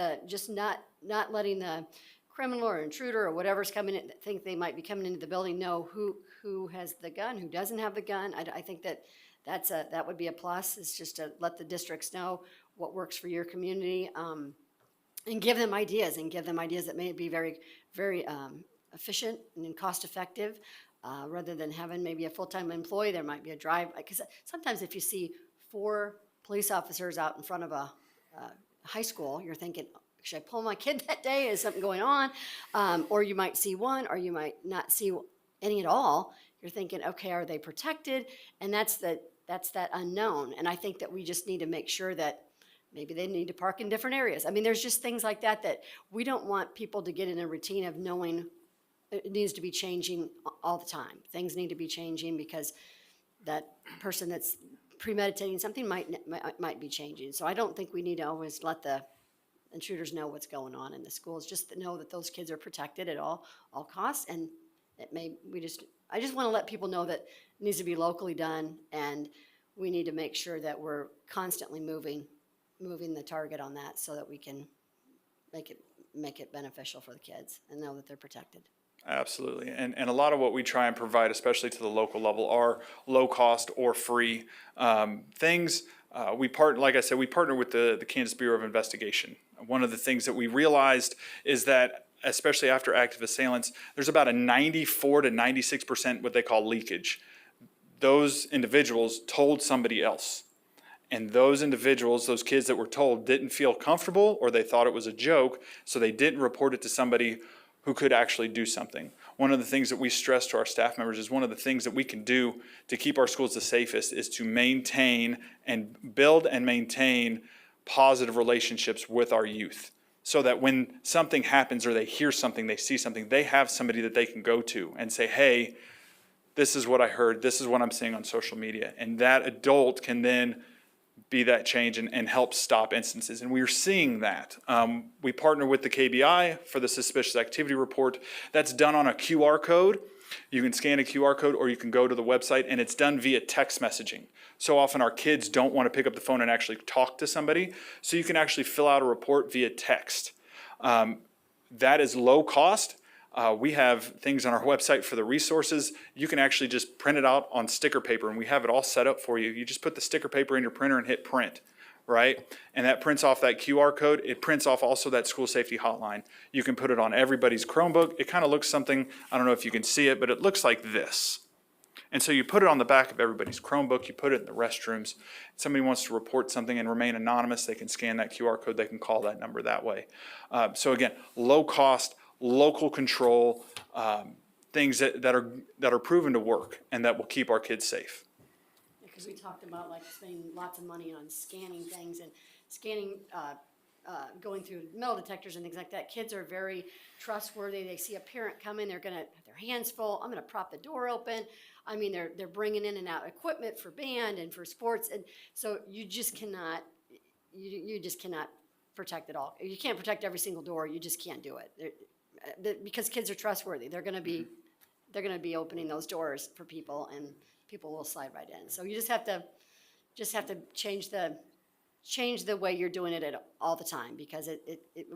not letting the criminal or intruder or whatever's coming in, think they might be coming into the building, know who has the gun, who doesn't have the gun. I think that would be a plus, is just to let the districts know what works for your community, and give them ideas that may be very, very efficient and cost effective, rather than having maybe a full-time employee. There might be a drive, because sometimes if you see 4 police officers out in front of a high school, you're thinking, should I pull my kid that day? Is something going on? Or you might see one, or you might not see any at all. You're thinking, okay, are they protected? And that's that unknown. And I think that we just need to make sure that maybe they need to park in different areas. I mean, there's just things like that we don't want people to get in a routine of knowing it needs to be changing all the time. Things need to be changing because that person that's premeditating something might be changing. So I don't think we need to always let the intruders know what's going on in the schools. Just to know that those kids are protected at all costs, and I just want to let people know that it needs to be locally done, and we need to make sure that we're constantly moving the target on that, so that we can make it beneficial for the kids and know that they're protected. Absolutely. And a lot of what we try and provide, especially to the local level, are low cost or free things. Like I said, we partner with the Kansas Bureau of Investigation. One of the things that we realized is that, especially after active assailants, there's about a 94 to 96% what they call leakage. Those individuals told somebody else. And those individuals, those kids that were told, didn't feel comfortable, or they thought it was a joke, so they didn't report it to somebody who could actually do something. One of the things that we stress to our staff members is one of the things that we can do to keep our schools the safest is to maintain and build and maintain positive relationships with our youth, so that when something happens or they hear something, they see something, they have somebody that they can go to and say, hey, this is what I heard, this is what I'm seeing on social media. And that adult can then be that change and help stop instances. And we are seeing that. We partner with the KBI for the suspicious activity report. That's done on a QR code. You can scan a QR code, or you can go to the website, and it's done via text messaging. So often our kids don't want to pick up the phone and actually talk to somebody, so you can actually fill out a report via text. That is low cost. We have things on our website for the resources. You can actually just print it out on sticker paper, and we have it all set up for you. You just put the sticker paper in your printer and hit print, right? And that prints off that QR code. It prints off also that school safety hotline. You can put it on everybody's Chromebook. It kind of looks something, I don't know if you can see it, but it looks like this. And so you put it on the back of everybody's Chromebook, you put it in the restrooms. If somebody wants to report something and remain anonymous, they can scan that QR code, they can call that number that way. So again, low cost, local control, things that are proven to work and that will keep our kids safe. Because we talked about like spending lots of money on scanning things and scanning, going through metal detectors and things like that. Kids are very trustworthy. They see a parent coming, they're gonna have their hands full. I'm gonna prop the door open. I mean, they're bringing in and out equipment for band and for sports, and so you just cannot protect it all. You can't protect every single door. You just can't do it. Because kids are trustworthy. They're gonna be opening those doors for people, and people will slide right in. So you just have to change the way you're doing it all the time, because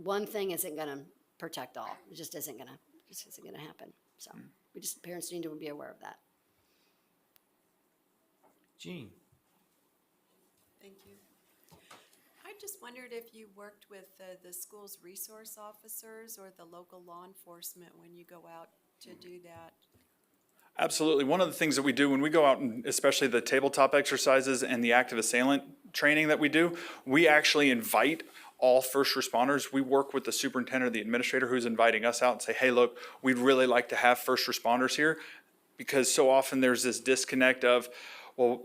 one thing isn't gonna protect all. It just isn't gonna happen. So parents need to be aware of that. Jean. Thank you. I just wondered if you worked with the school's resource officers or the local law enforcement when you go out to do that. Absolutely. One of the things that we do when we go out, and especially the tabletop exercises and the active assailant training that we do, we actually invite all first responders. We work with the superintendent or the administrator who's inviting us out and say, hey, look, we'd really like to have first responders here, because so often there's this disconnect of, well,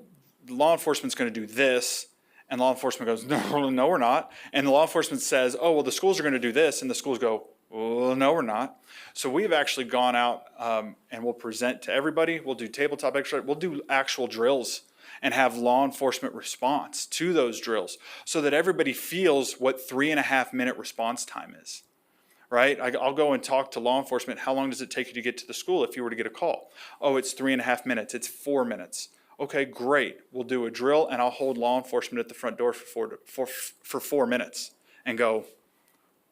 law enforcement's going to do this, and law enforcement goes, no, we're not. And the law enforcement says, oh, well, the schools are going to do this, and the schools go, well, no, we're not. So we've actually gone out and we'll present to everybody. We'll do tabletop exercise. We'll do actual drills and have law enforcement response to those drills, so that everybody feels what 3.5 minute response time is, right? I'll go and talk to law enforcement. How long does it take you to get to the school if you were to get a call? Oh, it's 3.5 minutes. It's 4 minutes. Okay, great. We'll do a drill, and I'll hold law enforcement at the front door for 4 minutes and go,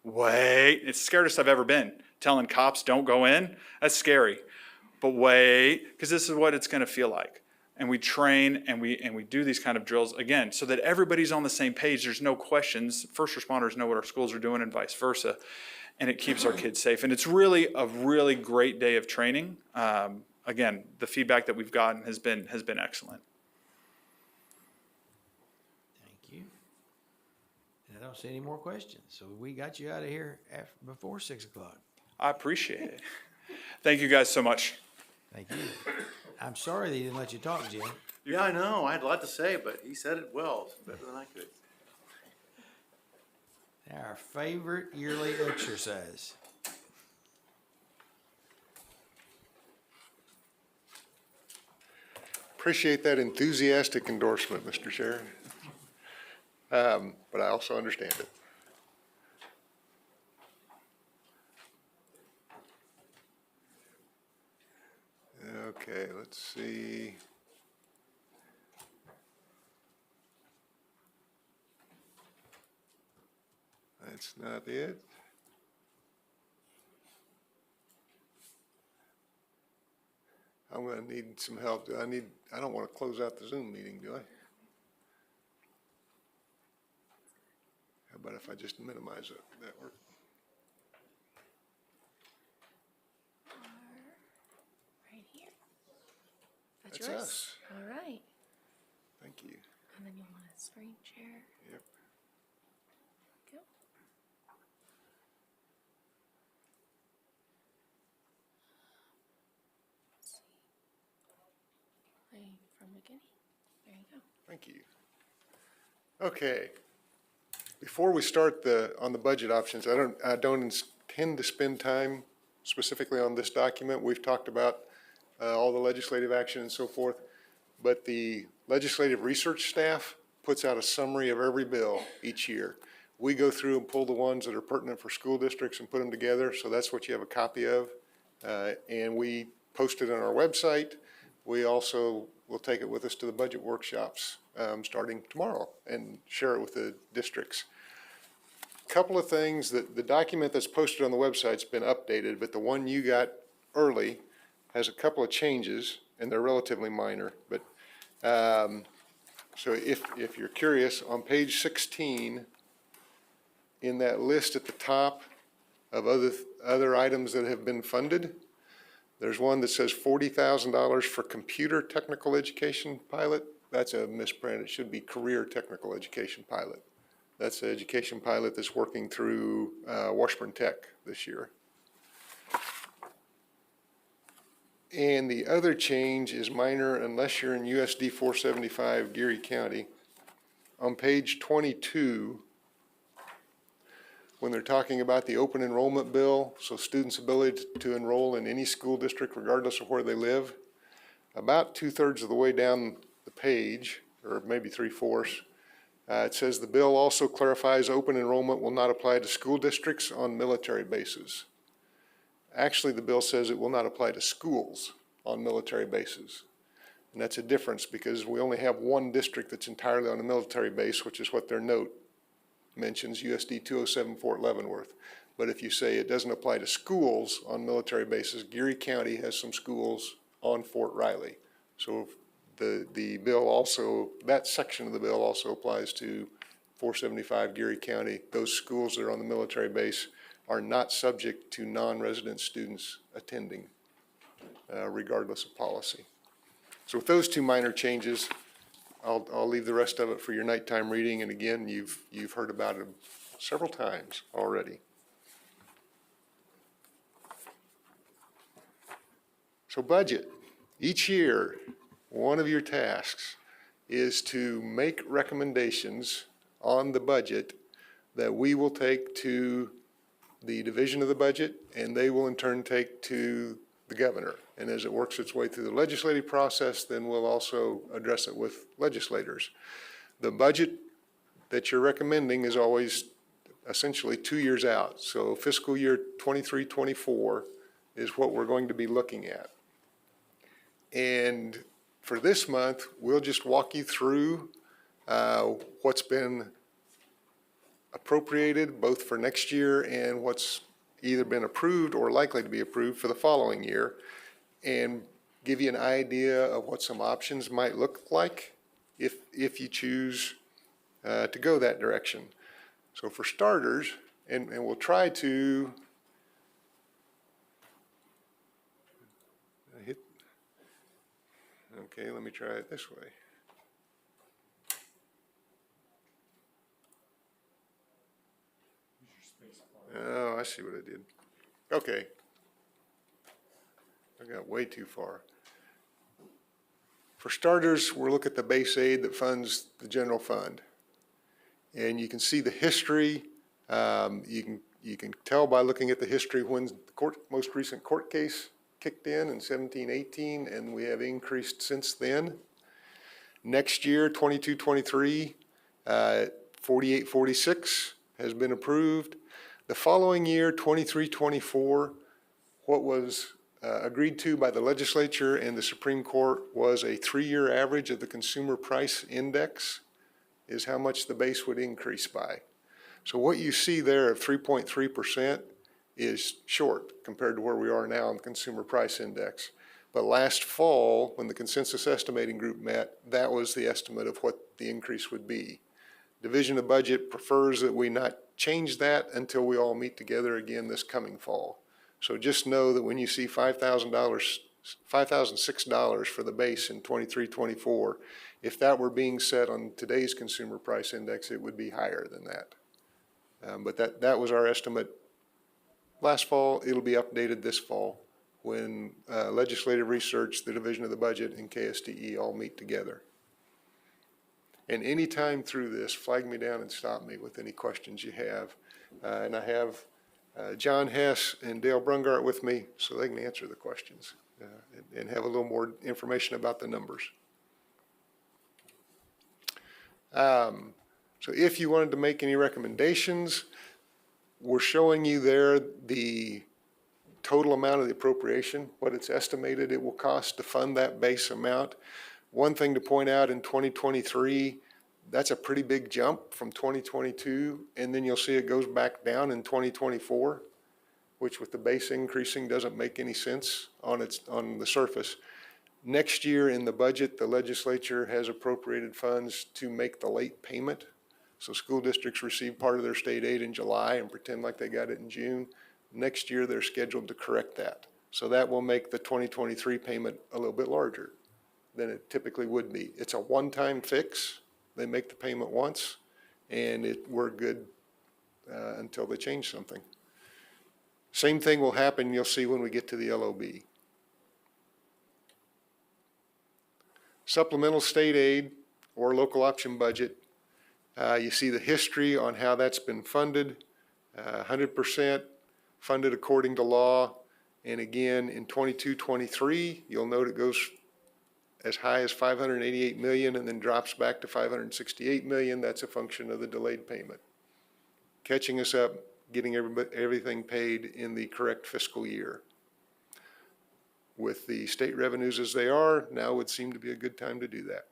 wait. It's the scariest I've ever been. Telling cops don't go in, that's scary. But wait, because this is what it's going to feel like. And we train and we do these kind of drills again, so that everybody's on the same page. There's no questions. First responders know what our schools are doing and vice versa. And it keeps our kids safe. And it's really a really great day of training. Again, the feedback that we've gotten has been excellent. Thank you. And I don't see any more questions, so we got you out of here before 6 o'clock. I appreciate it. Thank you guys so much. Thank you. I'm sorry they didn't let you talk, Jim. Yeah, I know. I had a lot to say, but he said it well, better than I could. Our favorite yearly exercise. Appreciate that enthusiastic endorsement, Mr. Chair. But I also understand it. Okay, let's see. That's not it. I'm gonna need some help. I don't want to close out the Zoom meeting, do I? How about if I just minimize it? That work? Right here. That's yours? us. All right. Thank you. And then you'll want a screen share. Yep. Go. Let's see. Playing from beginning. There you go. Thank you. Okay. Before we start on the budget options, I don't intend to spend time specifically on this document. We've talked about all the legislative action and so forth, but the legislative research staff puts out a summary of every bill each year. We go through and pull the ones that are pertinent for school districts and put them together, so that's what you have a copy of. And we post it on our website. We also will take it with us to the budget workshops starting tomorrow and share it with the districts. Couple of things, that the document that's posted on the website's been updated, but the one you got early has a couple of changes, and they're relatively minor. But so if you're curious, on page 16, in that list at the top of other items that have been funded, there's one that says $40,000 for computer technical education pilot. That's a misprint. It should be career technical education pilot. That's the education pilot that's working through Washburn Tech this year. And the other change is minor unless you're in USD 475 Geary County. On page 22, when they're talking about the open enrollment bill, so students' ability to enroll in any school district regardless of where they live, about 2/3 of the way down the page, or maybe 3/4, it says the bill also clarifies open enrollment will not apply to school districts on military bases. Actually, the bill says it will not apply to schools on military bases. And that's a difference because we only have one district that's entirely on a military base, which is what their note mentions, USD 207 Fort Leavenworth. But if you say it doesn't apply to schools on military bases, Geary County has some schools on Fort Riley. So the bill also, that section of the bill also applies to 475 Geary County. Those schools that are on the military base are not subject to non-resident students attending, regardless of policy. So with those two minor changes, I'll leave the rest of it for your nighttime reading. And again, you've heard about it several times already. So budget. Each year, one of your tasks is to make recommendations on the budget that we will take to the division of the budget, and they will in turn take to the governor. And as it works its way through the legislative process, then we'll also address it with legislators. The budget that you're recommending is always essentially 2 years out. So fiscal year 23-24 is what we're going to be looking at. And for this month, we'll just walk you through what's been appropriated both for next year and what's either been approved or likely to be approved for the following year, and give you an idea of what some options might look like if you choose to go that direction. So for starters, and we'll try to okay, let me try it this way. Oh, I see what I did. Okay. I got way too far. For starters, we'll look at the base aid that funds the general fund. And you can see the history. You can tell by looking at the history when the most recent court case kicked in 17-18, and we have increased since then. Next year, 22-23, 48-46 has been approved. The following year, 23-24, what was agreed to by the legislature and the Supreme Court was a 3-year average of the consumer price index is how much the base would increase by. So what you see there of 3.3% is short compared to where we are now on the consumer price index. But last fall, when the consensus estimating group met, that was the estimate of what the increase would be. Division of Budget prefers that we not change that until we all meet together again this coming fall. So just know that when you see $5,006 for the base in 23-24, if that were being set on today's consumer price index, it would be higher than that. But that was our estimate last fall. It'll be updated this fall when Legislative Research, the Division of the Budget, and KSDE all meet together. And any time through this, flag me down and stop me with any questions you have. And I have John Hess and Dale Brungart with me so they can answer the questions and have a little more information about the numbers. So if you wanted to make any recommendations, we're showing you there the total amount of the appropriation, what it's estimated it will cost to fund that base amount. One thing to point out in 2023, that's a pretty big jump from 2022, and then you'll see it goes back down in 2024, which with the base increasing doesn't make any sense on the surface. Next year in the budget, the legislature has appropriated funds to make the late payment. So school districts receive part of their state aid in July and pretend like they got it in June. Next year, they're scheduled to correct that. So that will make the 2023 payment a little bit larger than it typically would be. It's a one-time fix. They make the payment once, and we're good until they change something. Same thing will happen, you'll see when we get to the LOB. Supplemental state aid or local option budget. You see the history on how that's been funded, 100% funded according to law. And again, in 22-23, you'll note it goes as high as 588 million and then drops back to 568 million. That's a function of the delayed payment. Catching us up, getting everything paid in the correct fiscal year. With the state revenues as they are, now would seem to be a good time to do that.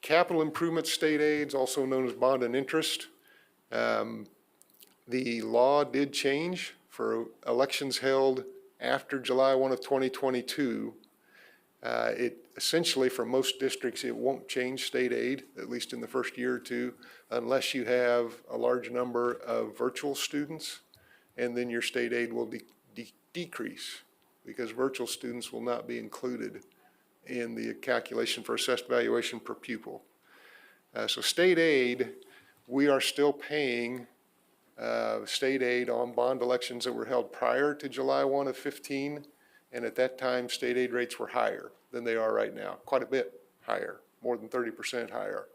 Capital improvement state aids, also known as bond and interest. The law did change for elections held after July 1 of 2022. It essentially, for most districts, it won't change state aid, at least in the first year or two, unless you have a large number of virtual students, and then your state aid will decrease because virtual students will not be included in the calculation for assessed valuation per pupil. So state aid, we are still paying state aid on bond elections that were held prior to July 1 of 15, and at that time state aid rates were higher than they are right now, quite a bit higher, more than 30% higher.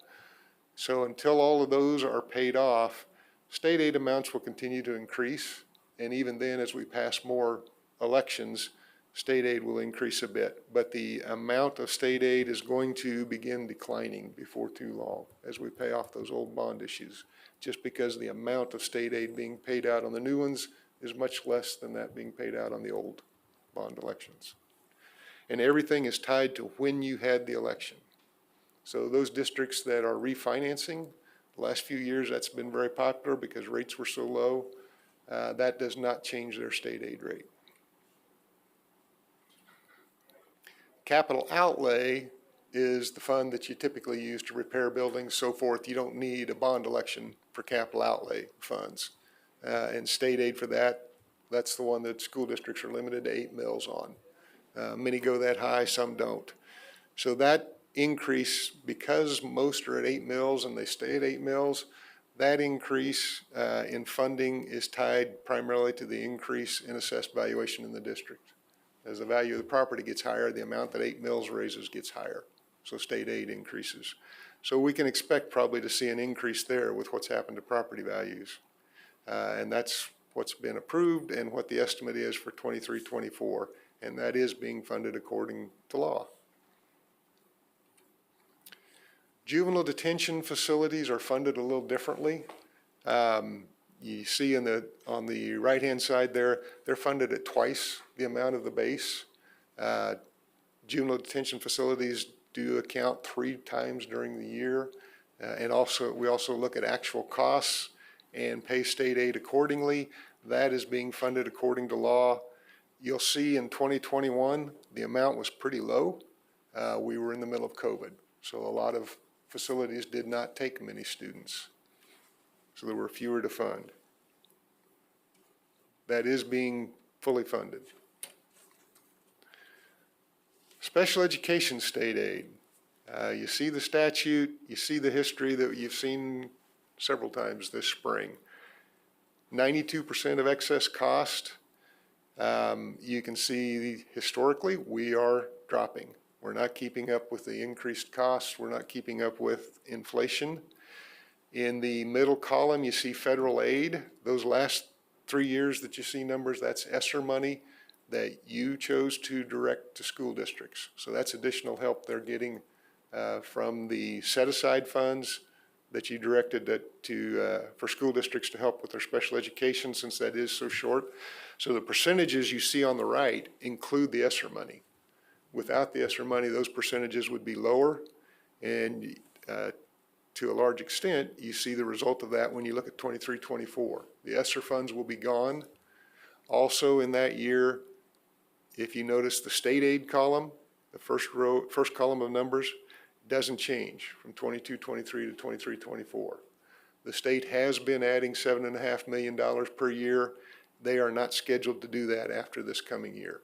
So until all of those are paid off, state aid amounts will continue to increase, and even then as we pass more elections, state aid will increase a bit, but the amount of state aid is going to begin declining before too long as we pay off those old bond issues, just because the amount of state aid being paid out on the new ones is much less than that being paid out on the old bond elections. And everything is tied to when you had the election. So those districts that are refinancing, the last few years that's been very popular because rates were so low, that does not change their state aid rate. Capital outlay is the fund that you typically use to repair buildings, so forth. You don't need a bond election for capital outlay funds. And state aid for that, that's the one that school districts are limited to 8 mills on. Many go that high, some don't. So that increase, because most are at 8 mills and they stay at 8 mills, that increase in funding is tied primarily to the increase in assessed valuation in the district. As the value of the property gets higher, the amount that 8 mills raises gets higher. So state aid increases. So we can expect probably to see an increase there with what's happened to property values. And that's what's been approved and what the estimate is for 23-24. And that is being funded according to law. Juvenile detention facilities are funded a little differently. You see on the right-hand side there, they're funded at twice the amount of the base. Juvenile detention facilities do account 3 times during the year. And we also look at actual costs and pay state aid accordingly. That is being funded according to law. You'll see in 2021, the amount was pretty low. We were in the middle of COVID, so a lot of facilities did not take many students. So there were fewer to fund. That is being fully funded. Special education state aid. You see the statute, you see the history that you've seen several times this spring. 92% of excess cost. You can see historically we are dropping. We're not keeping up with the increased costs. We're not keeping up with inflation. In the middle column, you see federal aid. Those last 3 years that you see numbers, that's ESSER money that you chose to direct to school districts. So that's additional help they're getting from the set-aside funds that you directed for school districts to help with their special education, since that is so short. So the percentages you see on the right include the ESSER money. Without the ESSER money, those percentages would be lower, and to a large extent, you see the result of that when you look at 23-24. The ESSER funds will be gone. Also in that year, if you notice the state aid column, the first column of numbers, doesn't change from 22-23 to 23-24. The state has been adding $7.5 million per year. They are not scheduled to do that after this coming year.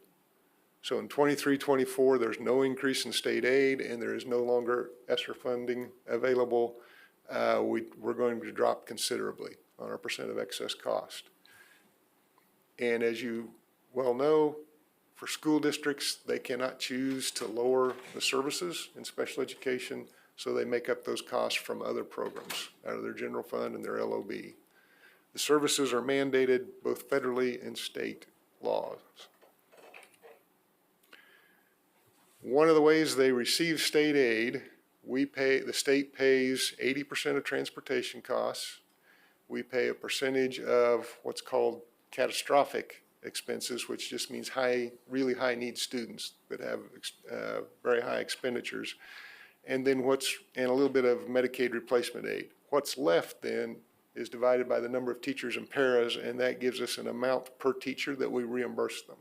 So in 23-24, there's no increase in state aid, and there is no longer ESSER funding available. We're going to drop considerably on our percent of excess cost. And as you well know, for school districts, they cannot choose to lower the services in special education, so they make up those costs from other programs out of their general fund and their LOB. The services are mandated both federally and state laws. One of the ways they receive state aid, the state pays 80% of transportation costs. We pay a percentage of what's called catastrophic expenses, which just means really high need students that have very high expenditures. And then and a little bit of Medicaid replacement aid. What's left then is divided by the number of teachers and paras, and that gives us an amount per teacher that we reimburse them.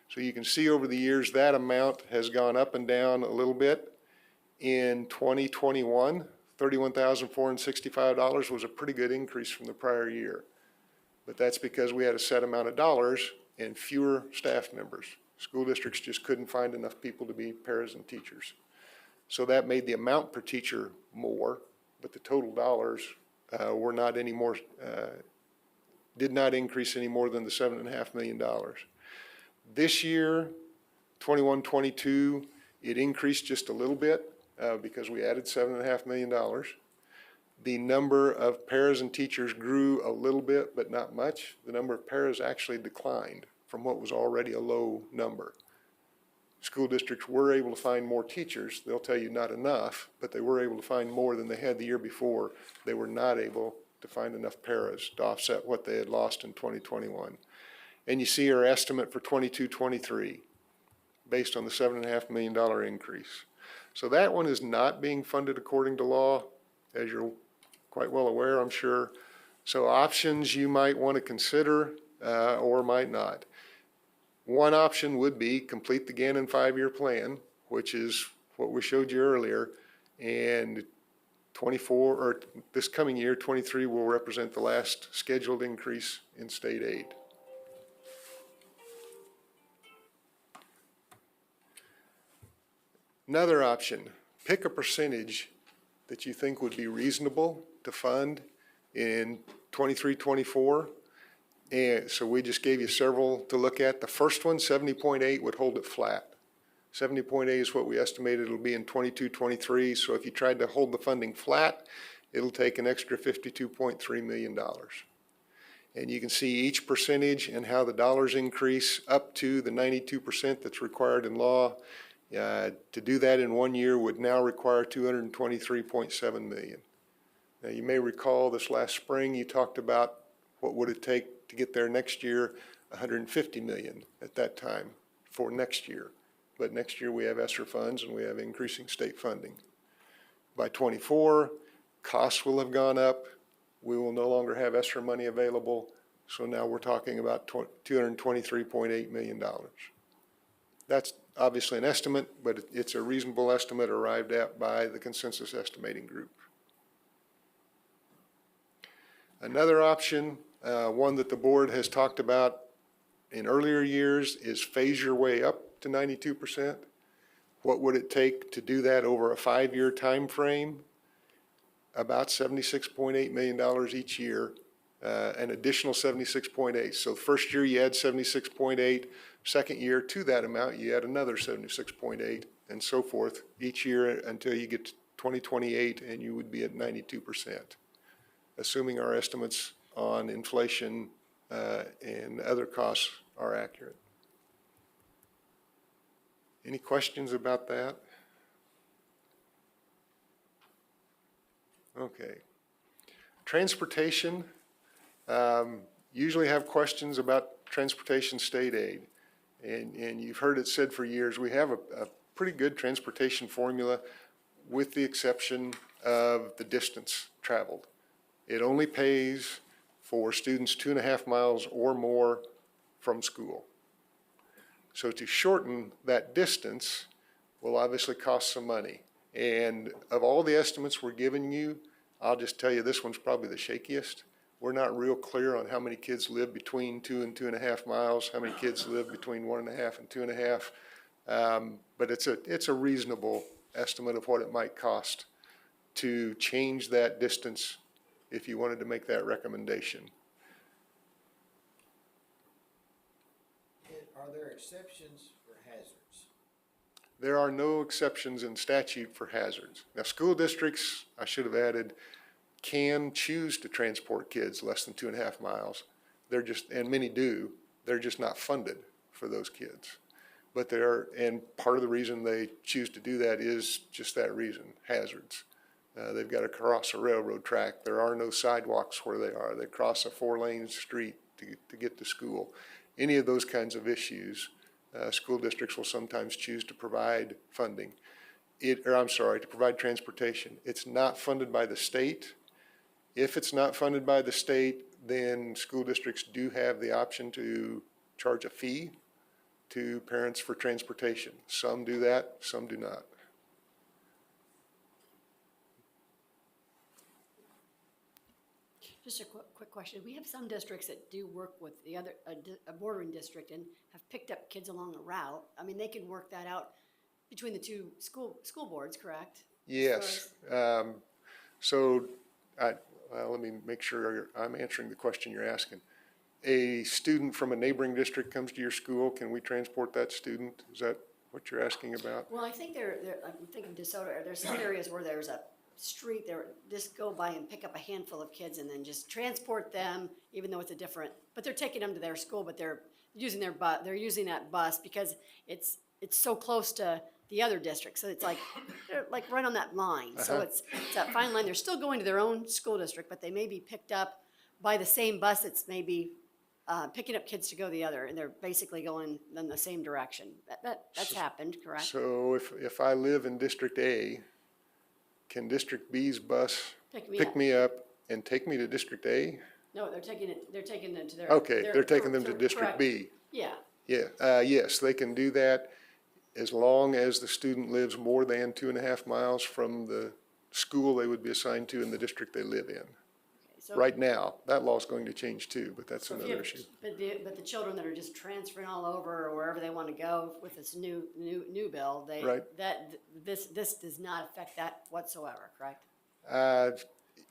So you can see over the years that amount has gone up and down a little bit. In 2021, $31,465 was a pretty good increase from the prior year. But that's because we had a set amount of dollars and fewer staff members. School districts just couldn't find enough people to be paras and teachers. So that made the amount per teacher more, but the total dollars were not any more, did not increase any more than the $7.5 million. This year, 21-22, it increased just a little bit because we added $7.5 million. The number of paras and teachers grew a little bit, but not much. The number of paras actually declined from what was already a low number. School districts were able to find more teachers. They'll tell you not enough, but they were able to find more than they had the year before. They were not able to find enough paras to offset what they had lost in 2021. And you see our estimate for 22-23 based on the $7.5 million increase. So that one is not being funded according to law, as you're quite well aware, I'm sure. So options you might want to consider or might not. One option would be complete the Gannon 5-year plan, which is what we showed you earlier, and 24, or this coming year, 23 will represent the last scheduled increase in state aid. Another option, pick a percentage that you think would be reasonable to fund in 23-24. And so we just gave you several to look at. The first one, 70.8, would hold it flat. 70.8 is what we estimated it'll be in 22-23. So if you tried to hold the funding flat, it'll take an extra $52.3 million. And you can see each percentage and how the dollars increase up to the 92% that's required in law. To do that in 1 year would now require $223.7 million. Now you may recall this last spring you talked about what would it take to get there next year, $150 million at that time for next year. But next year we have ESSER funds and we have increasing state funding. By 24, costs will have gone up. We will no longer have ESSER money available, So now we're talking about $223.8 million. That's obviously an estimate, but it's a reasonable estimate arrived at by the consensus estimating group. Another option, one that the board has talked about in earlier years, is phase your way up to 92%. What would it take to do that over a 5-year time frame? About $76.8 million each year, an additional 76.8. So first year you add 76.8, second year to that amount you add another 76.8, and so forth each year until you get to 2028, and you would be at 92%, assuming our estimates on inflation and other costs are accurate. Any questions about that? Okay. Transportation, usually have questions about transportation state aid. And you've heard it said for years, we have a pretty good transportation formula with the exception of the distance traveled. It only pays for students 2.5 miles or more from school. So to shorten that distance will obviously cost some money. And of all the estimates we're giving you, I'll just tell you this one's probably the shakiest. We're not real clear on how many kids live between 2 and 2.5 miles, how many kids live between 1.5 and 2.5. But it's a reasonable estimate of what it might cost to change that distance if you wanted to make that recommendation. Are there exceptions for hazards? There are no exceptions in statute for hazards. Now, school districts, I should have added, can choose to transport kids less than 2.5 miles. They're just, and many do, they're just not funded for those kids. But and part of the reason they choose to do that is just that reason, hazards. They've got to cross a railroad track. There are no sidewalks where they are. They cross a 4-lane street to get to school. Any of those kinds of issues, school districts will sometimes choose to provide funding. To provide transportation. It's not funded by the state. If it's not funded by the state, then school districts do have the option to charge a fee to parents for transportation. Some do that, some do not. Just a quick question. We have some districts that do work with the other, a bordering district and have picked up kids along a route. I mean, they can work that out between the two school boards, correct? Yes. Let me make sure I'm answering the question you're asking. A student from a neighboring district comes to your school, can we transport that student? Is that what you're asking about? Well, I think I'm thinking DeSoto, there's some areas where there's a street there, just go by and pick up a handful of kids and then just transport them, even though it's a different, but they're taking them to their school, but they're using they're using that bus because it's so close to the other district. So it's like, they're like right on that line. So it's that fine line. They're still going to their own school district, but they may be picked up by the same bus that's maybe picking up kids to go the other, and they're basically going in the same direction. That's happened, correct? So if I live in District A, can District B's bus pick me up and take me to District A? No, they're taking them to their. Okay, they're taking them to District correct. B. Yeah. Yeah, yes, they can do that as long as the student lives more than 2.5 miles from the school they would be assigned to in the district they live in. So, Right now, that law is going to change too, but that's so if you another have- issue. But the children that are just transferring all over or wherever they want to go with this new bill, Right. This does not affect that whatsoever, correct?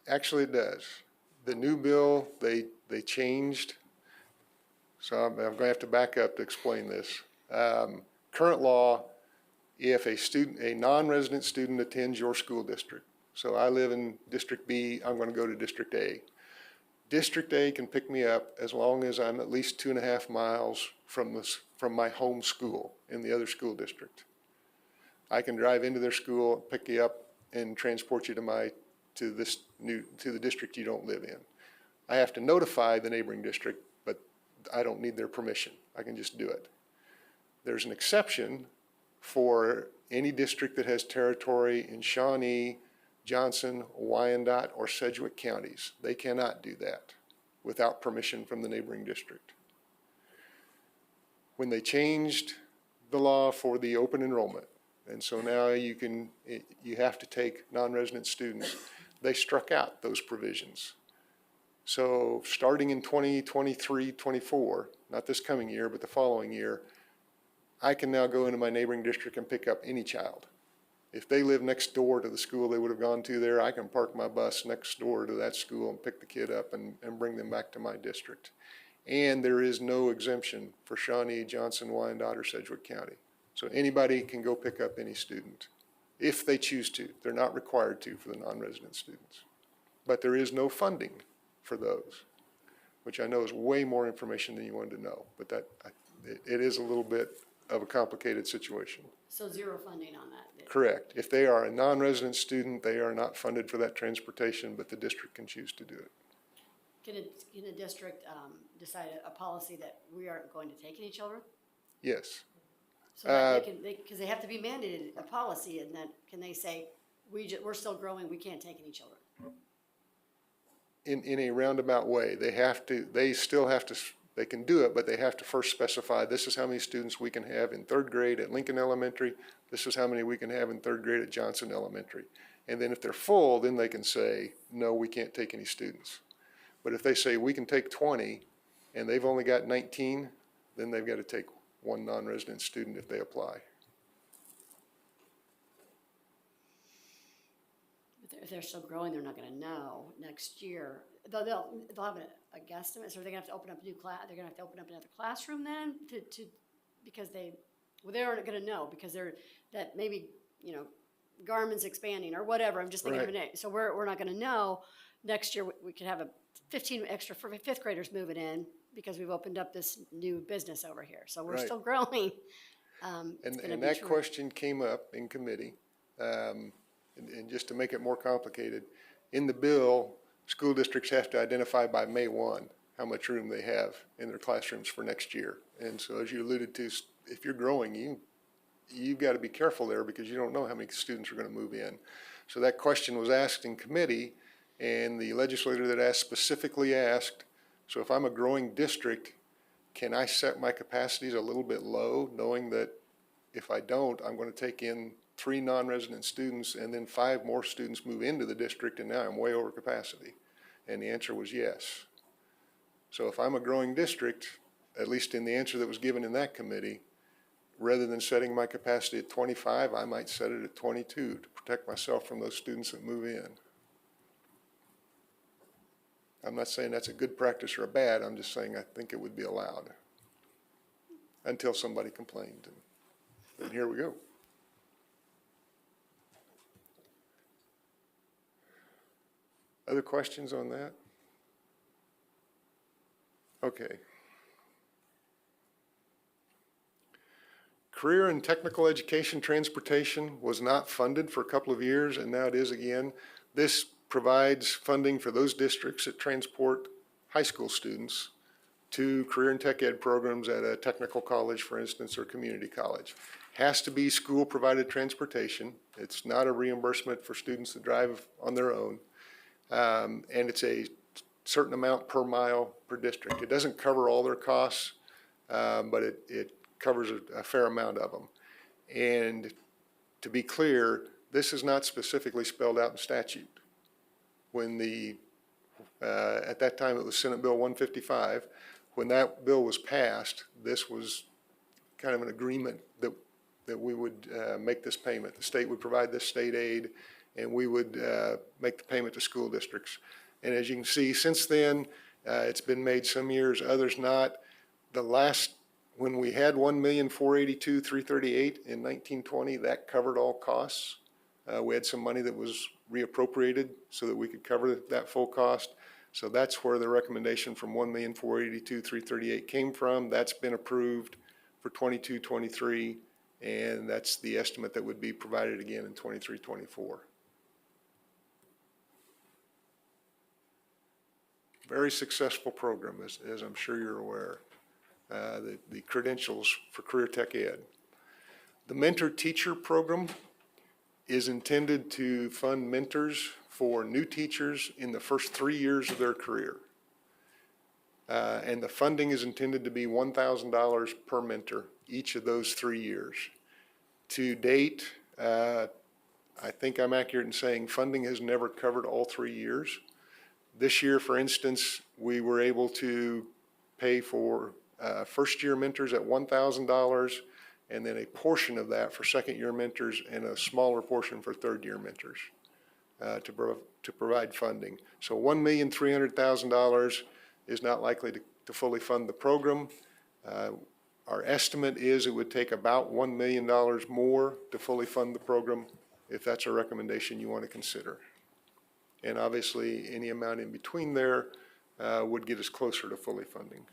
Actually, it does. The new bill, they changed. So I'm going to have to back up to explain this. Current law, if a non-resident student attends your school district, so I live in District B, I'm going to go to District A. District A can pick me up as long as I'm at least 2.5 miles from my home school in the other school district. I can drive into their school, pick you up, and transport you to the district you don't live in. I have to notify the neighboring district, but I don't need their permission. I can just do it. There's an exception for any district that has territory in Shawnee, Johnson, Wyandotte, or Sedgwick counties. They cannot do that. without permission from the neighboring district. When they changed the law for the open enrollment, and so now you have to take non-resident students, they struck out those provisions. So starting in 2023, 24, not this coming year, but the following year, I can now go into my neighboring district and pick up any child. If they live next door to the school they would have gone to there, I can park my bus next door to that school and pick the kid up and bring them back to my district. And there is no exemption for Shawnee, Johnson, Wyandotte, or Sedgwick County. So anybody can go pick up any student if they choose to. They're not required to for the non-resident students. But there is no funding for those, which I know is way more information than you wanted to know. But it is a little bit of a complicated situation. So zero funding on that? Correct. If they are a non-resident student, they are not funded for that transportation, but the district can choose to do it. Can a district decide a policy that we aren't going to take any children? Yes. So that because they have to be mandated a policy, and then can they say, we're still growing, we can't take any children? In a roundabout way, they can do it, but they have to first specify, this is how many students we can have in third grade at Lincoln Elementary, this is how many we can have in third grade at Johnson Elementary. And then if they're full, then they can say, no, we can't take any students. But if they say we can take 20 and they've only got 19, then they've got to take one non-resident student if they apply. If they're still growing, they're not gonna know next year. They'll have a guesstimate, so they're gonna have to open up a new class, they're gonna have to open up another classroom then because they aren't gonna know because that maybe, Garmin's expanding or whatever, I'm just thinking of a name. So we're not gonna know. Next year, we could have 15 extra fifth graders moving in because we've opened up this new business over here. So we're still growing. And that question came up in committee. And just to make it more complicated, in the bill, school districts have to identify by May 1 how much room they have in their classrooms for next year. And so as you alluded to, if you're growing, you've got to be careful there because you don't know how many students are going to move in. So that question was asked in committee, and the legislator that asked specifically asked, so if I'm a growing district, can I set my capacities a little bit low, knowing that if I don't, I'm going to take in 3 non-resident students and then 5 more students move into the district and now I'm way over capacity? And the answer was yes. So if I'm a growing district, at least in the answer that was given in that committee, rather than setting my capacity at 25, I might set it at 22 to protect myself from those students that move in. I'm not saying that's a good practice or a bad, I'm just saying I think it would be allowed until somebody complained. And here we go. Other questions on that? Okay. Career and technical education transportation was not funded for a couple of years, and now it is again. This provides funding for those districts that transport high school students to career and tech ed programs at a technical college, for instance, or community college. Has to be school-provided transportation. It's not a reimbursement for students that drive on their own. And it's a certain amount per mile per district. It doesn't cover all their costs, but it covers a fair amount of them. And to be clear, this is not specifically spelled out in statute. When at that time it was Senate Bill 155, when that bill was passed, this was kind of an agreement that we would make this payment. The state would provide this state aid, and we would make the payment to school districts. And as you can see, since then, it's been made some years, others not. When we had $1,482,338 in 1920, that covered all costs. We had some money that was reappropriated so that we could cover that full cost. So that's where the recommendation from $1,482,338 came from. That's been approved for 22-23, and that's the estimate that would be provided again in 23-24. Very successful program, as I'm sure you're aware. The credentials for career tech ed. The mentor teacher program is intended to fund mentors for new teachers in the first 3 years of their career. And the funding is intended to be $1,000 per mentor each of those 3 years. To date, I think I'm accurate in saying funding has never covered all 3 years. This year, for instance, we were able to pay for first-year mentors at $1,000, and then a portion of that for second-year mentors and a smaller portion for third-year mentors to provide funding. So $1,300,000 is not likely to fully fund the program. Our estimate is it would take about $1 million more to fully fund the program, if that's a recommendation you want to consider. And obviously, any amount in between there would get us closer to fully funding.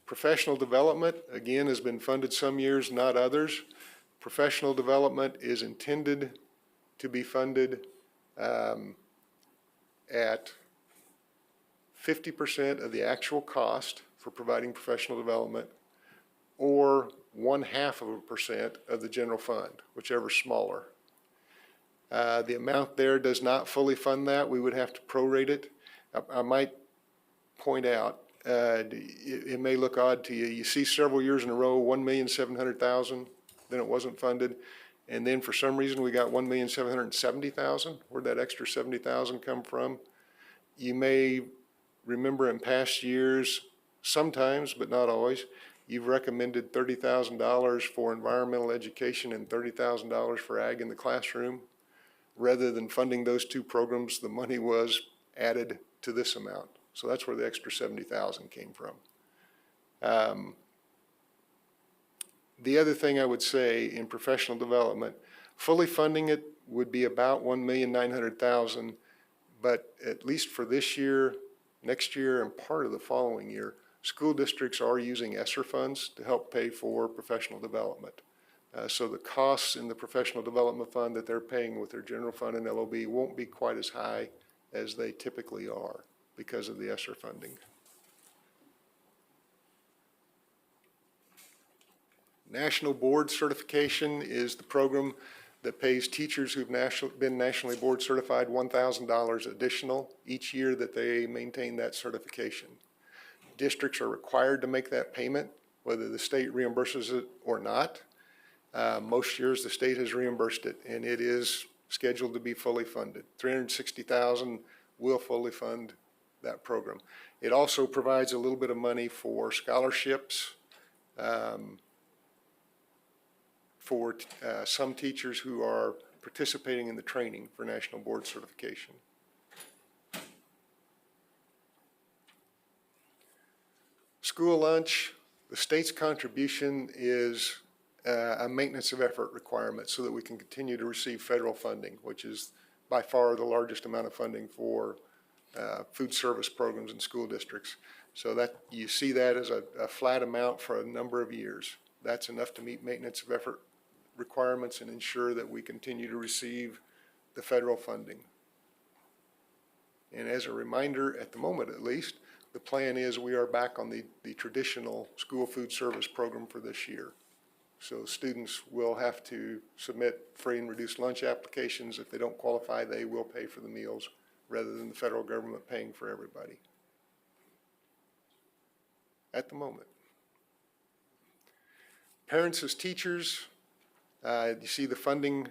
Professional development, again, has been funded some years, not others. Professional development is intended to be funded at 50% of the actual cost for providing professional development, or 0.5% of the general fund, whichever is smaller. The amount there does not fully fund that. We would have to prorate it. I might point out, it may look odd to you. You see several years in a row, $1,700,000, then it wasn't funded. And then for some reason, we got $1,770,000. Where'd that extra $70,000 come from? You may remember in past years, sometimes, but not always, you've recommended $30,000 for environmental education and $30,000 for ag in the classroom. Rather than funding those two programs, the money was added to this amount. So that's where the extra $70,000 came from. The other thing I would say in professional development, fully funding it would be about $1,900,000, but at least for this year, next year, and part of the following year, school districts are using ESSER funds to help pay for professional development. So the costs in the professional development fund that they're paying with their general fund and LOB won't be quite as high as they typically are because of the ESSER funding. National Board Certification is the program that pays teachers who've been nationally board certified $1,000 additional each year that they maintain that certification. Districts are required to make that payment, whether the state reimburses it or not. Most years the state has reimbursed it, and it is scheduled to be fully funded. $360,000 will fully fund that program. It also provides a little bit of money for scholarships for some teachers who are participating in the training for National Board Certification. School lunch, the state's contribution is a maintenance of effort requirement so that we can continue to receive federal funding, which is by far the largest amount of funding for food service programs in school districts. So that you see that as a flat amount for a number of years. That's enough to meet maintenance of effort requirements and ensure that we continue to receive the federal funding. And as a reminder, at the moment at least, the plan is we are back on the traditional school food service program for this year. So students will have to submit free and reduced lunch applications. If they don't qualify, they will pay for the meals rather than the federal government paying for everybody at the moment. Parents as teachers, you see the funding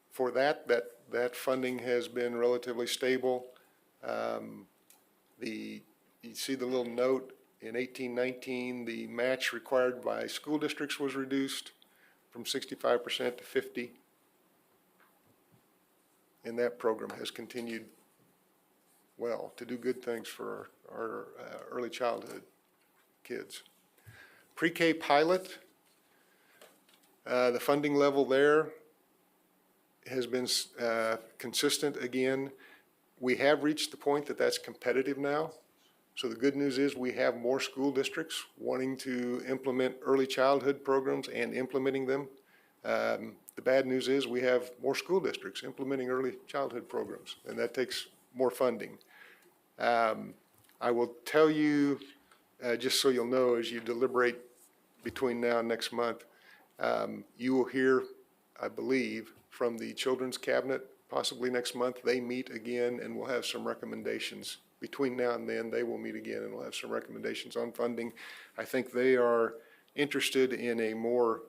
for that funding has been relatively stable. You see the little note in 1819, the match required by school districts was reduced from 65% to 50%. And that program has continued well to do good things for our early childhood kids. Pre-K pilot, the funding level there has been consistent again. We have reached the point that that's competitive now. So the good news is we have more school districts wanting to implement early childhood programs and implementing them. The bad news is we have more school districts implementing early childhood programs, and that takes more funding. I will tell you, just so you'll know, as you deliberate between now and next month, you will hear, I believe, from the Children's Cabinet possibly next month, they meet again and we'll have some recommendations. Between now and then, they will meet again and we'll have some recommendations on funding. I think they are interested in a more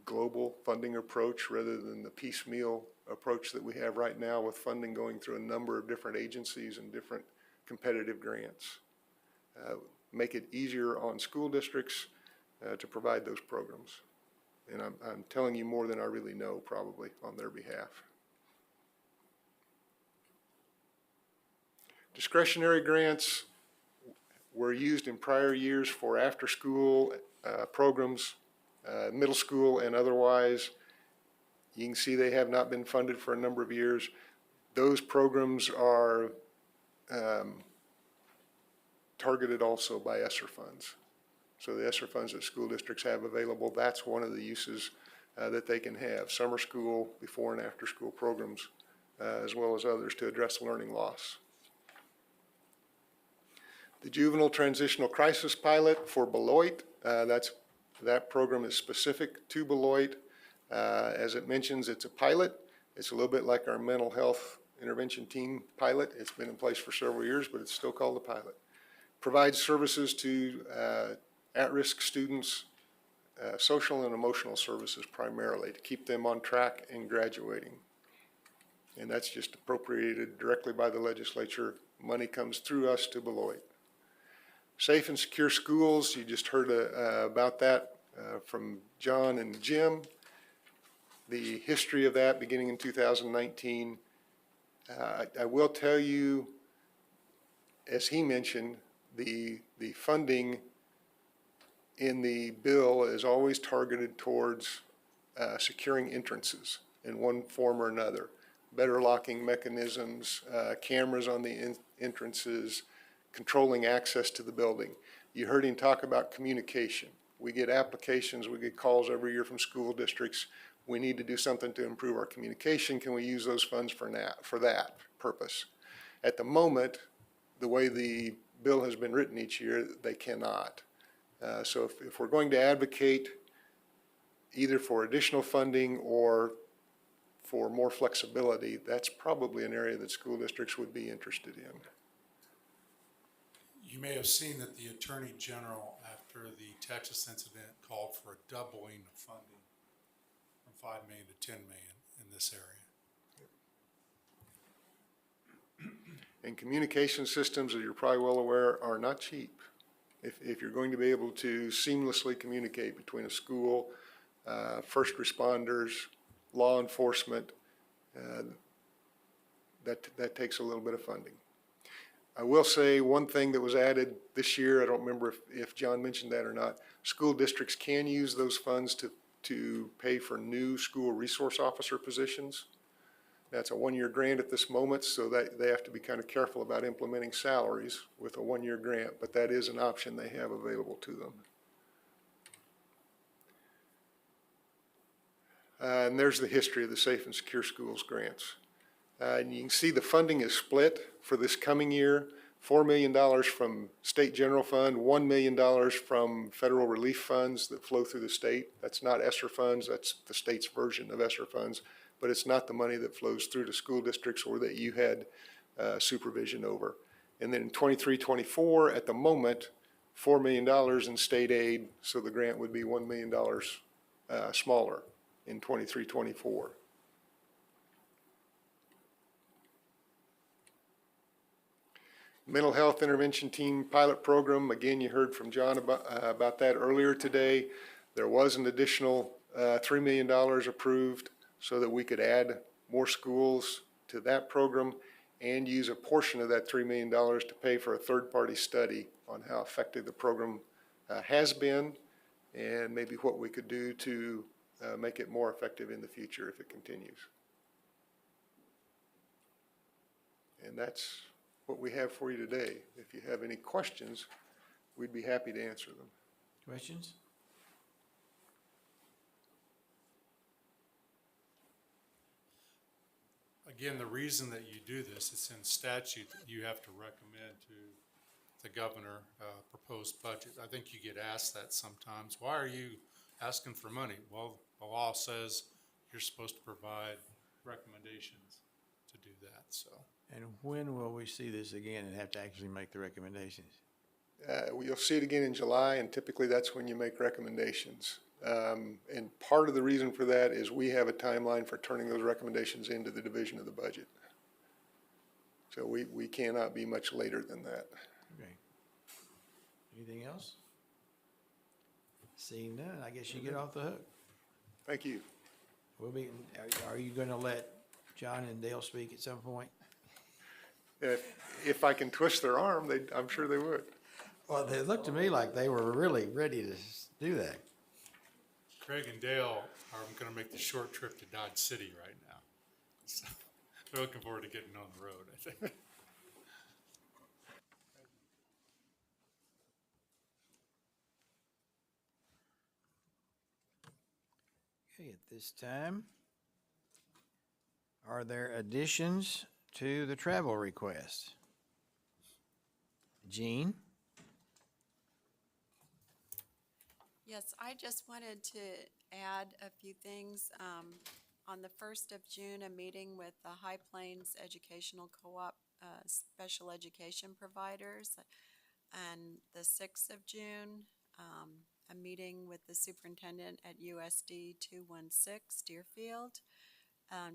global funding approach rather than the piecemeal approach that we have right now with funding going through a number of different agencies and different competitive grants. Make it easier on school districts to provide those programs. And I'm telling you more than I really know probably on their behalf. Discretionary grants were used in prior years for after-school programs, middle school and otherwise. You can see they have not been funded for a number of years. Those programs are targeted also by ESSER funds. So the ESSER funds that school districts have available, that's one of the uses that they can have. Summer school, before and after school programs, as well as others to address learning loss. The Juvenile Transitional Crisis Pilot for Beloit, that program is specific to Beloit. As it mentions, it's a pilot. It's a little bit like our mental health intervention team pilot. It's been in place for several years, but it's still called a pilot. Provides services to at-risk students, social and emotional services primarily, to keep them on track and graduating. And that's just appropriated directly by the legislature. Money comes through us to Beloit. Safe and secure schools, you just heard about that from John and Jim. The history of that beginning in 2019. I will tell you, as he mentioned, the funding in the bill is always targeted towards securing entrances in one form or another. Better locking mechanisms, cameras on the entrances, controlling access to the building. You heard him talk about communication. We get applications, we get calls every year from school districts. We need to do something to improve our communication. Can we use those funds for that purpose? At the moment, the way the bill has been written each year, they cannot. So if we're going to advocate either for additional funding or for more flexibility, that's probably an area that school districts would be interested in. You may have seen that the Attorney General, after the Texas incident, called for a doubling of funding from 5 million to 10 million in this area. And communication systems, as you're probably well aware, are not cheap. If you're going to be able to seamlessly communicate between a school, first responders, law enforcement, that takes a little bit of funding. I will say one thing that was added this year, I don't remember if John mentioned that or not, school districts can use those funds to pay for new school resource officer positions. That's a one-year grant at this moment, so that they have to be kind of careful about implementing salaries with a one-year grant, but that is an option they have available to them. And there's the history of the Safe and Secure Schools grants. And you can see the funding is split for this coming year. $4 million from state general fund, $1 million from federal relief funds that flow through the state. That's not ESSER funds, that's the state's version of ESSER funds, but it's not the money that flows through to school districts or that you had supervision over. And then in 23-24, at the moment, $4 million in state aid, so the grant would be $1 million smaller in 23-24. Mental health intervention team pilot program, again, you heard from John about that earlier today. There was an additional $3 million approved so that we could add more schools to that program and use a portion of that $3 million to pay for a third-party study on how effective the program has been and maybe what we could do to make it more effective in the future if it continues. And that's what we have for you today. If you have any questions, we'd be happy to answer them. Questions? Again, the reason that you do this, it's in statute that you have to recommend to the governor proposed budget. I think you get asked that sometimes. Why are you asking for money? Well, the law says you're supposed to provide recommendations to do that, so. And when will we see this again and have to actually make the recommendations? You'll see it again in July, and typically that's when you make recommendations. And part of the reason for that is we have a timeline for turning those recommendations into the division of the budget. So we cannot be much later than that. Okay. Anything else? Seeing none, I guess you get off the hook. Thank you. We'll be, are you gonna let John and Dale speak at some point? If I can twist their arm, I'm sure they would. Well, they looked to me like they were really ready to do that. Craig and Dale are gonna make the short trip to Dodge City right now. So they're looking forward to getting on the road, I think. Okay, at this time, are there additions to the travel request? Jean? Yes, I just wanted to add a few things. On the 1st of June, a meeting with the High Plains Educational Co-op special education providers. And the 6th of June, a meeting with the superintendent at USD 216 Deerfield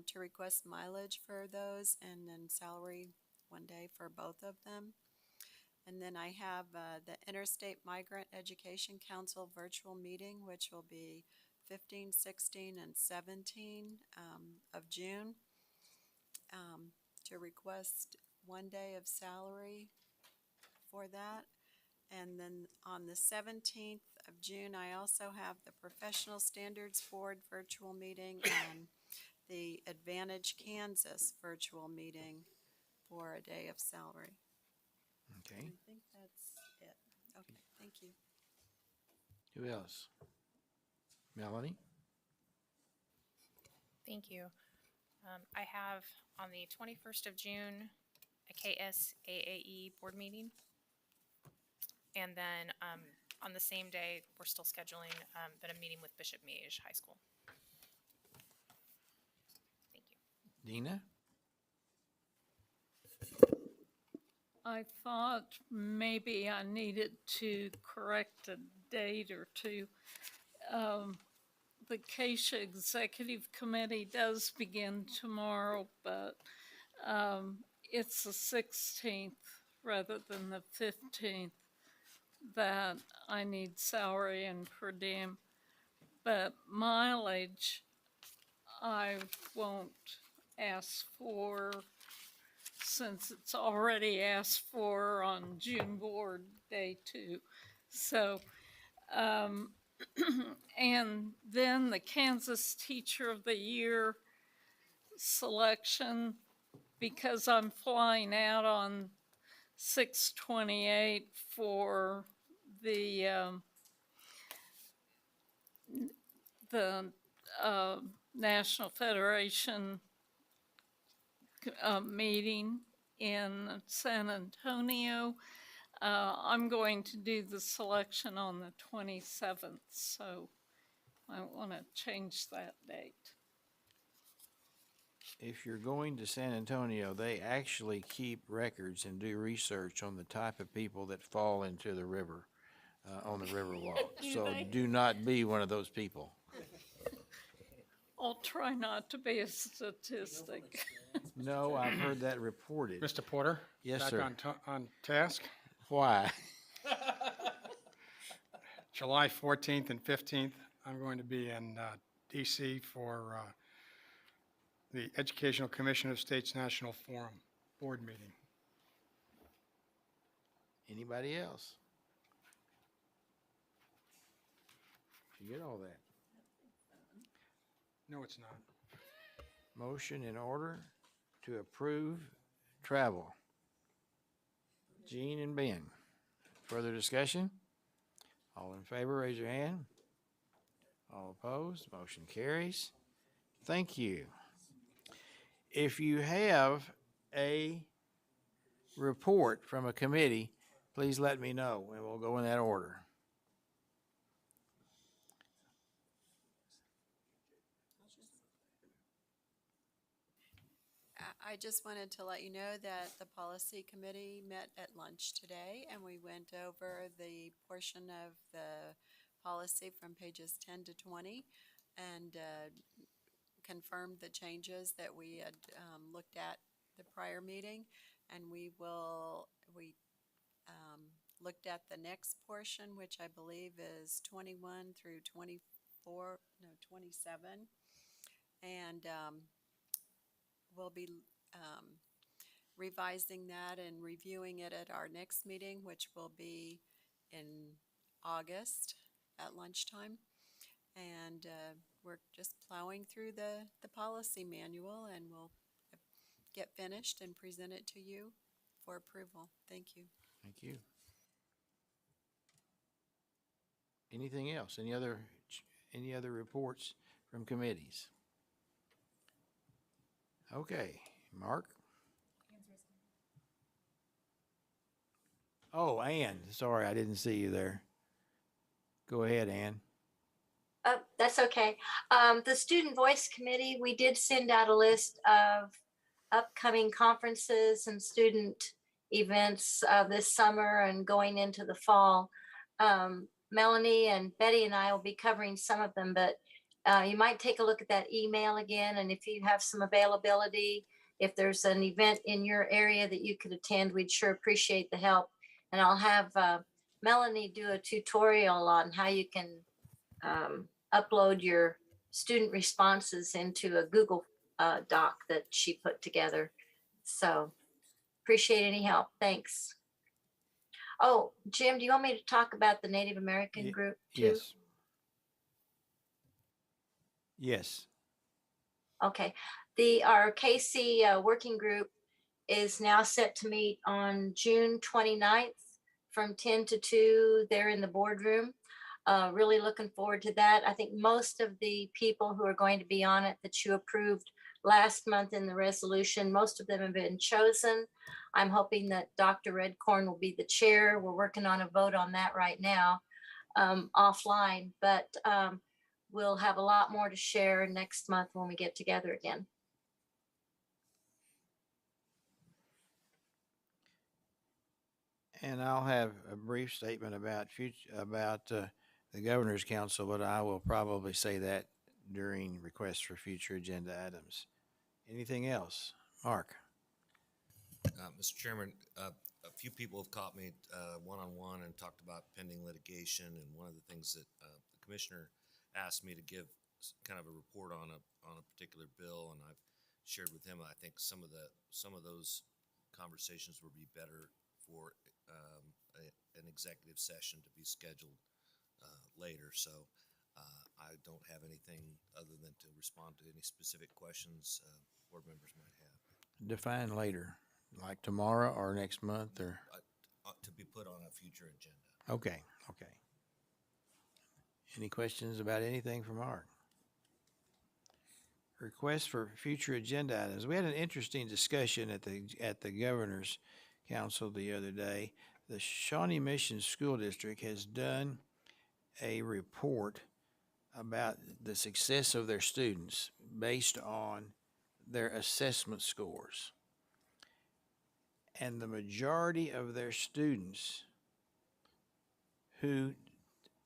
to request mileage for those, and then salary one day for both of them. And then I have the Interstate Migrant Education Council virtual meeting, which will be 15, 16, and 17 of June to request one day of salary for that. And then on the 17th of June, I also have the Professional Standards Board virtual meeting and the Advantage Kansas virtual meeting for a day of salary. Okay. I think that's it. Okay, thank you. Who else? Melanie? Thank you. I have on the 21st of June, a KSAAE board meeting. And then on the same day, we're still scheduling but a meeting with Bishop Miege High School. Thank you. Dina? I thought maybe I needed to correct a date or two. The CASHA Executive Committee does begin tomorrow, but it's the 16th rather than the 15th that I need salary and per diem. But mileage, I won't ask for, since it's already asked for on June board day 2. So, and then the Kansas Teacher of the Year selection, because I'm flying out on 6/28 for the National Federation meeting in San Antonio. I'm going to do the selection on the 27th, so I want to change that date. If you're going to San Antonio, they actually keep records and do research on the type of people that fall into the river, on the river walk. So do not be one of those people. I'll try not to be a statistic. No, I've heard that reported. Mr. Porter? Yes, sir. Back on task. Why? July 14th and 15th, I'm going to be in DC for the Educational Commission of States National Forum board meeting. Anybody else? Did you get all that? No, it's not. Motion in order to approve travel. Jean and Ben. Further discussion? All in favor, raise your hand. All opposed, motion carries. Thank you. If you have a report from a committee, please let me know and we'll go in that order. I just wanted to let you know that the policy committee met at lunch today, and we went over the portion of the policy from pages 10 to 20 and confirmed the changes that we had looked at the prior meeting. And we looked at the next portion, which I believe is 21 through 24, no, 27. And we'll be revising that and reviewing it at our next meeting, which will be in August at lunchtime. And we're just plowing through the policy manual, and we'll get finished and present it to you for approval. Thank you. Thank you. Anything else? Any other reports from committees? Okay, Mark? Oh, Ann, sorry, I didn't see you there. Go ahead, Ann. That's okay. The Student Voice Committee, we did send out a list of upcoming conferences and student events this summer and going into the fall. Melanie and Betty and I will be covering some of them, but you might take a look at that email again. And if you have some availability, if there's an event in your area that you could attend, we'd sure appreciate the help. And I'll have Melanie do a tutorial on how you can upload your student responses into a Google Doc that she put together. So appreciate any help. Thanks. Oh, Jim, do you want me to talk about the Native American group too? Yes. Yes. Okay. Our KC working group is now set to meet on June 29th from 10 to 2 there in the boardroom. Really looking forward to that. I think most of the people who are going to be on it that you approved last month in the resolution, most of them have been chosen. I'm hoping that Dr. Redcorn will be the chair. We're working on a vote on that right now offline, but we'll have a lot more to share next month when we get together again. And I'll have a brief statement about the Governor's Council, but I will probably say that during requests for future agenda items. Anything else? Mark? Mr. Chairman, a few people have caught me one-on-one and talked about pending litigation, and one of the things that the commissioner asked me to give kind of a report on a particular bill, and I've shared with him. I think some of those conversations would be better for an executive session to be scheduled later. So I don't have anything other than to respond to any specific questions board members might have. Define later, like tomorrow or next month, or? To be put on a future agenda. Okay, okay. Any questions about anything from Mark? Request for future agenda items. We had an interesting discussion at the Governor's Council the other day. The Shawnee Mission School District has done a report about the success of their students based on their assessment scores. And the majority of their students who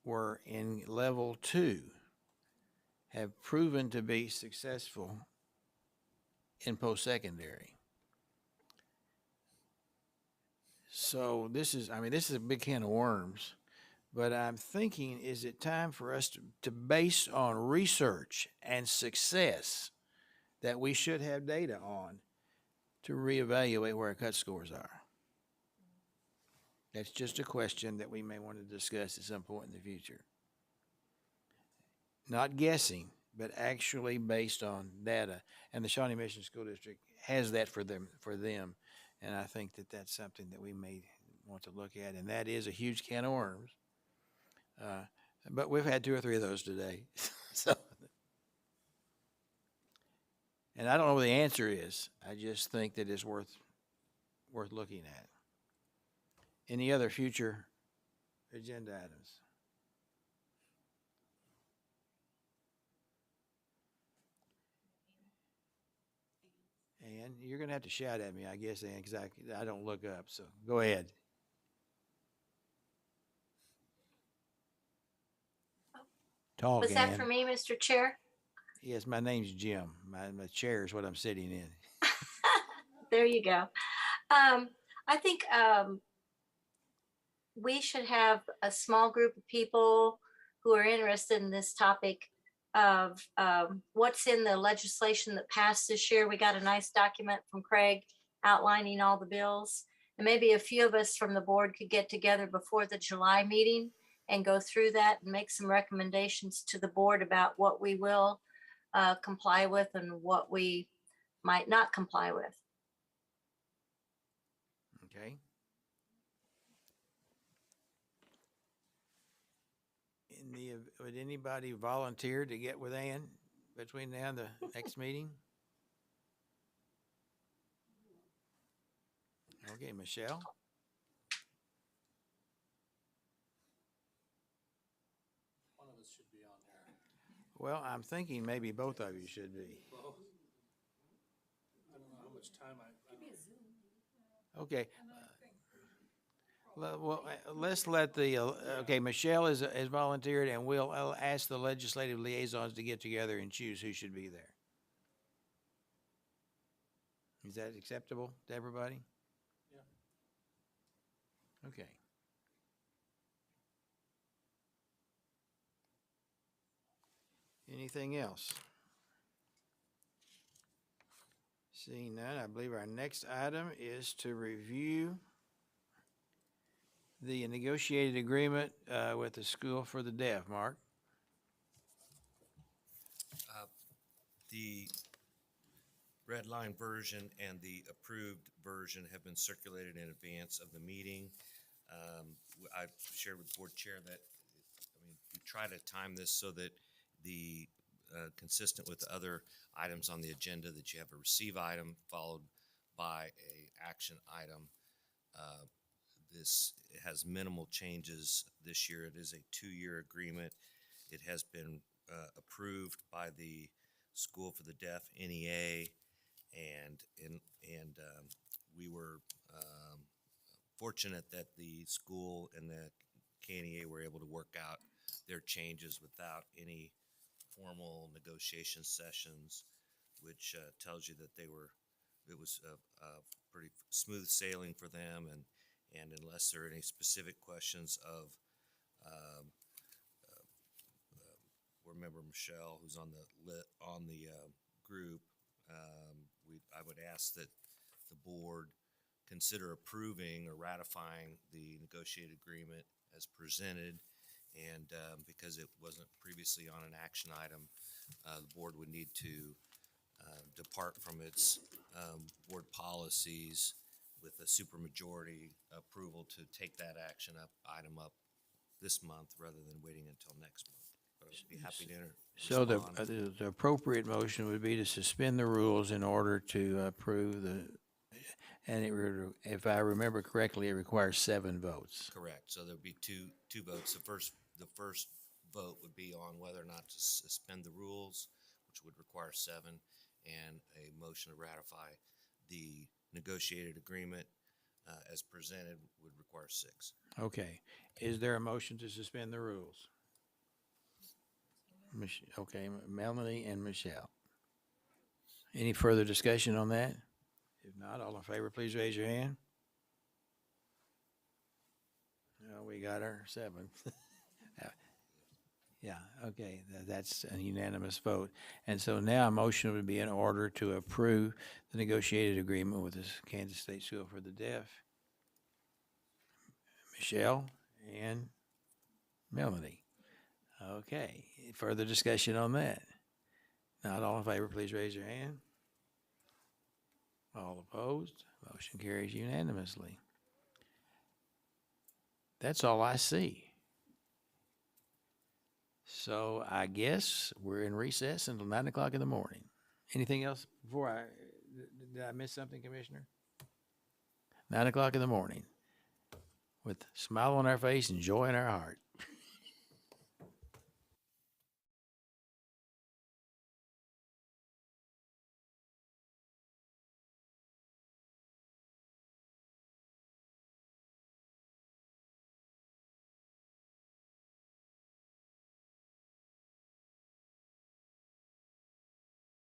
were in level 2 have proven to be successful in post-secondary. So this is a big can of worms, but I'm thinking, is it time for us to base on research and success that we should have data on to reevaluate where our cut scores are? That's just a question that we may want to discuss at some point in the future. Not guessing, but actually based on data. And the Shawnee Mission School District has that for them. And I think that that's something that we may want to look at. And that is a huge can of worms. But we've had 2 or 3 of those today. And I don't know what the answer is. I just think that it's worth looking at. Any other future agenda items? Ann, you're gonna have to shout at me, I guess, Ann, because I don't look up, so go ahead. Talk, Was that for Ann. me, Mr. Chair? Yes, my name's Jim. My chair is what I'm sitting in. There you go. I think we should have a small group of people who are interested in this topic of what's in the legislation that passed this year. We got a nice document from Craig outlining all the bills. And maybe a few of us from the board could get together before the July meeting and go through that and make some recommendations to the board about what we will comply with and what we might not comply with. Okay. Would anybody volunteer to get with Ann between now and the next meeting? Okay, Michelle? One of us should be on there. Well, I'm thinking maybe both of you should be. Both? I don't know how much time Okay. Well, let's let the, okay, Michelle is volunteered, and I'll ask the legislative liaisons to get together and choose who should be there. Is that acceptable to everybody? Yeah. Okay. Anything else? Seeing none, I believe our next item is to review the negotiated agreement with the School for the Deaf. Mark? The red line version and the approved version have been circulated in advance of the meeting. I've shared with board chair that, we try to time this so that the consistent with the other items on the agenda, that you have a receive item followed by a action item. This has minimal changes this year. It is a 2-year agreement. It has been approved by the School for the Deaf, NEA, and we were fortunate that the school and the KNEA were able to work out their changes without any formal negotiation sessions, which tells you that it was pretty smooth sailing for them, and unless there are any specific questions of board member Michelle, who's on the group, I would ask that the board consider approving or ratifying the negotiated agreement as presented. And because it wasn't previously on an action item, the board would need to depart from its board policies with a supermajority approval to take that item up this month rather than waiting until next month. But I'd be happy to So respond. the appropriate motion would be to suspend the rules in order to approve and if I remember correctly, it requires 7 votes. Correct. So there'd be two votes. The first vote would be on whether or not to suspend the rules, which would require 7, and a motion to ratify the negotiated agreement as presented would require 6. Okay. Is there a motion to suspend the rules? Okay, Melanie and Michelle. Any further discussion on that? If not, all in favor, please raise your hand. We got our 7. Yeah, okay, that's a unanimous vote. And so now a motion would be in order to approve the negotiated agreement with the Kansas State School for the Deaf. Michelle and Melanie. Okay, further discussion on that? Not all in favor, please raise your hand. All opposed, motion carries unanimously. That's all I see. So I guess we're in recess until 9 o'clock in the morning. Anything else before did I miss something, Commissioner? 9 o'clock in the morning with a smile on our face and joy in our heart.